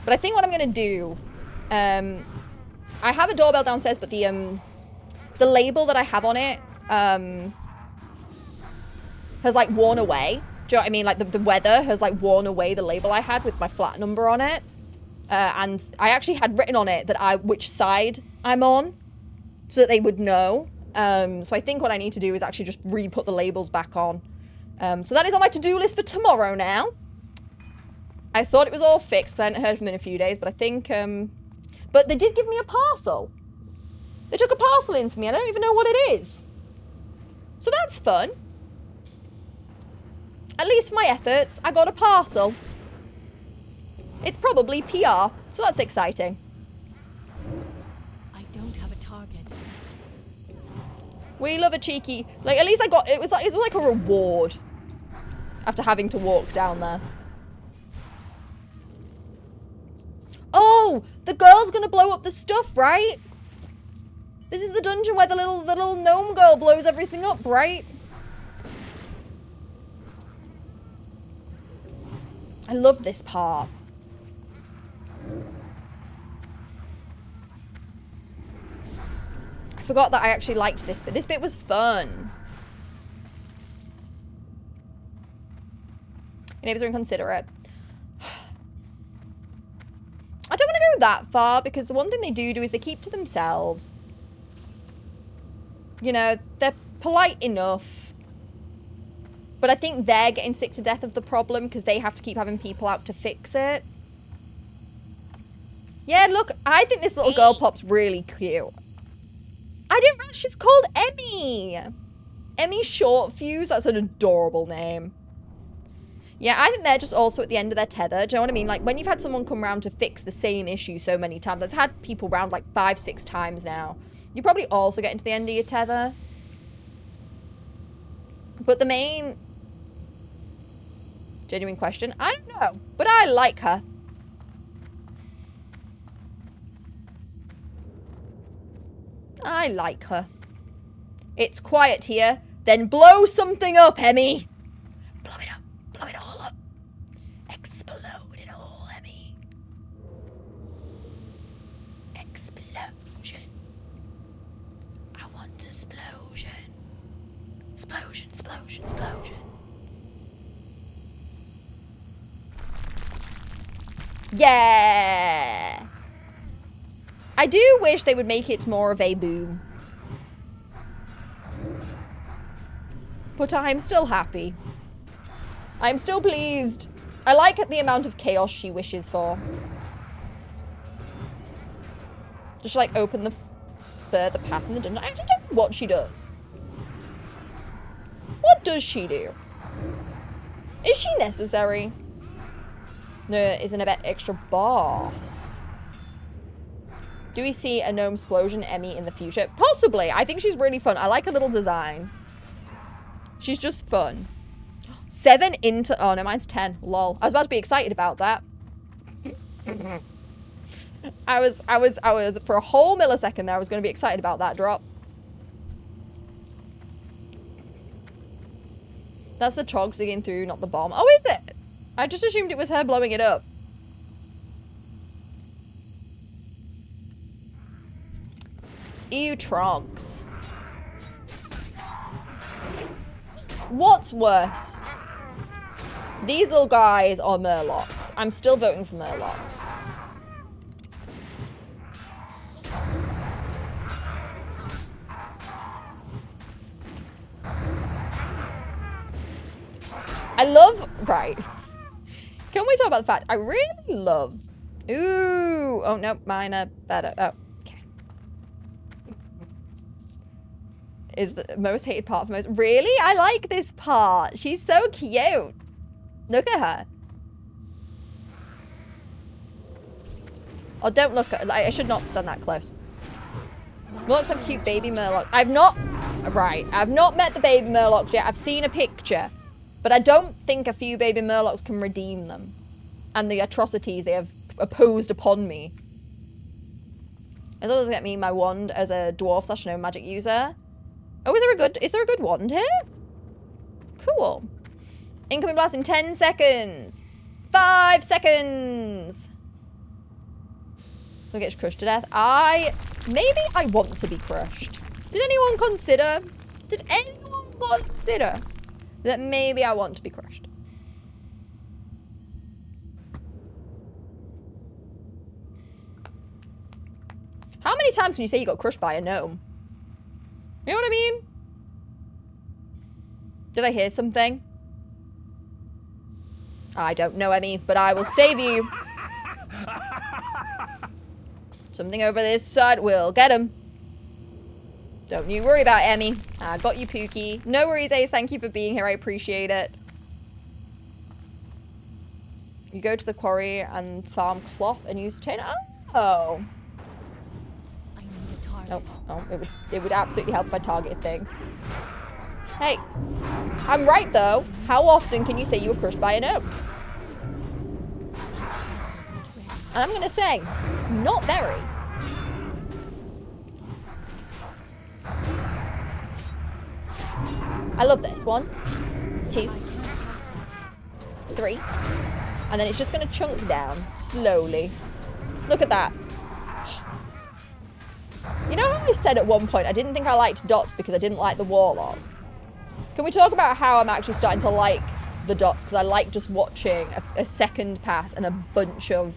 But I think what I'm going to do, I have a doorbell downstairs, but the label that I have on it has like worn away. Do you know what I mean? Like the weather has like worn away the label I had with my flat number on it. And I actually had written on it that which side I'm on so that they would know. So I think what I need to do is actually just re-put the labels back on. So that is on my to-do list for tomorrow now. I thought it was all fixed because I hadn't heard from them in a few days, but I think, but they did give me a parcel. They took a parcel in for me. I don't even know what it is. So that's fun. At least for my efforts, I got a parcel. It's probably PR, so that's exciting. I don't have a target. We love a cheeky, like at least I got, it was like a reward after having to walk down there. Oh, the girl's gonna blow up the stuff, right? This is the dungeon where the little gnome girl blows everything up, right? I love this part. I forgot that I actually liked this bit. This bit was fun. Your neighbours are inconsiderate. I don't want to go that far because the one thing they do is they keep to themselves. You know, they're polite enough. But I think they're getting sick to death of the problem because they have to keep having people out to fix it. Yeah, look, I think this little girl pop's really cute. I didn't realize she's called Emmy. Emmy Short Fuse, that's an adorable name. Yeah, I think they're just also at the end of their tether. Do you know what I mean? Like, when you've had someone come round to fix the same issue so many times. I've had people round like 5-6 times now. You probably also get into the end of your tether. But the main... genuine question? I don't know. But I like her. I like her. It's quiet here. Then blow something up, Emmy. Blow it up. Blow it all up. Explode it all, Emmy. Explosion. I want explosion. Explosion, explosion, explosion. Yeah. I do wish they would make it more of a boom. But I'm still happy. I'm still pleased. I like the amount of chaos she wishes for. Just like open the further path in the dungeon. I actually don't know what she does. What does she do? Is she necessary? No, isn't a bit extra boss. Do we see a gnome explosion Emmy in the future? Possibly. I think she's really fun. I like her little design. She's just fun. 7 into... oh, no, mine's 10. Lol. I was about to be excited about that. I was, for a whole millisecond there, I was going to be excited about that drop. That's the trogs digging through, not the bomb. Oh, is it? I just assumed it was her blowing it up. Ew, trogs. What's worse? These little guys are murlocs. I'm still voting for murlocs. I love... right. Can we talk about the fact I really love... ooh. Oh, no. Mine are better. Oh, okay. Is the most hated part for most... really? I like this part. She's so cute. Look at her. Oh, don't look at... I should not stand that close. Look, some cute baby murlocs. I've not... right. I've not met the baby murlocs yet. I've seen a picture. But I don't think a few baby murlocs can redeem them. And the atrocities they have opposed upon me. As always get me my wand as a dwarf / gnome magic user. Oh, is there a good wand here? Cool. Incoming blast in 10 seconds. 5 seconds. So it gets crushed to death. Maybe I want to be crushed. Did anyone consider that maybe I want to be crushed? How many times can you say you got crushed by a gnome? You know what I mean? Did I hear something? I don't know, Emmy, but I will save you. Something over this side will get him. Don't you worry about Emmy. I got you, Pookie. No worries, Ace. Thank you for being here. I appreciate it. You go to the quarry and farm cloth and use chain. Oh. I need a target. Oh, it would absolutely help if I targeted things. Hey, I'm right though. How often can you say you were crushed by a gnome? And I'm gonna say, not very. I love this. 1, 2, 3. And then it's just going to chunk down slowly. Look at that. You know how I said at one point I didn't think I liked dots because I didn't like the warlock? Can we talk about how I'm actually starting to like the dots because I like just watching a second pass and a bunch of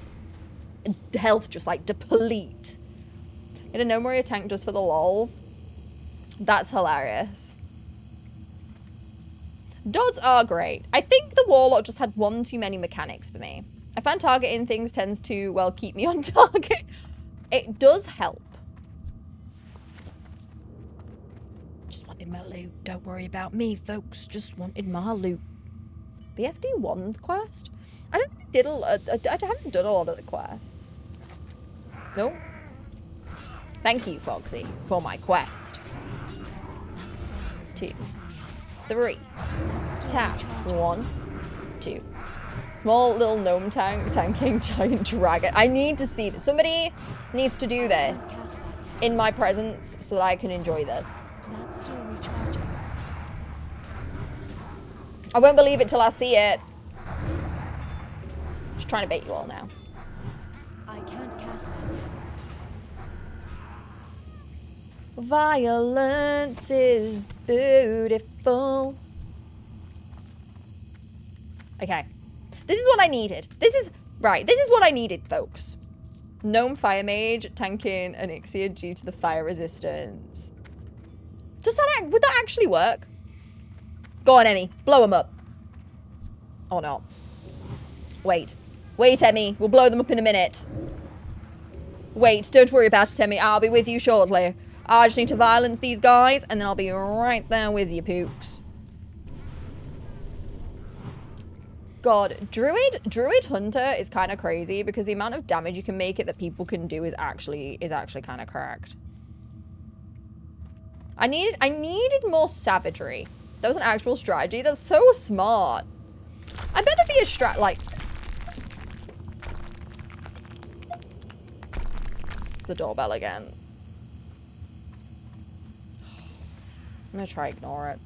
health just like deplete. Get a no more tank just for the lols. That's hilarious. Dots are great. I think the warlock just had one too many mechanics for me. I find targeting things tends to, well, keep me on target. It does help. Just wanted my loot. Don't worry about me, folks. Just wanted my loot. BFD1 quest? I don't think I did I haven't done a lot of the quests. No. Thank you, Foxy, for my quest. 2, 3. Tap. 1, 2. Small little gnome tank tanking giant dragon. I need to see this. Somebody needs to do this in my presence so that I can enjoy this. That's still recharging. I won't believe it till I see it. Just trying to bait you all now. I can't cast that yet. Violence is beautiful. Okay. This is what I needed. This is what I needed, folks. Gnome Fire Mage tanking Onyxia due to the fire resistance. Would that actually work? Go on, Emmy. Blow them up. Or not. Wait. Wait, Emmy. We'll blow them up in a minute. Wait, don't worry about it, Emmy. I'll be with you shortly. I just need to violence these guys, and then I'll be right there with you, Pooks. God, Druid Hunter is kind of crazy because the amount of damage you can make it that people can do is actually kind of correct. I needed more savagery. That was an actual strategy. That's so smart. I bet there'd be a strat like. It's the doorbell again. I'm gonna try ignore it.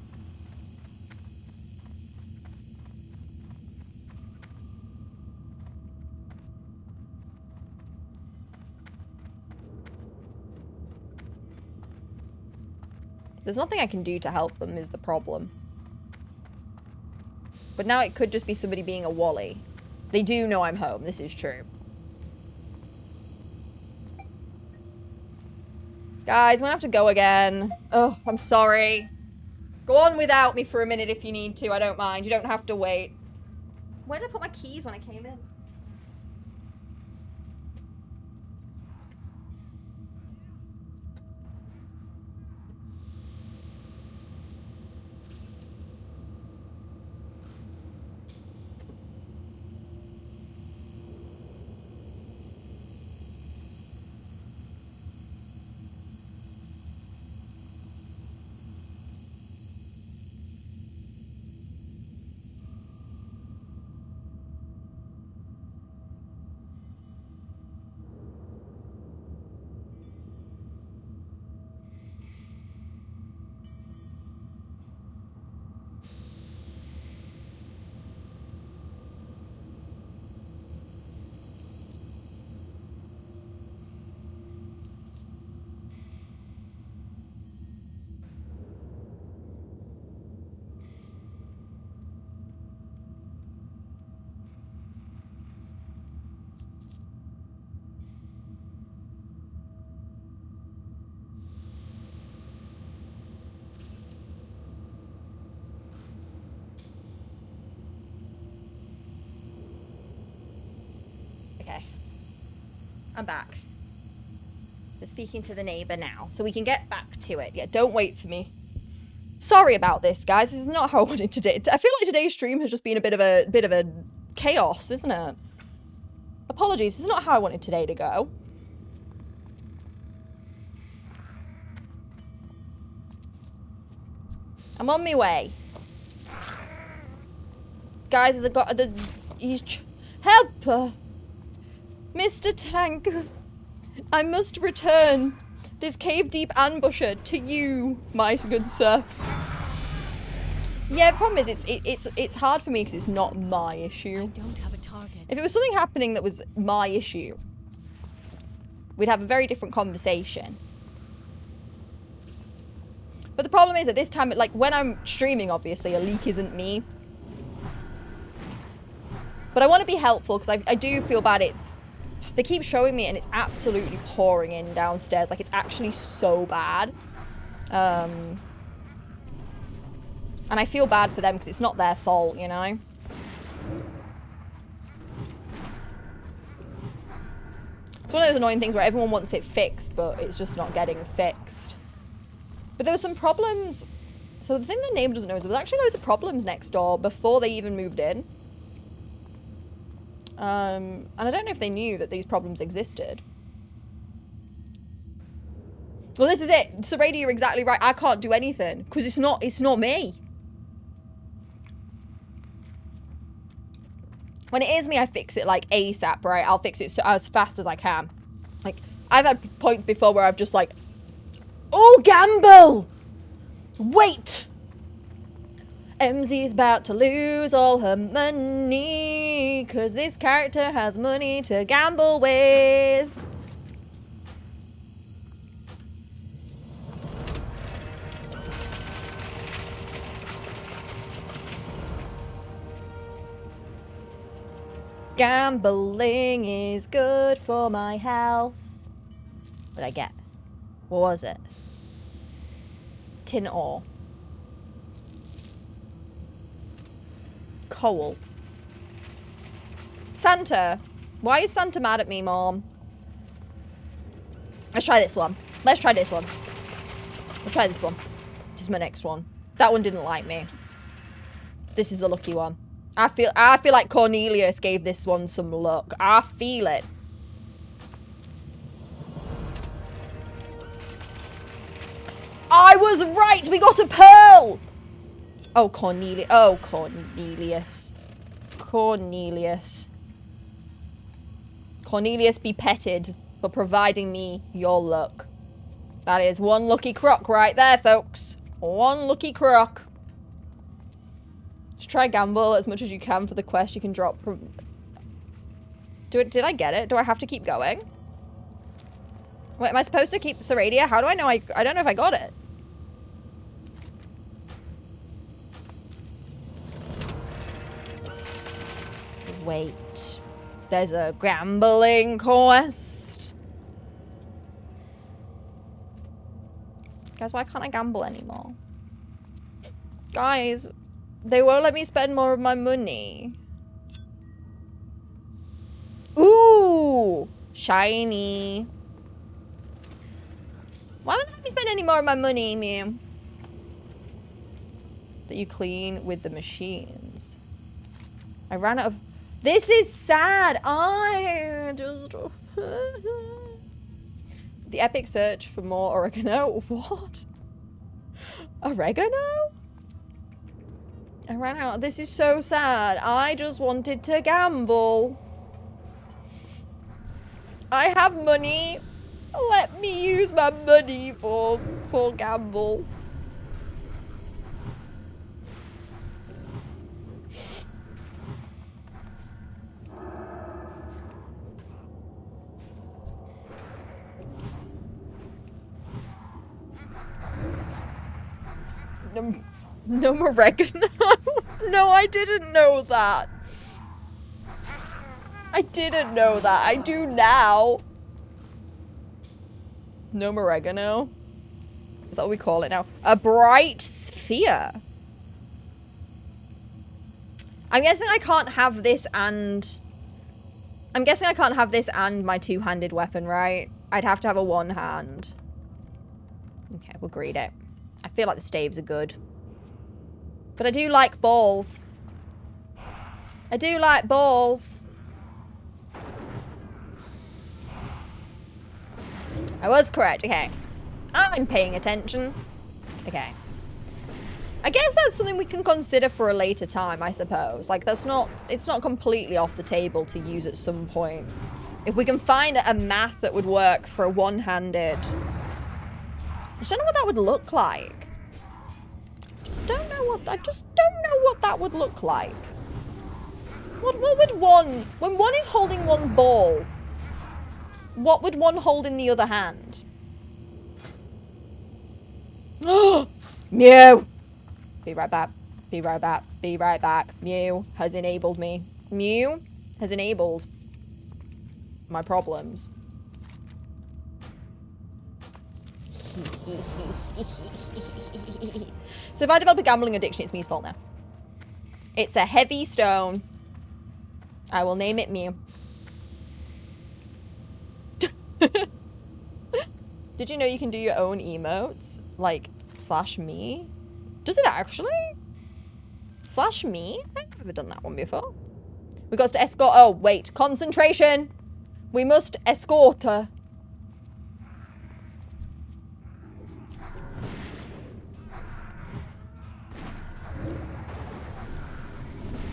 There's nothing I can do to help them is the problem. But now it could just be somebody being a wally. They do know I'm home, this is true. Guys, I'm gonna have to go again. Oh, I'm sorry. Go on without me for a minute if you need to, I don't mind. You don't have to wait. Where did I put my keys when I came in? I'm back. We're speaking to the neighbor now, so we can get back to it. Yeah, don't wait for me. Sorry about this, guys. This is not how I wanted to do it. I feel like today's stream has just been a bit of a chaos, isn't it? Apologies. This is not how I wanted today to go. I'm on my way. Guys, has got the help! Mr. Tank, I must return this cave-deep ambusher to you, my good sir. Yeah, the problem is it's hard for me because it's not my issue. I don't have a target. If it was something happening that was my issue, we'd have a very different conversation. But the problem is at this time, like when I'm streaming, obviously a leak isn't me. But I want to be helpful because I do feel bad. They keep showing me and it's absolutely pouring in downstairs. Like it's actually so bad. And I feel bad for them because it's not their fault, you know? It's one of those annoying things where everyone wants it fixed, but it's just not getting fixed. But there were some problems So the thing the neighbor doesn't know is there was actually loads of problems next door before they even moved in. And I don't know if they knew that these problems existed. Well, this is it. Serradia, you're exactly right. I can't do anything because it's not me. When it is me, I fix it like ASAP, right? I'll fix it as fast as I can. Like, I've had points before where I've just like, oh, gamble! Wait! MZ's about to lose all her money because this character has money to gamble with. Gambling is good for my health. What did I get? What was it? Tin ore. Coal. Santa. Why is Santa mad at me, Mom? Let's try this one. Let's try this one. We'll try this one. This is my next one. That one didn't like me. This is the lucky one. I feel like Cornelius gave this one some luck. I feel it. I was right. We got a pearl. Oh, Cornelius. Oh, Cornelius. Cornelius. Cornelius, be petted for providing me your luck. That is one lucky croc right there, folks. One lucky croc. Just try gamble as much as you can for the quest you can drop from... Did I get it? Do I have to keep going? Wait, am I supposed to keep Serradia? How do I know I don't know if I got it. Wait. There's a gambling quest. Guys, why can't I gamble anymore? Guys, they won't let me spend more of my money. Ooh! Shiny. Why won't they let me spend any more of my money, ma'am? That you clean with the machines. I ran out of... This is sad. I just... The epic search for more oregano? What? Oregano? I ran out. This is so sad. I just wanted to gamble. I have money. Let me use my money for gamble. No oregano. No, I didn't know that. I didn't know that. I do now. No oregano. Is that what we call it now? A bright sphere. I'm guessing I can't have this and... I'm guessing I can't have this and my two-handed weapon, right? I'd have to have a one hand. Okay, we'll greed it. I feel like the staves are good. But I do like balls. I do like balls. I was correct. Okay. I'm paying attention. Okay. I guess that's something we can consider for a later time, I suppose. Like, that's not... It's not completely off the table to use at some point. If we can find a math that would work for a one-handed... I just don't know what that would look like. I just don't know what that would look like. What would one... When one is holding one ball, what would one hold in the other hand? Mew! Be right back. Be right back. Be right back. Mew has enabled me. Mew has enabled my problems. So if I develop a gambling addiction, it's Mew's fault now. It's a heavy stone. I will name it Mew. Did you know you can do your own emotes? Like, /me? Does it actually? Slash me? I've never done that one before. We got to escort. Oh, wait. Concentration. We must escort her.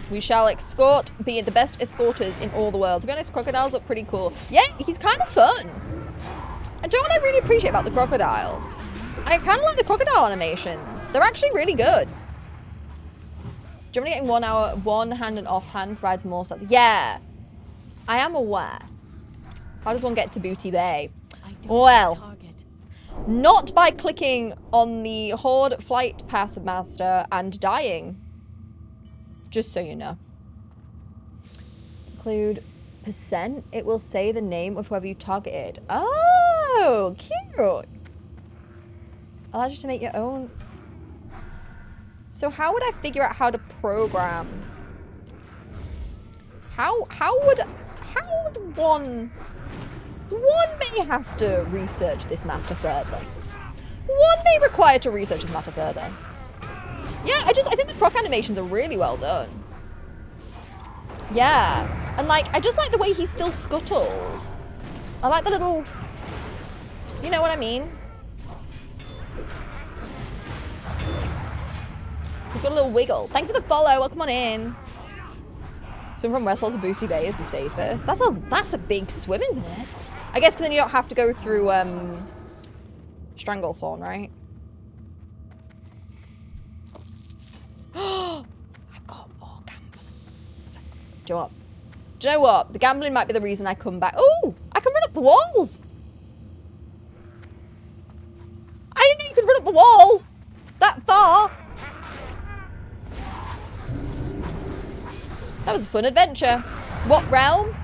We shall escort, be the best escorters in all the world. To be honest, crocodiles look pretty cool. Yeah, he's kind of fun. And do you know what I really appreciate about the crocodiles? I kind of like the crocodile animations. They're actually really good. Generally getting 1 hour, one hand and offhand provides more stats. Yeah, I am aware. How does one get to Booty Bay? Well, Target. not by clicking on the Horde Flight Path Master and dying. Just so you know. Include percent. It will say the name of whoever you targeted. Oh, cute. Allows you to make your own. So how would I figure out how to program? How would one may have to research this matter further. One may require to research this matter further. Yeah, I think the croc animations are really well done. Yeah. And like, I just like the way he still scuttles. I like the little, you know what I mean? He's got a little wiggle. Thank you for the follow. Welcome on in. Swim from Westwall to Boosty Bay is the safest. That's a big swim, isn't it? I guess because then you don't have to go through Stranglethorn, right? I've got more gambling. Do you know what? The gambling might be the reason I come back. Oh, I can run up the walls. I didn't know you could run up the wall that far. That was a fun adventure. What realm?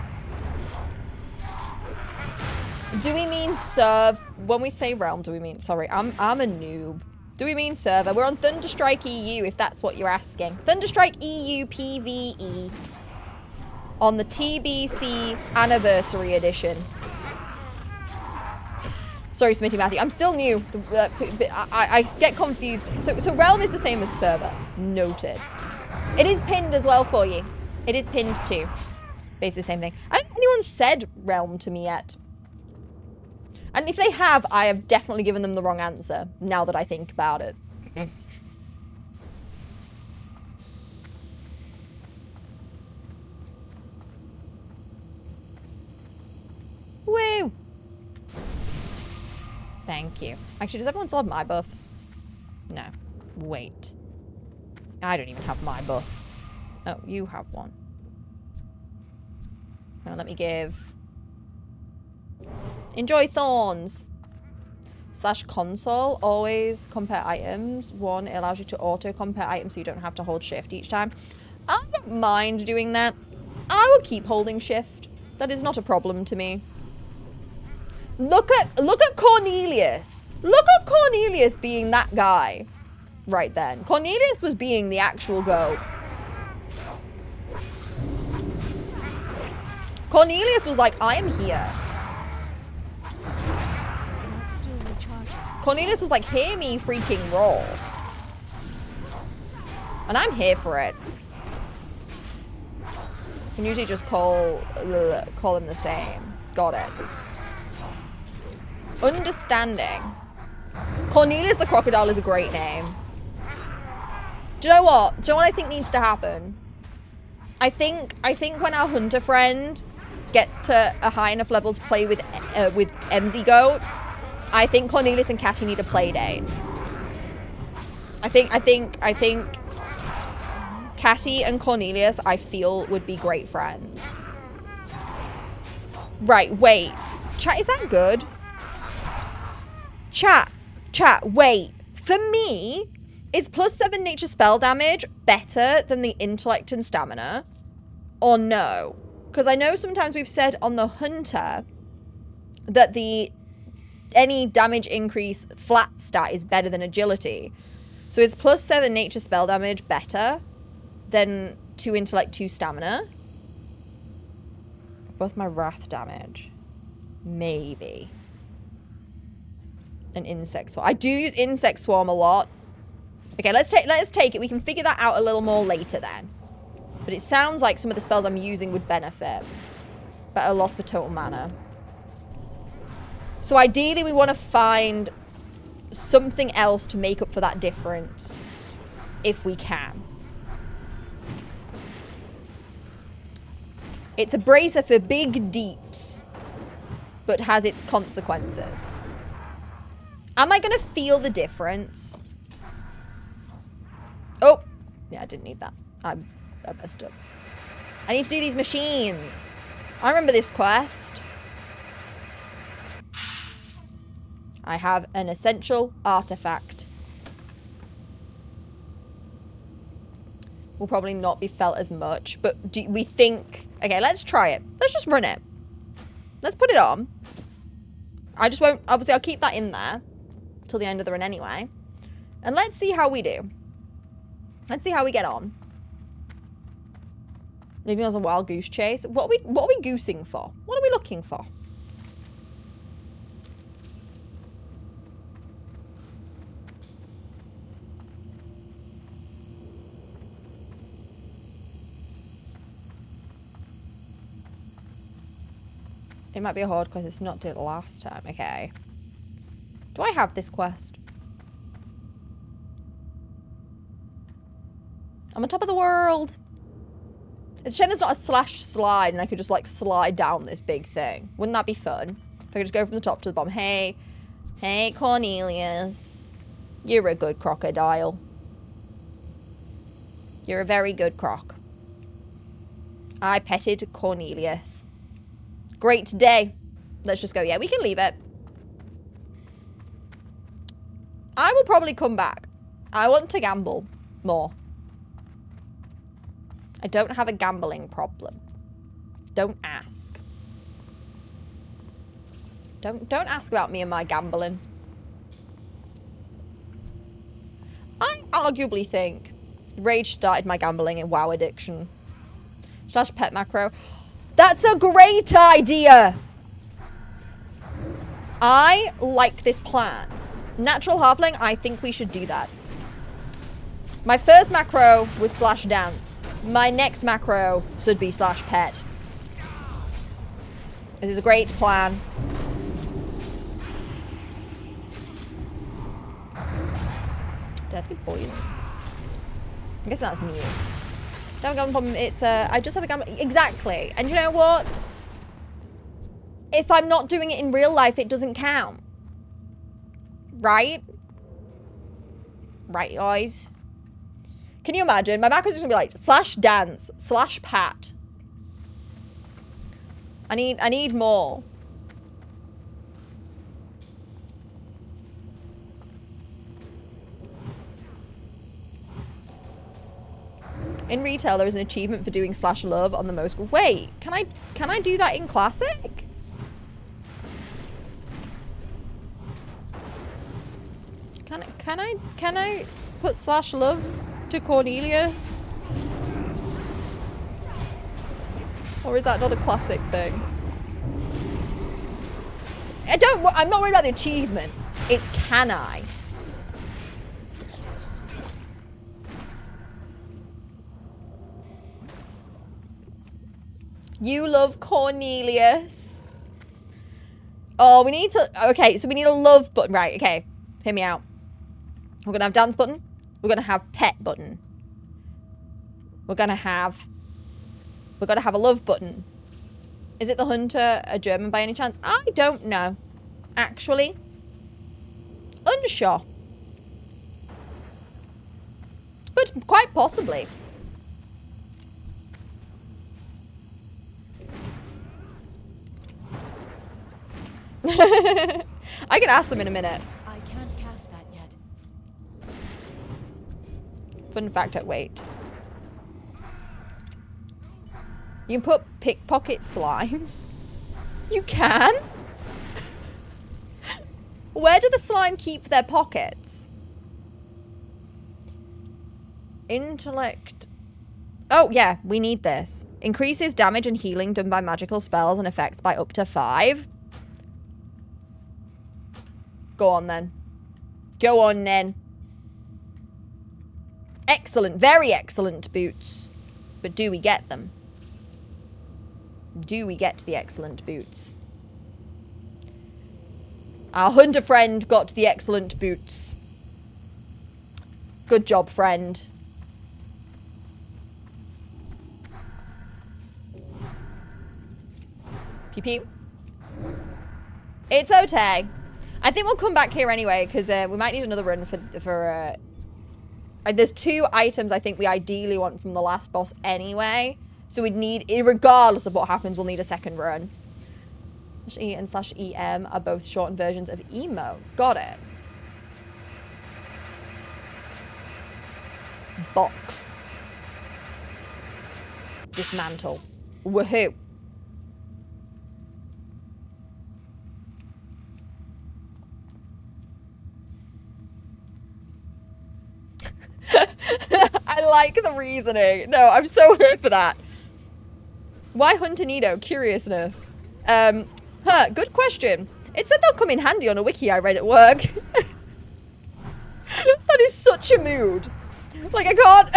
Do we mean serve? When we say realm, do we mean... Sorry, I'm a noob. Do we mean server? We're on Thunderstrike EU, if that's what you're asking. Thunderstrike EU PvE. On the TBC Anniversary Edition. Sorry, Smitty Matthew. I'm still new. I get confused. So realm is the same as server. Noted. It is pinned as well for you. It is pinned too. Basically the same thing. I don't think anyone said realm to me yet. And if they have, I have definitely given them the wrong answer, now that I think about it. Woo! Thank you. Actually, does everyone still have my buffs? No. Wait. I don't even have my buff. Oh, you have one. Now let me give... Enjoy Thorns. / console. Always compare items. 1, it allows you to auto compare items so you don't have to hold shift each time. I don't mind doing that. I will keep holding shift. That is not a problem to me. Look at Cornelius. Look at Cornelius being that guy right then. Cornelius was being the actual goat. Cornelius was like, I am here. Not still recharging. Cornelius was like, hear me freaking roll. And I'm here for it. You can usually just call him the same. Got it. Understanding. Cornelius the Crocodile is a great name. Do you know what? Do you know what I think needs to happen? I think when our hunter friend gets to a high enough level to play with MZ Goat, I think Cornelius and Catty need a play date. I think Catty and Cornelius, I feel, would be great friends. Right, wait. Chat, is that good? Chat, wait. For me, is +7 nature spell damage better than the intellect and stamina? Or no? Because I know sometimes we've said on the hunter that any damage increase flat stat is better than agility. So is +7 nature spell damage better than 2 intellect, 2 stamina? Both my wrath damage. Maybe. An insect swarm. I do use insect swarm a lot. Okay, let's take it. We can figure that out a little more later then. But it sounds like some of the spells I'm using would benefit. Better loss for total mana. So ideally we want to find something else to make up for that difference. If we can. It's a bracer for big deeps. But has its consequences. Am I going to feel the difference? Oh. Yeah, I didn't need that. I messed up. I need to do these machines. I remember this quest. I have an essential artifact. Will probably not be felt as much, but do we think... Okay, let's try it. Let's just run it. Let's put it on. I just won't... Obviously, I'll keep that in there till the end of the run anyway. And let's see how we do. Let's see how we get on. Leaving us a wild goose chase. What are we goosing for? What are we looking for? It might be a hard quest. It's not did it last time. Okay. Do I have this quest? I'm on top of the world. It's a shame there's not a slash slide and I could just like slide down this big thing. Wouldn't that be fun? If I could just go from the top to the bottom. Hey Cornelius. You're a good crocodile. You're a very good croc. I petted Cornelius. Great day. Let's just go. Yeah, we can leave it. I will probably come back. I want to gamble more. I don't have a gambling problem. Don't ask. Don't ask about me and my gambling. I arguably think Rage started my gambling in WoW addiction. Slash pet macro. That's a great idea! I like this plan. Natural halfling, I think we should do that. My first macro was slash dance. My next macro should be slash pet. This is a great plan. Deadly poison. I guess that's me. Don't have a problem. It's I just have a gambling. Exactly. And you know what? If I'm not doing it in real life, it doesn't count. Right? Right, guys. Can you imagine? My macros is gonna be like slash dance, slash pat. I need more. In retail, there is an achievement for doing slash love on the most. Wait, can I do that in classic? Can I put slash love to Cornelius? Or is that not a classic thing? I'm not worried about the achievement. It's can I? You love Cornelius. Oh, we need to... Okay, so we need a love button. Right, okay. Hear me out. We're going to have dance button. We're going to have pet button. We're going to have a love button. Is it the hunter a German by any chance? I don't know. Actually. Unsure. But quite possibly. I can ask them in a minute. I can't cast that yet. Fun fact, wait. You can put pickpocket slimes. You can? Where do the slime keep their pockets? Intellect. Oh, yeah, we need this. Increases damage and healing done by magical spells and effects by up to 5. Go on, then. Go on, then. Excellent, very excellent boots. But do we get them? Do we get the excellent boots? Our hunter friend got the excellent boots. Good job, friend. Pew pew. It's okay. I think we'll come back here anyway, because we might need another run for there's 2 items I think we ideally want from the last boss anyway. So we'd need, regardless of what happens, we'll need a second run. /E and /EM are both shortened versions of emo. Got it. Box. Dismantle. Woohoo. I like the reasoning. No, I'm so here for that. Why Hunter Curiousness. Good question. It said they'll come in handy on a wiki I read at work. That is such a mood. Like, I can't...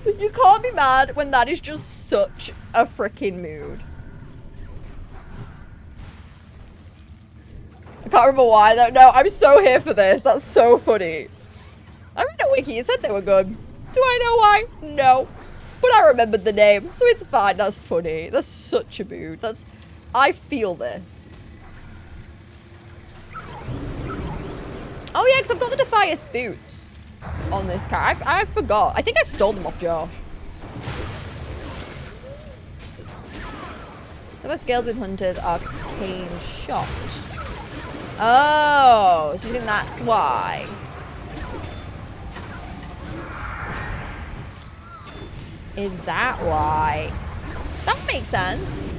You can't be mad when that is just such a freaking mood. I can't remember why though. No, I'm so here for this. That's so funny. I read a wiki, it said they were good. Do I know why? No. But I remembered the name, so it's fine. That's funny. That's such a mood. That's... I feel this. Oh yeah, because I've got the Defias boots on this car. I forgot. I think I stole them off Josh. The best skills with hunters are arcane shot. Oh, so you think that's why? Is that why? That makes sense.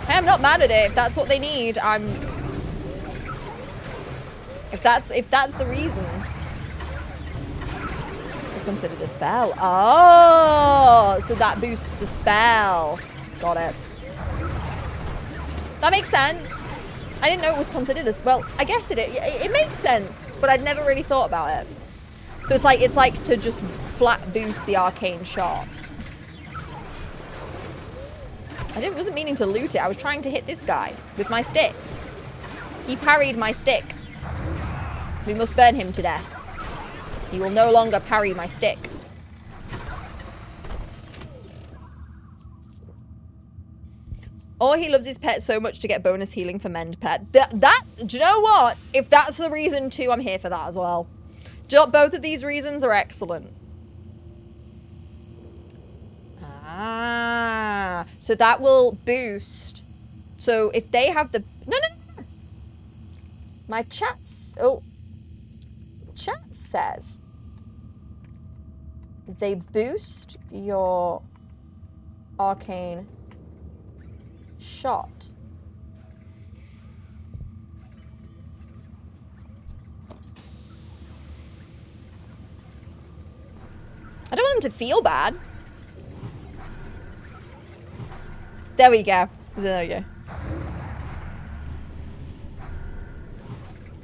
Hey, I'm not mad at it. If that's what they need, I'm... If that's the reason. It's considered a spell. Oh, so that boosts the spell. Got it. That makes sense. I didn't know it was considered a spell. I guess it makes sense, but I'd never really thought about it. So it's like to just flat boost the arcane shot. Wasn't meaning to loot it. I was trying to hit this guy with my stick. He parried my stick. We must burn him to death. He will no longer parry my stick. Or he loves his pet so much to get bonus healing for mend pet. Do you know what? If that's the reason too, I'm here for that as well. Both of these reasons are excellent. Ah, so that will boost. So if they have the... No. My chat says they boost your arcane shot. I don't want them to feel bad. There we go. There we go.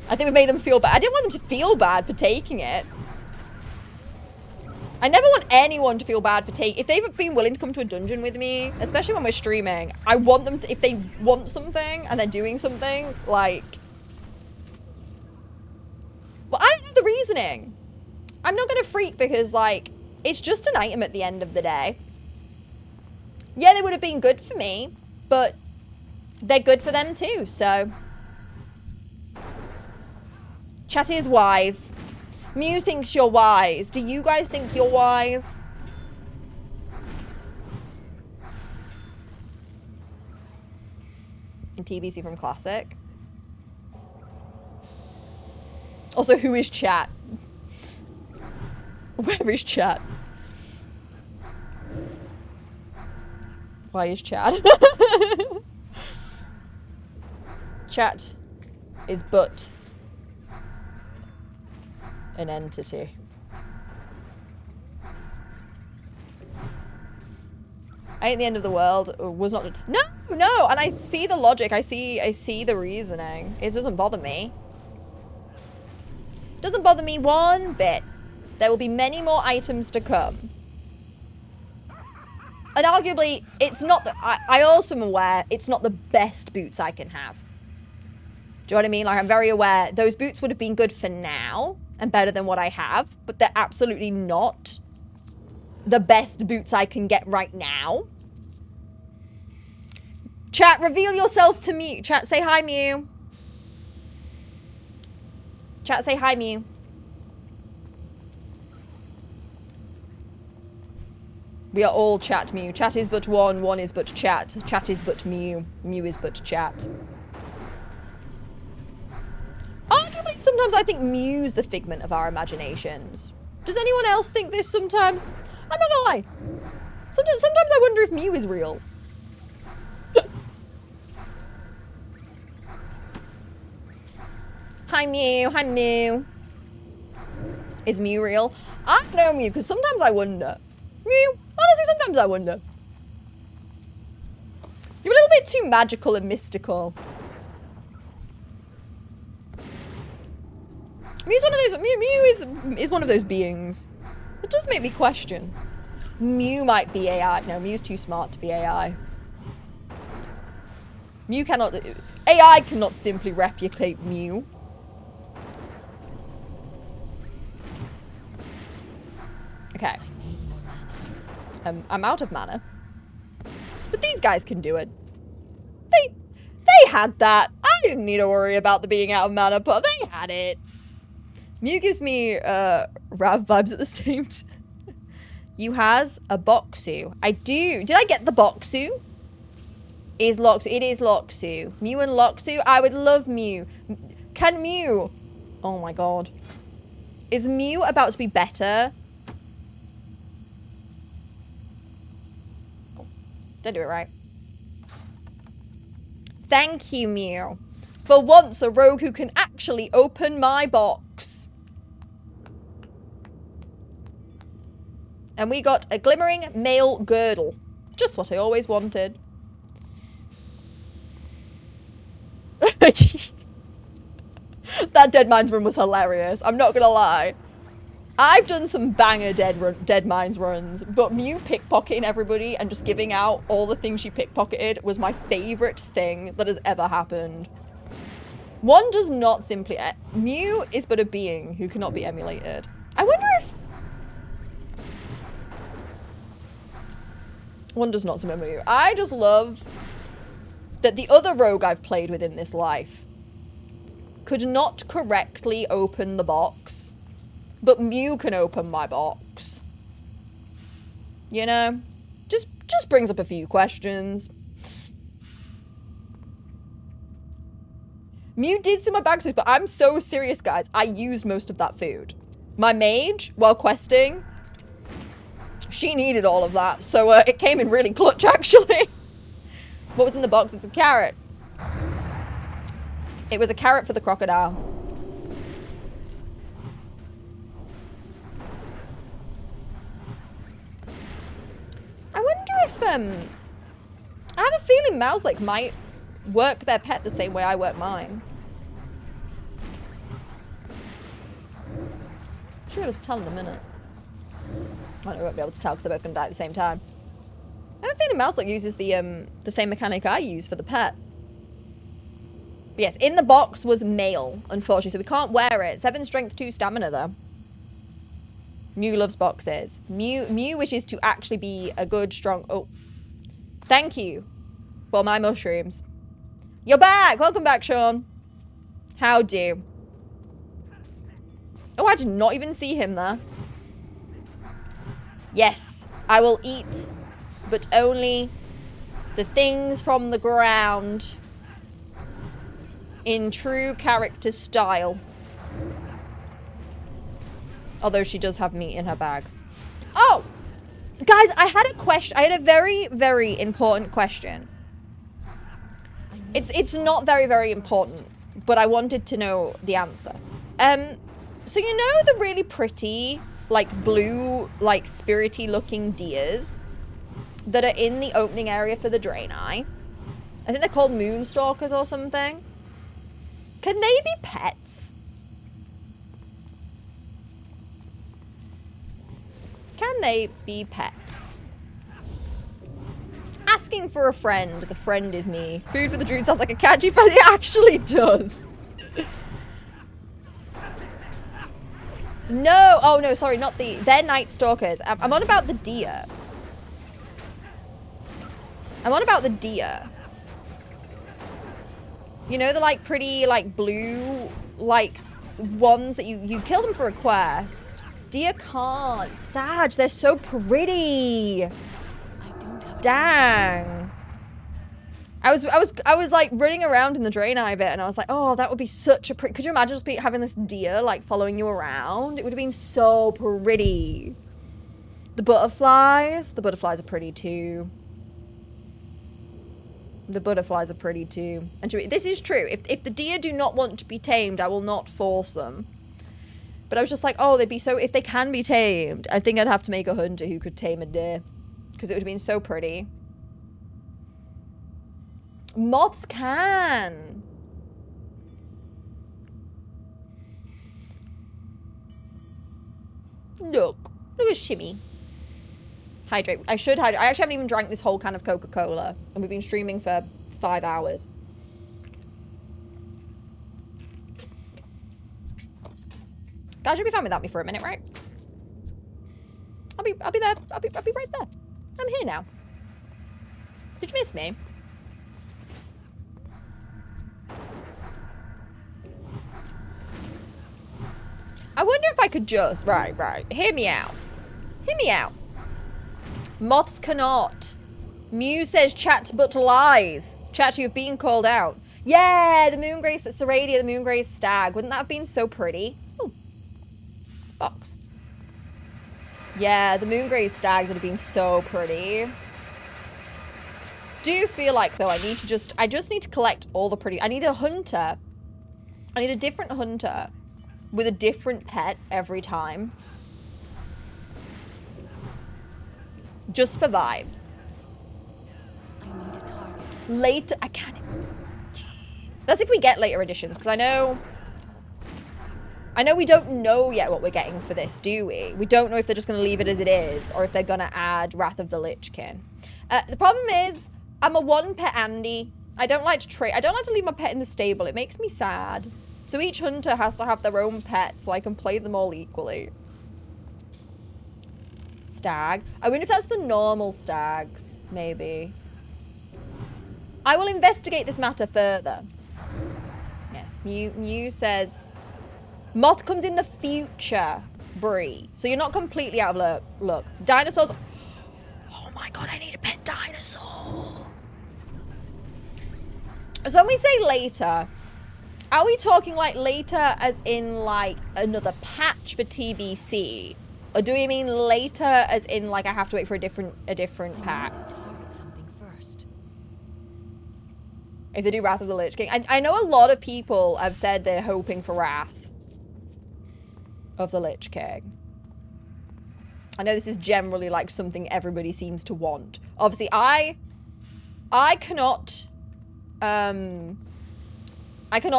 I think we made them feel bad. I didn't want them to feel bad for taking it. I never want anyone to feel bad for taking... If they've been willing to come to a dungeon with me, especially when we're streaming, I want them to... If they want something and they're doing something, like... Well, I don't know the reasoning. I'm not going to freak because, like... It's just an item at the end of the day. Yeah, they would have been good for me, but they're good for them too, so. Chatty is wise. Mew thinks you're wise. Do you guys think you're wise? In TBC from Classic. Also, who is chat? Where is chat? Why is chat? Chat is but an entity. Ain't the end of the world. Was not. No, and I see the logic. I see the reasoning. It doesn't bother me. Doesn't bother me one bit. There will be many more items to come. And arguably, it's not that I also am aware it's not the best boots I can have. Do you know what I mean? Like, I'm very aware those boots would have been good for now and better than what I have, but they're absolutely not the best boots I can get right now. Chat, reveal yourself to Mew. Chat, say hi, Mew. Chat, say hi, Mew. We are all chat, Mew. Chat is but one is but chat. Chat is but Mew. Mew is but chat. Arguably, sometimes I think Mew's the figment of our imaginations. Does anyone else think this sometimes? I'm not gonna lie. Sometimes I wonder if Mew is real. Hi, Mew. Hi, Mew. Is Mew real? I don't know, Mew, because sometimes I wonder. Mew, honestly, sometimes I wonder. You're a little bit too magical and mystical. Mew's one of those. Mew is one of those beings. It does make me question. Mew might be AI. No, Mew's too smart to be AI. Mew cannot. AI cannot simply replicate Mew. Okay. I'm out of mana. But these guys can do it. They had that. I didn't need to worry about the being out of mana, but they had it. Mew gives me Rav vibes at the same time. You has a Boxu. I do. Did I get the Boxu? Is Loxu. It is Loxu. Mew and Loxu. I would love Mew. Can Mew... Oh my god. Is Mew about to be better? Did I do it right? Thank you, Mew. For once, a rogue who can actually open my box. And we got a glimmering male girdle. Just what I always wanted. That Dead Mines run was hilarious. I'm not gonna lie. I've done some banger Dead Mines runs, but Mew pickpocketing everybody and just giving out all the things she pickpocketed was my favorite thing that has ever happened. One does not simply... Mew is but a being who cannot be emulated. I wonder if... One does not remember Mew. I just love that the other rogue I've played with in this life could not correctly open the box. But Mew can open my box. You know? Just brings up a few questions. Mew did steal my bag food, but I'm so serious, guys. I used most of that food. My mage, while questing, she needed all of that. So it came in really clutch, actually. What was in the box? It's a carrot. It was a carrot for the crocodile. I wonder if, I have a feeling Mouse, like, might work their pet the same way I work mine. Should be able to tell in a minute. I won't be able to tell because they're both going to die at the same time. I have a feeling Mouse, like, uses the same mechanic I use for the pet. But yes, in the box was male, unfortunately, so we can't wear it. 7 strength, 2 stamina, though. Mew loves boxes. Mew wishes to actually be a good, strong... Oh. Thank you for my mushrooms. You're back! Welcome back, Sean. How do? Oh, I did not even see him there. Yes, I will eat, but only the things from the ground in true character style. Although she does have meat in her bag. Oh! Guys, I had a question. I had a very, very important question. It's not very, very important, but I wanted to know the answer. So you know the really pretty, like, blue, like, spirity looking deers that are in the opening area for the Draenei? I think they're called Moonstalkers or something. Can they be pets? they be pets? Asking for a friend. The friend is me. Food for the druid sounds like a catchy phrase. It actually does. No. Oh, no. Sorry. Not the... They're night stalkers. I'm on about the deer. I'm on about the deer. You know the, like, pretty, like, blue, like, ones that you kill them for a quest. Deer can't. Sag, they're so pretty. I don't have a Dang. I was like running around in the drain eye bit and I was like, oh, that would be such a pretty, could you imagine just having this deer like following you around? It would have been so pretty. The butterflies are pretty too. The butterflies are pretty too. And this is true. If the deer do not want to be tamed, I will not force them. But I was just like, oh, they'd be so, if they can be tamed, I think I'd have to make a hunter who could tame a deer. Because it would have been so pretty. Moths can. Look at Shimmy. Hydrate. I should hydrate. I actually haven't even drank this whole can of Coca-Cola. And we've been streaming for 5 hours. Guys, you'll be fine without me for a minute, right? I'll be there. I'll be right there. I'm here now. Did you miss me? I wonder if I could just... Right. Hear me out. Hear me out. Moths cannot. Mew says chat but lies. Chat, you've been called out. Yeah, the Moongrace, Seradia, the Moongrace stag. Wouldn't that have been so pretty? Ooh. Box. Yeah, the Moongrace stags would have been so pretty. Do feel like, though, I just need to collect all the pretty... I need a hunter. I need a different hunter with a different pet every time. Just for vibes. I need a target. Later... I can't... That's if we get later editions, because I know we don't know yet what we're getting for this, do we? We don't know if they're just going to leave it as it is, or if they're going to add Wrath of the Lich King. The problem is, I'm a one-pet Andy. I don't like to leave my pet in the stable. It makes me sad. So each hunter has to have their own pet, so I can play them all equally. Stag. I wonder if that's the normal stags, maybe. I will investigate this matter further. Yes, Mew says... Moth comes in the future, Bree. So you're not completely out of luck. Dinosaurs... Oh my god, I need a pet dinosaur. So when we say later, are we talking like later as in like another patch for TBC? Or do we mean later as in like I have to wait for a different pack? Target something first. If they do Wrath of the Lich King. I know a lot of people have said they're hoping for Wrath of the Lich King. I know this is generally like something everybody seems to want. Obviously, I cannot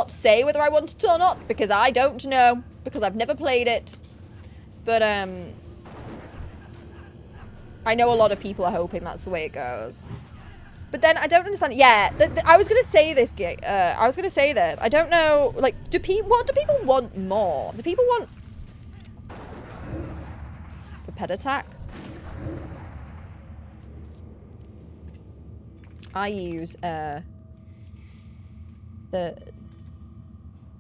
say whether I want it or not because I don't know because I've never played it. But I know a lot of people are hoping that's the way it goes. But then I don't understand. Yeah, I was gonna say this. I was gonna say that I don't know. Like, what do people want more? Do people want for pet attack? I use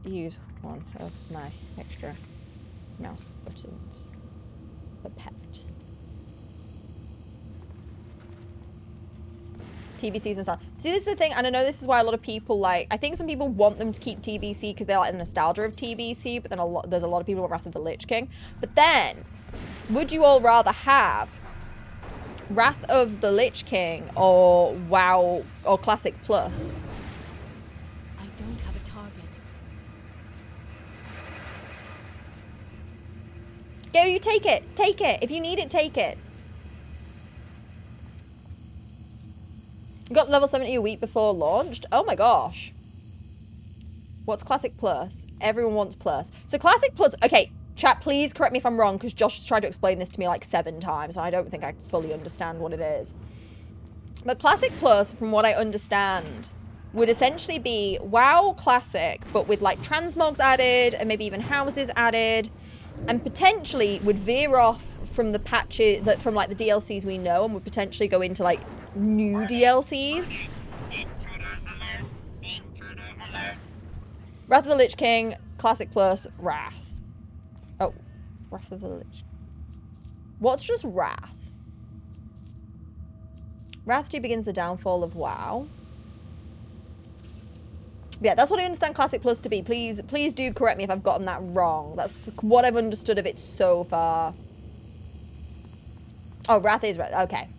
use one of my extra mouse buttons for pet. TVCs and stuff. See, this is the thing, and I know this is why a lot of people like. I think some people want them to keep TVC because they like the nostalgia of TVC, but then there's a lot of people who want Wrath of the Lich King. But then, would you all rather have Wrath of the Lich King or WoW or Classic Plus? I don't have a target. Go, you take it. Take it. If you need it, take it. You got level 70 a week before launched? Oh my gosh. What's Classic Plus? Everyone wants Plus. So Classic Plus, okay, Chat, please correct me if I'm wrong, because Josh has tried to explain this to me like 7 times, and I don't think I fully understand what it is. But Classic Plus, from what I understand, would essentially be WoW Classic, but with like transmogs added, and maybe even houses added, and potentially would veer off from the patches, from like the DLCs we know, and would potentially go into like new DLCs. Wrath of the Lich King, Classic Plus, Wrath. Oh, Wrath of the Lich. What's just Wrath? Wrath 2 begins the downfall of WoW. Yeah, that's what I understand Classic Plus to be. Please do correct me if I've gotten that wrong. That's what I've understood of it so far. Oh, Wrath is Wrath. Okay.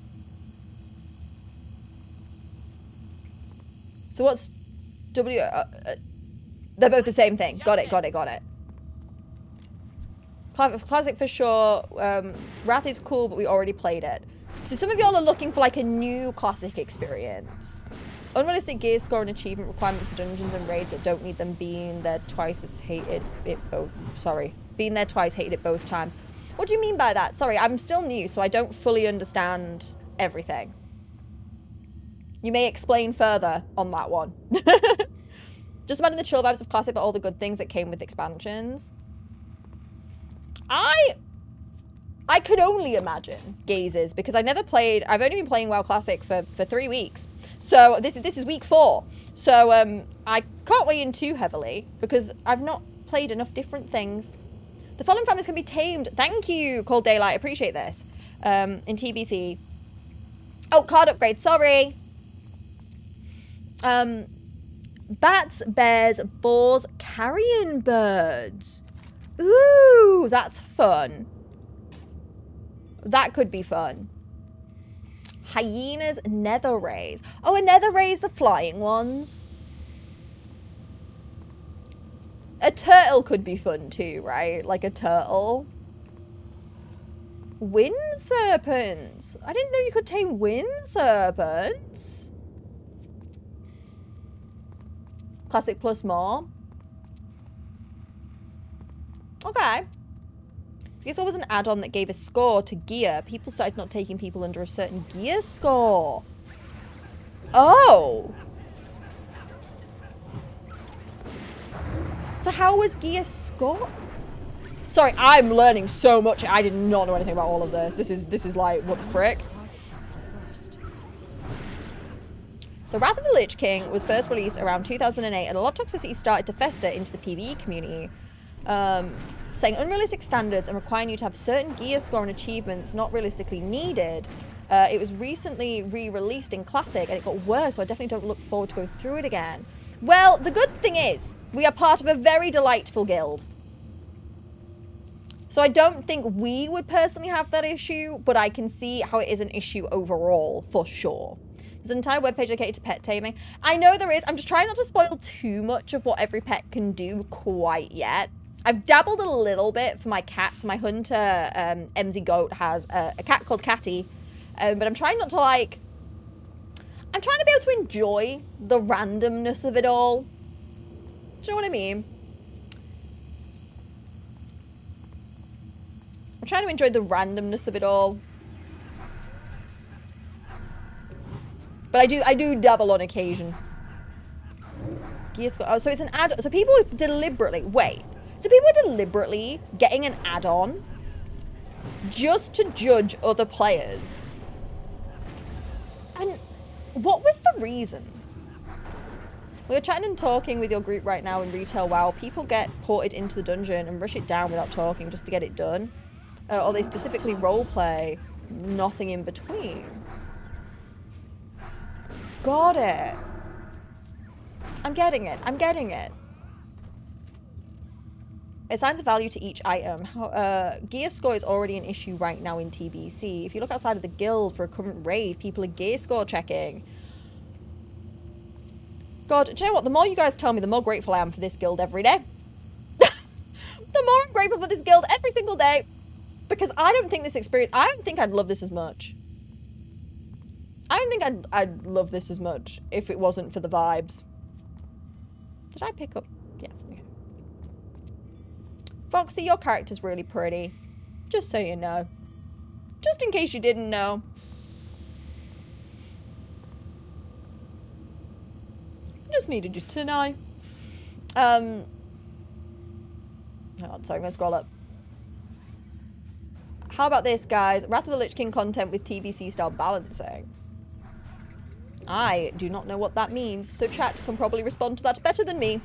So what's W... they're both the same thing. Got it. Classic for sure. Wrath is cool, but we already played it. So some of y'all are looking for like a new Classic experience. Unrealistic gear score and achievement requirements for dungeons and raids that don't need them being there twice as hated it both. Sorry. Being there twice, hated it both times. What do you mean by that? Sorry, I'm still new, so I don't fully understand everything. You may explain further on that one. Just imagine the chill vibes of Classic, but all the good things that came with expansions. I could only imagine gazes, because I never played. I've only been playing WoW Classic for 3 weeks, so this is week 4. So I can't weigh in too heavily because I've not played enough different things. The fallen families can be tamed. Thank you, Cold Daylight. Appreciate this. In TBC. Oh, card upgrade. Sorry. Bats, bears, boars, carrion birds. Ooh, that's fun. That could be fun. Hyenas, nether rays. Oh, a nether rays, the flying ones. A turtle could be fun too, right? Like a turtle. Wind serpents. I didn't know you could tame wind serpents. Classic plus more. Okay. This was an add-on that gave a score to gear. People started not taking people under a certain gear score. Oh. So how was gear score? Sorry, I'm learning so much. I did not know anything about all of this. This is like, what the frick? So Wrath of the Lich King was first released around 2008, and a lot of toxicity started to fester into the PvE community. Saying unrealistic standards and requiring you to have certain gear score and achievements not realistically needed. It was recently re-released in Classic, and it got worse, so I definitely don't look forward to going through it again. Well, the good thing is, we are part of a very delightful guild. So I don't think we would personally have that issue, but I can see how it is an issue overall, for sure. There's an entire webpage dedicated to pet taming. I know there is. I'm just trying not to spoil too much of what every pet can do quite yet. I've dabbled a little bit for my cats. My hunter, MZ Goat, has a cat called Catty. But I'm trying not to, like... I'm trying to be able to enjoy the randomness of it all. Do you know what I mean? I'm trying to enjoy the randomness of it all. But I do dabble on occasion. Gear score. Oh, so it's an add-on. So people deliberately... Wait. So people are deliberately getting an add-on just to judge other players. And what was the reason? We were chatting and talking with your group right now in Retail WoW. People get ported into the dungeon and rush it down without talking just to get it done. Or they specifically roleplay. Nothing in between. Got it. I'm getting it. I'm getting it. Assigns a value to each item. Gear score is already an issue right now in TBC. If you look outside of the guild for a current raid, people are gear score checking. God, do you know what? The more you guys tell me, the more grateful I am for this guild every day. The more I'm grateful for this guild every single day. Because I don't think this experience... I don't think I'd love this as much. I don't think I'd love this as much if it wasn't for the vibes. Did I pick up... Yeah, okay. Foxy, your character's really pretty. Just so you know. Just in case you didn't know. Just needed you to know. Hang on, sorry, I'm gonna scroll up. How about this, guys? Wrath of the Lich King content with TBC style balancing. I do not know what that means, so chat can probably respond to that better than me.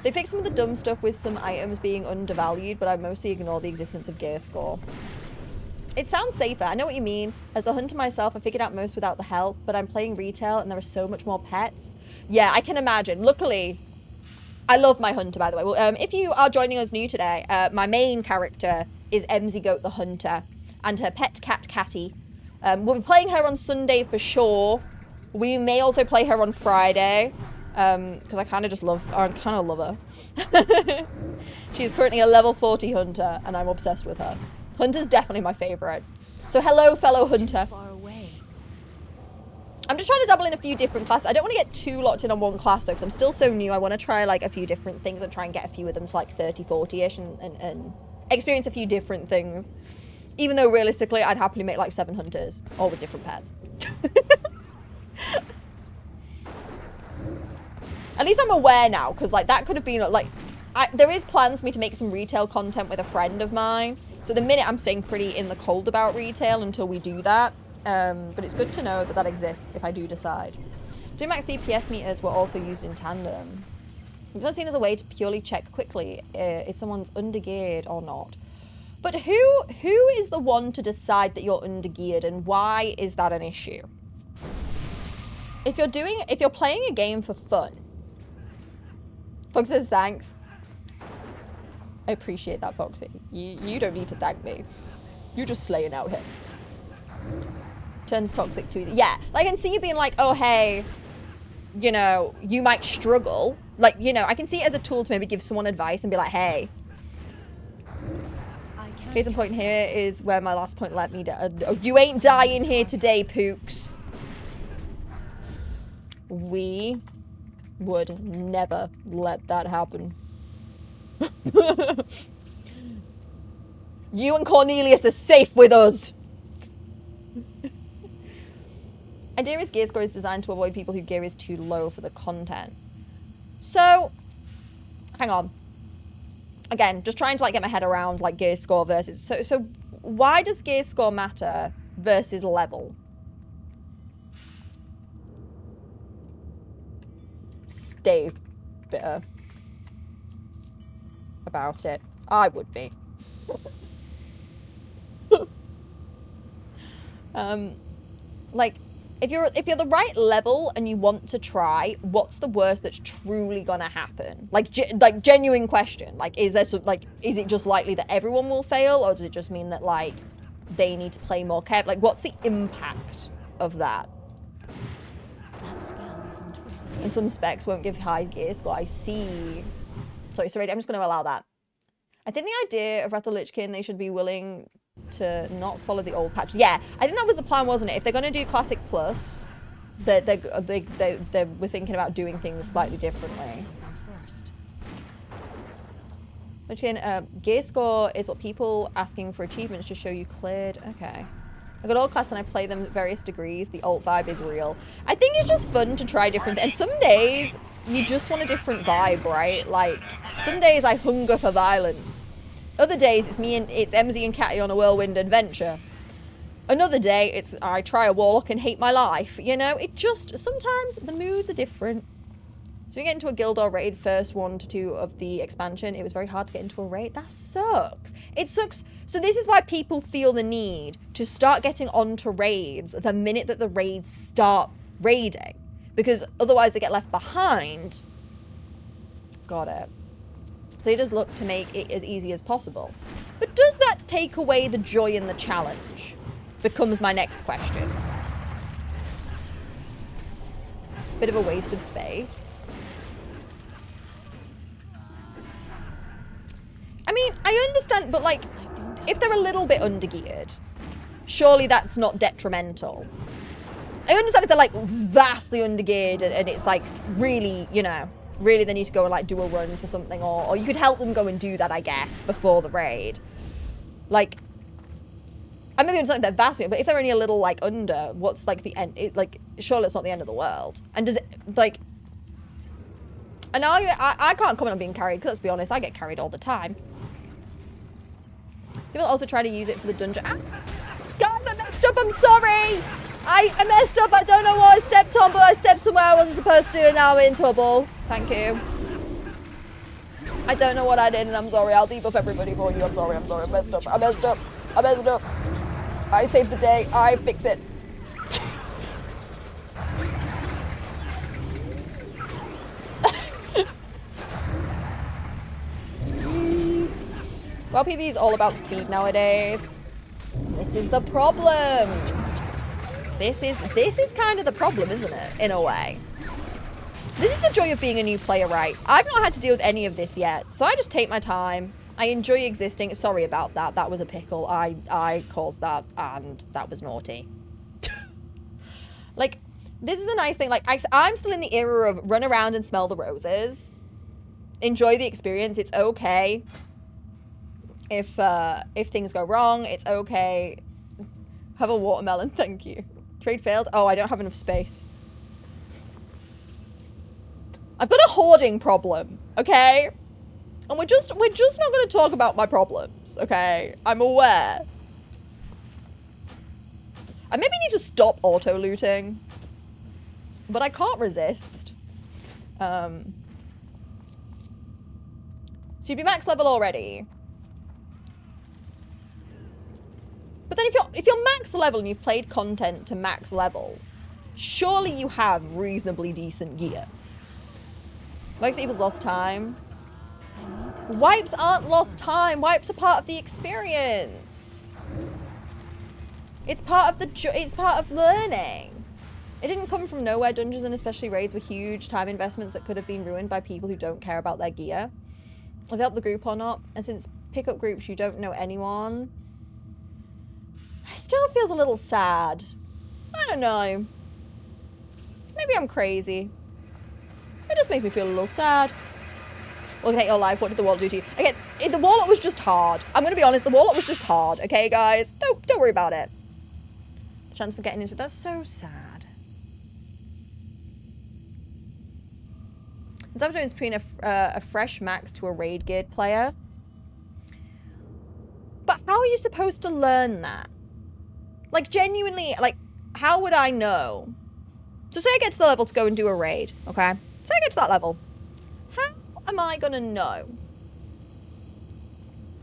They fixed some of the dumb stuff with some items being undervalued, but I mostly ignore the existence of gear score. It sounds safer. I know what you mean. As a hunter myself, I figured out most without the help, but I'm playing retail and there are so much more pets. Yeah, I can imagine. Luckily, I love my hunter, by the way. Well, if you are joining us new today, my main character is Emzy Goat the Hunter and her pet cat, Catty. We'll be playing her on Sunday for sure. We may also play her on Friday because I kind of love her. She's currently a level 40 hunter and I'm obsessed with her. Hunter's definitely my favorite. So hello, fellow hunter. Far away. I'm just trying to dabble in a few different classes. I don't want to get too locked in on one class though, because I'm still so new. I want to try like a few different things and try and get a few of them to like 30, 40-ish and experience a few different things. Even though realistically, I'd happily make like 7 hunters, all with different pets. At least I'm aware now, because like that could have been like, there is plans for me to make some retail content with a friend of mine. So the minute I'm staying pretty in the cold about retail until we do that. But it's good to know that that exists if I do decide. Do max DPS meters were also used in tandem. It's not seen as a way to purely check quickly if someone's undergeared or not. But who is the one to decide that you're undergeared and why is that an issue? If you're playing a game for fun. Fox says thanks. I appreciate that, Foxy. You don't need to thank me. You're just slaying out here. Turns toxic too easy. Yeah, like I can see you being like, oh hey, you know, you might struggle. Like, you know, I can see it as a tool to maybe give someone advice and be like, hey. Case in point here is where my last point let me down. Oh, you ain't dying here today, Pooks. We would never let that happen. You and Cornelius are safe with us. Idea gear score is designed to avoid people whose gear is too low for the content. So, hang on. Again, just trying to like get my head around like gear score versus. So why does gear score matter versus level? Stay bitter about it. I would be. Like, if you're the right level and you want to try, what's the worst that's truly gonna happen? Like, genuine question. Like, is there some, like, is it just likely that everyone will fail, or does it just mean that like they need to play more carefully? Like, what's the impact of that? That spell isn't really. And some specs won't give high gear score. I see. Sorry, I'm just going to allow that. I think the idea of Wrath of the Lich King, they should be willing to not follow the old patch. Yeah, I think that was the plan, wasn't it? If they're going to do Classic Plus, they were thinking about doing things slightly differently. Lich King, gear score is what people asking for achievements to show you cleared. Okay. I got old class and I play them at various degrees. The alt vibe is real. I think it's just fun to try different things. And some days, you just want a different vibe, right? Like, some days I hunger for violence. Other days, it's Emzy and Catty on a whirlwind adventure. Another day, it's I try a warlock and hate my life. You know, it just, sometimes the moods are different. So you get into a guild or raid, first 1 to 2 of the expansion. It was very hard to get into a raid. That sucks. It sucks. So this is why people feel the need to start getting onto raids the minute that the raids start raiding. Because otherwise they get left behind. Got it. So you just look to make it as easy as possible. But does that take away the joy in the challenge? Becomes my next question. Bit of a waste of space. I mean, I understand, but like, if they're a little bit undergeared, surely that's not detrimental. I understand if they're like vastly undergeared and it's like really, you know, really they need to go and like do a run for something, or you could help them go and do that, I guess, before the raid. Like, I maybe understand they're vastly, but if they're only a little like under, what's like the end? Like, surely it's not the end of the world. And does it like? And I can't comment on being carried because let's be honest, I get carried all the time. People also try to use it for the dungeon. Ah, guys, I messed up. I'm sorry. I messed up. I don't know what I stepped on, but I stepped somewhere I wasn't supposed to, and now I'm in trouble. Thank you. I don't know what I did, and I'm sorry. I'll debuff everybody for you. I'm sorry. I'm sorry. I messed up. I messed up. I messed up. I saved the day. I fix it. Well, PvE is all about speed nowadays. This is the problem. This is kind of the problem, isn't it? In a way. This is the joy of being a new player, right? I've not had to deal with any of this yet, so I just take my time. I enjoy existing. Sorry about that. That was a pickle. I caused that, and that was naughty. Like, this is the nice thing. Like, I'm still in the era of run around and smell the roses. Enjoy the experience. It's okay. If things go wrong, it's okay. Have a watermelon, thank you. Trade failed. Oh, I don't have enough space. I've got a hoarding problem, okay? And we're just not going to talk about my problems, okay? I'm aware. I maybe need to stop auto looting, but I can't resist. So you'd be max level already. But then if you're max level and you've played content to max level, surely you have reasonably decent gear. Likes equals lost time. Wipes aren't lost time. Wipes are part of the experience. It's part of learning. It didn't come from nowhere. Dungeons and especially raids were huge time investments that could have been ruined by people who don't care about their gear. Whether they help the group or not. And since pickup groups you don't know anyone, it still feels a little sad. I don't know. Maybe I'm crazy. It just makes me feel a little sad. Looking at your life, what did the wallet do to you? Okay, the wallet was just hard. I'm gonna be honest, the wallet was just hard. Okay, guys, don't worry about it. The chance for getting into that's so sad. There's a difference between a fresh max to a raid geared player. But how are you supposed to learn that? Like, genuinely, like, how would I know? So say I get to the level to go and do a raid, okay? Say I get to that level. How am I gonna know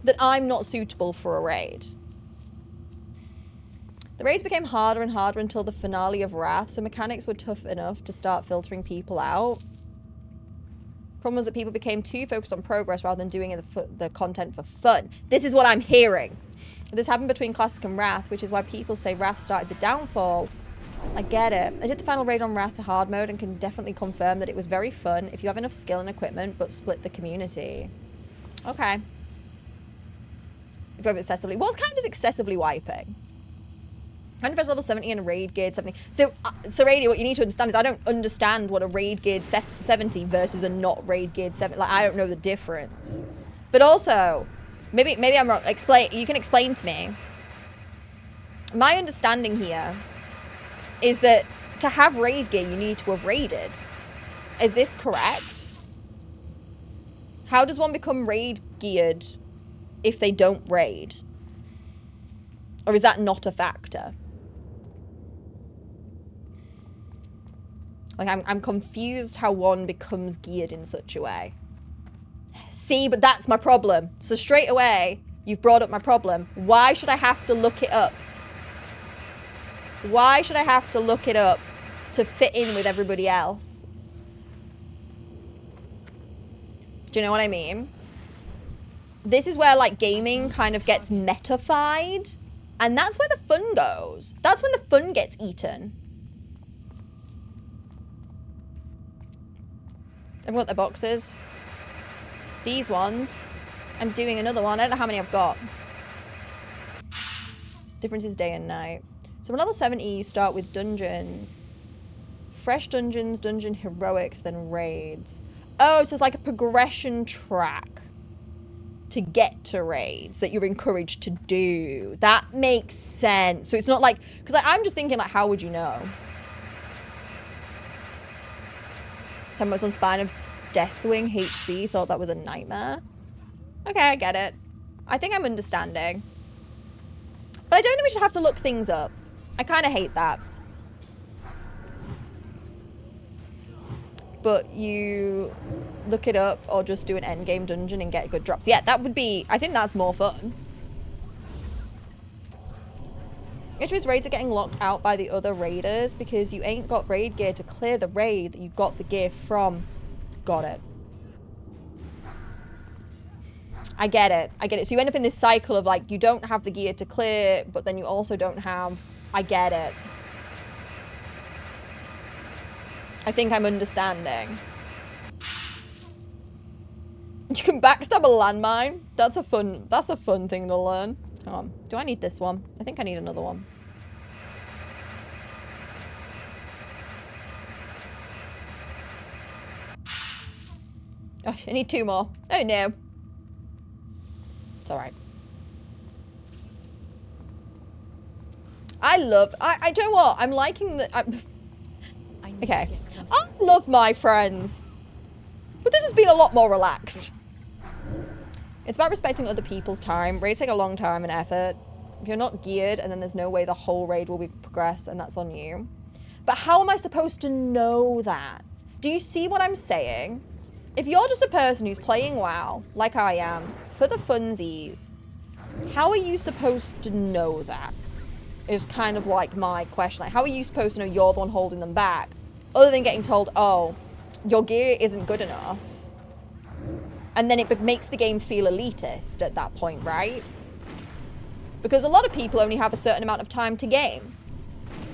that I'm not suitable for a raid? The raids became harder and harder until the finale of Wrath, so mechanics were tough enough to start filtering people out. Problem was that people became too focused on progress rather than doing the content for fun. This is what I'm hearing. This happened between Classic and Wrath, which is why people say Wrath started the downfall. I get it. I did the final raid on Wrath, the hard mode, and can definitely confirm that it was very fun if you have enough skill and equipment, but split the community. Okay. If you have excessively... What's kind of excessively wiping? I'm first level 70 and a raid geared 70. So Radio, what you need to understand is I don't understand what a raid geared 70 versus a not raid geared 70. Like, I don't know the difference. But also... Maybe I'm wrong. You can explain to me. My understanding here is that to have raid gear, you need to have raided. Is this correct? How does one become raid geared if they don't raid? Or is that not a factor? Like, I'm confused how one becomes geared in such a way. See, but that's my problem. So straight away, you've brought up my problem. Why should I have to look it up? Why should I have to look it up to fit in with everybody else? Do you know what I mean? This is where, like, gaming kind of gets metafied. And that's where the fun goes. That's when the fun gets eaten. Everyone got their boxes. These ones. I'm doing another one. I don't know how many I've got. Difference is day and night. So on level 70, you start with dungeons. Fresh dungeons, dungeon heroics, then raids. Oh, so it's like a progression track to get to raids that you're encouraged to do. That makes sense. So it's not like, because like, I'm just thinking like, how would you know? Talking about some Spine of Deathwing HC thought that was a nightmare. Okay, I get it. I think I'm understanding. But I don't think we should have to look things up. I kind of hate that. But you look it up or just do an endgame dungeon and get good drops. Yeah, that would be... I think that's more fun. Iter's raids are getting locked out by the other raiders because you ain't got raid gear to clear the raid that you got the gear from. Got it. I get it. I get it. So you end up in this cycle of like, you don't have the gear to clear, but then you also don't have... I get it. I think I'm understanding. You can backstab a landmine. That's a fun thing to learn. Hang on. Do I need this one? I think I need another one. Gosh, I need 2 more. Oh no. It's alright. I do you know what? I'm liking the... Okay. I love my friends. But this has been a lot more relaxed. It's about respecting other people's time. Raids take a long time and effort. If you're not geared and then there's no way the whole raid will be progressed and that's on you. But how am I supposed to know that? Do you see what I'm saying? If you're just a person who's playing WoW, like I am, for the funsies, how are you supposed to know that? Is kind of like my question. Like, how are you supposed to know you're the one holding them back? Other than getting told, oh, your gear isn't good enough. And then it makes the game feel elitist at that point, right? Because a lot of people only have a certain amount of time to game.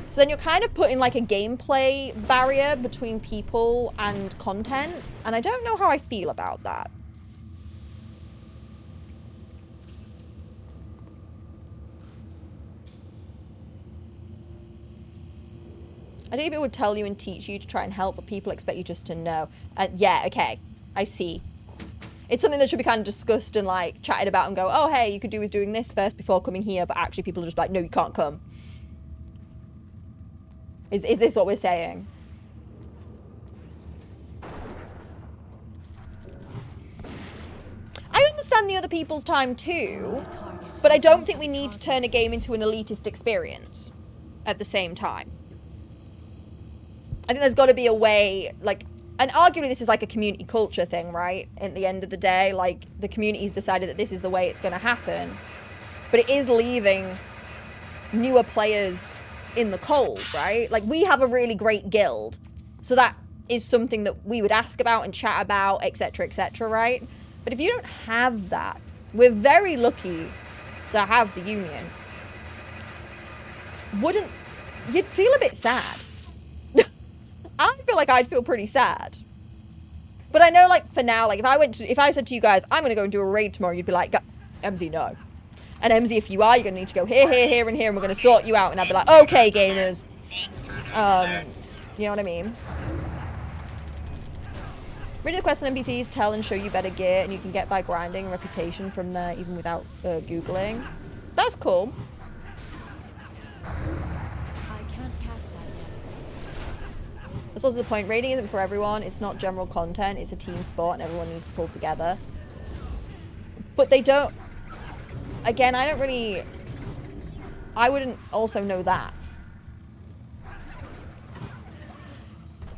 So then you're kind of putting like a gameplay barrier between people and content. And I don't know how I feel about that. I think people would tell you and teach you to try and help, but people expect you just to know. Yeah, okay. I see. It's something that should be kind of discussed and like chatted about and go, oh, hey, you could do with doing this first before coming here. But actually people are just like, no, you can't come. Is this what we're saying? I understand the other people's time too, but I don't think we need to turn a game into an elitist experience at the same time. I think there's got to be a way, like, and arguably this is like a community culture thing, right? At the end of the day, like, the community's decided that this is the way it's going to happen. But it is leaving newer players in the cold, right? Like, we have a really great guild. So that is something that we would ask about and chat about, etc., right? But if you don't have that, we're very lucky to have the union. You'd feel a bit sad. I feel like I'd feel pretty sad. But I know, like, for now, like, if I said to you guys, I'm going to go and do a raid tomorrow, you'd be like, MZ, no. And MZ, if you are, you're going to need to go here, here, here, and here, and we're going to sort you out. And I'd be like, okay, gamers. You know what I mean? Read the quests and NPCs tell and show you better gear, and you can get by grinding reputation from there, even without Googling. That's cool. That's also the point. Raiding isn't for everyone. It's not general content. It's a team sport and everyone needs to pull together. But they don't... Again, I wouldn't also know that.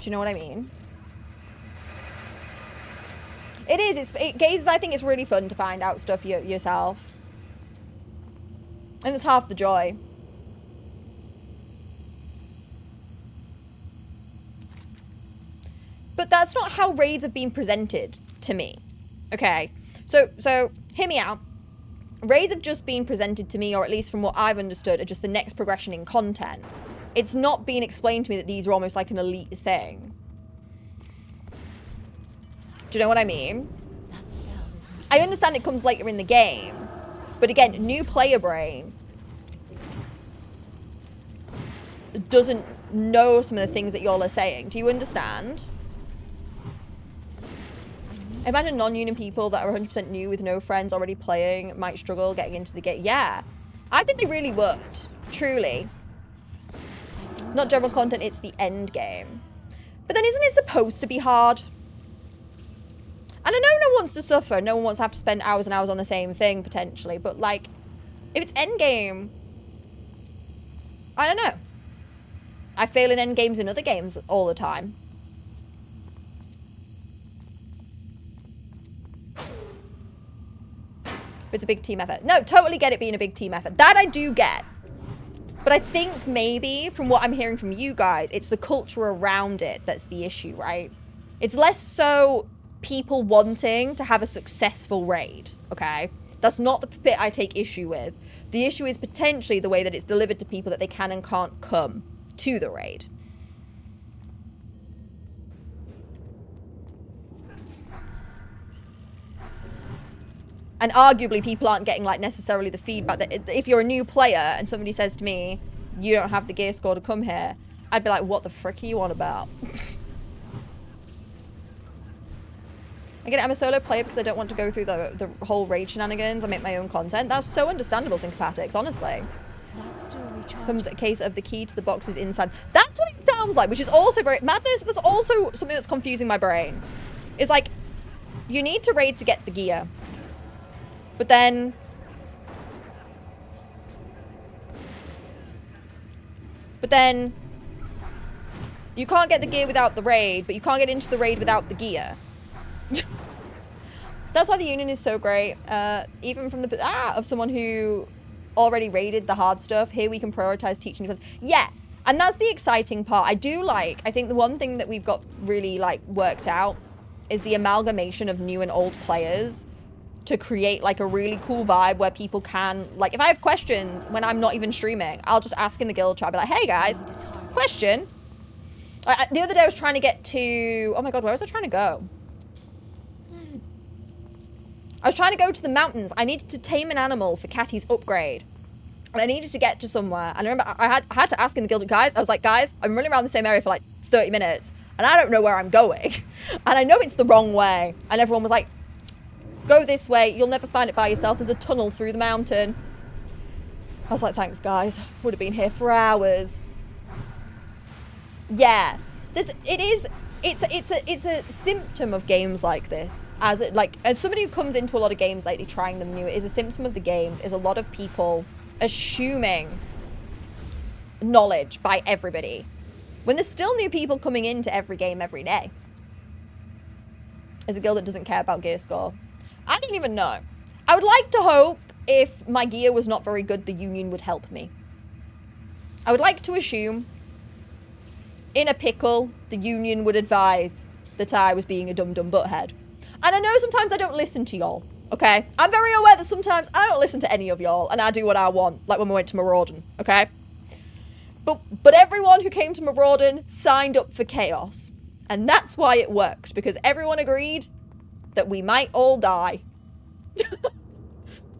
Do you know what I mean? It is. Gazes, I think it's really fun to find out stuff yourself. And it's half the joy. But that's not how raids have been presented to me. Okay. So hear me out. Raids have just been presented to me, or at least from what I've understood, are just the next progression in content. It's not been explained to me that these are almost like an elite thing. Do you know what I mean? I understand it comes later in the game. But again, new player brain doesn't know some of the things that y'all are saying. Do you understand? Imagine non-union people that are 100% new with no friends already playing might struggle getting into the game. Yeah, I think they really would. Truly. Not general content, it's the end game. But then isn't it supposed to be hard? And I know no one wants to suffer. No one wants to have to spend hours and hours on the same thing, potentially. But, like, if it's end game, I don't know. I fail in end games in other games all the time. It's a big team effort. No, totally get it being a big team effort. That I do get. But I think maybe, from what I'm hearing from you guys, it's the culture around it that's the issue, right? It's less so people wanting to have a successful raid, okay? That's not the bit I take issue with. The issue is potentially the way that it's delivered to people that they can and can't come to the raid. And arguably people aren't getting like necessarily the feedback that if you're a new player and somebody says to me, you don't have the gear score to come here, I'd be like, what the frick are you on about? I get it, I'm a solo player because I don't want to go through the whole raid shenanigans. I make my own content. That's so understandable, Syncopatics, honestly. That's still recharging. Comes a case of the key to the boxes inside. That's what it sounds like, which is also very... Madness, that's also something that's confusing my brain. It's like, you need to raid to get the gear. But then... you can't get the gear without the raid, but you can't get into the raid without the gear. That's why the union is so great. Even from the... of someone who already raided the hard stuff. Here we can prioritize teaching defense. Yeah, and that's the exciting part. I think the one thing that we've got really, like, worked out is the amalgamation of new and old players to create like a really cool vibe where people can, like, if I have questions when I'm not even streaming, I'll just ask in the guild chat. I'll be like, hey guys, question. The other day I was trying to get to, oh my god, where was I trying to go? I was trying to go to the mountains. I needed to tame an animal for Catty's upgrade. And I needed to get to somewhere. And I remember I had to ask in the guild, guys, I was like, guys, I'm running around the same area for like 30 minutes and I don't know where I'm going. And I know it's the wrong way. And everyone was like, go this way. You'll never find it by yourself. There's a tunnel through the mountain. I was like, thanks, guys. Would have been here for hours. Yeah. It's a symptom of games like this. As somebody who comes into a lot of games lately, trying them new, it is a symptom of the games. Is a lot of people assuming knowledge by everybody, when there's still new people coming into every game every day. As a guild that doesn't care about gear score. I don't even know. I would like to hope if my gear was not very good, the union would help me. I would like to assume in a pickle, the union would advise that I was being a dumb butthead. And I know sometimes I don't listen to y'all, okay? I'm very aware that sometimes I don't listen to any of y'all and I do what I want, like when we went to Maraudon, okay? But everyone who came to Maraudon signed up for chaos. And that's why it worked, because everyone agreed that we might all die.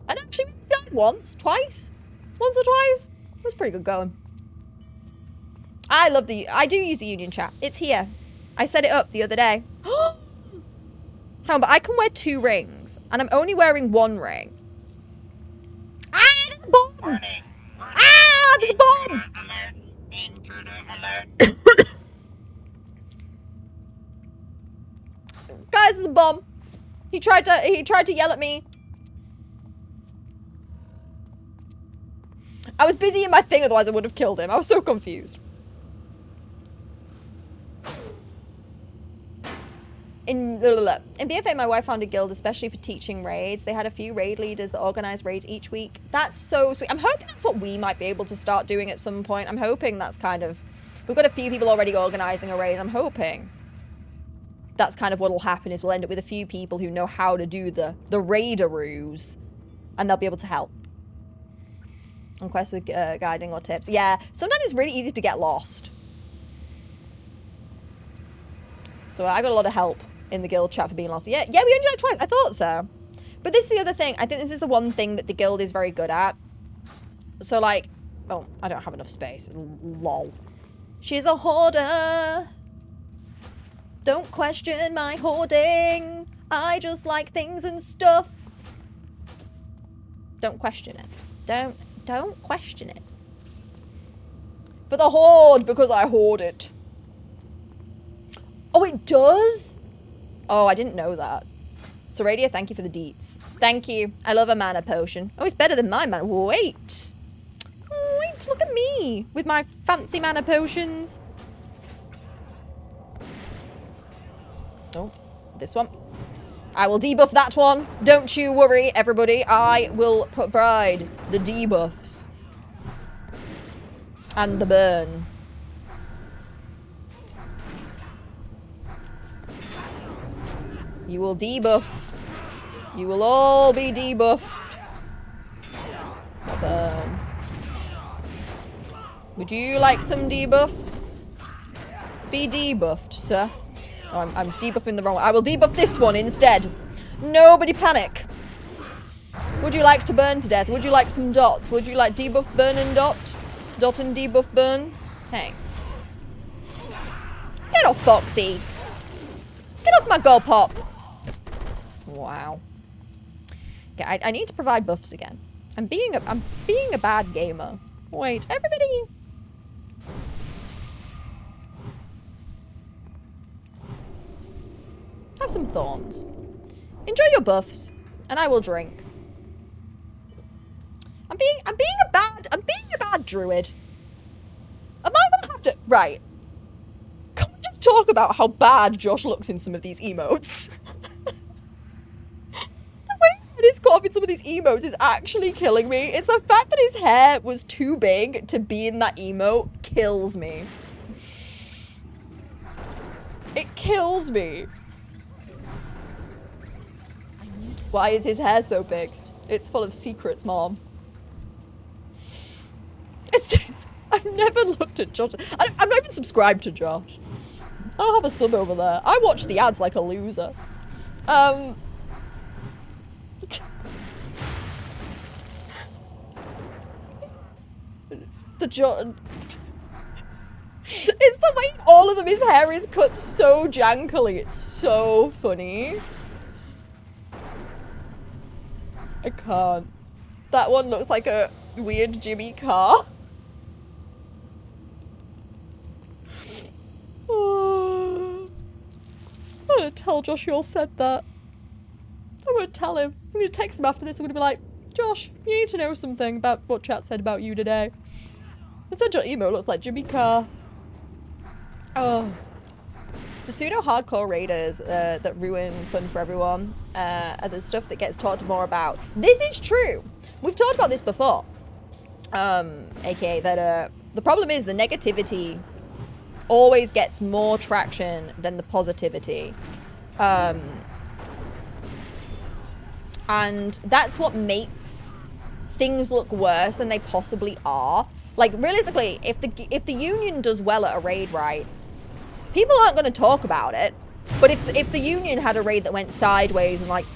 And actually, we died once or twice. It was pretty good going. I do use the union chat. It's here. I set it up the other day. Hang on, but I can wear 2 rings, and I'm only wearing 1 ring. Ah, there's a bomb! Warning. Ah, there's a bomb! Intruder alert. Guys, there's a bomb. He tried to yell at me. I was busy in my thing, otherwise I would have killed him. I was so confused. In BFA, my wife found a guild, especially for teaching raids. They had a few raid leaders that organized raids each week. That's so sweet. I'm hoping that's what we might be able to start doing at some point. I'm hoping that's kind of... We've got a few people already organizing a raid. I'm hoping that's kind of what will happen, is we'll end up with a few people who know how to do the raideroos, and they'll be able to help. On quests with guiding or tips. Yeah, sometimes it's really easy to get lost. So I got a lot of help in the guild chat for being lost. Yeah, we only died twice. I thought so. But this is the other thing. I think this is the one thing that the guild is very good at. So, like... Oh, I don't have enough space. Lol. She's a hoarder. Don't question my hoarding. I just like things and stuff. Don't question it. Don't question it. For the hoard, because I hoard it. Oh, it does? Oh, I didn't know that. Seradia, thank you for the deets. Thank you. I love a mana potion. Oh, it's better than my mana. Wait. Wait, look at me with my fancy mana potions. Oh, this one. I will debuff that one. Don't you worry, everybody. I will provide the debuffs. And the burn. You will debuff. You will all be debuffed. Burn. Would you like some debuffs? Be debuffed, sir. Oh, I'm debuffing the wrong one. I will debuff this one instead. Nobody panic. Would you like to burn to death? Would you like some dots? Would you like debuff, burn, and dot? Dot and debuff, burn? Hey. Get off, Foxy. Get off my gold pop. Wow. Okay, I need to provide buffs again. I'm being a bad gamer. Wait, everybody. Have some thorns. Enjoy your buffs, and I will drink. I'm being a bad druid. Am I gonna have to right? Can we just talk about how bad Josh looks in some of these emotes? The way that he's caught up in some of these emotes is actually killing me. It's the fact that his hair was too big to be in that emote kills me. It kills me. Why is his hair so big? It's full of secrets, Mom. I've never looked at Josh. I'm not even subscribed to Josh. I don't have a sub over there. I watch the ads like a loser. The John. It's the way all of them, his hair is cut so jankily. It's so funny. I can't. That one looks like a weird Jimmy Carr. Oh. I'm gonna tell Josh you all said that. I'm gonna tell him. I'm gonna text him after this. I'm gonna be like, Josh, you need to know something about what chat said about you today. I said your emo looks like Jimmy Carr. Oh. The pseudo-hardcore raiders that ruin fun for everyone are the stuff that gets talked more about. This is true. We've talked about this before. AKA that the problem is the negativity always gets more traction than the positivity. And that's what makes things look worse than they possibly are. Like, realistically, if the Union does well at a raid, right, people aren't going to talk about it. But if the Union had a raid that went sideways and, like,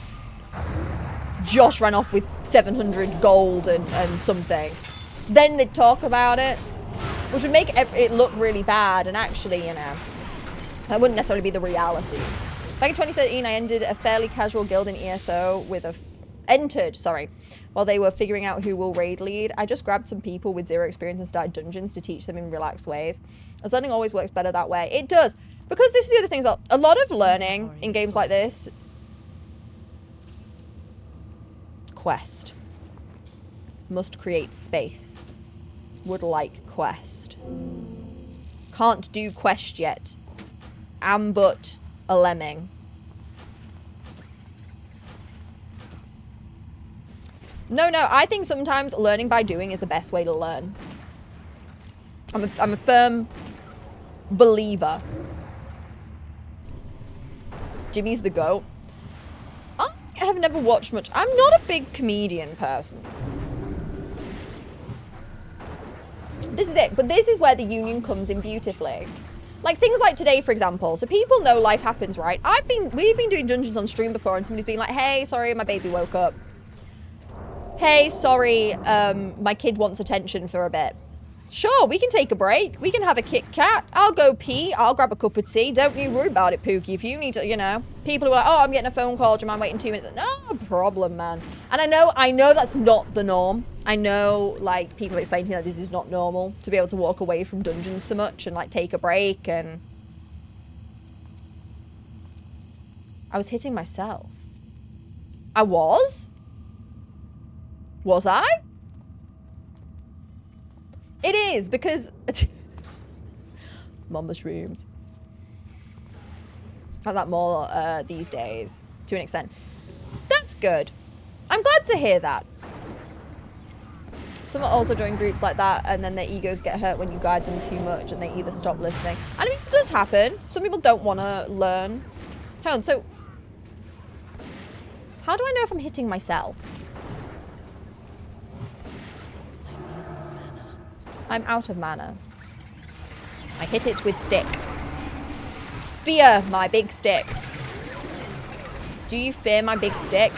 Josh ran off with 700 gold and something, then they'd talk about it, which would make it look really bad. And actually, you know, that wouldn't necessarily be the reality. Back in 2013, I ended a fairly casual guild in ESO with while they were figuring out who will raid lead. I just grabbed some people with zero experience and started dungeons to teach them in relaxed ways. As learning always works better that way. It does. Because this is the other thing, a lot of learning in games like this. Quest. Must create space. Would like quest. Can't do quest yet. Am but a lemming. No, I think sometimes learning by doing is the best way to learn. I'm a firm believer. Jimmy's the GOAT. I have never watched much. I'm not a big comedian person. This is it. But this is where the Union comes in beautifully. Like things like today, for example. So people know life happens, right? We've been doing dungeons on stream before and somebody's been like, hey, sorry, my baby woke up. Hey, sorry, my kid wants attention for a bit. Sure, we can take a break. We can have a Kit Kat. I'll go pee. I'll grab a cup of tea. Don't you worry about it, Pookie. If you need to, you know. People who are like, oh, I'm getting a phone call. Do you mind waiting 2 minutes? No problem, man. And I know that's not the norm. I know, like, people explain to me that this is not normal. To be able to walk away from dungeons so much and, like, take a break and... I was hitting myself. I was? Was I? It is, because... Mom mushrooms. I have that more these days, to an extent. That's good. I'm glad to hear that. Some are also join groups like that, and then their egos get hurt when you guide them too much, and they either stop listening. I mean, it does happen. Some people don't want to learn. Hang on, so... How do I know if I'm hitting myself? I'm out of mana. I hit it with stick. Fear my big stick. Do you fear my big stick?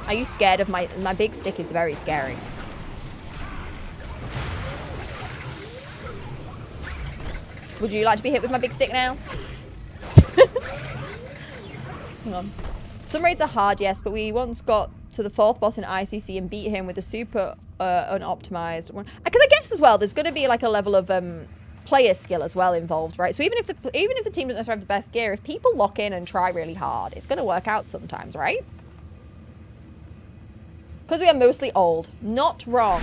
Are you scared of my big stick? Is very scary. Would you like to be hit with my big stick now? Hang on. Some raids are hard, yes, but we once got to the 4th boss in ICC and beat him with a super unoptimized one. Because I guess as well, there's going to be like a level of player skill as well involved, right? So even if the team doesn't necessarily have the best gear, if people lock in and try really hard, it's going to work out sometimes, right? Because we are mostly old. Not wrong.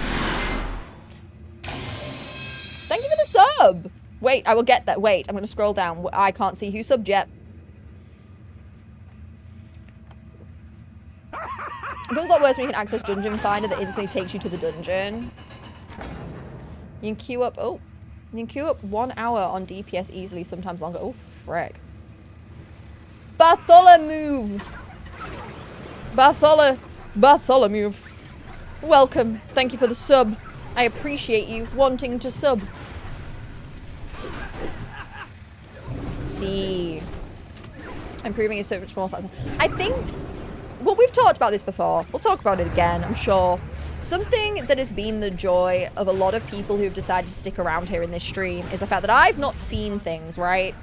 Thank you for the sub. Wait, I will get that. Wait, I'm going to scroll down. I can't see who subbed yet. It feels a lot worse when you can access Dungeon Finder that instantly takes you to the dungeon. You can queue up... Oh. You can queue up 1 hour on DPS easily, sometimes longer. Oh, frick. Bartholomew! Bartholomew. Welcome. Thank you for the sub. I appreciate you wanting to sub. See. Improving is so much more satisfying. I think... Well, we've talked about this before. We'll talk about it again, I'm sure. Something that has been the joy of a lot of people who've decided to stick around here in this stream is the fact that I've not seen things, right?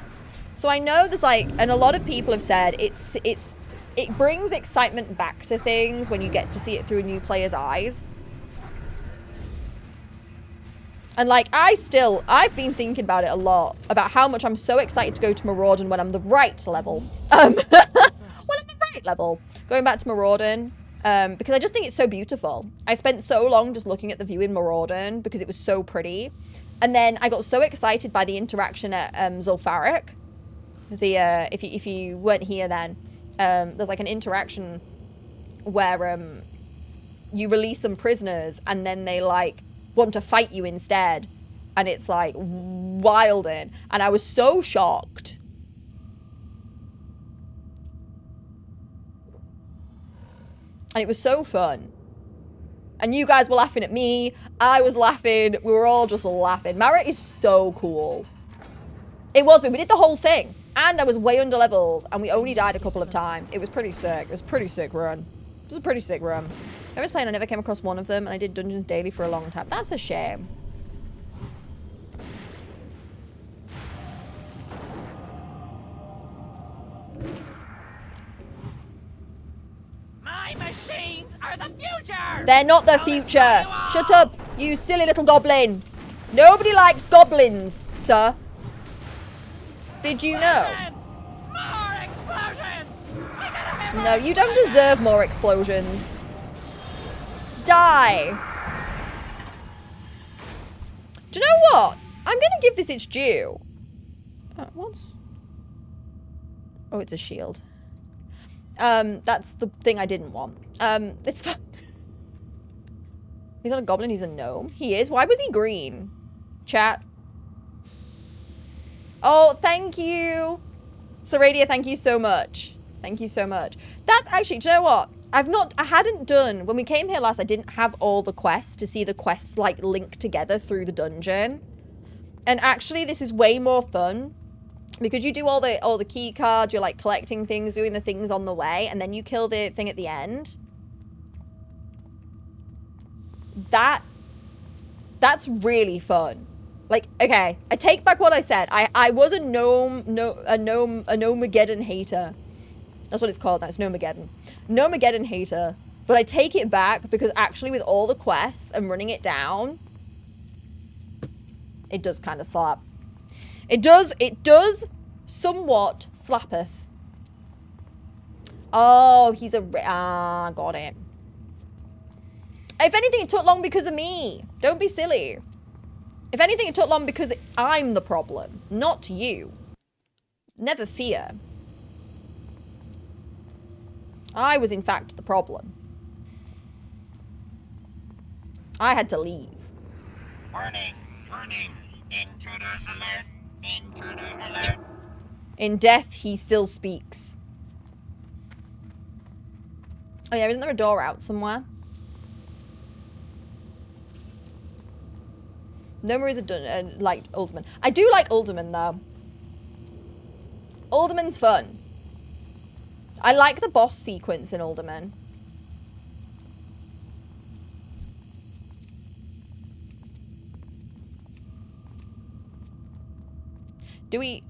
So I know there's like, and a lot of people have said it brings excitement back to things when you get to see it through a new player's eyes. And like, I've been thinking about it a lot, about how much I'm so excited to go to Maraudon when I'm the right level. When I'm the right level. Going back to Maraudon, because I just think it's so beautiful. I spent so long just looking at the view in Maraudon because it was so pretty. And then I got so excited by the interaction at Zul'Farrak. If you weren't here then, there's like an interaction where you release some prisoners and then they like want to fight you instead. And it's like wilding. And I was so shocked. And it was so fun. And you guys were laughing at me. I was laughing. We were all just laughing. Mara is so cool. It was, but we did the whole thing. And I was way under-leveled. And we only died a couple of times. It was pretty sick. It was a pretty sick run. It was a pretty sick run. I was playing, I never came across one of them. And I did dungeons daily for a long time. That's a shame. My machines are the future! They're not the future. Shut up, you silly little goblin. Nobody likes goblins, sir. Did you know? More explosions! No, you don't deserve more explosions. Die. Do you know what? I'm going to give this its due. What's... Oh, it's a shield. That's the thing I didn't want. It's fine. He's not a goblin, he's a gnome. He is. Why was he green? Chat. Oh, thank you. Saradia, thank you so much. Thank you so much. That's actually, do you know what? I hadn't done, when we came here last, I didn't have all the quests to see the quests like linked together through the dungeon. And actually, this is way more fun. Because you do all the key cards, you're like collecting things, doing the things on the way, and then you kill the thing at the That's really fun. Like, okay, I take back what I said. I was a Nomageddon hater. That's what it's called now. It's Nomageddon. Nomageddon hater. But I take it back because actually with all the quests and running it down, it does kind of slap. It does somewhat slappeth. Oh, he's a... got it. If anything, it took long because of me. Don't be silly. If anything, it took long because I'm the problem, not you. Never fear. I was, in fact, the problem. I had to leave. Warning, warning. Intruder alert. Intruder alert. In death, he still speaks. Oh yeah, isn't there a door out somewhere? Noma is liked Alderman. I do like Alderman though. Alderman's fun. I like the boss sequence in Alderman.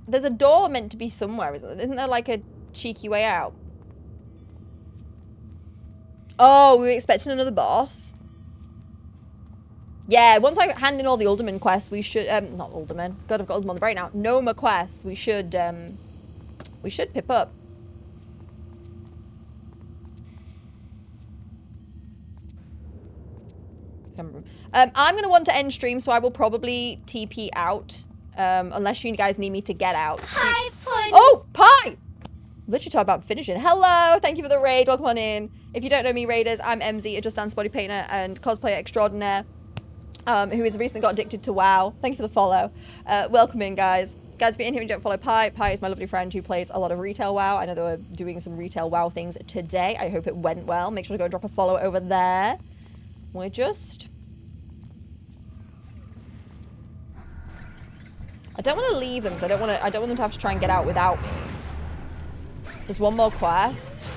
There's a door meant to be somewhere, isn't there like a cheeky way out? Oh, we were expecting another boss. Yeah, once I hand in all the Alderman quests, we should, not Alderman. God, I've got Alderman on the brain now. Noma quests, we should pip up. I'm going to want to end stream, so I will probably TP out. Unless you guys need me to get out. Hi, Puddin'. Oh, Pie! Literally talking about finishing. Hello, thank you for the raid. Welcome on in. If you don't know me, raiders, I'm MZ, a Just Dance body painter and cosplayer extraordinaire, who has recently got addicted to WoW. Thank you for the follow. Welcome in, guys. Guys, if you're in here and you don't follow Pie, Pie is my lovely friend who plays a lot of retail WoW. I know they were doing some retail WoW things today. I hope it went well. Make sure to go and drop a follow over there. We're just... I don't want to leave them because I don't want them to have to try and get out without me. There's one more quest.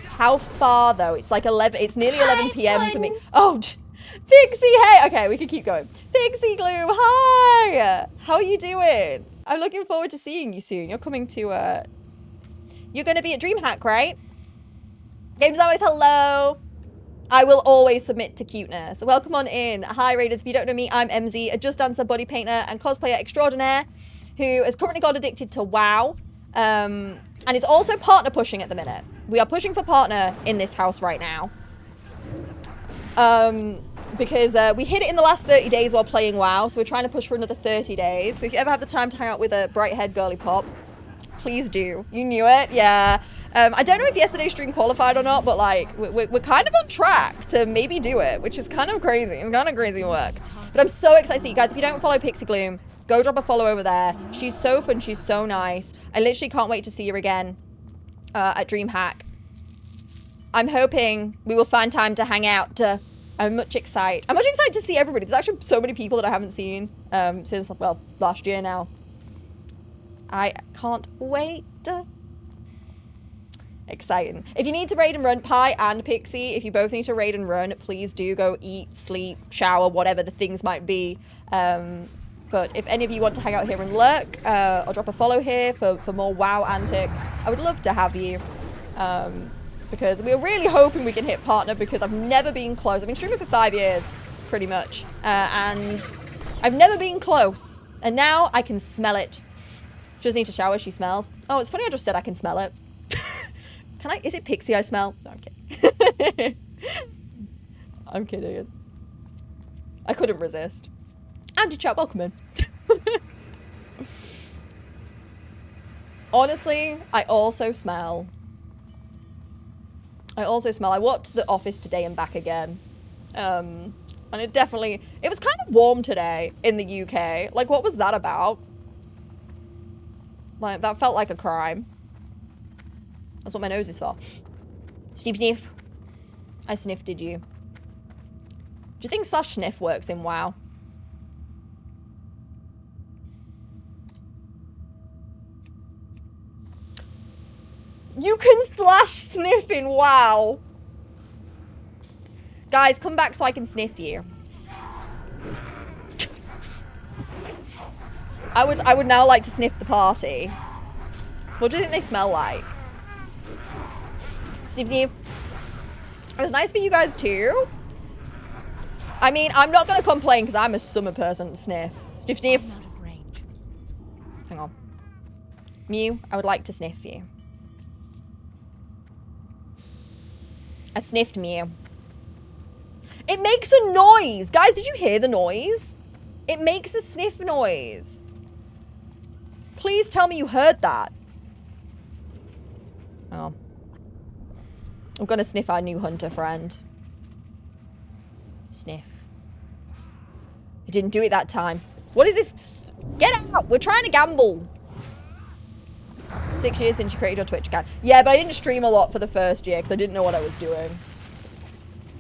How far though? It's like 11. It's nearly 11 p.m. for me. Oh, Pixie, hey. Okay, we can keep going. Pixie Gloom, hi. How are you doing? I'm looking forward to seeing you soon. You're coming to. You're going to be at DreamHack, right? Games always hello. I will always submit to cuteness. Welcome on in. Hi, Raiders. If you don't know me, I'm MZ, a Just Dancer body painter and cosplayer extraordinaire who has currently got addicted to WoW and is also partner pushing at the minute. We are pushing for partner in this house right now because we hit it in the last 30 days while playing WoW, so we're trying to push for another 30 days. So if you ever have the time to hang out with a bright-haired girly pop, please do. You knew it? Yeah. I don't know if yesterday's stream qualified or not, but like we're kind of on track to maybe do it, which is kind of crazy. It's kind of crazy work. But I'm so excited to see you guys. If you don't follow Pixie Gloom, go drop a follow over there. She's so fun. She's so nice. I literally can't wait to see her again at DreamHack. I'm hoping we will find time to hang out. I'm much excited. I'm much excited to see everybody. There's actually so many people that I haven't seen since, well, last year now. I can't wait. Exciting. If you need to raid and run, Pie and Pixie, if you both need to raid and run, please do go eat, sleep, shower, whatever the things might be. But if any of you want to hang out here and lurk, or drop a follow here for more WoW antics, I would love to have you. Because we're really hoping we can hit partner because I've never been close. I've been streaming for 5 years, pretty much. And I've never been close. And now I can smell it. She doesn't need to shower, she smells. Oh, it's funny I just said I can smell it. Can I? Is it Pixie I smell? No, I'm kidding. I'm kidding. I couldn't resist. Andy chat, welcome in. Honestly, I also smell. I walked to the office today and back again. And it was kind of warm today in the UK. Like, what was that about? Like, that felt like a crime. That's what my nose is for. Sniff, sniff. I sniffed, did you? Do you think /sniff works in WoW? You can /sniff in WoW. Guys, come back so I can sniff you. I would now like to sniff the party. What do you think they smell like? Sniff sniff. It was nice for you guys too. I mean, I'm not gonna complain because I'm a summer person. Sniff. Sniff sniff. I'm out of range. Hang on. Mew, I would like to sniff you. I sniffed Mew. It makes a noise! Guys, did you hear the noise? It makes a sniff noise. Please tell me you heard that. Oh. I'm gonna sniff our new hunter friend. Sniff. You didn't do it that time. What is this? Get out! We're trying to gamble. 6 years since you created your Twitch account. Yeah, but I didn't stream a lot for the first year because I didn't know what I was doing.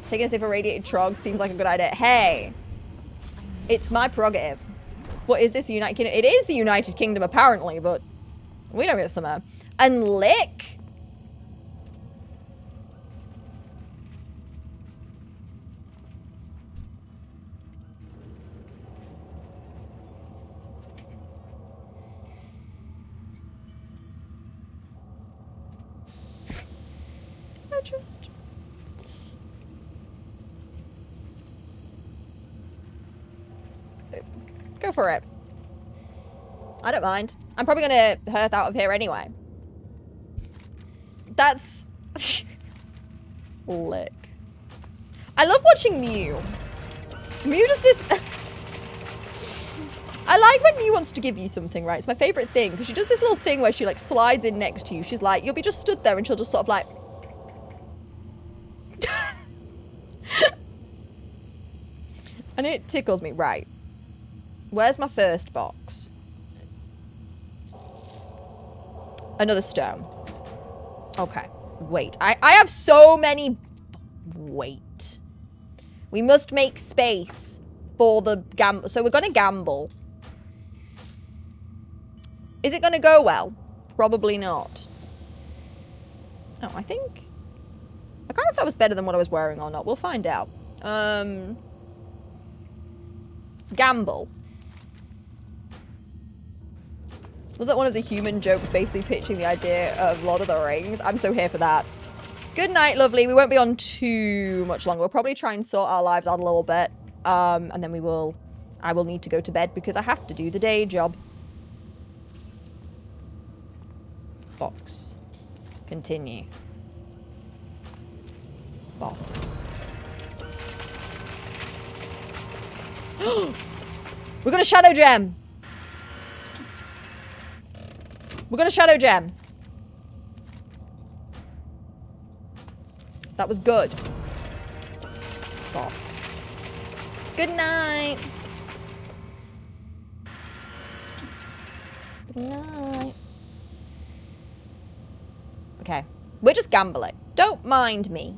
Taking a sip of radiated trog seems like a good idea. Hey, it's my prerogative. What is this? The United Kingdom? It is the United Kingdom apparently, but we don't get summer. And lick. I just... Go for it. I don't mind. I'm probably gonna hearth out of here anyway. That's... Lick. I love watching Mew. Mew does this... I like when Mew wants to give you something, right? It's my favorite thing, because she does this little thing where she, like, slides in next to you. She's like, you'll be just stood there, and she'll just sort of, like... And it tickles me. Right. Where's my first box? Another stone. Okay. Wait. I have so many... Wait. We must make space for the gamble. So we're going to gamble. Is it going to go well? Probably not. Oh, I think... I can't remember if that was better than what I was wearing or not. We'll find out. Gamble. Was that one of the human jokes basically pitching the idea of Lord of the Rings? I'm so here for that. Good night, lovely. We won't be on too much longer. We'll probably try and sort our lives out a little bit. And then I will need to go to bed because I have to do the day job. Box. Continue. Box. We got a shadow gem. We got a shadow gem. That was good. Box. Good night. Good night. Okay. We're just gambling. Don't mind me.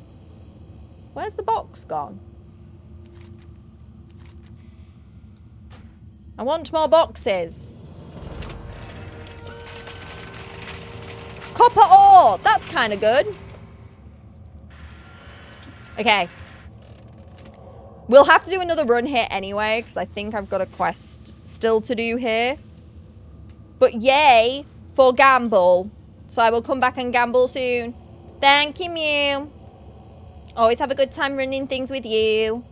Where's the box gone? I want more boxes. Copper ore. That's kind of good. Okay. We'll have to do another run here anyway, because I think I've got a quest still to do here. But yay for gamble. So I will come back and gamble soon. Thank you, Mew. Always have a good time running things with you.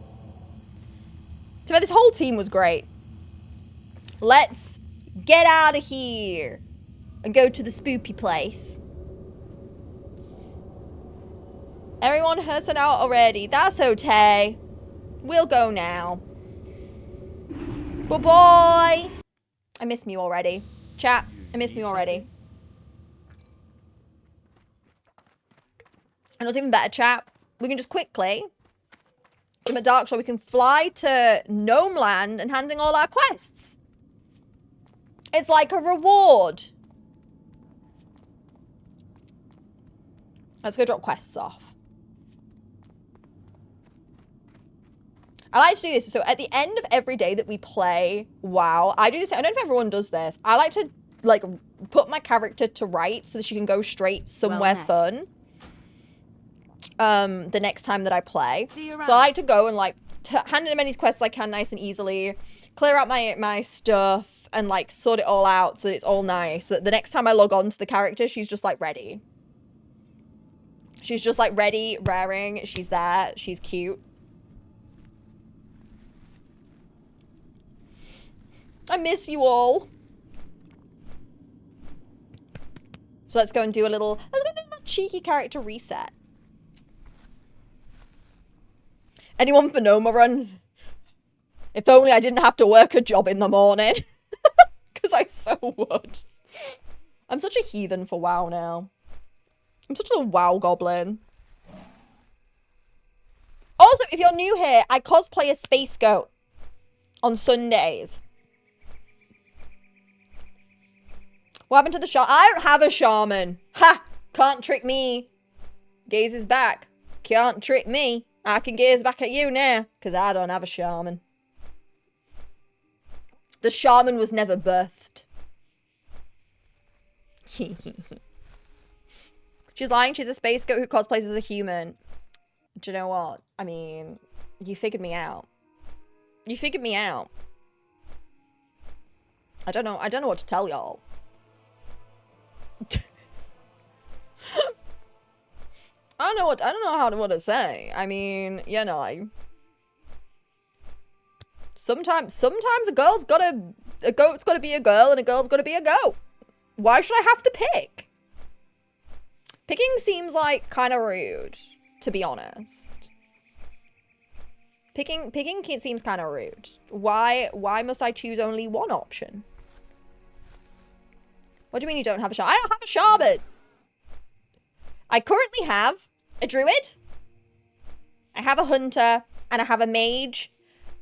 So this whole team was great. Let's get out of here and go to the spoopy place. Everyone hurts it out already. That's okay. We'll go now. Bye-bye. I miss Mew already. Chat, I miss Mew already. And what's even better, chat, we can just quickly, from a dark shore, we can fly to Gnome Land and hand in all our quests. It's like a reward. Let's go drop quests off. I like to do this. So at the end of every day that we play WoW, I do this. I don't know if everyone does this. I like to like put my character to right so that she can go straight somewhere fun. The next time that I play. So I like to go and like hand in as many quests as I can nice and easily. Clear out my stuff and like sort it all out so that it's all nice. So that the next time I log on to the character, she's just like ready. She's just like ready, raring. She's there. She's cute. I miss you all. So let's go and do a little cheeky character reset. Anyone for Noma Run? If only I didn't have to work a job in the morning. Because I so would. I'm such a heathen for WoW now. I'm such a WoW goblin. Also, if you're new here, I cosplay a space goat on Sundays. What happened to the shaman? I don't have a shaman. Ha! Can't trick me. Gaze is back. Can't trick me. I can gaze back at you now, because I don't have a shaman. The shaman was never birthed. She's lying. She's a space goat who cosplays as a human. Do you know what? I mean, you figured me out. You figured me out. I don't know what to tell y'all. I don't know what to say. I mean, you know. Sometimes a goat's gotta be a girl and a girl's gotta be a goat. Why should I have to pick? Picking seems like kind of rude, to be honest. Picking seems kind of rude. Why must I choose only one option? What do you mean you don't have a shaman? I don't have a shaman. I currently have a druid. I have a hunter, and I have a mage,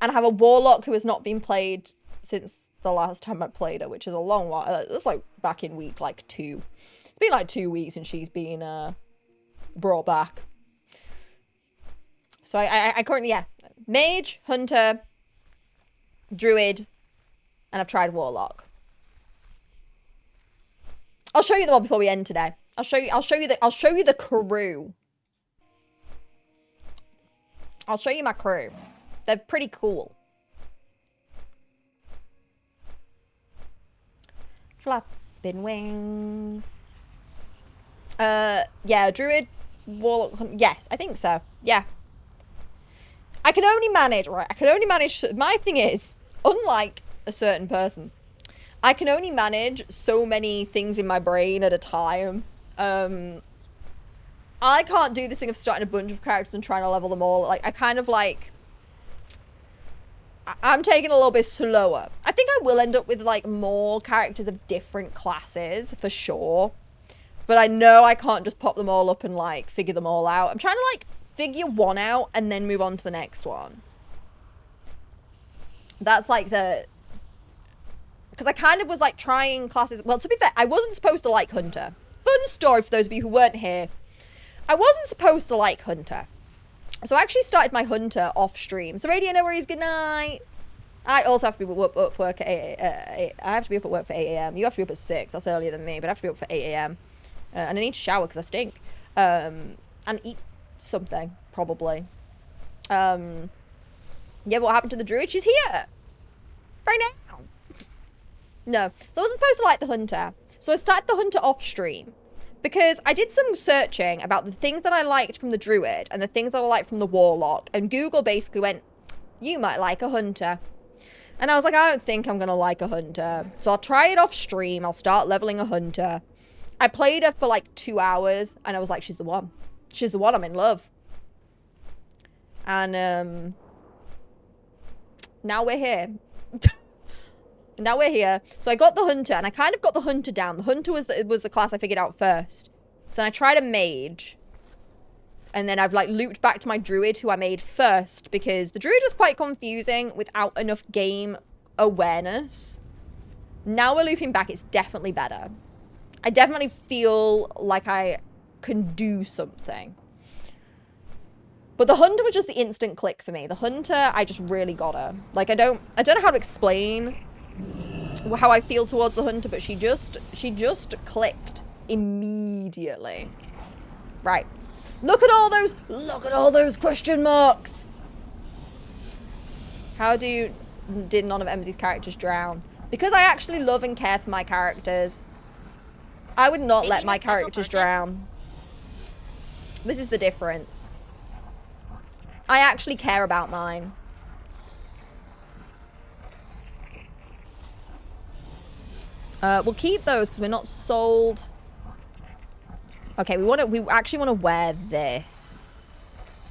and I have a warlock who has not been played since the last time I played her, which is a long while. It's like back in week like 2. It's been like 2 weeks and she's been brought back. So I currently, yeah, mage, hunter, druid, and I've tried warlock. I'll show you them all before we end today. I'll show you the crew. I'll show you my crew. They're pretty cool. Flapping wings. Yeah, druid, warlock. Yes, I think so. Yeah. I can only manage, right? I can only manage. My thing is, unlike a certain person, I can only manage so many things in my brain at a time. I can't do this thing of starting a bunch of characters and trying to level them all. Like, I kind of like... I'm taking a little bit slower. I think I will end up with, like, more characters of different classes, for sure. But I know I can't just pop them all up and, like, figure them all out. I'm trying to, like, figure one out and then move on to the next one. That's, like, the... Because I kind of was, like, trying classes... Well, to be fair, I wasn't supposed to like Hunter. Fun story for those of you who weren't here. I wasn't supposed to like Hunter. So I actually started my Hunter off stream. So Radio No Worries, good night. I also have to be up for work at 8 I have to be up at work for 8 a.m. You have to be up at 6. That's earlier than me. But I have to be up for 8 a.m. And I need to shower because I stink. And eat something, probably. Yeah, but what happened to the druid? She's here. Right now. No. So I wasn't supposed to like the Hunter. So I started the Hunter off stream. Because I did some searching about the things that I liked from the druid and the things that I liked from the warlock. And Google basically went, you might like a hunter. And I was like, I don't think I'm going to like a hunter. So I'll try it off stream. I'll start leveling a hunter. I played her for like 2 hours. And I was like, she's the one. She's the one. I'm in love. And now we're here. Now we're here. So I got the hunter, and I kind of got the hunter down. The hunter was the class I figured out first. So then I tried a mage. And then I've like looped back to my druid, who I made first, because the druid was quite confusing without enough game awareness. Now we're looping back. It's definitely better. I definitely feel like I can do something. But the hunter was just the instant click for me. The hunter, I just really got her. Like, I don't know how to explain how I feel towards the hunter, but she just clicked immediately. Right. Look at all those question marks. Did none of MZ's characters drown? Because I actually love and care for my characters. I would not let Making my a special characters purchase? drown. This is the difference. I actually care about mine. We'll keep those because we're not sold. Okay, we actually want to wear this.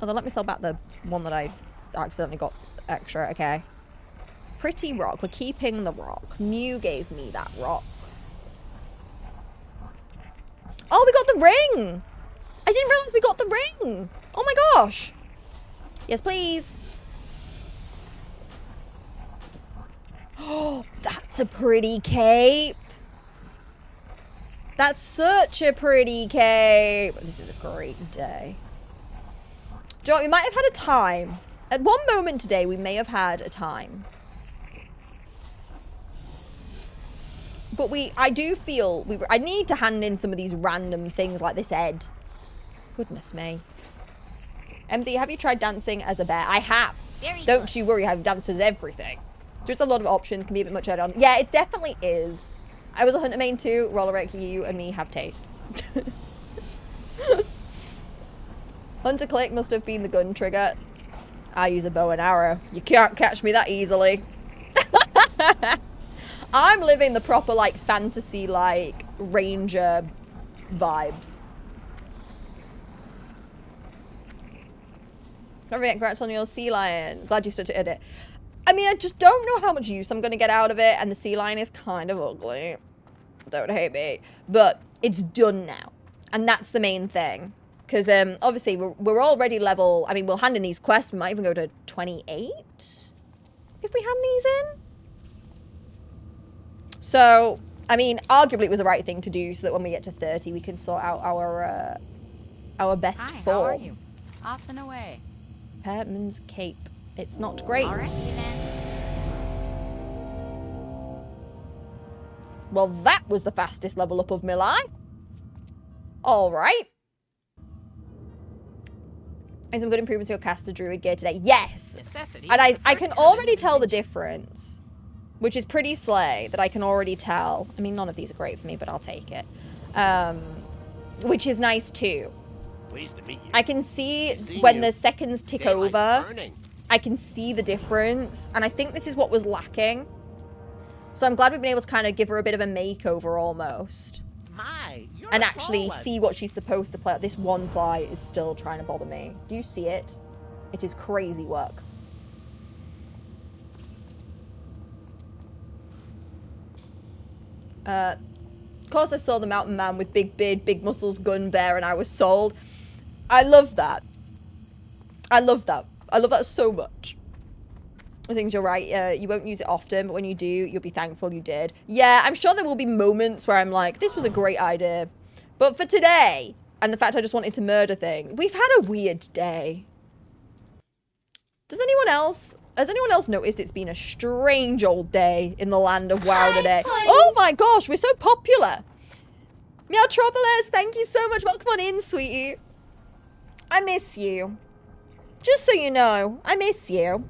Oh, then let me sell back the one that I accidentally got extra. Okay. Pretty rock. We're keeping the rock. Mew gave me that rock. Oh, we got the ring! I didn't realize we got the ring! Oh my gosh! Yes, please. Oh, that's a pretty cape. That's such a pretty cape. This is a great day. Do you know what? We might have had a time. At one moment today, we may have had a time. But I do feel, I need to hand in some of these random things like this Ed. Goodness me. MZ, have you tried dancing as a bear? I have. Very Don't good. you worry, I've danced as everything. Just a lot of options, can be a bit much add on. Yeah, it definitely is. I was a hunter main too. Roller Wreck, you and me have taste. Hunter click must have been the gun trigger. I use a bow and arrow. You can't catch me that easily. I'm living the proper, like, fantasy, like, ranger vibes. Don't forget, congrats on your sea lion. Glad you stood to edit. I mean, I just don't know how much use I'm going to get out of it, and the sea lion is kind of ugly. Don't hate me. But it's done now. And that's the main thing. Because, obviously, we're already level... I mean, we'll hand in these quests. We might even go to 28 if we hand these in. So, I mean, arguably it was the right thing to do so that when we get to 30, we can sort out our best Hi, form. how are you? Off and away. Pertman's cape. It's not great. All right, then. Well, that was the fastest level up of my life. All right. And some good improvements to your caster druid gear today. Yes. Necessity And is the I first can cousin already of tell the invention. difference, which is pretty slay that I can already tell. I mean, none of these are great for me, but I'll take it. Which is nice too. Pleased to meet you. I can see See when you. the seconds tick Daylight's over, burning. I can see the difference. And I think this is what was lacking. So I'm glad we've been able to kind of give her a bit of a makeover almost. My, you're And a actually tall one. see what she's supposed to play. This one fly is still trying to bother me. Do you see it? It is crazy work. Of course I saw the mountain man with big beard, big muscles, gun bear, and I was sold. I love that. I love that. I love that so much. I think you're right. You won't use it often, but when you do, you'll be thankful you did. Yeah, I'm sure there will be moments where I'm like, this was a great idea. But for today, and the fact I just wanted to murder things, we've had a weird day. Has anyone else noticed it's been a strange old day in the land of WoW today? Oh my gosh, we're so popular. Meowtropolis, thank you so much. Welcome on in, sweetie. I miss you. Just so you know, I miss you.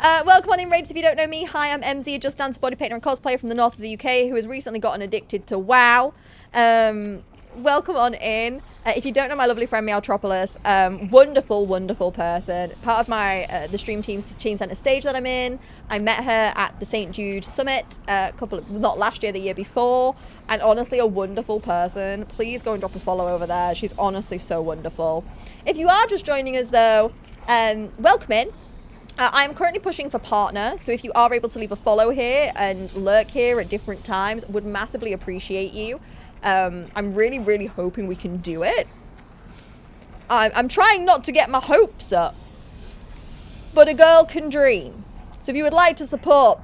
Welcome on in, Raiders. If you don't know me, hi, I'm MZ, a Just Dance body painter and cosplayer from the north of the UK who has recently gotten addicted to WoW. Welcome on in. If you don't know my lovely friend Meowtropolis, wonderful, wonderful person. Part of my the Stream Team Centre stage that I'm in. I met her at the St. Jude Summit not last year, the year before. And honestly, a wonderful person. Please go and drop a follow over there. She's honestly so wonderful. If you are just joining us though, welcome in. I'm currently pushing for partner, so if you are able to leave a follow here and lurk here at different times, would massively appreciate you. I'm really, really hoping we can do it. I'm trying not to get my hopes up, but a girl can dream. So if you would like to support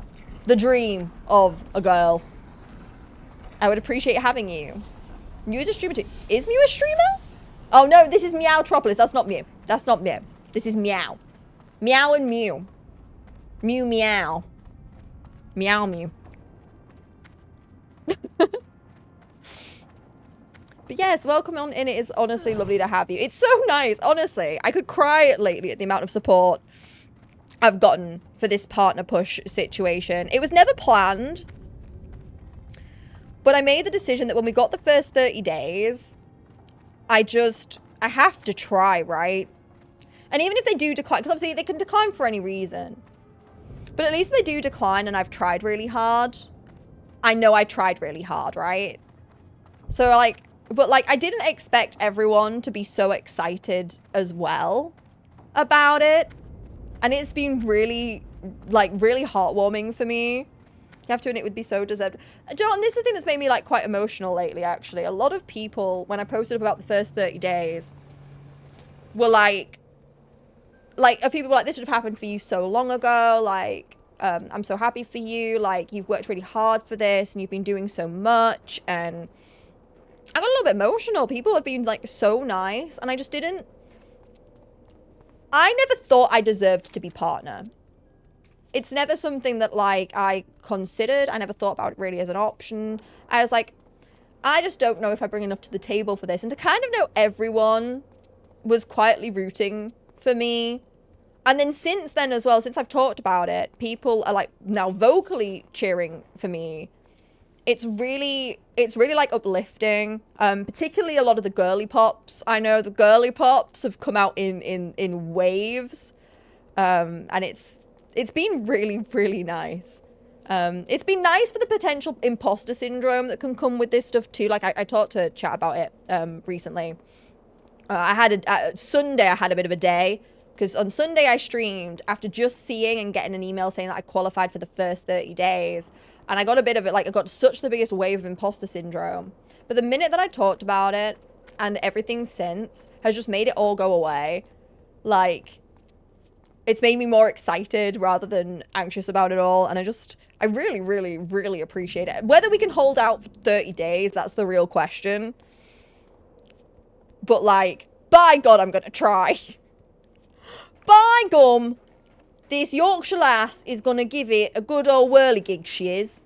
the dream of a girl, I would appreciate having you. Mew is a streamer too. Is Mew a streamer? Oh no, this is Meowtropolis. That's not Mew. That's not Mew. This is Meow. Meow and Mew. Mew meow. Meow Mew. But yes, welcome on in. It is honestly lovely to have you. It's so nice, honestly. I could cry lately at the amount of support I've gotten for this partner push situation. It was never planned. But I made the decision that when we got the first 30 days, I have to try, right? And even if they do decline, because obviously they can decline for any reason. But at least they do decline and I've tried really hard. I know I tried really hard, right? So like, but like I didn't expect everyone to be so excited as well about it. And it's been really, like really heartwarming for me. You have to admit it would be so deserved. John, this is the thing that's made me like quite emotional lately, actually. A lot of people, when I posted about the first 30 days, were like a few people were like, this should have happened for you so long ago. Like, I'm so happy for you. Like, you've worked really hard for this and you've been doing so much. And I got a little bit emotional. People have been like so nice. And I just didn't. I never thought I deserved to be partner. It's never something that like I considered. I never thought about it really as an option. I was like, I just don't know if I bring enough to the table for this. And to kind of know everyone was quietly rooting for me. And then since then as well, since I've talked about it, people are like now vocally cheering for me. It's really like uplifting. Particularly a lot of the girly pops. I know the girly pops have come out in waves. And it's been really, really nice. It's been nice for the potential imposter syndrome that can come with this stuff too. Like I talked to chat about it recently. I had Sunday I had a bit of a day. Because on Sunday I streamed after just seeing and getting an email saying that I qualified for the first 30 days. And I got a bit of it, like I got such the biggest wave of imposter syndrome. But the minute that I talked about it and everything since has just made it all go away. Like, it's made me more excited rather than anxious about it all. And I really, really, really appreciate it. Whether we can hold out for 30 days, that's the real question. But like, by God, I'm going to try. By gum, this Yorkshire lass is going to give it a good old whirligig, she is.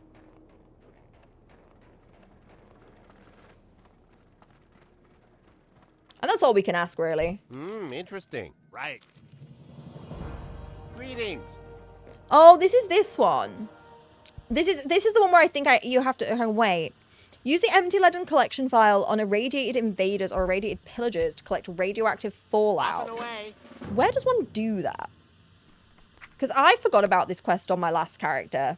And that's all we can ask, really. Interesting. Right. Greetings. Oh, this is this one. This is the one where I think you have to wait. Use the empty legend collection file on irradiated invaders or irradiated pillagers to collect radioactive fallout. Off and away. Where does one do that? Because I forgot about this quest on my last character.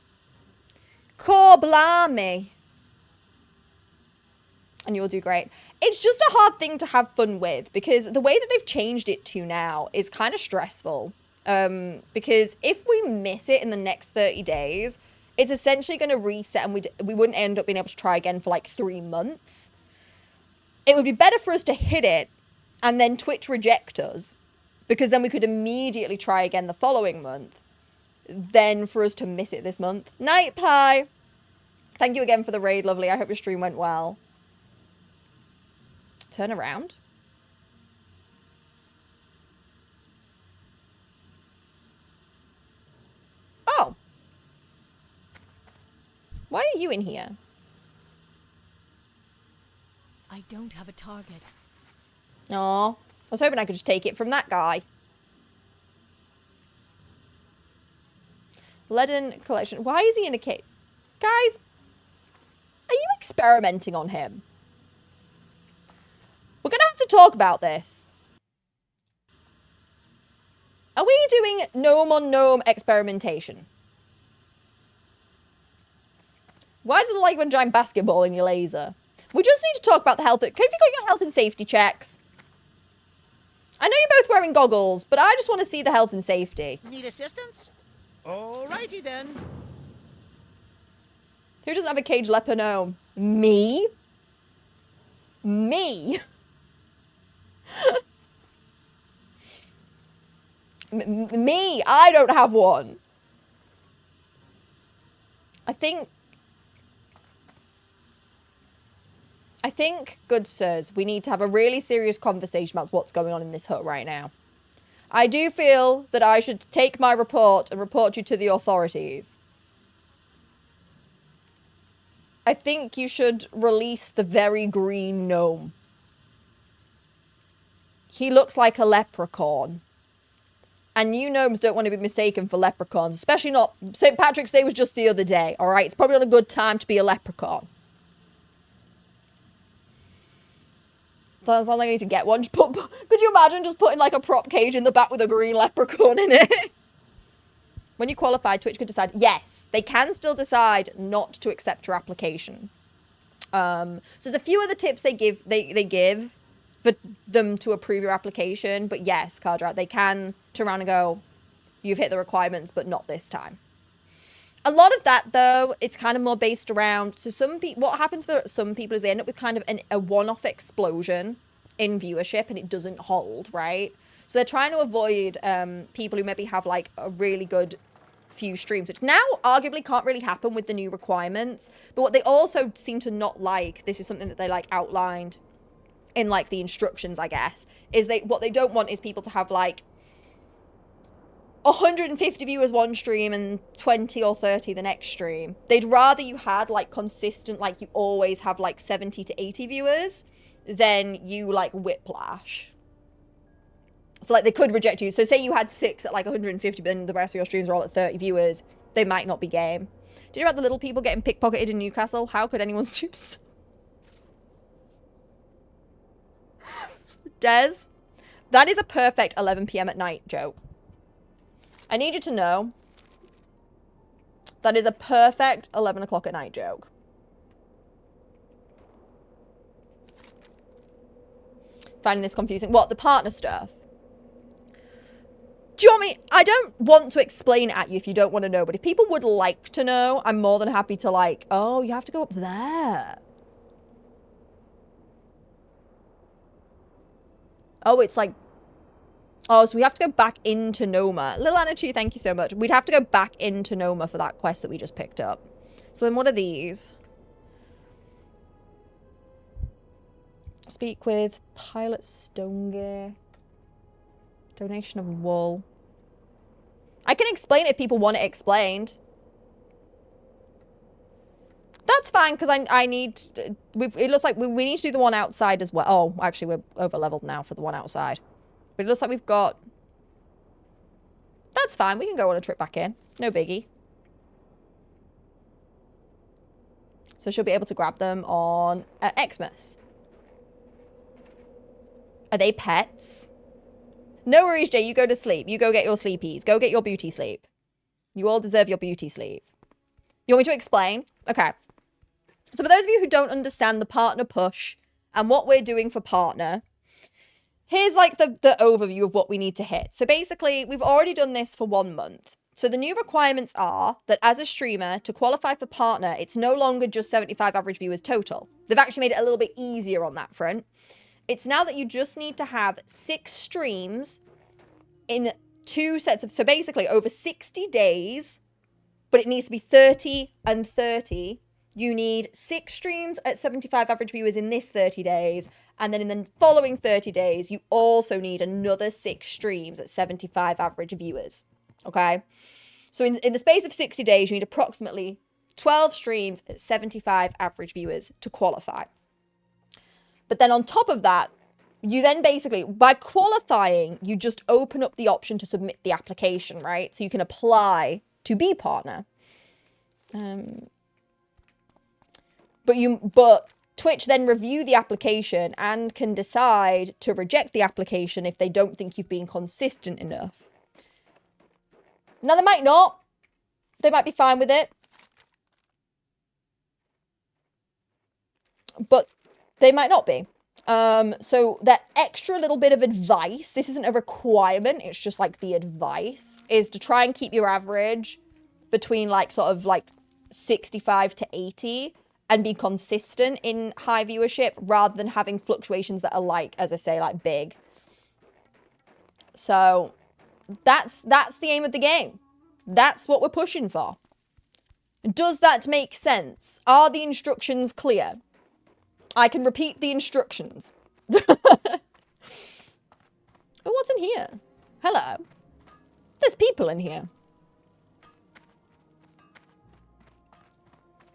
Blimey. And you'll do great. It's just a hard thing to have fun with because the way that they've changed it to now is kind of stressful. Because if we miss it in the next 30 days, it's essentially going to reset and we wouldn't end up being able to try again for like 3 months. It would be better for us to hit it and then Twitch reject us. Because then we could immediately try again the following month. Then for us to miss it this month. Night Pie! Thank you again for the raid, lovely. I hope your stream went well. Turn around. Oh. Why are you in here? I don't have a target. Aw. I was hoping I could just take it from that guy. Leaden collection. Why is he in a cave? Guys, are you experimenting on him? We're going to have to talk about this. Are we doing gnome on gnome experimentation? Why does it look like one giant basketball in your laser? We just need to talk about the health. Have you got your health and safety checks? I know you're both wearing goggles, but I just want to see the health and safety. Need assistance? Alrighty then. Who doesn't have a cage leper gnome? Me? Me? Me? I don't have one. I think, good sirs, we need to have a really serious conversation about what's going on in this hut right now. I do feel that I should take my report and report you to the authorities. I think you should release the very green gnome. he looks like a leprechaun. And you gnomes don't want to be mistaken for leprechauns, especially not... St. Patrick's Day was just the other day, all right? It's probably not a good time to be a leprechaun. Sounds like I need to get one. Could you imagine just putting like a prop cage in the back with a green leprechaun in it? When you qualify, Twitch could decide... Yes, they can still decide not to accept your application. So there's a few other tips they give for them to approve your application. But yes, Cardrat, they can turn around and go, you've hit the requirements, but not this time. A lot of that, though, it's kind of more based around... So some people, what happens for some people is they end up with kind of a one-off explosion in viewership and it doesn't hold, right? So they're trying to avoid people who maybe have like a really good few streams, which now arguably can't really happen with the new requirements. But what they also seem to not like, this is something that they like outlined in like the instructions, I guess, is what they don't want is people to have like 150 viewers one stream and 20 or 30 the next stream. They'd rather you had like consistent, like you always have like 70 to 80 viewers than you like whiplash. So like they could reject you. So say you had 6 at like 150, but then the rest of your streams are all at 30 viewers. They might not be game. Did you hear about the little people getting pickpocketed in Newcastle? How could anyone stoop so? Des, that is a perfect 11 p.m. at night joke. I need you to know that is a perfect 11 o'clock at night joke. Finding this confusing. What, the partner stuff? Do you want me? I don't want to explain it at you if you don't want to know, but if people would like to know, I'm more than happy to like, oh, you have to go up there. Oh, it's like, oh, so we have to go back into Noma. Lil Anna 2, thank you so much. We'd have to go back into Noma for that quest that we just picked up. So then what are these? Speak with Pilot Stonegear. Donation of wool. I can explain it if people want it explained. That's fine, because I need... it looks like we need to do the one outside as well. Oh, actually, we're over-leveled now for the one outside. But it looks like we've got... That's fine. We can go on a trip back in. No biggie. So she'll be able to grab them on Xmas. Are they pets? No worries, Jay. You go to sleep. You go get your sleepies. Go get your beauty sleep. You all deserve your beauty sleep. You want me to explain? Okay. So for those of you who don't understand the partner push and what we're doing for partner... Here's like the overview of what we need to hit. So basically, we've already done this for 1 month. So the new requirements are that as a streamer, to qualify for partner, it's no longer just 75 average viewers total. They've actually made it a little bit easier on that front. It's now that you just need to have 6 streams in 2 sets of... So basically, over 60 days, but it needs to be 30 and 30. You need 6 streams at 75 average viewers in this 30 days. And then in the following 30 days, you also need another 6 streams at 75 average viewers. Okay? So in the space of 60 days, you need approximately 12 streams at 75 average viewers to qualify. But then on top of that, you then basically, by qualifying, you just open up the option to submit the application, right? So you can apply to be partner. But Twitch then review the application and can decide to reject the application if they don't think you've been consistent enough. Now, they might not. They might be fine with it. But they might not be. So that extra little bit of advice, this isn't a requirement, it's just like the advice, is to try and keep your average between like sort of like 65 to 80 and be consistent in high viewership rather than having fluctuations that are like, as I say, like big. So that's the aim of the game. That's what we're pushing for. Does that make sense? Are the instructions clear? I can repeat the instructions. Oh, what's in here? Hello. There's people in here.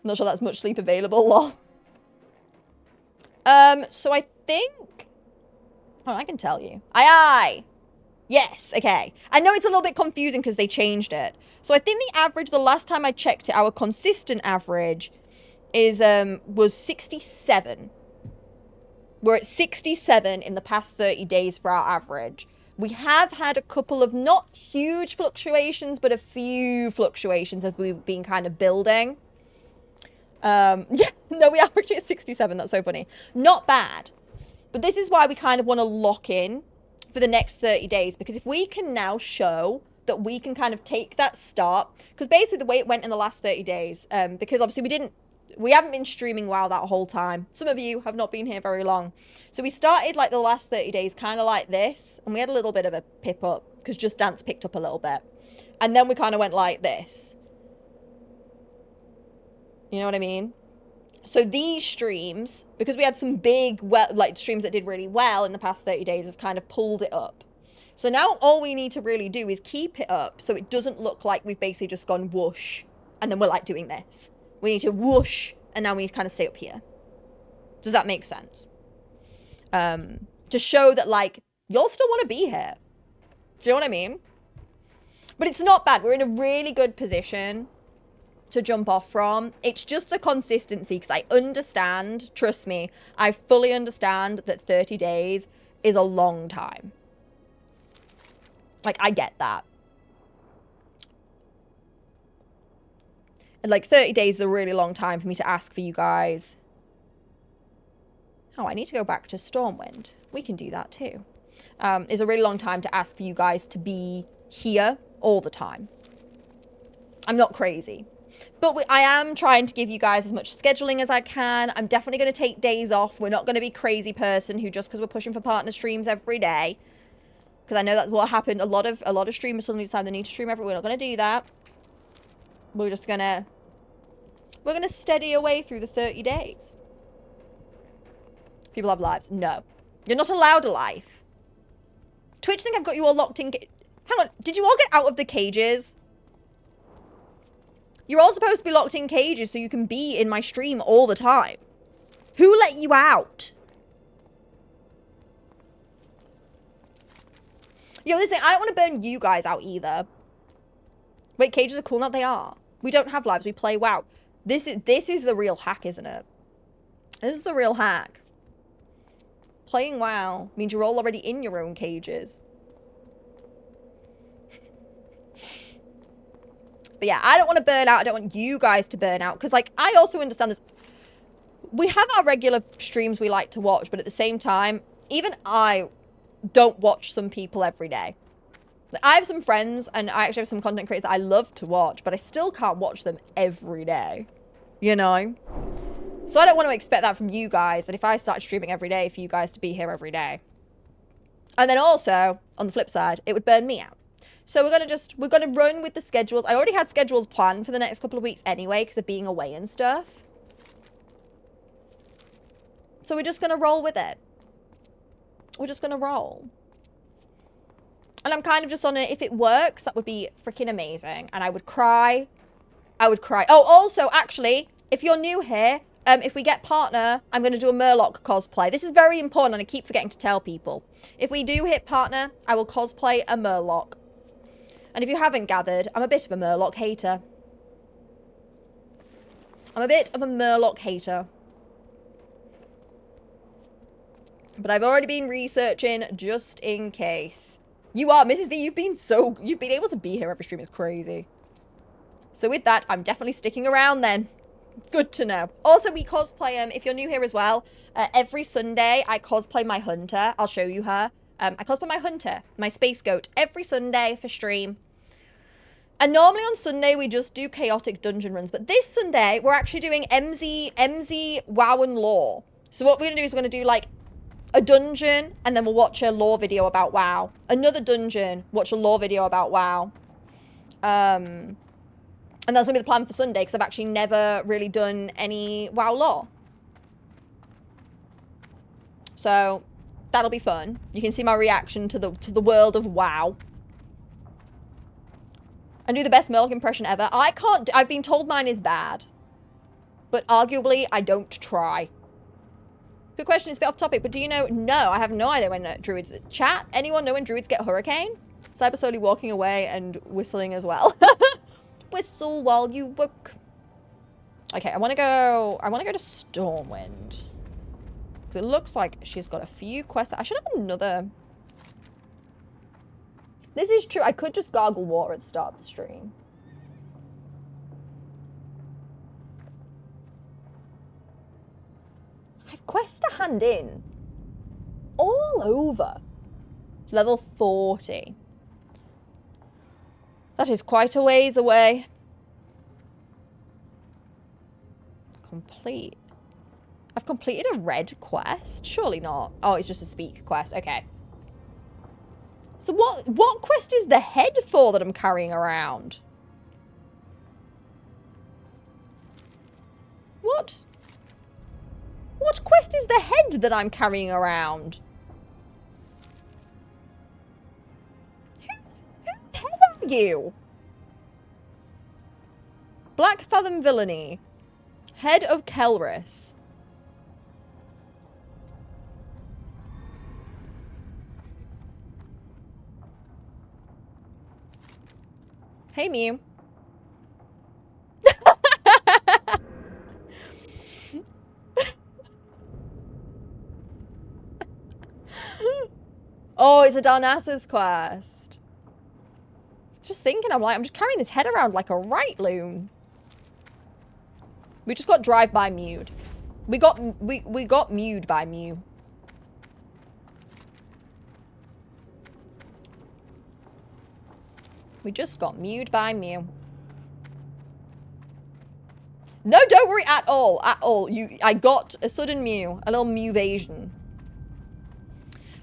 Not sure that's much sleep available, lol. So I think Oh, I can tell you. Aye. Yes, okay. I know it's a little bit confusing because they changed it. So I think the average, the last time I checked it, our consistent average is was 67. We're at 67 in the past 30 days for our average. We have had a couple of not huge fluctuations, but a few fluctuations as we've been kind of building. Yeah, no, we average at 67. That's so funny. Not bad. But this is why we kind of want to lock in for the next 30 days. Because if we can now show that we can kind of take that start. Because basically the way it went in the last 30 days, because obviously we haven't been streaming WoW that whole time. Some of you have not been here very long. So we started like the last 30 days kind of like this. And we had a little bit of a pip up because Just Dance picked up a little bit. And then we kind of went like this. You know what I mean? So these streams, because we had some big, like streams that did really well in the past 30 days, has kind of pulled it up. So now all we need to really do is keep it up so it doesn't look like we've basically just gone whoosh and then we're like doing this. We need to whoosh and now we need to kind of stay up here. Does that make sense? To show that like, y'all still want to be here. Do you know what I mean? But it's not bad. We're in a really good position to jump off from. It's just the consistency because I understand, trust me, I fully understand that 30 days is a long time. Like, I get that. And like 30 days is a really long time for me to ask for you guys. Oh, I need to go back to Stormwind. We can do that too. It's a really long time to ask for you guys to be here all the time. I'm not crazy. But I am trying to give you guys as much scheduling as I can. I'm definitely going to take days off. We're not going to be crazy person who just because we're pushing for partner streams every day. Because I know that's what happened. A lot of streamers suddenly decide they need to stream every. We're not going to do that. We're just going to... We're going to steady away through the 30 days. People have lives. No. You're not allowed a life. Twitch think I've got you all locked in... Hang on. Did you all get out of the cages? You're all supposed to be locked in cages so you can be in my stream all the time. Who let you out? Yo, listen, I don't want to burn you guys out either. Wait, cages are cool now? They are. We don't have lives. We play WoW. This is the real hack, isn't it? This is the real hack. Playing WoW means you're all already in your own cages. But yeah, I don't want to burn out. I don't want you guys to burn out. Because, like, I also understand this. We have our regular streams we like to watch. But at the same time, even I don't watch some people every day. I have some friends and I actually have some content creators that I love to watch. But I still can't watch them every day. You know? So I don't want to expect that from you guys. That if I start streaming every day, for you guys to be here every day. And then also, on the flip side, it would burn me out. So we're gonna run with the schedules. I already had schedules planned for the next couple of weeks anyway, because of being away and stuff. So we're just gonna roll with it. We're just gonna roll. And I'm kind of just on it. If it works, that would be freaking amazing. And I would cry. I would cry. Oh, also, actually, if you're new here, if we get partner, I'm going to do a Murloc cosplay. This is very important, and I keep forgetting to tell people. If we do hit partner, I will cosplay a Murloc. And if you haven't gathered, I'm a bit of a Murloc hater. I'm a bit of a Murloc hater. But I've already been researching just in case. You are, Mrs. V, you've been able to be here every stream. Is crazy. So with that, I'm definitely sticking around then. Good to know. Also, we cosplay, if you're new here as well, every Sunday, I cosplay my hunter. I'll show you her. I cosplay my hunter, my space goat, every Sunday for stream. And normally on Sunday, we just do chaotic dungeon runs. But this Sunday, we're actually doing MZ, WoW and lore. So what we're going to do is we're going to do, like, a dungeon, and then we'll watch a lore video about WoW. Another dungeon, watch a lore video about WoW. And that's going to be the plan for Sunday, because I've actually never really done any WoW lore. So, that'll be fun. You can see my reaction to the world of WoW. And do the best Murloc impression ever. I can't... I've been told mine is bad. But arguably, I don't try. Good question. It's a bit off topic, but do you know? No, I have no idea when druids chat. Anyone know when druids get hurricane? Cyber slowly walking away and whistling as well. Whistle while you work. Okay, I want to go to Stormwind. Because it looks like she's got a few quests. I should have another. This is true. I could just gargle water at the start of the stream. I have quests to hand in. All over. Level 40. That is quite a ways away. Complete. I've completed a red quest? Surely not. Oh, it's just a speak quest. Okay. So what quest is the head for that I'm carrying around? What? What quest is the head that I'm carrying around? Who the hell are you? Black Fathom Villainy. Head of Kelris. Hey, Mew. Oh, it's a Darnassus quest. Just thinking, I'm just carrying this head around like a right loon. We just got drive-by mewed. We got mewed by Mew. We just got mewed by Mew. No, don't worry at all. At all. I got a sudden Mew. A little Mewvasion.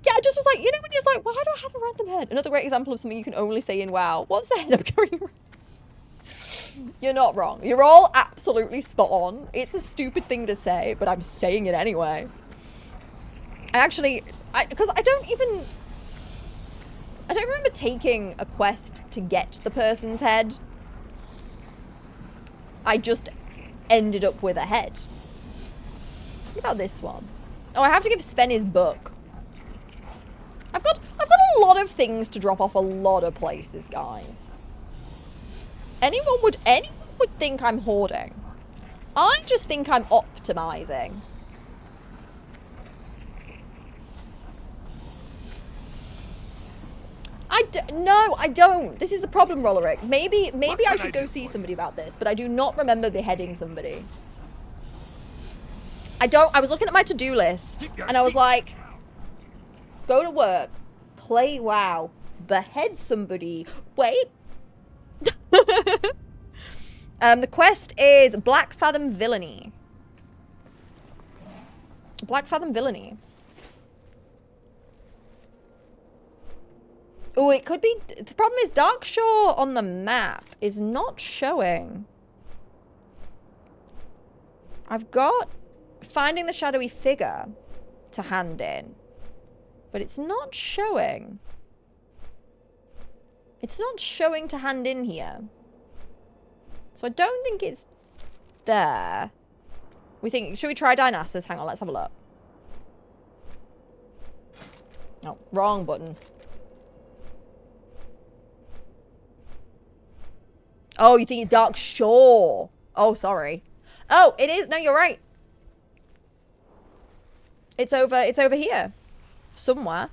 Yeah, I just was like, you know when you're just like, why do I have a random head? Another great example of something you can only say in WoW. What's the head I'm carrying around? You're not wrong. You're all absolutely spot on. It's a stupid thing to say, but I'm saying it anyway. Because I don't remember taking a quest to get the person's head. I just ended up with a head. What about this one? Oh, I have to give Sven his book. I've got a lot of things to drop off a lot of places, guys. Anyone would think I'm hoarding. I just think I'm optimizing. No, I don't. This is the problem, Rollerick. Maybe I should go see somebody about this, but I do not remember beheading somebody. I was looking at my to-do list, and I was like, go to work, play WoW, behead somebody. Wait. The quest is Black Fathom Villainy. Black Fathom Villainy. Oh, it could be... The problem is Darkshore on the map is not showing. I've got Finding the Shadowy Figure to hand in, but it's not showing. It's not showing to hand in here. So I don't think it's there. Should we try Dionysus? Hang on, let's have a look. Oh, wrong button. Oh, you think it's Darkshore? Oh, sorry. Oh, it is. No, you're right. It's over here. Somewhere.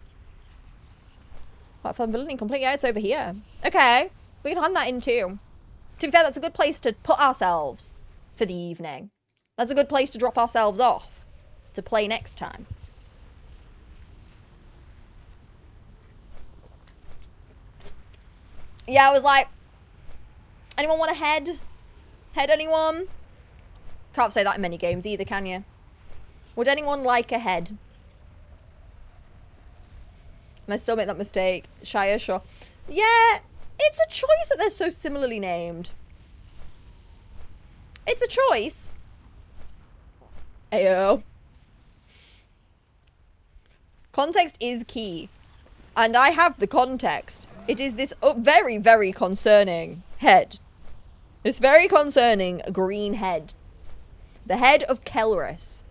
Platform building complete. Yeah, it's over here. Okay. We can hand that in too. To be fair, that's a good place to put ourselves for the evening. That's a good place to drop ourselves off to play next time. Yeah, I was like, anyone want a head? Head anyone? Can't say that in many games either, can you? Would anyone like a head? And I still make that mistake. Shire, sure. Yeah, it's a choice that they're so similarly named. It's a choice. Ayo. Context is key. And I have the context. It is this very, very concerning head. It's very concerning green head. The head of Kelris.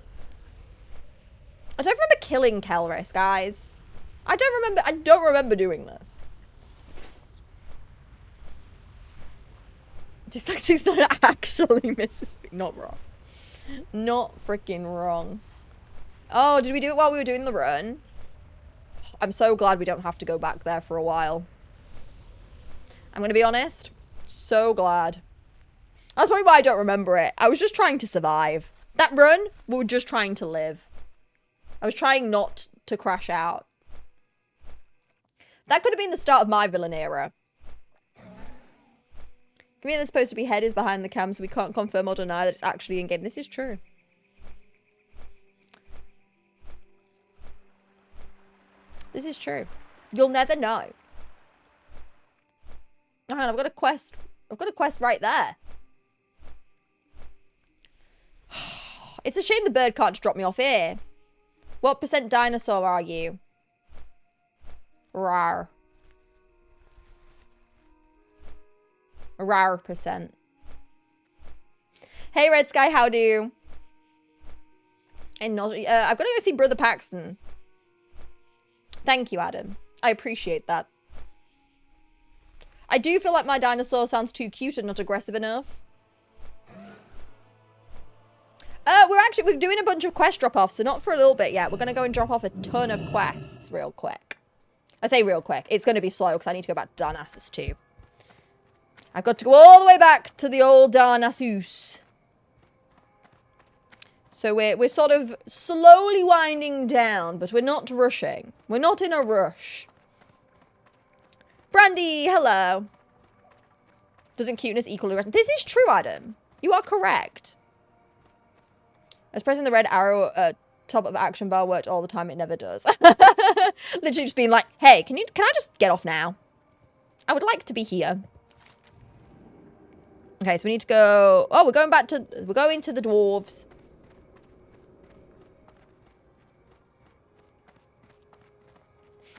I don't remember killing Kelris, guys. I don't remember doing this. Dyslexics not actually Mrs. Not wrong. Not freaking wrong. Oh, did we do it while we were doing the run? I'm so glad we don't have to go back there for a while. I'm gonna be honest. So glad. That's probably why I don't remember it. I was just trying to survive. That run, we were just trying to live. I was trying not to crash out. That could have been the start of my villain era. Community that's supposed to be head is behind the cam, so we can't confirm or deny that it's actually in-game. This is true. This is true. You'll never know. Oh, I've got a quest. I've got a quest right there. It's a shame the bird can't just drop me off here. What % dinosaur are you? Rar. A rar %. Hey, Red Sky, how do you? And I've got to go see Brother Paxton. Thank you, Adam. I appreciate that. I do feel like my dinosaur sounds too cute and not aggressive enough. We're doing a bunch of quest drop-offs, so not for a little bit yet. We're going to go and drop off a ton of quests real quick. I say real quick. It's going to be slow because I need to go back to Darnassus too. I've got to go all the way back to the old Darnassus. So we're sort of slowly winding down, but we're not rushing. We're not in a rush. Brandy, hello. Doesn't cuteness equal aggression? This is true, Adam. You are correct. I was pressing the red arrow top of action bar worked all the time. It never does. Literally just being like, hey, can I just get off now? I would like to be here. Okay, so we need to go. Oh, we're going to the dwarves.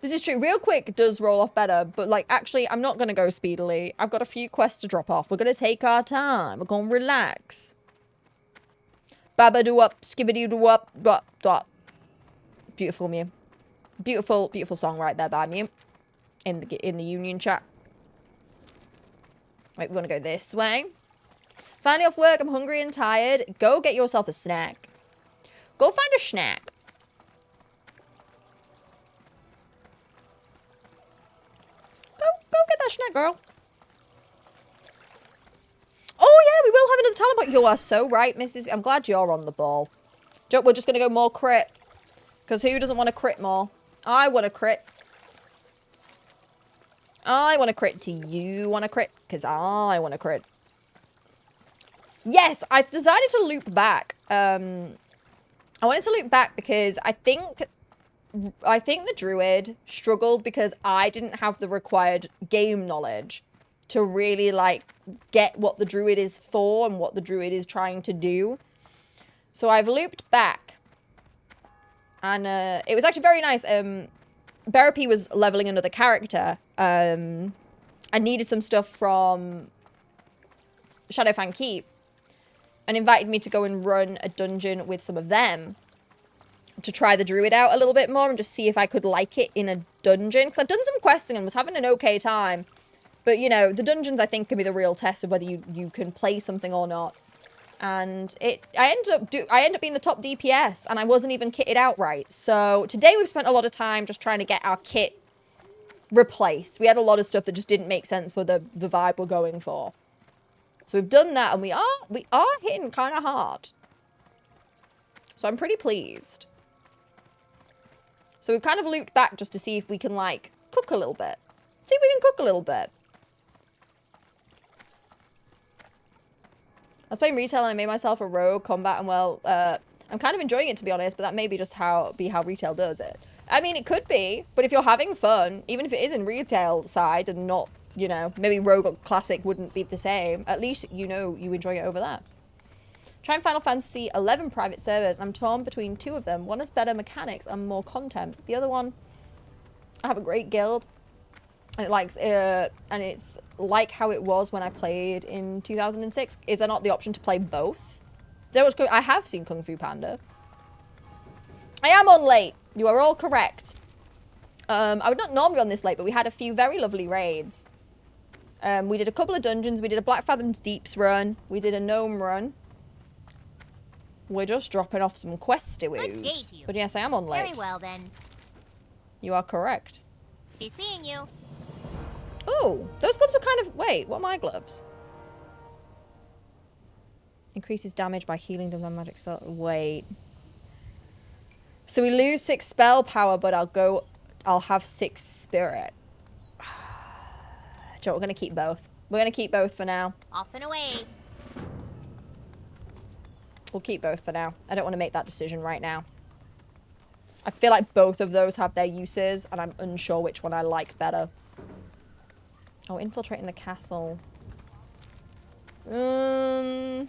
This is true. Real quick does roll off better, but like actually I'm not going to go speedily. I've got a few quests to drop off. We're going to take our time. We're going to relax. Baba-doo-up, skibbity-doo-up, dop. Beautiful, Mew. Beautiful, beautiful song right there by Mew. In the Union chat. Right, we want to go this way. Finally off work, I'm hungry and tired. Go get yourself a snack. Go find a snack. Go get that snack, girl. Oh, yeah, we will have another talent point. You are so right, Mrs. I'm glad you're on the ball. We're just going to go more crit. Because who doesn't want to crit more? I want to crit. I want to crit. Do you want to crit? Because I want to crit. Yes, I decided to loop back. I wanted to loop back because I think the druid struggled because I didn't have the required game knowledge to really like get what the druid is for and what the druid is trying to do. So I've looped back. And it was actually very nice. Berapi was leveling another character. I needed some stuff from Shadowfang Keep and invited me to go and run a dungeon with some of them to try the druid out a little bit more and just see if I could like it in a dungeon. Because I'd done some questing and was having an okay time. But, you know, the dungeons, I think, can be the real test of whether you can play something or not. And I end up being the top DPS, and I wasn't even kitted out right. So today we've spent a lot of time just trying to get our kit replaced. We had a lot of stuff that just didn't make sense for the vibe we're going for. So we've done that, and we are hitting kind of hard. So I'm pretty pleased. So we've kind of looped back just to see if we can, like, cook a little bit. See if we can cook a little bit. I was playing retail and I made myself a rogue combat, and well, I'm kind of enjoying it, to be honest, but that may be just how retail does it. I mean, it could be, but if you're having fun, even if it is in retail side and not, you know, maybe rogue or classic wouldn't be the same, at least you know you enjoy it over there. Trying Final Fantasy 11 private servers, and I'm torn between two of them. One has better mechanics and more content. The other one, I have a great guild, and it's like how it was when I played in 2006. Is there not the option to play both? I have seen Kung Fu Panda. I am on late. You are all correct. I would not normally be on this late, but we had a few very lovely raids. We did a couple of dungeons. We did a Black Fathoms Deeps run. We did a Gnome run. We're just dropping off some questy Good day woos. to you. But yes, I am on late. Very well then. You are correct. Be seeing you. Oh, those gloves are kind of... Wait, what are my gloves? Increases damage by healing them on magic spell. Wait. So we lose 6 spell power, but I'll have 6 spirit. Joe, we're going to keep both. We're going to keep both for now. Off and away. We'll keep both for now. I don't want to make that decision right now. I feel like both of those have their uses, and I'm unsure which one I like better. Oh, infiltrating the castle. I don't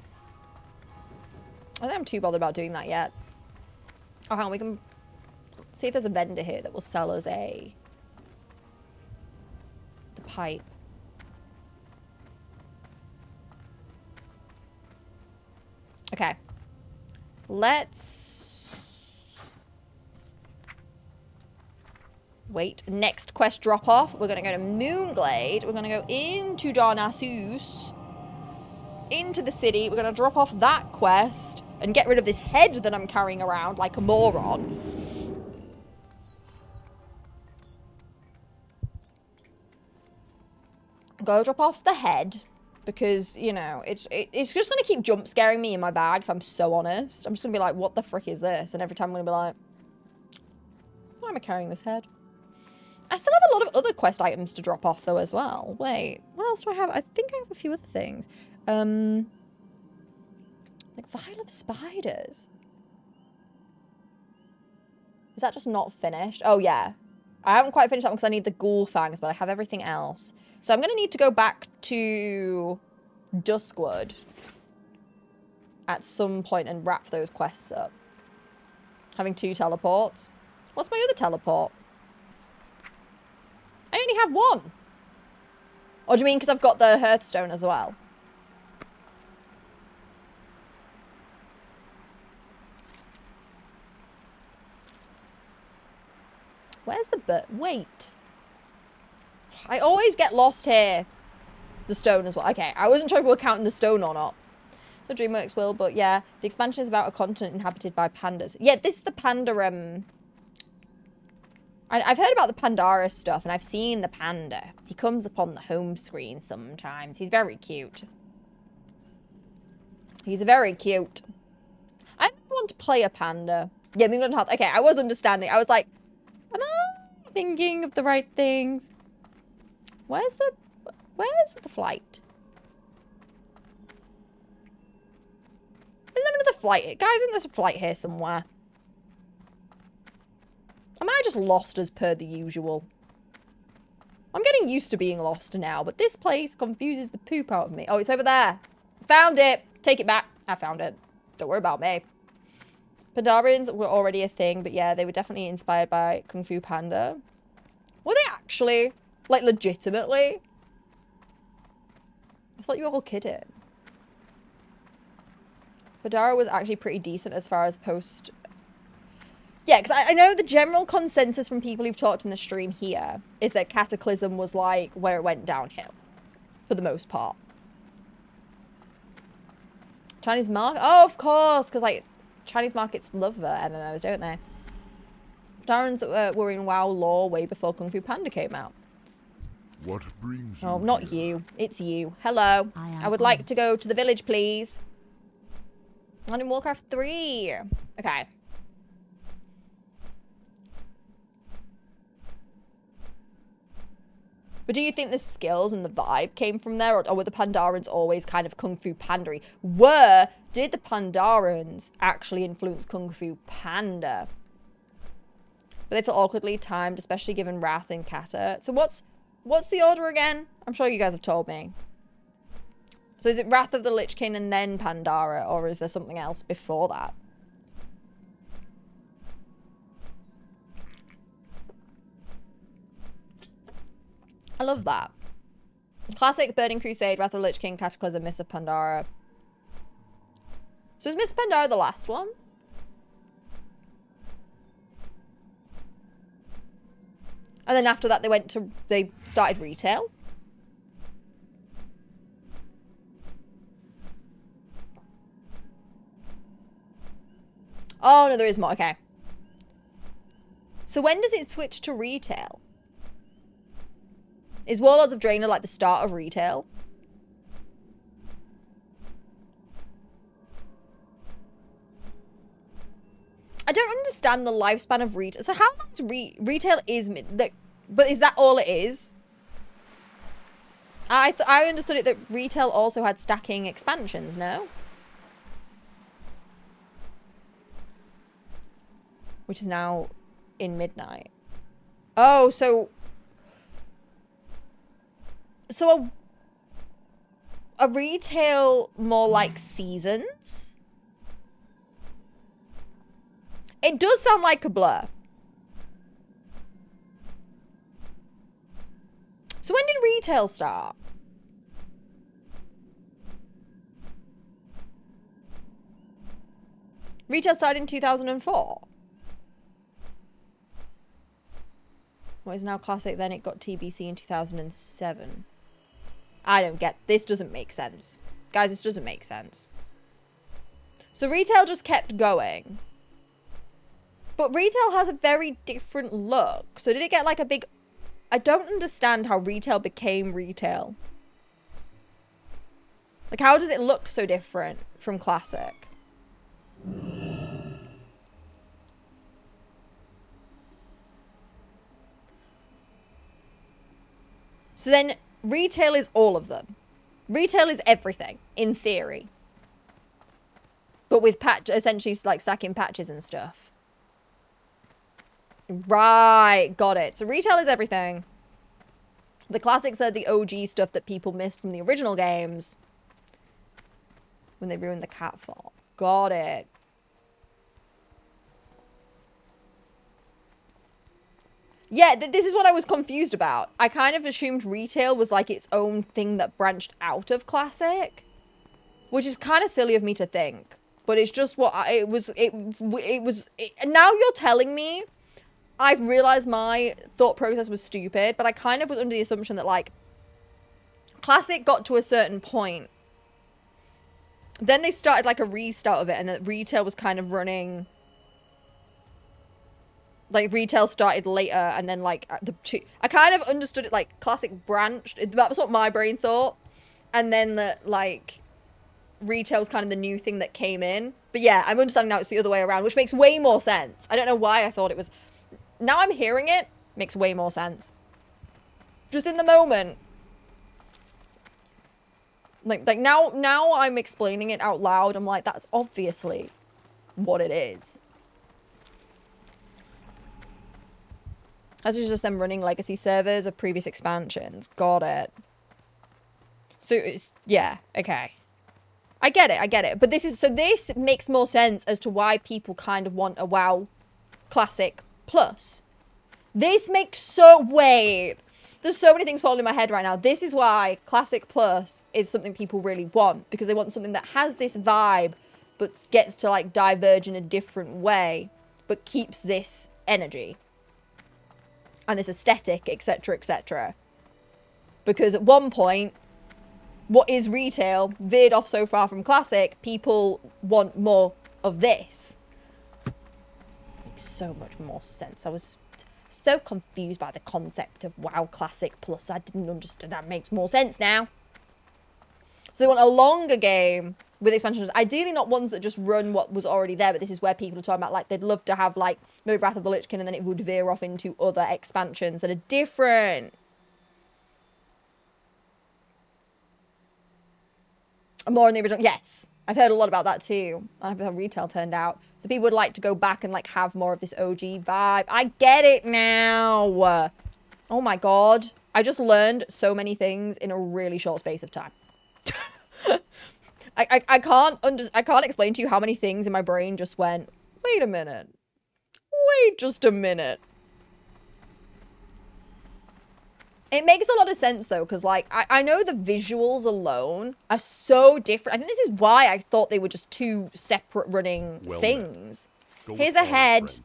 think I'm too bothered about doing that yet. Oh, hang on, we can see if there's a vendor here that will sell us the pipe. Okay. Let's wait. Next quest drop off. We're going to go to Moonglade. We're going to go into Darnassus. Into the city. We're going to drop off that quest and get rid of this head that I'm carrying around like a moron. Go drop off the head. Because, you know, it's just going to keep jump scaring me in my bag, if I'm so honest. I'm just going to be like, what the frick is this? And every time I'm going to be like, why am I carrying this head? I still have a lot of other quest items to drop off, though, as well. Wait, what else do I have? I think I have a few other things. Like Vial of Spiders. Is that just not finished? Oh, yeah. I haven't quite finished that one because I need the ghoul fangs, but I have everything else. So I'm going to need to go back to Duskwood at some point and wrap those quests up. Having 2 teleports. What's my other teleport? I only have 1. Or do you mean because I've got the Hearthstone as well? Where's the bird? Wait. I always get lost here. The stone as well. Okay, I wasn't sure if we were counting the stone or not. The DreamWorks will, but yeah. The expansion is about a continent inhabited by pandas. Yeah, this is the panda, I've heard about the Pandara stuff, and I've seen the panda. He comes up on the home screen sometimes. He's very cute. He's very cute. I want to play a panda. Yeah, England Health. Okay, I was understanding. I was like, am I thinking of the right things? Where's the flight? Isn't there another flight? Guys, isn't there a flight here somewhere? Am I just lost as per the usual? I'm getting used to being lost now, but this place confuses the poop out of me. Oh, it's over there. Found it. Take it back. I found it. Don't worry about me. Pandarians were already a thing, but yeah, they were definitely inspired by Kung Fu Panda. Were they actually? Like, legitimately? I thought you were all kidding. Pandara was actually pretty decent as far as post... Yeah, because I know the general consensus from people who've talked in the stream here is that Cataclysm was, like, where it went downhill. For the most part. Chinese market? Oh, of course! Because, like, Chinese markets love MMOs, don't they? Darrens were in WoW lore way before Kung Fu Panda came out. What brings you? Oh, not here? you. It's you. Hello. I would like to go to the village, please. Not in Warcraft 3. Okay. But do you think the skills and the vibe came from there? Or were the Pandarans always kind of Kung Fu Pandery? Did the Pandarans actually influence Kung Fu Panda? But they feel awkwardly timed, especially given Wrath and Kata. So what's the order again? I'm sure you guys have told me. So is it Wrath of the Lich King and then Pandara? Or is there something else before that? I love that. Classic Burning Crusade, Wrath of the Lich King, Cataclysm, Miss of Pandara. So is Miss Pandara the last one? And then after that, they started retail. Oh, no, there is more. Okay. So when does it switch to retail? Is Warlords of Draenor like the start of retail? I don't understand the lifespan of retail. So how long is retail is but is that all it is? I understood it that retail also had stacking expansions, no? Which is now in midnight. Oh, so a retail more like seasons? It does sound like a blur. So when did retail start? Retail started in 2004. What is now classic, then it got TBC in 2007. I don't get, this doesn't make sense. Guys, this doesn't make sense. So retail just kept going. But retail has a very different look. So did it get like a big... I don't understand how retail became retail. Like, how does it look so different from classic? So then retail is all of them. Retail is everything, in theory. But with essentially like stacking patches and stuff. Right, got it. So retail is everything. The classics are the OG stuff that people missed from the original games when they ruined the catfall. Got it. Yeah, this is what I was confused about. I kind of assumed retail was like its own thing that branched out of classic, which is kind of silly of me to think. But it's just what it was. Now you're telling me, I've realized my thought process was stupid, but I kind of was under the assumption that like classic got to a certain point. Then they started like a restart of it, and that retail was kind of running. Like retail started later, and then like I kind of understood it like classic branched. That was what my brain thought, and then that like retail was kind of the new thing that came in. But yeah, I'm understanding now it's the other way around, which makes way more sense. I don't know why I thought it was. Now I'm hearing it, makes way more sense. Just in the moment. Like now I'm explaining it out loud. I'm like, that's obviously what it is. As is just them running legacy servers of previous expansions. Got it. So it's, yeah, okay. I get it. But this makes more sense as to why people kind of want a WoW Classic Plus. This makes wait. There's so many things falling in my head right now. This is why Classic Plus is something people really want. Because they want something that has this vibe, but gets to like diverge in a different way, but keeps this energy. And this aesthetic, etc., etc. Because at one point, what is retail veered off so far from classic, people want more of this. Makes so much more sense. I was so confused by the concept of WoW Classic Plus. I didn't understand. That makes more sense now. So they want a longer game with expansions. Ideally not ones that just run what was already there, but this is where people are talking about, like, they'd love to have, like, maybe Wrath of the Lich King, and then it would veer off into other expansions that are different. More in the original. Yes. I've heard a lot about that too. I have how retail turned out. So people would like to go back and, like, have more of this OG vibe. I get it now. Oh my god. I just learned so many things in a really short space of time. I can't explain to you how many things in my brain just went, wait a minute. Wait just a minute. It makes a lot of sense though, because like I know the visuals alone are so different. I think this is why I thought they were just two separate running things. Here's a head.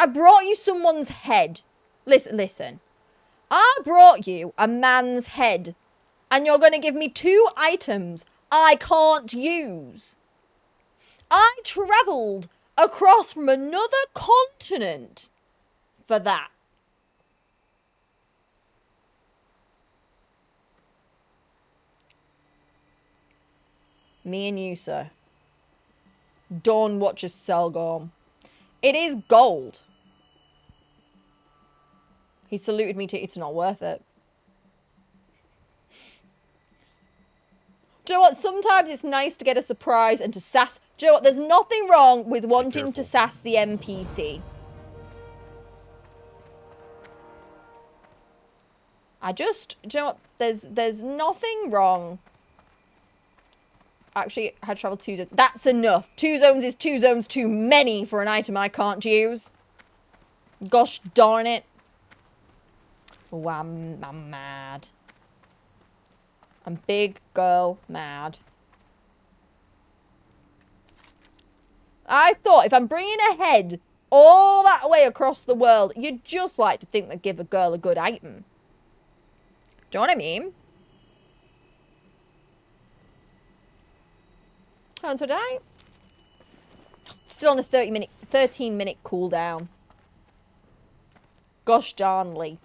I brought you someone's head. Listen. I brought you a man's head. And you're going to give me 2 items I can't use. I travelled across from another continent for that. Me and you, sir. Dawn watches Selgorm. It is gold. He saluted me to it's not worth it. Do you know what? Sometimes it's nice to get a surprise and to sass. Do you know what? There's nothing wrong with wanting to sass the NPC. Do you know what? There's nothing wrong. Actually, I had traveled 2 zones. That's enough. 2 zones is 2 zones too many for an item I can't use. Gosh darn it. Oh, I'm mad. I'm big girl mad. I thought if I'm bringing a head all that way across the world, you'd just like to think that give a girl a good item. Do you know what I mean? And so I still on a 13-minute cooldown. Gosh darnly.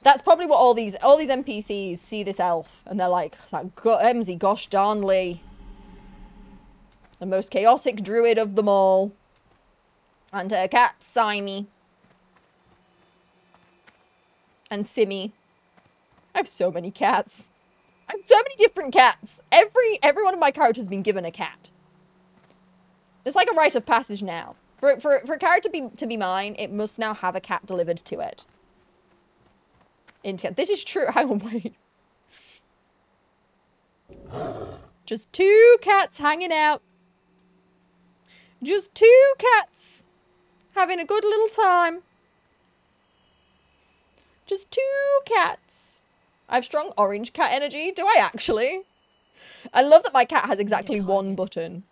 That's probably what all these NPCs see this elf and they're like, Emsy, gosh darnly. The most chaotic druid of them all. And her cat, Simey. And Simmy. I have so many cats. I have so many different cats. Every one of my characters has been given a cat. It's like a rite of passage now. For a character to be mine, it must now have a cat delivered to it. This is true. Hang on, wait. Just 2 cats hanging out. Just 2 cats having a good little time. Just 2 cats. I have strong orange cat energy. Do I actually? I love that my cat has exactly 1 button.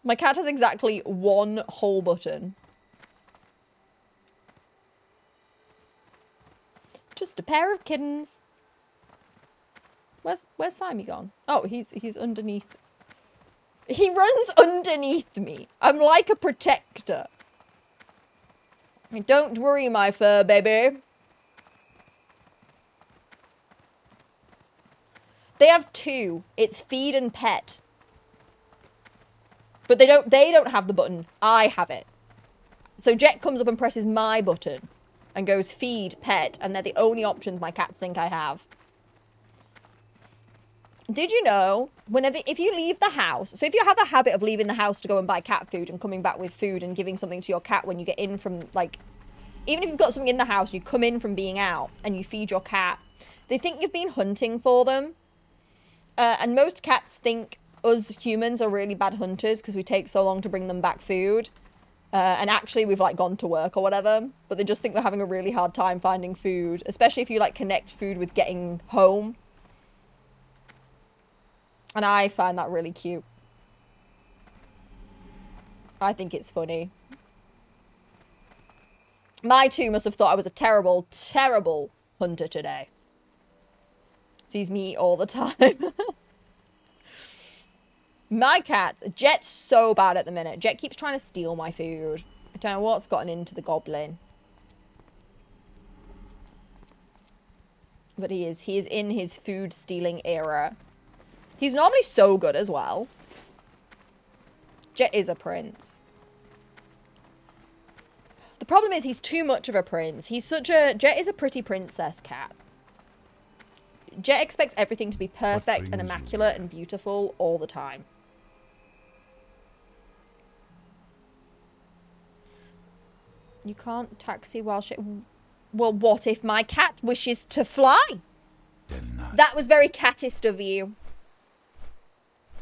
My cat has exactly 1 whole button. Just a pair of kittens. Where's Simey gone? Oh, he's underneath. He runs underneath me. I'm like a protector. Don't worry, my fur baby. They have 2. It's feed and pet. But they don't have the button. I have it. So Jet comes up and presses my button and goes feed, pet, and they're the only options my cats think I have. Did you know, if you leave the house, so if you have a habit of leaving the house to go and buy cat food and coming back with food and giving something to your cat when you get in from, like, even if you've got something in the house, you come in from being out and you feed your cat, they think you've been hunting for them. And most cats think us humans are really bad hunters because we take so long to bring them back food. And actually we've like gone to work or whatever, but they just think we're having a really hard time finding food, especially if you like connect food with getting home. And I find that really cute. I think it's funny. My 2 must have thought I was a terrible, terrible hunter today. Sees me all the time. My cat, Jet's so bad at the minute. Jet keeps trying to steal my food. I don't know what's gotten into the goblin. But he is in his food stealing era. He's normally so good as well. Jet is a prince. The problem is he's too much of a prince. Jet is a pretty princess cat. Jet expects everything to be perfect and immaculate and beautiful all the time. You can't taxi while she... Well, what if my cat wishes to fly? That was very catist of you.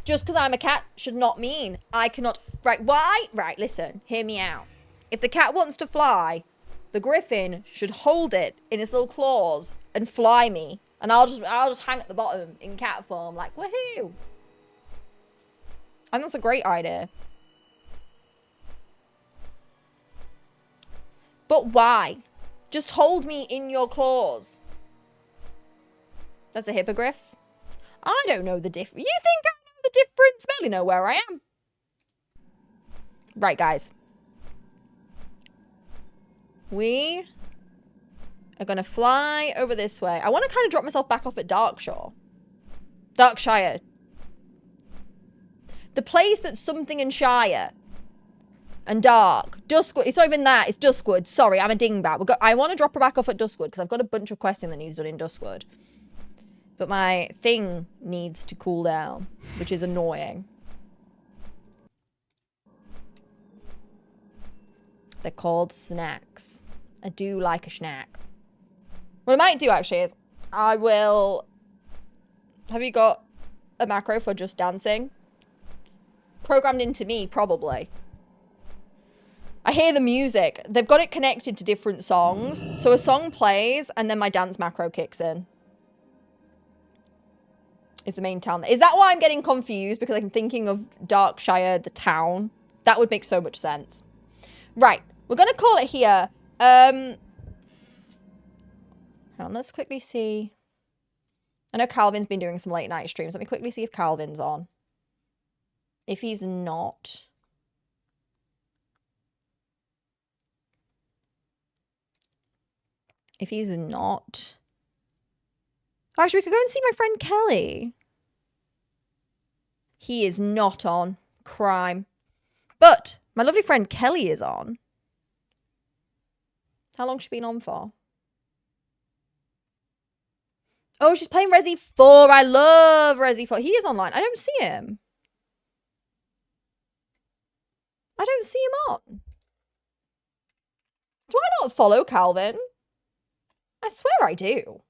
Just because I'm a cat should not mean I cannot... Right, why? Right, listen, hear me out. If the cat wants to fly, the griffin should hold it in its little claws and fly me. And I'll just hang at the bottom in cat form, like, woohoo! I think that's a great idea. But why? Just hold me in your claws. That's a hippogriff. I don't know the difference. You think I know the difference? Barely know where I am. Right, guys. We are going to fly over this way. I want to kind of drop myself back off at Darkshire. The place that's something in Shire. And dark. Duskwood. It's not even that. It's Duskwood. Sorry, I'm a dingbat. I want to drop her back off at Duskwood because I've got a bunch of questing that needs done in Duskwood. But my thing needs to cool down, which is annoying. They're called snacks. I do like a snack. What I might do, actually, is I will... Have you got a macro for just dancing? Programmed into me, probably. I hear the music. They've got it connected to different songs. So a song plays, and then my dance macro kicks in. Is the main town. Is that why I'm getting confused? Because I'm thinking of Darkshire, the town. That would make so much sense. Right. We're going to call it here. Hang on, let's quickly see. I know Calvin's been doing some late night streams. Let me quickly see if Calvin's on. If he's not... If he's not... Actually, we could go and see my friend Kelly. He is not on. Crime. But my lovely friend Kelly is on. How long has she been on for? Oh, she's playing Resi 4. I love Resi 4. He is online. I don't see him. I don't see him on. Do I not follow Calvin? I swear I do.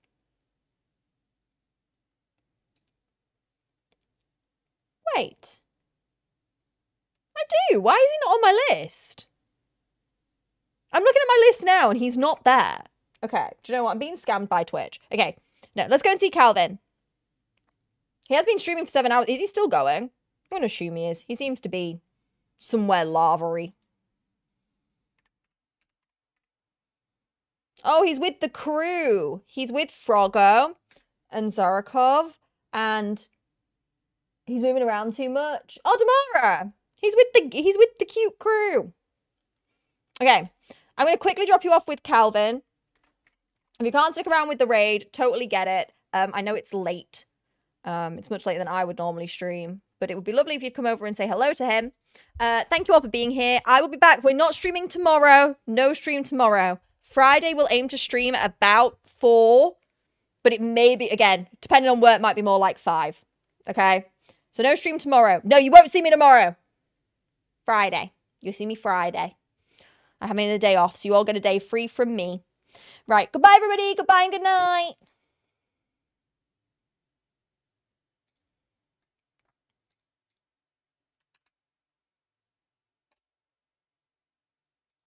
Wait. I do. Why is he not on my list? I'm looking at my list now and he's not there. Okay. Do you know what? I'm being scammed by Twitch. Okay. No, let's go and see Calvin. He has been streaming for 7 hours. Is he still going? I'm going to assume he is. He seems to be somewhere lava-y. Oh, he's with the crew. He's with Froggo and Zarakov, and he's moving around too much. Oh, Damara! He's with the cute crew. Okay, I'm gonna quickly drop you off with Calvin. If you can't stick around with the raid, totally get it. I know it's late. It's much later than I would normally stream, but it would be lovely if you'd come over and say hello to him. Thank you all for being here. I will be back. We're not streaming tomorrow. No stream tomorrow. Friday, we'll aim to stream at about 4, but it may be, again, depending on work, might be more like 5, okay? So no stream tomorrow. No, you won't see me tomorrow. Friday. You'll see me Friday. I'm having the day off, so you all get a day free from me. Right, goodbye, everybody. Goodbye and good night.